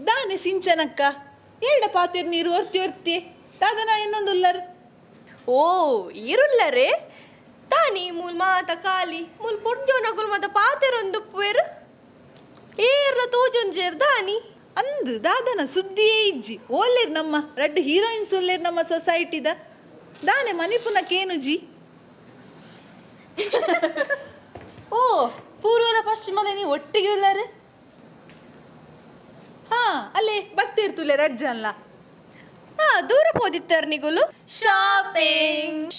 ದಾನೆ ಸಿಂಚನಕ್ಕ ಎರಡ ಪಾತೆರ್ ನೀರು ಒರ್ತಿ ದಾದನ ಇನ್ನೊಂದು huller ಓ ಈರುಲ್ಲರೆ ತಾನಿ ಮೂಲ್ ಮಾತ ಕಾಲಿ ಮೂಲ್ ಪುಂಜೋನಗುಲ್ ಮಾತ ಪಾತೆರೊಂದು ಪುವೆರ್ ಏರ್ಲ ತೋಜೊಂಜೇರ್ ದಾನಿ ಅಂದು ದಾದನ ಸುದ್ದಿಯೇ ಇಜ್ಜಿ ಓಲ್ಲೇರ್ ನಮ್ಮ ರೆಡ್ ಹೀರೋಯಿನ್ಸ್ ಓಲ್ಲೇರ್ ನಮ್ಮ ಸೊಸೈಟಿದ ದಾನೆ ಮಣಿಪುನಕ್ಕೇನು ಜಿ ಓ ಪೂರ್ವದ ಪಶ್ಚಿಮದ ನೀವು ಒಟ್ಟಿಗೆ ಉಲ್ಲರೆ ಹಾ ಅಲ್ಲೇ ಬರ್ತಿರ್ತುಲೆ ರಜ್ಜಲ್ಲ ದೂರ పోదిత్తారు నిగులు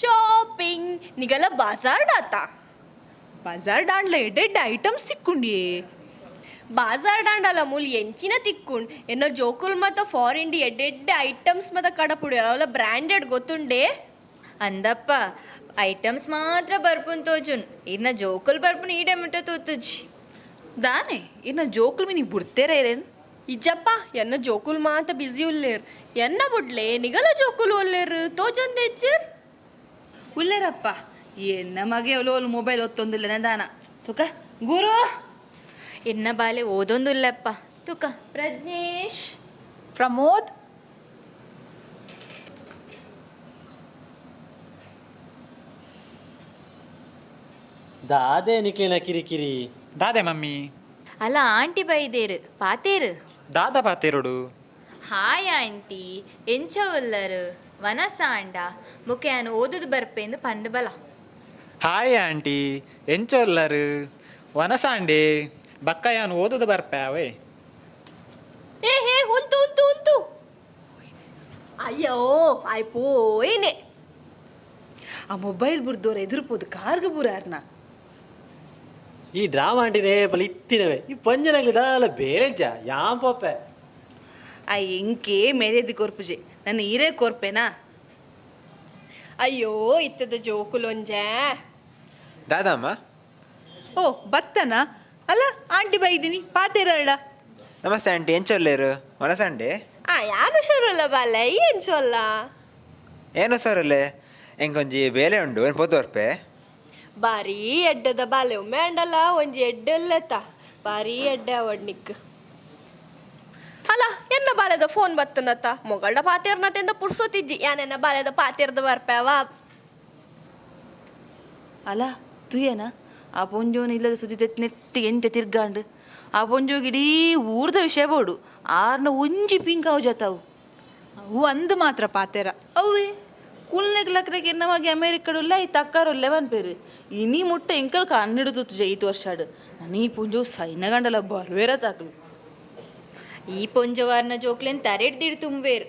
షాపింగ్ నిగల బజార్ డాతా బజార్ డాండ్ల ఎడ్డెడ్డ ఐటమ్స్ తిక్కుండియే ಬಾಜಾರ್ ದಾಂಡಲ ಮೂಲ್ ಎಂಚಿನ ತಿಕ್ಕೊಂಡ್ ಎನ್ನೋ ಜೋಕುಲ್ ಮತ ಫಾರಿನ್ ಡಿ ಎಡ್ಡೆಡ್ಡೆ ಐಟಮ್ಸ್ ಮತ ಕಡಪುಡಿ ಅವಲ ಬ್ರಾಂಡೆಡ್ ಗೊತ್ತುಂಡೆ ಅಂದಪ್ಪ ಐಟಮ್ಸ್ ಮಾತ್ರ ಬರ್ಪುನ್ ತೋಜುನ್ ಇನ್ನ ಜೋಕುಲ್ ಬರ್ಪುನ್ ಈಡೆ ಮುಟ್ಟ ತೂತುಜಿ ದಾನೆ ಇನ್ನ ಜೋಕುಲ್ ಮಿನಿ ಬುಡ್ತೇರ ಇರೇನ್ ಇಜ್ಜಪ್ಪ ಎನ್ನ ಜೋಕುಲ್ ಮಾತ ಬಿಸಿ ಉಲ್ಲೇರ್ ಎನ್ನ ಬುಡ್ಲೆ ನಿಗಲ ಜೋಕುಲ್ ಉಲ್ಲೇರ್ ತೋಜೊಂದ್ ಎಜ್ಜರ್ ಉಲ್ಲೇರಪ್ಪ ಎನ್ನ ಮಗೆ ಒಲೋಲ್ ಮೊಬೈಲ್ ಒತ್ತೊಂದಿಲ್ಲ ದಾನ ತುಕ ಗುರು ಎನ್ನ ಬಾಲೆ ಓದೊಂದುಲ್ಲಪ್ಪ ತುಕ ಪ್ರಜ್ನೇಶ್ ಪ್ರಮೋದ್ ದಾದೆ ನಿಕ್ಲಿನ ಕಿರಿಕಿರಿ ದಾದೆ ಮಮ್ಮಿ ಅಲ್ಲ ಆಂಟಿ ಬೈದೇರು ಪಾತೇರು ದಾದ ಪಾತೇರುಡು ಹಾಯ್ ಆಂಟಿ ಎಂಚ ಉಲ್ಲರು ವನಸಾಂಡ ಮುಖೆಯನ್ನು ಓದುದು ಬರ್ಪೆಂದು ಪಂಡು ಬಲ ಹಾಯ್ ಆಂಟಿ ಎಂಚೊಲ್ಲರು ವನಸಾಂಡೆ ಬಕ್ಕಯ್ಯನು ಓದುದು ಬರ್ಪ್ಯಾವೆ ಹೇ ಉಂತು ಉಂತು ಉಂತು ಅಯ್ಯೋ ಆಯ್ಪೋಯ್ನೆ ಆ ಮೊಬೈಲ್ ಬುರ್ದೋರ್ ಎದುರುಪೋದು ಕಾರ್ಗ ಬುರಾರ್ನ ಈ ಡ್ರಾಮಾ ಆಂಟಿನೇ ಪಲಿತ್ತಿನವೆ ಈ ಪಂಜನಗ್ಲಿ ದಾಲ ಬೇರೆಂಚ ಯಾಂ ಪೋಪೆ ಆ ಎಂಕೆ ಮೇರೆದಿ ಕೊರ್ಪುಜೆ ನನ್ನ ಈರೇ ಕೊರ್ಪೆನಾ ಅಯ್ಯೋ ಇತ್ತದ ಜೋಕುಲೊಂಜ ದಾದಮ್ಮ ಓ ಬತ್ತನ ಅಲ್ಲ ಆಂಟಿ ಬೈದಿನಿ ಪಾತೇರಳ ನಮಸ್ತೆ ಆಂಟಿ ಎಂಚೊಲ್ಲೇರು ವನಸಂಡೆ ಯಾನು ಶರುಲ್ಲ ಬಾಲ ಏನ್ ಚೊಲ್ಲ ಏನು ಸರಲ್ಲೇ ಎಂಗೊಂಜಿ ಬೇಲೆ ಉಂಡು ಏನು ಪೊತ್ತೋರ್ಪೆ ಬಾರಿ ಎಡ್ಡದ ಬಾಲೆ ಒಮ್ಮೆ ಅಂಡಲ್ಲ ಒಂಜಿ ಎಡ್ಡೆಲ್ಲತ್ತ ಬಾರಿ ಎಡ್ಡೆ ಅವಡ್ನಿಕ್ ಅಲ್ಲ ಎನ್ನ ಬಾಲೆದ ಫೋನ್ ಬತ್ತನತ್ತ ಮೊಗಳ್ಳ ಪಾತೇರ್ನತೆಂದ ಪುಡ್ಸೋತಿಜ್ಜಿ ಯಾನೆನ್ನ ಬಾಲೆದ ಪಾತೇರ್ದ ಬರ್ಪ್ಯಾವ ಅಲ್ಲ ತುಯೇನ ಆ ಪೊಂಜೋನ ಇಲ್ಲದ ಸುದ್ದಿ ನೆಟ್ಟಿಗೆ ಎಂಟೆ ತಿರ್ಗಾಂಡು ಆ ಪೊಂಜೋಗಿ ಇಡೀ ಊರ್ದ ವಿಷಯ ಬೋಡು ಆರ್ನ ಒಂಜಿ ಪಿಂಕ್ ಅವು ಜತಾವು ಅವು ಅಂದು ಮಾತ್ರ ಪಾತೇರ ಅವೇ ಕುಲ್ನೆಗ್ ಲಕ್ರೆಗೆ ನಮಗೆ ಅಮೇರಿಕಡುಲ್ಲ ಈ ತಕ್ಕಾರೊಲ್ಲೆ ಬನ್ಪೇರು ಇನಿ ಮುಟ್ಟ ಎಂಕಲ್ ಕಣ್ಣಿಡುತ್ತು ತುಜೆ 5 ವರ್ಷಾಡು ನಾನು ಈ ಪುಂಜು ಸೈನಗಂಡಲ ಬರ್ವೇರ ತಾಕಲು ಈ ಪೊಂಜವಾರ್ನ ಜೋಕ್ಲೆನ್ ತರೆಡ್ದಿಡ್ ತುಂಬೇರು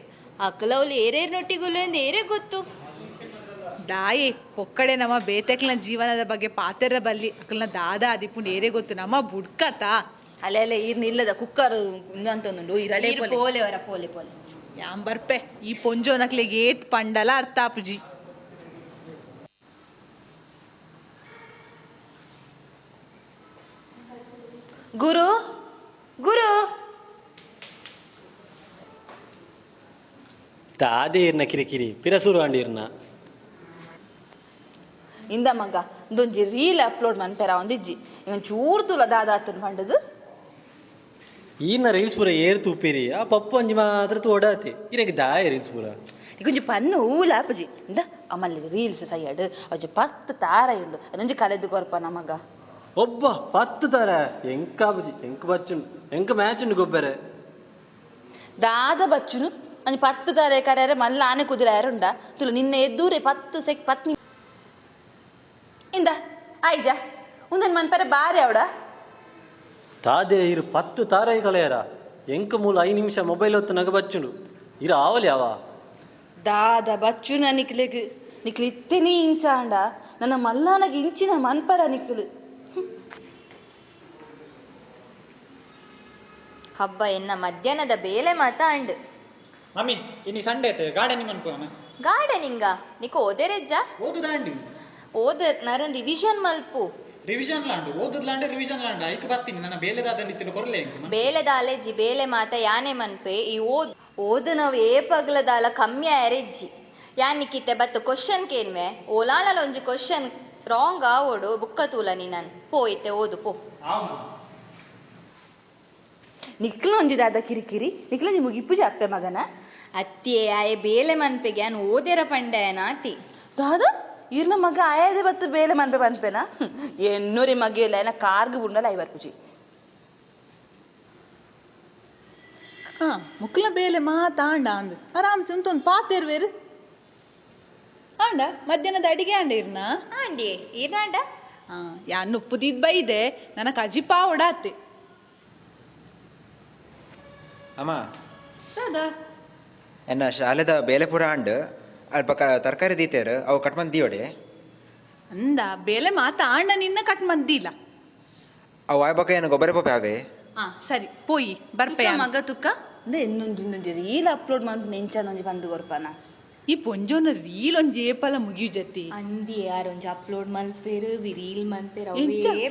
ಅಕ್ಕಲವ್ಲು ಏರೇರ್ ನೊಟ್ಟಿಗುಲೆಂದು ಏರೇ ಗೊತ್ತು ದಾಯೆ ಒಕ್ಕಡೆ ನಮ್ಮ ಬೇತೆಕ್ಲ ಜೀವನದ ಬಗ್ಗೆ ಪಾತೆರ ಬಲ್ಲಿ ಅಕ್ಕಲ್ನ ದಾದ ಆದಿಪುಂಡು ಏರೇ ಗೊತ್ತು ನಮ್ಮ ಬುಡ್ಕತಾ ಅಲೆ ಅಲೆ ಈರ್ನ ಇಲ್ಲದ ಕುಕ್ಕರ್ ಅಂತಂದುಂಡು ಈರಡೆ ಪೋಲೆ ಅವರ ಪೋಲೆ ಪೋಲೆ ಯಾಂ ಬರ್ಪೆ ಈ ಪೊಂಜೋನಕ್ಲೆಗೆ ಏತ್ ಪಂಡಲ ಅರ್ಥಾಪುಜಿ ಗುರು ಗುರು ದಾದೆ ಇರ್ನ ಕಿರಿಕಿರಿ ಪಿರಸೂರು ಆಂಡಿರ್ನ ಇಂದ ಮಗ ಇದೊಂಜಿ ರೀಲ್ ಅಪ್ಲೋಡ್ ಮನ್ಪೆರ ಒಂದಿಜ್ಜಿ ಈಗ ಚೂರ್ದುಲ ದಾದಾತನ್ ಪಂಡದು ಈನ ರೀಲ್ಸ್ ಪೂರ ಏರ್ ತೂಪಿರಿ ಆ ಪಪ್ಪು ಅಂಜಿ ಮಾತ್ರ ತೋಡಾತಿ ಇರಕ್ಕೆ ದಾಯ ರೀಲ್ಸ್ ಪೂರ కొంచెం పన్ను ఊలాపజి ఇందా మళ్ళీ రీల్స్ సయ్యాడు కొంచెం పత్తు తారయుండు నుంచి కలెద్దు కొరప నమ్మగా ಒಬ್ಬ 10 ತರ ಎಂಕ ಬುಜಿ ಎಂಕ ಬಚ್ಚುಂಡು ಎಂಕ ಮ್ಯಾಚ್ ಉಂಡು ಗೊಬ್ಬರ ದಾದ ಬಚ್ಚುನು అని 10 తారే కరారే మళ్ళీ ఆనే కుదిరారుండా తులు నిన్న ఎద్దూరే 10 సెక్ 10 ఇంద ఐజా ఉందని మన పరే బారే ఆవిడ తాదే ఇరు 10 తారై కలయరా ఎంక మూల 5 నిమిష మొబైల్ ఒత్త నగ బచ్చుండు ఇరు ఆవలి అవా దాద బచ్చున నికులు ఇత్తెని ఇంచాండా నన్న మల్లానగి ఇంచిన మన్పర నికులు ಹಬ್ಬ ಎನ್ನ ಮಧ್ಯಾಹ್ನದ ಬೇಲೆ ಮಾತ ಅಂಡ್ ಮಮ್ಮಿ ಇನ್ನು ಸಂಡೇ ಐತೆ ಗಾರ್ಡನಿಂಗ್ ಅನ್ಕೋಮ ಗಾರ್ಡನಿಂಗ ನಿಕು ಓದೆರೆಜ್ಜ ಓದುದಾಂಡಿ ಓದ Naran revision ಮಲ್ಪು revision ಲಾಂಡ್ ಓದುದ್ಲಾಂಡೆ revision ಲಾಂಡ್ hike ಬರ್ತೀನಿ ನನ್ನ ಬೇಲೆದಾದ ನಿತ್ತಿನ ಕೊರಲೆ ಬೇಲೆದಾಲೆ ಜಿ ಬೇಲೆ ಮಾತ ಯಾನೆ ಮನ್ಪೆ ಈ ಓದು ನಾವು ಏ ಪಗ್ಲದಾಲ ಕಮ್ಮಿ ಆರೆಜ್ಜಿ ಯಾನಿಕ್ಕಿತ್ತೆ ಬತ್ತು ಕ್ವಶನ್ ಕೇನ್ವೆ ಓಲಾಳಲ ಒಂಜಿ ಕ್ವಶನ್ ರಾಂಗ್ ಆವೋಡು ಬುಕ್ಕ ತೂಲ ನೀ ನಾನು ಪೋಯಿತ್ತೆ ಓದು ಪೋ ನಿಕ್ಲು ಒಂಜಿದಾದ ಕಿರಿಕಿರಿ ನಿಕ್ಲು ನಿ ಮುಗಿಪ್ಪು ಜಾಪ್ಪೆ ಮಗನ ಅತ್ತಿಯೇ ಆಯೆ ಬೇಲೆ ಮನ್ಪೆಗೆ ನಾನು ಓದೆರ ಪಂಡೆಯ ನಾತಿ ದಾದ ಇರ್ನ ಮಗ ಆಯದೆ ಬತ್ತು ಬೇಲೆ ಮನ್ಪೆ ಮನ್ಪೆನಾ ಎನ್ನೂರಿ ಮಗ ಇಲ್ಲ ಏನ ಕಾರ್ಗೆ ಬುಂಡಲ ಐವರ್ ಪುಜಿ ಮುಕ್ಲ ಬೇಲೆ ಮಾತಾಂಡ ಅಂದ್ ಆರಾಮ್ಸೆ ಒಂದು ಪಾತೇರ್ವೇರು ಆಂಡ ಮಧ್ಯಾಹ್ನದ ಅಡಿಗೆ ಆಂಡ ಇರ್ನ ಆಂಡಿ ಏನಾಂಡ ಯಾನ್ ಉಪ್ಪುದಿದ್ ಬೈದೆ ನನ್ನ ಕಜಿಪಾ ಓಡಾತೆ ಅಮ್ಮ ದಾದಾ ಎನ್ನ ಶಾಲೆದ ಬೇಲೆ ಪುರ ಅಂಡ್ ಅಲ್ಪ ತರಕಾರಿ ದೀತೇರು ಅವು ಕಟ್ ಮಂದಿ ದಿಯೋಡೆ ಅಂದ ಬೇಲೆ ಮಾತಾಂಡ ನಿನ್ನ ಕಟ್ ಮಂದಿಲ್ಲ ಅವು ಆಯ್ಬಕ ಏನು ಗೊಬ್ಬರ ಪೋಪೆ ಅವೇ ಸರಿ ಪೋಯಿ ಬರ್ಪೆ ಮಗ ತುಕ್ಕ ಇನ್ನೊಂದು ರೀಲ್ ಅಪ್ಲೋಡ್ ಮಾಡಿ ನೆಂಚನೊಂಜಿ ಬಂದು ಕೊರ್ಪನ ಈ ಪೊಂಜೋನ ರೀಲ್ ಒಂಜಿ ಏಪಲ ಮುಗಿಯು ಜತಿ ಅಂದಿ ಯಾರೊಂಜಿ ಅಪ್ಲೋಡ್ ಮಲ್ಪೇರು ರೀಲ್ ಮಲ್ಪೇರು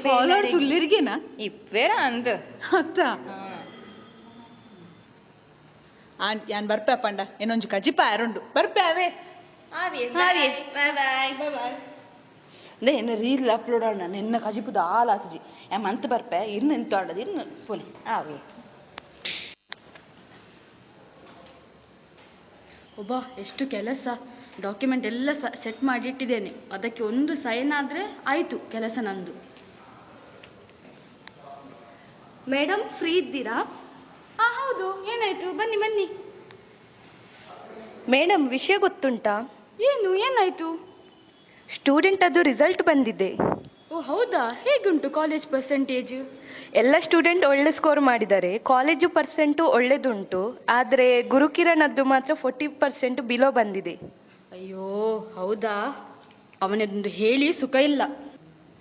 ಫಾಲೋವರ್ಸ್ ಉಳ್ಳೇರಿಗೆನಾ ಇಪ್ಪೇರ ಅಂದ ಅತ್ತ ಯಾನ್ ಬರ್ಪೆ ಪಂಡ ಏನೊಂಜಿ ಕಜಿಪ ಆರುಂಡು ಬರ್ಪೆ ಅವೇ ಬಾಯ್ ಎನ್ನ ರೀಲ್ ಅಪ್ಲೋಡ್ ಆಡ ನಿನ್ನ ಕಜಿಪುದ ಆಲಾತಜಿ ಮಂತ್ ಬರ್ಪೆ ಇರ್ನ ಎಂತ ಆಡದು ಇರ್ನ ಪೊಲಿ ಆವೆ ಒಬ್ಬ ಎಷ್ಟು ಕೆಲಸ ಡಾಕ್ಯುಮೆಂಟ್ ಎಲ್ಲ ಸೆಟ್ ಮಾಡಿ ಇಟ್ಟಿದ್ದೇನೆ ಅದಕ್ಕೆ ಒಂದು ಸೈನ್ ಆದರೆ ಆಯಿತು ಕೆಲಸ ನಂದು. ಮೇಡಮ್ ಫ್ರೀ ಇದ್ದೀರಾ? ಹೌದು, ಏನಾಯಿತು? ಬನ್ನಿ ಬನ್ನಿ. ಮೇಡಮ್, ವಿಷಯ ಗೊತ್ತುಂಟಾ? ಏನು, ಏನಾಯಿತು? ಸ್ಟೂಡೆಂಟ್ ಅದು ರಿಸಲ್ಟ್ ಬಂದಿದೆ. ಓ ಹೌದಾ? ಹೇಗುಂಟು ಕಾಲೇಜ್ ಪರ್ಸೆಂಟೇಜ್? ಎಲ್ಲ ಸ್ಟೂಡೆಂಟ್ ಒಳ್ಳೆ ಸ್ಕೋರ್ ಮಾಡಿದ್ದಾರೆ. ಕಾಲೇಜು ಪರ್ಸೆಂಟು ಒಳ್ಳೆದುಂಟು, ಆದರೆ ಗುರುಕಿರಣದ್ದು ಮಾತ್ರ 40% ಬಿಲೋ ಬಂದಿದೆ. ಅಯ್ಯೋ ಹೌದಾ? ಅವನದೊಂದು ಹೇಳಿ ಸುಖ ಇಲ್ಲ.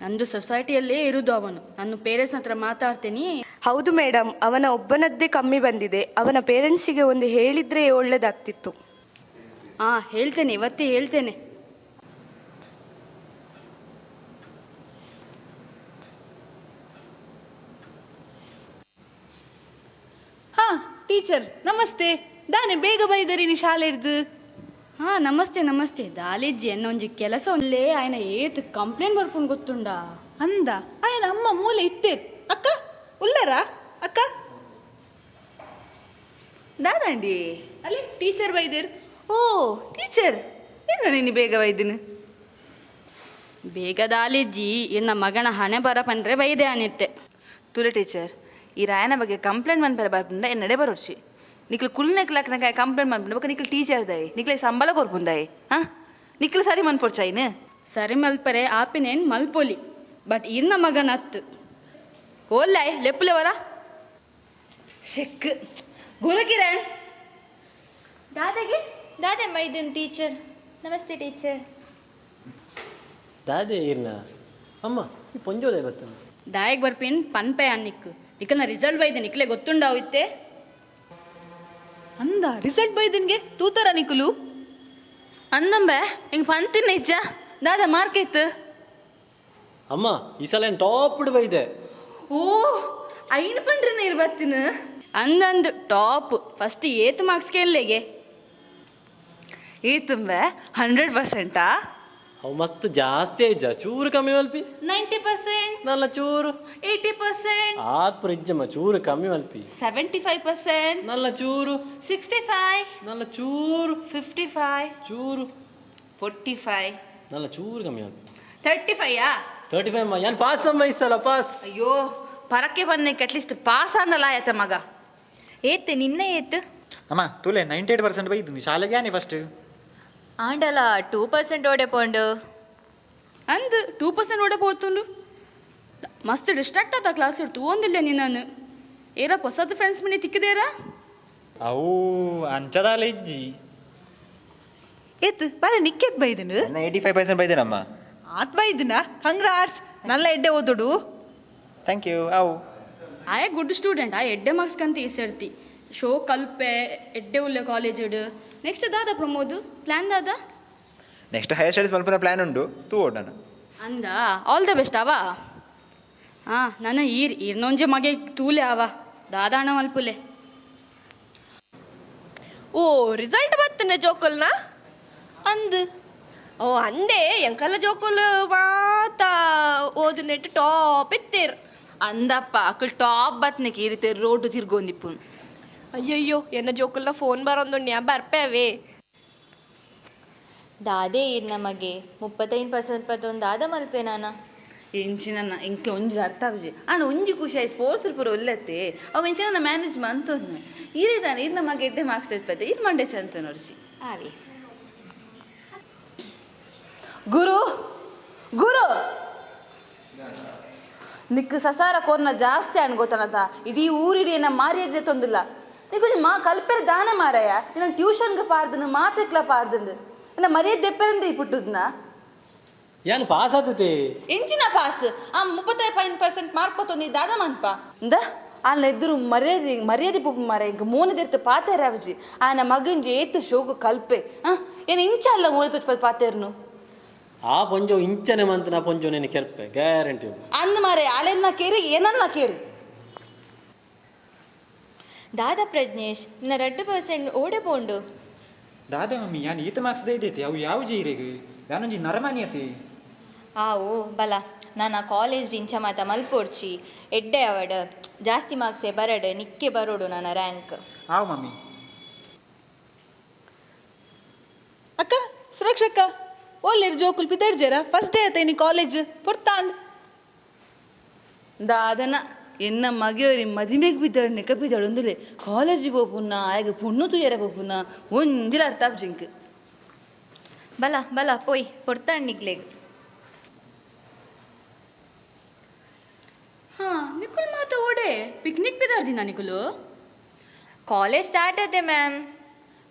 ನಂದು ಸೊಸೈಟಿಯಲ್ಲೇ ಇರುವುದು ಅವನು. ನಾನು ಪೇರೆಂಟ್ಸ್ ಹತ್ರ ಮಾತಾಡ್ತೇನೆ. ಹೌದು ಮೇಡಮ್, ಅವನ ಒಬ್ಬನದ್ದೇ ಕಮ್ಮಿ ಬಂದಿದೆ. ಅವನ ಪೇರೆಂಟ್ಸಿಗೆ ಒಂದು ಹೇಳಿದ್ರೆ ಒಳ್ಳೇದಾಗ್ತಿತ್ತು. ಹೇಳ್ತೇನೆ, ಇವತ್ತೇ ಹೇಳ್ತೇನೆ. ಟೀಚರ್ ನಮಸ್ತೆ. ದಾನೆ ಬೇಗ ಬೈದರಿ ನೀ ಶಾಲೆ ಹಿಡ್ದು. ನಮಸ್ತೆ ನಮಸ್ತೆ. ದಾಲಿಜ್ಜಿ ಎನ್ನೊಂಜಿ ಕೆಲಸ ಒಳ್ಳೆ ಆಯ್ನ ಏತ್ ಕಂಪ್ಲೇಂಟ್ ಬರ್ಕೊಂಡು ಗೊತ್ತುಂಡ ಅಂದ ಆಯ್ನ ಅಮ್ಮ ಮೂಲೆ ಇತ್ತೇರ್ ಅಕ್ಕ ಉಲ್ಲರ ಅಕ್ಕ ದಾದಂಡಿ ಅಲ್ಲಿ ಟೀಚರ್ ಬೈದೇರ್. ಓ ಟೀಚರ್, ಏನು ನೀನು ಬೇಗ ಬೈದಿನ? ಬೇಗ ದಾಲಿಜ್ಜಿ ಇನ್ನ ಮಗನ ಹಣೆ ಬರ ಪಂಡ್ರೆ ಬೈದೆ ಅನಿತ್ತೆ. ತುಲೆ ಟೀಚರ್, ಈ ರಾಯನ ಬಗ್ಗೆ ಕಂಪ್ಲೇಂಟ್ ಮನ್ಪರ ಬರ್ಪುಂಡ ಎನ್ನಡೆ ಬರೋಡ್ಸಿ. ನಿಕ್ಲು ಕುಲ್ನೆಕ್ಲಾಕ ಕಂಪ್ಲೇಂಟ್ ಮನ್ಪುಂಡ ಬೊಕ ನಿಕ್ಲು ಟೀಚರ್ ದಾಯಿ ನಿಕ್ಲೆ ಸಂಬಳ ಕೊರ್ಪುಂದಾಯಿ. ನಿಕ್ಲು ಸರಿ ಮನ್ಪೊಡ್ಚಾಯಿನ? ಸರಿ ಮಲ್ಪರೆ ಆಪಿನೇನ್ ಮಲ್ಪೊಲಿ, ಬಟ್ ಇನ್ನ ಮಗನ ಹತ್ತು ಓಲ್ಲಾಯ್ ಲೆಪ್ಪುಲೆವರ ಶೆಕ್ ಗುರುಕಿರ ದಾದಾಗೆ ದಾದೆ ಮೈದನ್ ಟೀಚರ್. ನಮಸ್ತೆ ಟೀಚರ್. ದಾದೆ ಇರ್ನ ಅಮ್ಮ ಈ ಪೊಂಜೋದೆ ಬರ್ತಾನೆ ದಾಯಗ್ ಬರ್ಪಿನ್ ಪನ್ಪೆ ಅನ್ನಿಕ್ಕು ನಿಕ್ಕನ ರಿಸಲ್ಟ್ ಬೈದೆ ನಿಕ್ಲೆ ಗೊತ್ತುಂಡಾವಿತ್ತೆ. ಅಂದ ರಿಸಲ್ಟ್ ಬೈದನ್ಗೆ ತೂತರ ನಿಕುಲು ಅಂದಂಬೆ ಹಿಂಗ್ ಪಂತಿನ ಇಜ್ಜ ದಾದ ಮಾರ್ಕ್ ಇತ್ತು. ಅಮ್ಮ ಈ ಸಲ ಟಾಪ್ ಬೈದೆ. ಓ ಐನು ಪಂಡ್ರನ ಇರ್ಬತ್ತಿನ ಅಂದಂದು ಟಾಪ್ ಫಸ್ಟ್ ಏತ್ ಮಾರ್ಕ್ಸ್ ಕೇಳಲೆಗೆ ಏತಂಬೆ 100%? ಅವು ಮಸ್ತ್ ಜಾಸ್ತಿ ಇಜ್ಜ, ಚೂರು ಕಮ್ಮಿ ಮಲ್ಪಿ. 90%? ನಲ್ಲ ಚೂರು 80%? ಆತ್ ಪ್ರಿಜ್ಜಮ್ಮ ಚೂರು ಕಮ್ಮಿ ಮಲ್ಪಿ. 75%? ನಲ್ಲ ಚೂರು 65? ನಲ್ಲ ಚೂರು 55? ಚೂರು 45? ನಲ್ಲ ಚೂರು ಕಮ್ಮಿ ಮಲ್ಪಿ. 35ಯಾ? 35 ಯಾನ್ ಪಾಸ್ ನಮ್ಮ ಇಸಲ್ಲ ಪಾಸ್. ಅಯ್ಯೋ ಪರಕ್ಕೆ ಬನ್ನಕ್ಕೆ ಅಟ್ಲೀಸ್ಟ್ ಪಾಸ್ ಅನ್ನಲ್ಲ ಆಯ್ತ ಮಗ. ಏತ್ ನಿನ್ನೆ ಏತ್ ಅಮ್ಮ ತುಲೆ 98% ಬೈದು ಶಾಲೆಗೆ ಯಾನೆ ಫಸ್ಟ್ ಆಂಡಲ 2% ಓಡೆ ಪೋಂಡು ಅಂದ್ 2% ಓಡೆ ಪೋಡ್ತುಂಡು ಮಸ್ತ್ ಡಿಸ್ಟ್ರಾಕ್ಟ್ ಆತ ಕ್ಲಾಸ್ ಇಡ್ತು ಒಂದಿಲ್ಲ ನೀನು ಏರ ಹೊಸದ ಫ್ರೆಂಡ್ಸ್ ಮನೆ ತಿಕ್ಕದೇರ ಅವು ಅಂಚದಾಲ ಇಜ್ಜಿ ಏತ್ ಬಲ ನಿಕ್ಕೇತ್ ಬೈದನು 85% ಬೈದೇನಮ್ಮ. ಆತ್ ಬೈದನ ಕಂಗ್ರಾಟ್ಸ್ ನಲ್ಲ ಎಡ್ಡೆ ಓದೋಡು. Thank you. ಅವು ಆಯ್ ಗುಡ್ ಸ್ಟೂಡೆಂಟ್ ಆಯ್ ಎಡ್ಡೆ ಮಾರ್ಕ್ಸ್ ಕಂತ ಈಸರ್ತಿ ಶೋ ಕಲ್ಪೆ ಎಡ್ಡೆ ಉಳ್ಳೆ ಕಾಲೇಜ್ ಇಡು ನೆಕ್ಸ್ಟ್ ದಾದ ಪ್ರಮೋದ್ ಪ್ಲಾನ್ ದಾದ ನೆಕ್ಸ್ಟ್ ಹೈಯರ್ ಸ್ಟಡೀಸ್ ಮಲ್ಪನ ಪ್ಲಾನ್ ಉಂಡು ತೂ ಓಡೋಣ ಅಂದ ಆಲ್ ದ ಬೆಸ್ಟ್ ಅವ ನನ್ನ ಈರ್ನೊಂಜೆ ಮಗೆ ತೂಲೆ ಅವ ದಾದಾಣ ಮಲ್ಪುಲೆ. ಓ ರಿಸಲ್ಟ್ ಬರ್ತನೆ ಜೋಕುಲ್ನ ಅಂದ್ ಓ ಅಂದೆ ಎಂಕಲ್ಲ ಜೋಕುಲು ಮಾತ ಓದು ನೆಟ್ ಟಾಪ್ ಇತ್ತೇರ್ ಅಂದಪ್ಪ ಅಕ್ಕಳು ಟಾಪ್ ಬತ್ನಕ್ಕೆ ಈ ರೀತಿ ರೋಡ್ ತಿರ್ಗೊಂದಿಪ್ಪು. ಅಯ್ಯಯ್ಯೋ ಎನ್ನ ಜೋಕುಲ್ನ ಫೋನ್ ಬರೋದು ನ್ಯಾ ಬರ್ಪೇವೆ ದಾದೆ ಈರ್ ನಮಗೆ 35% ದಾದ ಮಲ್ಪೆ ನಾನ ಎಂಚಿನ ಇಂಕ್ಲ ಒಂಜಿ ಅರ್ಥ ಆಗಿ ಅಣ್ಣ ಒಂಜಿ ಖುಷಿ ಆಯ್ತು ಸ್ಪೋರ್ಟ್ಸ್ ಪೂರ ಒಲ್ಲತ್ತೆ ಅವು ಎಂಚಿನ ಮ್ಯಾನೇಜ್ ಮಂತೋದ್ನ ಈರಿದಾನೆ ಇದು ನಮಗೆ ಎಡ್ಡೆ ಮಾರ್ಕ್ಸ್ ತೆಪ್ಪತ್ತೆ ಇದು ಮಂಡೆ ಚಂತ ನೋಡ್ಸಿ ಆವಿ ಗುರು ಗುರು ನಿಕ್ಕು ಸಸಾರ ಕೋರ್ನ ಜಾಸ್ತಿ ಅಣ್ಣ ಗೊತ್ತನತ ಇದೀ ಊರಿಡಿ ಏನ ಮಾರಿಯದ್ದೆ ತೊಂದಿಲ್ಲ ನೀಕು ಮಾ ಕಲ್ಪೆರ್ ದಾನ ಮಾರಾಯ ನಿನ್ನ ಟ್ಯೂಷನ್ಗೆ ಪಾರ್ದನು ಮಾತಕ್ಲ ಪಾರ್ದಂದು ಇನ್ನ ಮರ್ಯಾದೆ ದೆಪ್ಪೆರಂದ ಈ ಪುಟ್ಟದ್ನ ಯಾನ್ ಪಾಸ್ ಆತತೆ ಎಂಚಿನ ಪಾಸ್ ಆ 35% ಮಾರ್ಕ್ ಪತ್ತೊಂದು ದಾದ ಮನ್ಪ ಇಂದ ಆನ ಎದುರು ಮರ್ಯಾದೆ ಪುಪ್ಪು ಮಾರ ಇಂಕ ಮೂನದಿರ್ತ ಪಾತೇರಾವಜಿ ಆನ ಮಗಂಜಿ ಏತು ಶೋಕು ಕಲ್ಪೆ ಏನ್ ಇಂಚ ಅಲ್ಲ 30 ಪಾತೇರ್ನು ಆ ಪೊಂಜೋ ಇಂಚನೆ ಮಂತನ ಪೊಂಜೋ ನೆನೆ ಕೆರ್ಪೆ ಗ್ಯಾರಂಟಿ ಅಂದ ಮಾರೆ ಆಲೆನ್ನ ಕೇರಿ ಏನನ್ನ ಕೇರಿ ದಾದ ಪ್ರಜ್ನೇಶ್ ನಿನ್ನ 2% ಓಡೆ ಪೋಂಡು ದಾದ ಮಮ್ಮಿ ಯಾನ್ ಈತ ಮಾರ್ಕ್ಸ್ ದೈದೈತೆ ಅವು ಯಾವ ಜೀರೆಗೆ ಯಾನೊಂಜಿ ನರಮಾನಿಯತೆ ಆವು ಬಲ ನಾನು ಕಾಲೇಜ್ ಇಂಚ ಮಾತ ಮಲ್ಪೋಡ್ಚಿ ಎಡ್ಡೆ ಅವಡ್ ಜಾಸ್ತಿ ಮಾರ್ಕ್ಸೆ ಬರಡ್ ನಿಕ್ಕೆ ಬರೋಡು ನನ್ನ ರ್ಯಾಂಕ್ ಆವ್ ಮಮ್ಮಿ. ಅಕ್ಕ ಸುರಕ್ಷಕ್ಕ ಓಲ್ಲೇರು ಜೋಕುಲ್ ಪಿತಾಡ್ಜೇರ ಫಸ್ಟ್ ಡೇ ಆತ ಇನಿ ಕಾಲೇಜ್ ಪೊರ್ತಾಂಡ್ ದಾದನ ಎನ್ನ ಮಗೆಯವ್ರಿ ಮದಿಮೆಗೆ ಬಿದ್ದಾಳು ನೆಕ ಬಿದ್ದಾಳು ಒಂದುಲೆ ಕಾಲೇಜಿಗೆ ಹೋಗ್ಪುನ್ನ ಆಗ ಪುಣ್ಣು ತುಯ್ಯರ ಹೋಗ್ಪುನ್ನ ಒಂದಿಲ ಅರ್ಥ ಜಿಂಕ್ ಬಲ ಬಲ ಪೋಯ್ ಕೊಡ್ತಾಣ್ ನಿಗ್ಲೆಗ್ ನಿಕುಲ್ ಮಾತ ಓಡೆ ಪಿಕ್ನಿಕ್ ಬಿದಾರ್ದಿನ ನಿಕುಲು ಕಾಲೇಜ್ ಸ್ಟಾರ್ಟ್ ಆತೆ ಮ್ಯಾಮ್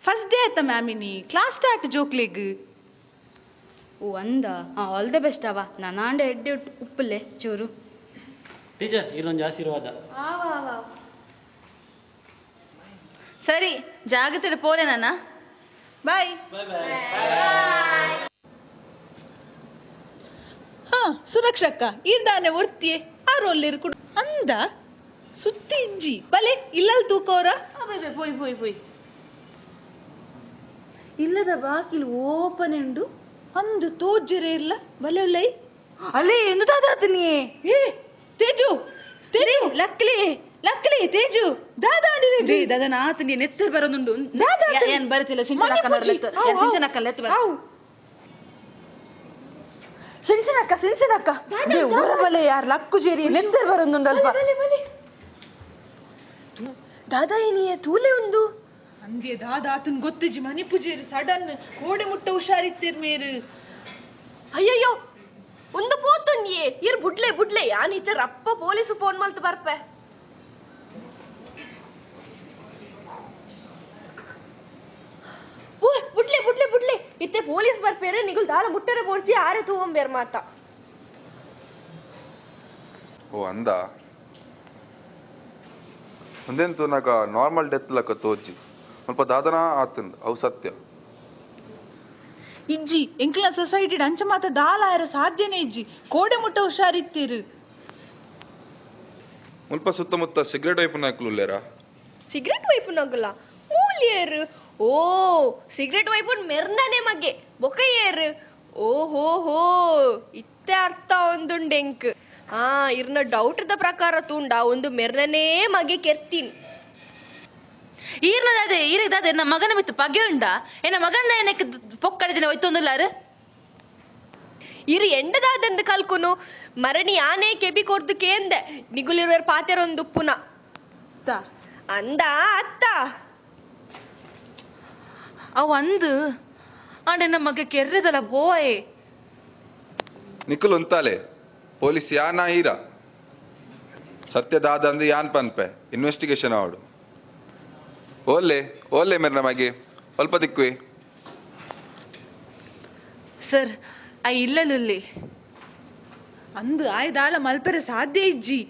ಫಸ್ಟ್ ಡೇ ಆಯ್ತ ಮ್ಯಾಮ್ ಇನಿ ಕ್ಲಾಸ್ ಸ್ಟಾರ್ಟ್ ಜೋಕ್ಲೆಗ್ ಓ ಅಂದ ಆಲ್ ದ ಬೆಸ್ಟ್ ಅವ ನನಾಂಡ ಎಡ್ಡೆ ಉಪ್ಪುಲೆ ಚೂರು ಟೀಚರ್ ಇಲ್ಲೊಂದು ಆಶೀರ್ವಾದ. ಸರಿ ಜಾಗ್ರತೆ ಪೋದೆ ನನ್ನ ಬಾಯ್ ಹಾ ಸುರಕ್ಷಕ್ಕ ಇರ್ದಾನೆ ಒರ್ತಿಯೇ ಆರೋಲ್ಲಿರು ಕುಡು ಅಂದ ಸುತ್ತಿ ಇಜ್ಜಿ ಬಲೆ ಇಲ್ಲಲ್ ತೂಕೋರ ಪೋಯ್ ಪೋಯ್ ಪೋಯ್ ಇಲ್ಲದ ಬಾಕಿಲು ಓಪನ್ ಉಂಡು ಅಂದು ತೋಜ್ಜರೆ ಇಲ್ಲ ಬಲೆ ಉಳ್ಳೈ ಅಲ್ಲೇ ಎಂದು ತಾದಾತನಿ ಏ ತೇಜು ತೇಜು ಲಕ್ಲಿ ಲಕ್ಲಿ ತೇಜು ದಾದಾಂಡಿ ದಾದ ನಾತನಿ ನೆತ್ತರ್ ಬರೋದುಂಡು ಏನ್ ಬರುತ್ತಿಲ್ಲ ಸಿಂಚನಕ್ಕ ಊರಬಲೆ ಯಾರು ಲಕ್ಕು ಜೇರಿ ನೆತ್ತರ್ ಬರೋದುಂಡಲ್ಪ ದಾದಾ ಏನಿಯೇ ತೂಲೆ ಒಂದು ಅಂದೇ ದಾದ ಆತನ್ ಗೊತ್ತಿಜ್ಜಿ ಮನಿ ಪೂಜೆರು ಸಡನ್ ಕೋಡೆ ಮುಟ್ಟ ಹುಷಾರಿತ್ತಿರ್ ಮೇರು ಅಯ್ಯಯ್ಯೋ ಒಂದು ಪೋತುಂಡಿಯೇ ಇರ್ ಬುಡ್ಲೆ ಯಾನ್ ಈತ ರಪ್ಪ ಪೊಲೀಸು ಫೋನ್ ಮಲ್ತು ಬರ್ಪೆ ಬುಡ್ಲೆ ಇತ್ತೆ ಪೊಲೀಸ್ ಬರ್ಪೇರೆ ನಿಗುಲ್ ದಾಲ ಮುಟ್ಟರೆ ಬೋರ್ಚಿ ಆರೆ ತೂವಂಬೇರ್ ಮಾತ ಓ ಅಂದ ಒಂದೆಂತು ನಾಗ ನಾರ್ಮಲ್ ಡೆತ್ ಲಕ್ಕ ತೋಜಿ ಸ್ವಲ್ಪ ದಾದನ ಆತಂದು ಅವು ಸತ್ಯ ಇಜ್ಜಿ ಎಂಕ್ಲ ಸೊಸೈಟಿ ಅಂಚ ಮಾತ ದಾಲಾಯರ ಸಾಧ್ಯನೇ ಇಜ್ಜಿ ಕೋಡೆ ಮುಟ್ಟ ಹುಷಾರಿತ್ತೀರು ಮುಲ್ಪ ಸುತ್ತಮುತ್ತ ಸಿಗರೇಟ್ ವೈಪುನ ಹಾಕ್ಲುಲ್ಲೇರ ಸಿಗರೇಟ್ ವೈಪುನಗಲ್ಲ ಮೂಲಿಯರು ಓ ಸಿಗರೇಟ್ ವೈಪುನ್ ಮೆರ್ನನೆ ಮಗೆ ಬೊಕಯ್ಯರು ಓಹೋ ಇತ್ತೆ ಅರ್ಥ ಒಂದುಂಡೆಂಕ್ ಇರ್ನ ಡೌಟ್ದ ಪ್ರಕಾರ ತುಂಡ ಒಂದು ಮೆರ್ನನೇ ಮಗೆ ಕೆರ್ತೀನಿ ಈರ್ನದಾದೆ ಈರಿದಾದೆ ನನ್ನ ಮಗನ ಮಿತ್ತು ಪಗೆ ಉಂಡ ಎನ್ನ ಮಗಂದ ಏನಕ್ಕೆ ಪೊಕ್ಕಡ ದಿನ ಒಯ್ತೊಂದುಲ್ಲಾರು ಇರು ಎಂಡದಾದೆಂದು ಕಲ್ಕುನು ಮರಣಿ ಆನೆ ಕೆಬಿ ಕೊರ್ದು ಕೇಂದೆ ನಿಗುಲಿರುವ ಪಾತೆರೊಂದು ಪುನ ಅಂದ ಅತ್ತ ಅವ್ ಅಂದು ಆಂಡೆ ನಮಗೆ ಕೆರ್ರೆದಲ್ಲ ಬೋಯೆ ನಿಖುಲ್ ಉಂತಾಲೆ ಪೊಲೀಸ್ ಯಾನ ಹೀರ ಸತ್ಯದಾದ ಅಂದು ಯಾನ್ ಪನ್ಪೆ ಇನ್ವೆಸ್ಟಿಗೇಷನ್ ಆವಡು ಓಲ್ಲೆ ಓಲ್ಲೆ ಮೇರೆ ನಮಗೆ ಸ್ವಲ್ಪ ದಿಕ್ಕುವೆ ಸರ್ ಆ ಇಲ್ಲಲುಲ್ಲಿ ಅಂದು ಆಯ್ದಾಲ ಮಲ್ಪೆರೆ ಸಾಧ್ಯ ಇಜ್ಜಿ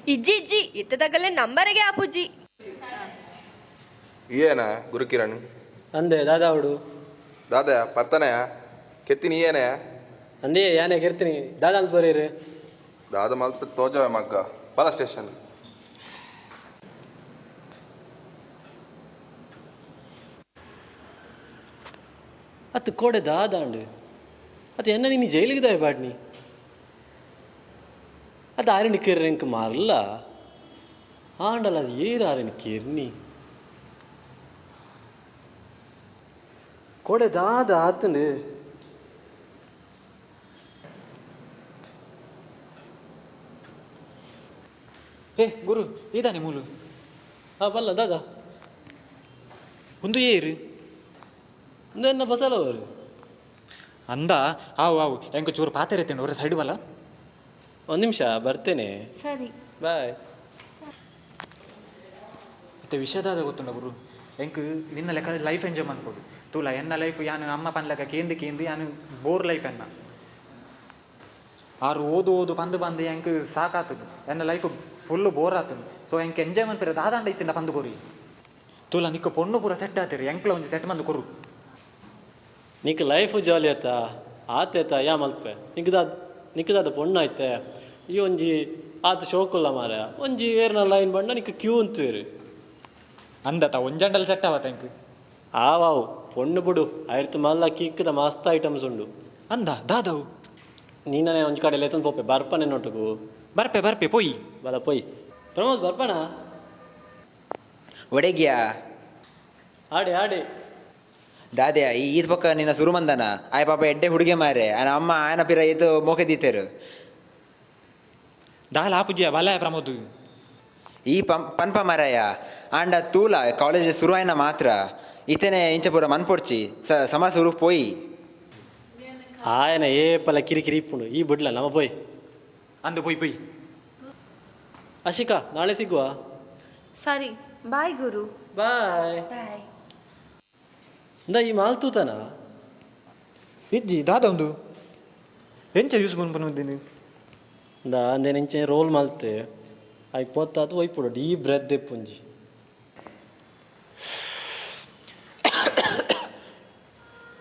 ಇಜ್ಜಿ ಇತ್ತದಾಗಲೇ ನಂಬರಿಗೆ ಆಪುಜಿ ಏನ ಗುರುಕಿರಣ್ ಅಂದೆ ದಾದಾವಡು ದಾದಾ ಪರ್ತನಯ ಕೆತ್ತೀನಿ ಏನೇ ಅಂದೇ ಯಾನೇ ಕೆರ್ತೀನಿ ದಾದಾ ಅಂತ ಬರೀರಿ ದಾದ ಮಲ್ಪ ತೋಜವೆ ಮಗ್ಗ ಬಲ ಸ್ಟೇಷನ್ ಅತ್ತು ಕೋಡೆ ದಾದಾಂಡು ಅದು ಎನ್ನ ನೀನು ಜೈಲಿಗೆ ದಾಯ ಬಾಡ್ನಿ ಅದು ಆರಿನ ಕೇರ್ರಿ ಎಂಕ ಮಾರಲ್ಲ ಆಂಡಲ್ಲ ಅದು ಏರು ಆರಿನ ಕೇರ್ನಿ ಕೋಡೆ ದಾದ ಆತಂಡು ಏ ಗುರು ಇದಾನೆ ಮೂಲು ಬಲ್ಲ ದಾದಾ ಒಂದು ಏರು ಎನ್ನ ಬಸಲವರು ಅಂದ ಆವು ಎಂಕ ಚೂರು ಪಾತ್ರೆ ಇರ್ತೇನೆ ಅವ್ರ ಸೈಡ್ ಬಲ್ಲ ಒಂದು ನಿಮಿಷ ಬರ್ತೇನೆ ಸರಿ ಬಾಯ್ ಮತ್ತೆ ವಿಷಯದಾದ ಗೊತ್ತುಂಡ ಗುರು ಎಂಕ್ ನಿನ್ನ ಲೆಕ್ಕ ಲೈಫ್ ಎಂಜಾಯ್ ಮಾಡ್ಬೋದು ತೂಲ ಎನ್ನ ಲೈಫ್ ಯಾನು ಅಮ್ಮ ಪನ್ಲೆಕ್ಕ ಕೇಂದಿ ಯಾನು ಬೋರ್ ಲೈಫ್ ಎನ್ನ ಆರು ಓದು ಪಂದು ಎಂಕ್ ಸಾಕಾತು ಎನ್ನ ಲೈಫ್ ಫುಲ್ ಬೋರ್ ಆತು ಸೊ ಎಂಕ್ ಎಂಜಾಯ್ ಮಾಡ್ಪಿರ ದಾದಾಂಡ ಇತ್ತಿಂದ ಪಂದು ಕೊರಿ ತೂಲ ನಿಕ್ಕ ಪೊಣ್ಣು ಪೂರ ಸೆಟ್ ಆತಿರಿ ಎಂಕ್ಲ ಒಂಜಿ ಸೆಟ್ ಮಂದು ಕೊರು ನಿಕ್ ಲೈಫ್ ಜಾಲಿ ಆಯ್ತಾ ಆತೇತಾ ಯಾ ಮಲ್ಪೆ ನಿಕ್ಕದಾದ ಪೊಣ್ಣು ಆಯ್ತೆ ಈ ಒಂಜಿ ಆತ ಶೋಕುಲ್ಲ ಮಾರ ಒಂಜಿ ಏರ್ನ ಲೈನ್ ಬಣ್ಣ ನಿಕ್ ಕ್ಯೂ ಅಂತೀರಿ ಅಂದತ ಒಂಜಂಡಲ್ ಸೆಟ್ ಆವತ್ತ ಎಂಕ್ ಆವಾವು ಪೊಣ್ಣು ಬಿಡು ಆಯ್ತು ಮಲ್ಲ ಕಿಕ್ಕದ ಮಸ್ತ್ ಐಟಮ್ಸ್ ಉಂಡು ಅಂದ ದಾದಾವು ನೀನೇ ಒಂಜಿ ಕಡೆ ಲೆತ್ತಂದು ಪೋಪೆ ಬರ್ಪನೆ ನೋಟಕು ಬರ್ಪೆ ಪೋಯಿ ಬಲ ಪೋಯ್ ಪ್ರಮೋದ್ ಬರ್ಪಣ ಒಡೆಗ್ಯಾ ಆಡೆ ದಾದೆ ಈದ್ ಪಕ್ಕ ನಿನ್ನ ಸುರುಮಂದನ ಆಯ್ ಪಾಪ ಎಡ್ಡೆ ಹುಡುಗೆ ಮಾರೆ ಆನ ಅಮ್ಮ ಆಯನ ಪಿರ ಇದು ಮೋಕೆ ದೀತೆರು ದಾಲ ಆಪುಜಿಯ ಬಲಾಯ ಪ್ರಮೋದ್ ಈ ಪನ್ಪ ಮರಯ ಆಂಡ ತೂಲ ಕಾಲೇಜ್ ಶುರುವಾಯಿನ ಮಾತ್ರ ಇತೇನೆ ಇಂಚ ಪೂರ ಮನ್ಪೊಡ್ಚಿ ಸಮ ಸುರು ಪೋಯಿ ಆಯನ ಏಪಲ ಕಿರಿಕಿರಿ ಇಪ್ಪುಂಡು ಈ ಬಿಡ್ಲ ನಮ್ಮ ಪೋಯ್ ಅಂದು ಪೋಯ್ ಅಶಿಕಾ ನಾಳೆ ಸಿಗುವ ಸರಿ ಬಾಯ್ ಗುರು ಬಾಯ್ ಬಾಯ್ ಇಂದ ಈ ಮಾಲ್ತೂತನ ಇಜ್ಜಿ ದಾದ ಒಂದು ಎಂಚ ಯೂಸ್ ಬಂದಿನಿ ಇಂದ ಅಂದೆ ನೆಂಚೆ ರೋಲ್ ಮಾಲ್ತೆ ಆಯ್ ಪೊತ್ತಾತು ಒಯ್ಪುಡು ಡೀಪ್ ಬ್ರೆತ್ ದೆಪ್ಪುಂಜಿ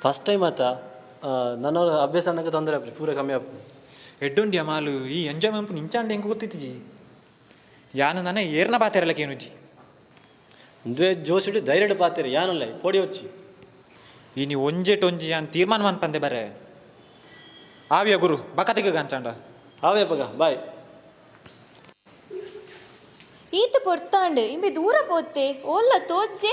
ಫಸ್ಟ್ ಟೈಮ್ ಆತ ನನ್ನ ಅಭ್ಯಾಸ ಅನ್ನಕ್ಕೆ ತೊಂದರೆ ಆಗ್ಲಿ ಪೂರ ಕಮ್ಮಿ ಆಗ್ತದೆ ಎಡ್ಡೊಂಡಿಯ ಮಾಲು ಈ ಎಂಜಾಯ್ ಮಂಪು ನಿಂಚಾಂಡೆ ಹೆಂಗೆ ಗೊತ್ತಿತ್ತಿ ಯಾನು ನನ್ನ ಏರ್ನ ಪಾತೆರಲ್ಲ ಕೇನುಜ್ಜಿ ಒಂದೇ ಜೋಶಿಡು ಧೈರ್ಯ ಪಾತಿರಿ ಯಾನಲ್ಲ ಪೊಡಿ ಹೊಚ್ಚಿ ಈ ನೀವು ಒಂಜೆಟೊಂಜಿ ಯಾನ್ ತೀರ್ಮಾನ ಮನ್ಪಂದೆ ಬರೇ ಆವಿಯ ಗುರು ಬಕತಿಗೆ ಗಂಚಾಂಡ ಆವೇ ಪಗ ಬಾಯ್ ಈತ ಪೊರ್ತಾಂಡು ಇಂಬೆ ದೂರ ಪೋತ್ತೆ ಓಲ್ಲ ತೋಜ್ಜೆ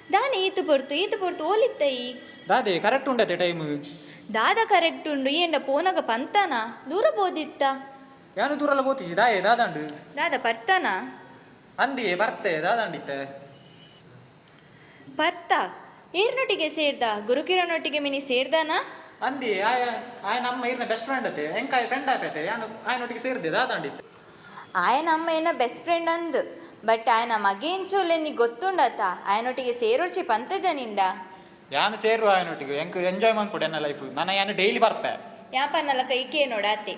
ದಾನೆ ಈತ ಪೊರ್ತು ಓಲಿತ್ತಯಿ ದಾದೆ ಕರೆಕ್ಟ್ ಉಂಡತೆ ಟೈಮ್ ದಾದ ಕರೆಕ್ಟ್ ಉಂಡು ಈ ಎಂಡ ಪೋನಗ ಪಂತಾನ ದೂರ ಬೋದಿತ್ತ ಯಾನು ದೂರಲ್ಲ ಬೋತಿಜಿ ದಾಯೆ ದಾದಾಂಡು ದಾದ ಪರ್ತಾನ ಅಂದಿ ಬರ್ತೆ ದಾದಾಂಡಿತ್ತೆ ಪರ್ತ ಏರ್ನೊಟ್ಟಿಗೆ ಸೇರ್ದ ಗುರುಕಿರಣೊಟ್ಟಿಗೆ ಮಿನಿ ಸೇರ್ದಾನ ಅಂದಿ ಆಯ ನಮ್ಮ ಇರ್ನ ಬೆಸ್ಟ್ ಫ್ರೆಂಡ್ ಅತೆ ಎಂಕಾಯ ಫ್ರೆಂಡ್ ಆಪೈತೆ ಯಾನು ಆಯನೊಟ್ಟಿಗೆ ಸೇರಿದೆ ದಾದಾಂಡಿತ್ತೆ ఆయన అమ్మ ఏన బెస్ట్ ఫ్రెండ్ అందు బట్ ఆయన మగేంచోలే నీకు గొత్తుండత ఆయనొಟ್ಟಿಗೆ ಸೇರೋರ್ಚಿ ಪಂತಜನಿಂದ ಯಾನು ಸೇರುವ ಆಯನೊಟ್ಟಿಗೆ ಎಂಕ್ ಎಂಜಾಯ್ ಮಾಡ್ಕೊಡೆ ನನ್ನ ಲೈಫ್ ನಾನು ಯಾನು ಡೈಲಿ ಬರ್ಪೆ ಯಾಪನ್ನಲ್ಲ ಕೈಕೆ ನೋಡಾತೆ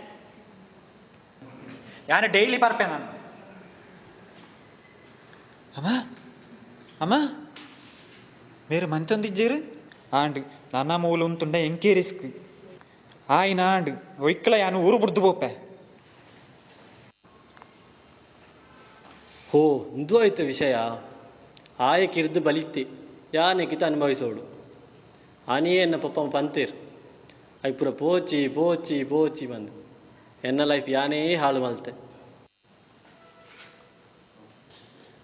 ಯಾನು ಡೈಲಿ ಬರ್ಪೆ ನಾನು ಅಮ್ಮ ಮೇರೆ ಮಂತೊಂದಿಜ್ಜೇರು ಆಂಡ್ ನನ್ನ ಮೂಲ ಉಂತುಂಡ ಎಂಕೆ ರಿಸ್ಕ್ ಆಯ್ನ ಆಂಡ್ ಒಯ್ಕಲ ಯಾನು ಊರು ಬಿಡ್ದು ಬೋಪೆ ಹೋ ಇಂದು ಆಯ್ತು ವಿಷಯ ಆಯಕಿರ್ದು ಬಲಿತ್ತಿ ಯಾನೆಕಿತ ಅನುಭವಿಸೋಡು ಆನೆಯೇ ಎನ್ನ ಪಪ್ಪ ಪಂತೀರ್ ಅಯ್ ಪೂರ ಪೋಚಿ ಬಂದು ಎನ್ನ ಲೈಫ್ ಯಾನೇ ಹಾಳು ಮಲ್ತೆ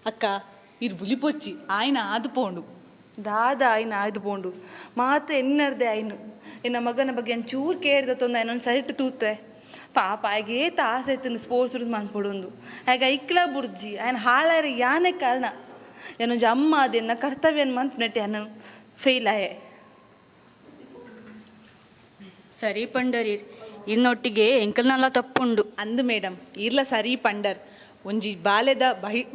ಅಕ್ಕ ಇರ್ ಬುಲಿ ಪೊಚ್ಚಿ ಆಯ್ನ ಆದು ಪೋಂಡು ದಾದ ಆಯ್ನ ಆಯ್ದು ಪೋಂಡು ಮಾತ್ರ ಎನ್ನರ್ದೆ ಆಯ್ನು ಎನ್ನ ಮಗನ ಬಗ್ಗೆ ಒಂಚೂರು ಕೇರ್ದ ತೊಂದ ಆಯ್ನೊಂದು ಸೈಟ್ ತೂತೆ ಪಾಪ ಆಯ್ಗೆ ಏತ ಆಸೆ ಆಯ್ತು ಸ್ಪೋರ್ಟ್ಸ್ ಮನ್ಪೊಡೊಂದು ಆಯ್ಗೆ ಐಕ್ಲ ಬುಡ್ಜಿ ಆಯ್ನ ಹಾಳಾರ ಯಾನೇ ಕಾರಣ ಏನೊಂಜಿ ಅಮ್ಮ ಅದೆನ್ನ ಕರ್ತವ್ಯನ್ ಮನ್ಪುನಟ್ಟೆ ಅನ್ನ ಫೇಲ್ ಆಯೆ. ಸರಿ ಪಂಡರೀರ್ ಇನ್ನೊಟ್ಟಿಗೆ ಎಂಕಲ್ನೆಲ್ಲ ತಪ್ಪುಂಡು ಅಂದು ಮೇಡಮ್ ಇರ್ಲ ಸರಿ ಪಂಡರ್ ಒಂಜಿ ಬಾಲ್ಯದ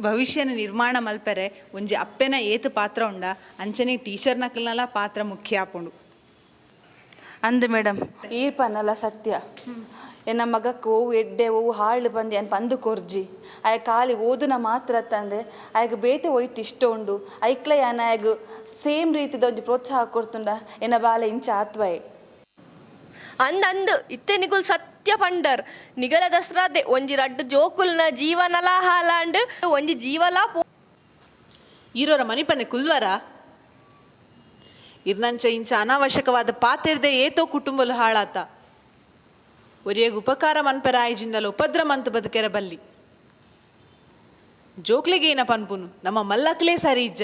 ಭವಿಷ್ಯನ ನಿರ್ಮಾಣ ಮಲ್ಪರೆ ಒಂಜಿ ಅಪ್ಪೆನ ಏತು ಪಾತ್ರ ಉಂಡ ಅಂಚನೆ ಟೀಚರ್ ನಕಲ್ನಲ ಪಾತ್ರ ಮುಖ್ಯ ಆಪುಂಡು ಅಂದು ಮೇಡಮ್ ಈರ್ಪನಲ್ಲ ಸತ್ಯ ಎನ್ನ ಮಗಕ್ಕೆ ಓವು ಎಡ್ಡೆ ಓವು ಹಾಳು ಬಂದು ಏನು ಪಂದು ಕೊರ್ಜಿ ಆಯ ಖಾಲಿ ಓದುನ ಮಾತ್ರ ತಂದೆ ಆಯ್ಗೆ ಬೇತೆ ಒಯ್ತು ಇಷ್ಟ ಉಂಡು ಐಕ್ಲ ಯಾನ ಆಯ್ಗ ಸೇಮ್ ರೀತಿದ ಒಂಜಿ ಪ್ರೋತ್ಸಾಹ ಕೊಡ್ತುಂಡ ಎನ್ನ ಬಾಲೆ ಇಂಚ ಆತ್ವಯೆ ಅಂದ್ ಇತ್ತೆ ನಿಗುಲ್ ಸತ್ಯ ಪಂಡರ್ ನಿಗಲ ದಸರಾದೆ ಒಂಜಿ ರಡ್ಡು ಜೋಕುಲ್ನ ಜೀವನಲ ಹಾಲಾಂಡ್ ಒಂಜಿ ಜೀವಲ ಈರೋರ ಮನಿಪನೆ ಕುಲ್ವರ ಇರ್ನಂಚ ಇಂಚ ಅನಾವಶ್ಯಕವಾದ ಪಾತೆರ್ದೆ ಏತೋ ಕುಟುಂಬಲು ಹಾಳಾತ ಒರಿಯಗ್ ಉಪಕಾರ ಮನ್ಪರ ಆಯ್ಜಿಂದಲ ಉಪದ್ರ ಮಂತ್ ಬದುಕೆರ ಬಲ್ಲಿ ಜೋಕ್ಲೆಗೆ ಏನ ಪನ್ಪುನು ನಮ್ಮ ಮಲ್ಲಕ್ಲೇ ಸರಿ ಇಜ್ಜ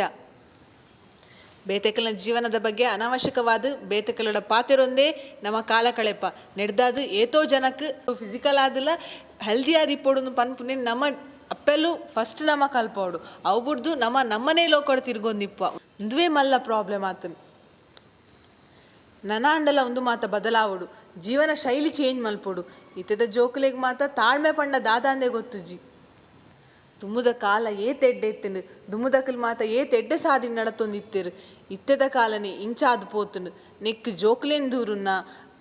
ಬೇತೆಕಲ್ನ ಜೀವನದ ಬಗ್ಗೆ ಅನಾವಶ್ಯಕವಾದ ಬೇತೆಕಲಡ ಪಾತೆರೊಂದೇ ನಮ್ಮ ಕಾಲ ಕಳೆಪ ನೆಡ್ದಾದು ಏತೋ ಜನಕ್ಕೆ ಫಿಸಿಕಲ್ ಆದಿಲ್ಲ ಹೆಲ್ದಿ ಆದಿಪ್ಪೋಡು ಪನ್ಪುನೆ ನಮ್ಮ ಅಪ್ಪೆಲ್ಲು ಫಸ್ಟ್ ನಮ್ಮ ಕಲ್ಪೋಡು ಅವು ಬಿಡ್ದು ನಮ್ಮನೇ ಲೋಕಡ್ ತಿರ್ಗೊಂದಿಪ್ಪ ಒಂದುವೇ ಮಲ್ಲ ಪ್ರಾಬ್ಲಮ್ ಆತನು ನನ್ನ ಅಂಡಲ ಒಂದು ಮಾತ ಬದಲಾವಡು ಜೀವನ ಶೈಲಿ ಚೇಂಜ್ ಮಲ್ಪೋಡು ಇತ್ತದ ಜೋಕುಲೆಗ್ ಮಾತ ತಾಳ್ಮೆ ಪಂಡ ದಾದಾಂದೆ ಗೊತ್ತುಜಿ ತುಮ್ಮುದ ಕಾಲ ಏತೆಡ್ಡೆ ಇತ್ತಂಡು ದುಮ್ಮುದಕಲ್ ಮಾತ ಏತೆಡ್ಡೆ ಸಾದಿ ನಡತೊಂದಿತ್ತಿರು ಇತ್ತದ ಕಾಲನೆ ಇಂಚಾದು ಪೋತುಂಡು ನೆಕ್ ಜೋಕ್ಲೇನ್ ದೂರುನ್ನ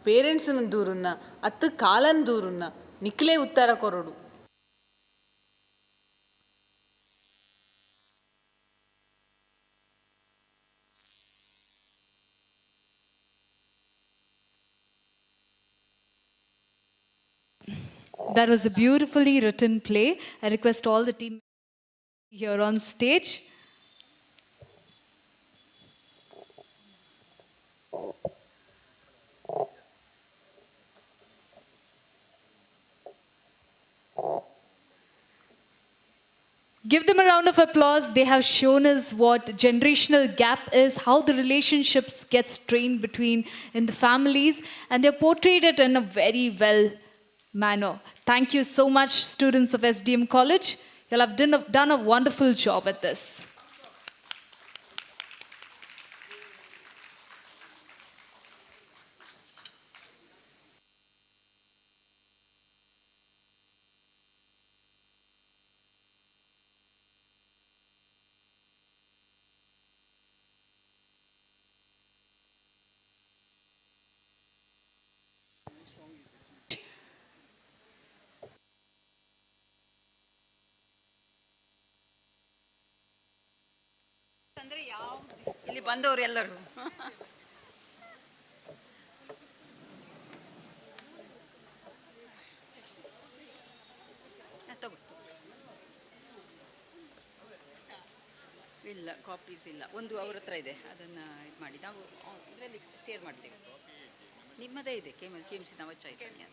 ಪೇರೆಂಟ್ಸ್ನ ದೂರುನ್ನ ಅತ್ತು ಕಾಲನ್ ದೂರುನ್ನ ನಿಕ್ಲೇ ಉತ್ತರ ಕೊರಡು. That was a beautifully written play. I request all the team here on stage. Give them a round of applause. They have shown us what generational gap is, how the relationships get strained between in the families, and they're portrayed it in a very well manner. Thank you so much, students of SDM College. You'll have done a wonderful job at this. ಅಂದ್ರೆ ಯಾವುದು ಇಲ್ಲಿ ಬಂದವರು ಎಲ್ಲರೂ ಇಲ್ಲ copies ಇಲ್ಲ ಒಂದು ಅವ್ರ ಹತ್ರ ಇದೆ ಅದನ್ನು ಇದು ಮಾಡಿ ನಾವು ಇದರಲ್ಲಿ ಸ್ಟೇರ್ ಮಾಡ್ತೇವೆ ನಿಮ್ಮದೇ ಇದೆ KMC ನವ ಚೈತನ್ಯ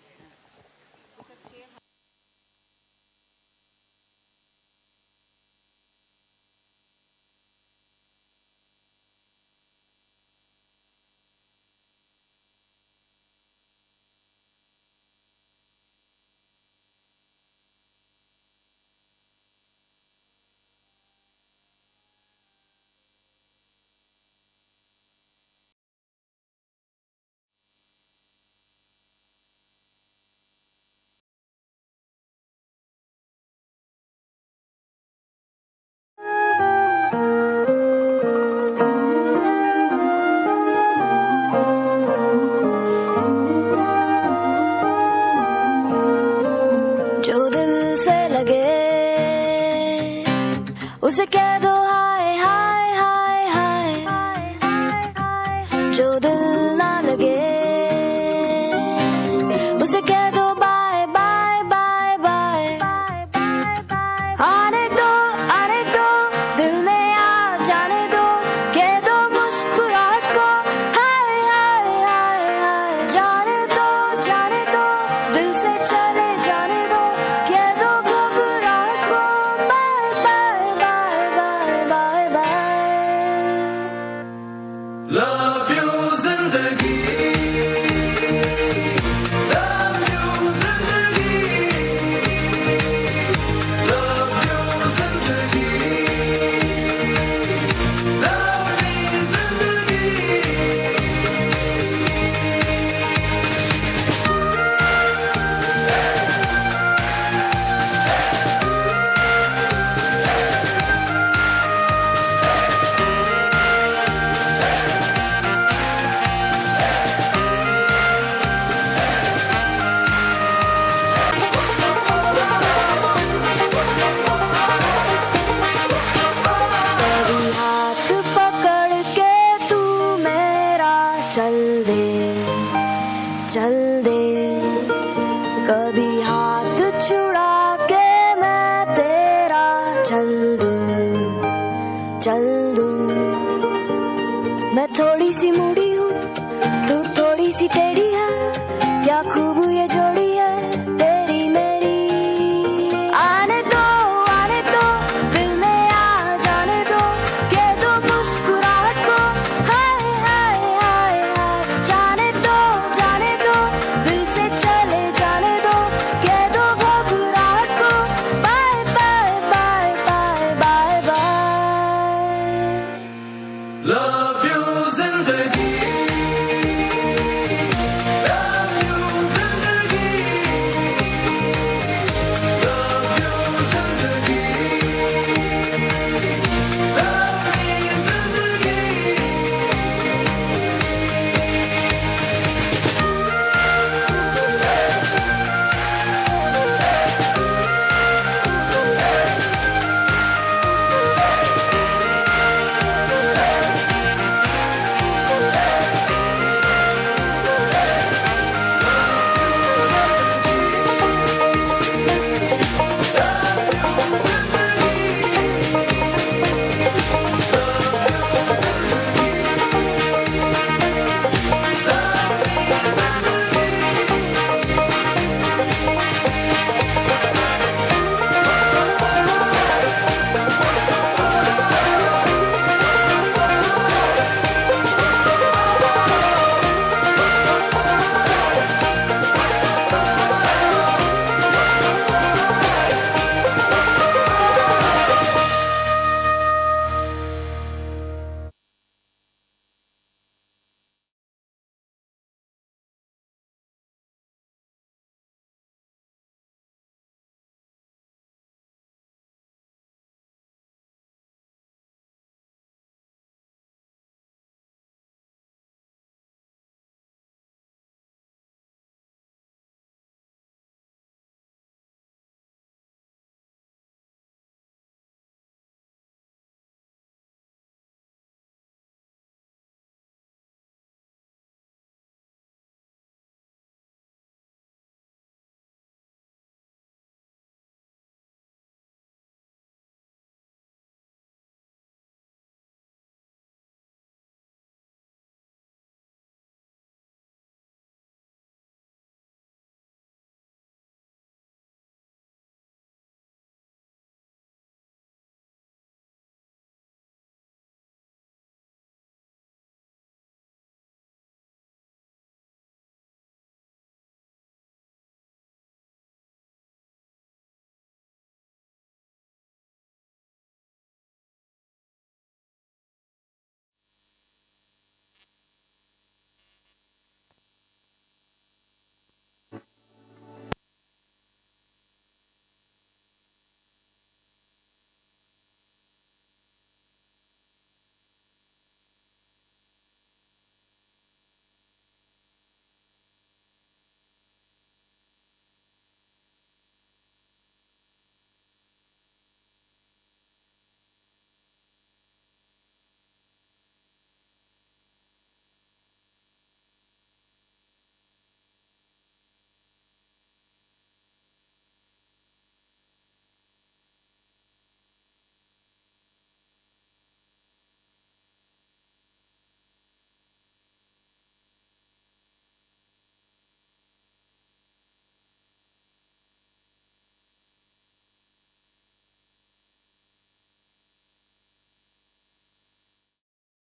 उसे कह दो हाय हाय हाय हाय जो दिल ना लगे उसे कह दो बाय बाय बाय बाय आने दो दिल में आ जाने दो कह दो मुस्कुराहट को हाय हाय हाय हाय जाने दो दिल से चले जाने दो कह दो घबराहट को bye bye bye bye bye bye चल दे चल दे कभी हाथ छुड़ा के मैं तेरा चल दूं मैं थोड़ी सी मुड़ी हूँ तू थोड़ी सी टेढ़ी है क्या खूब ये जोड़ी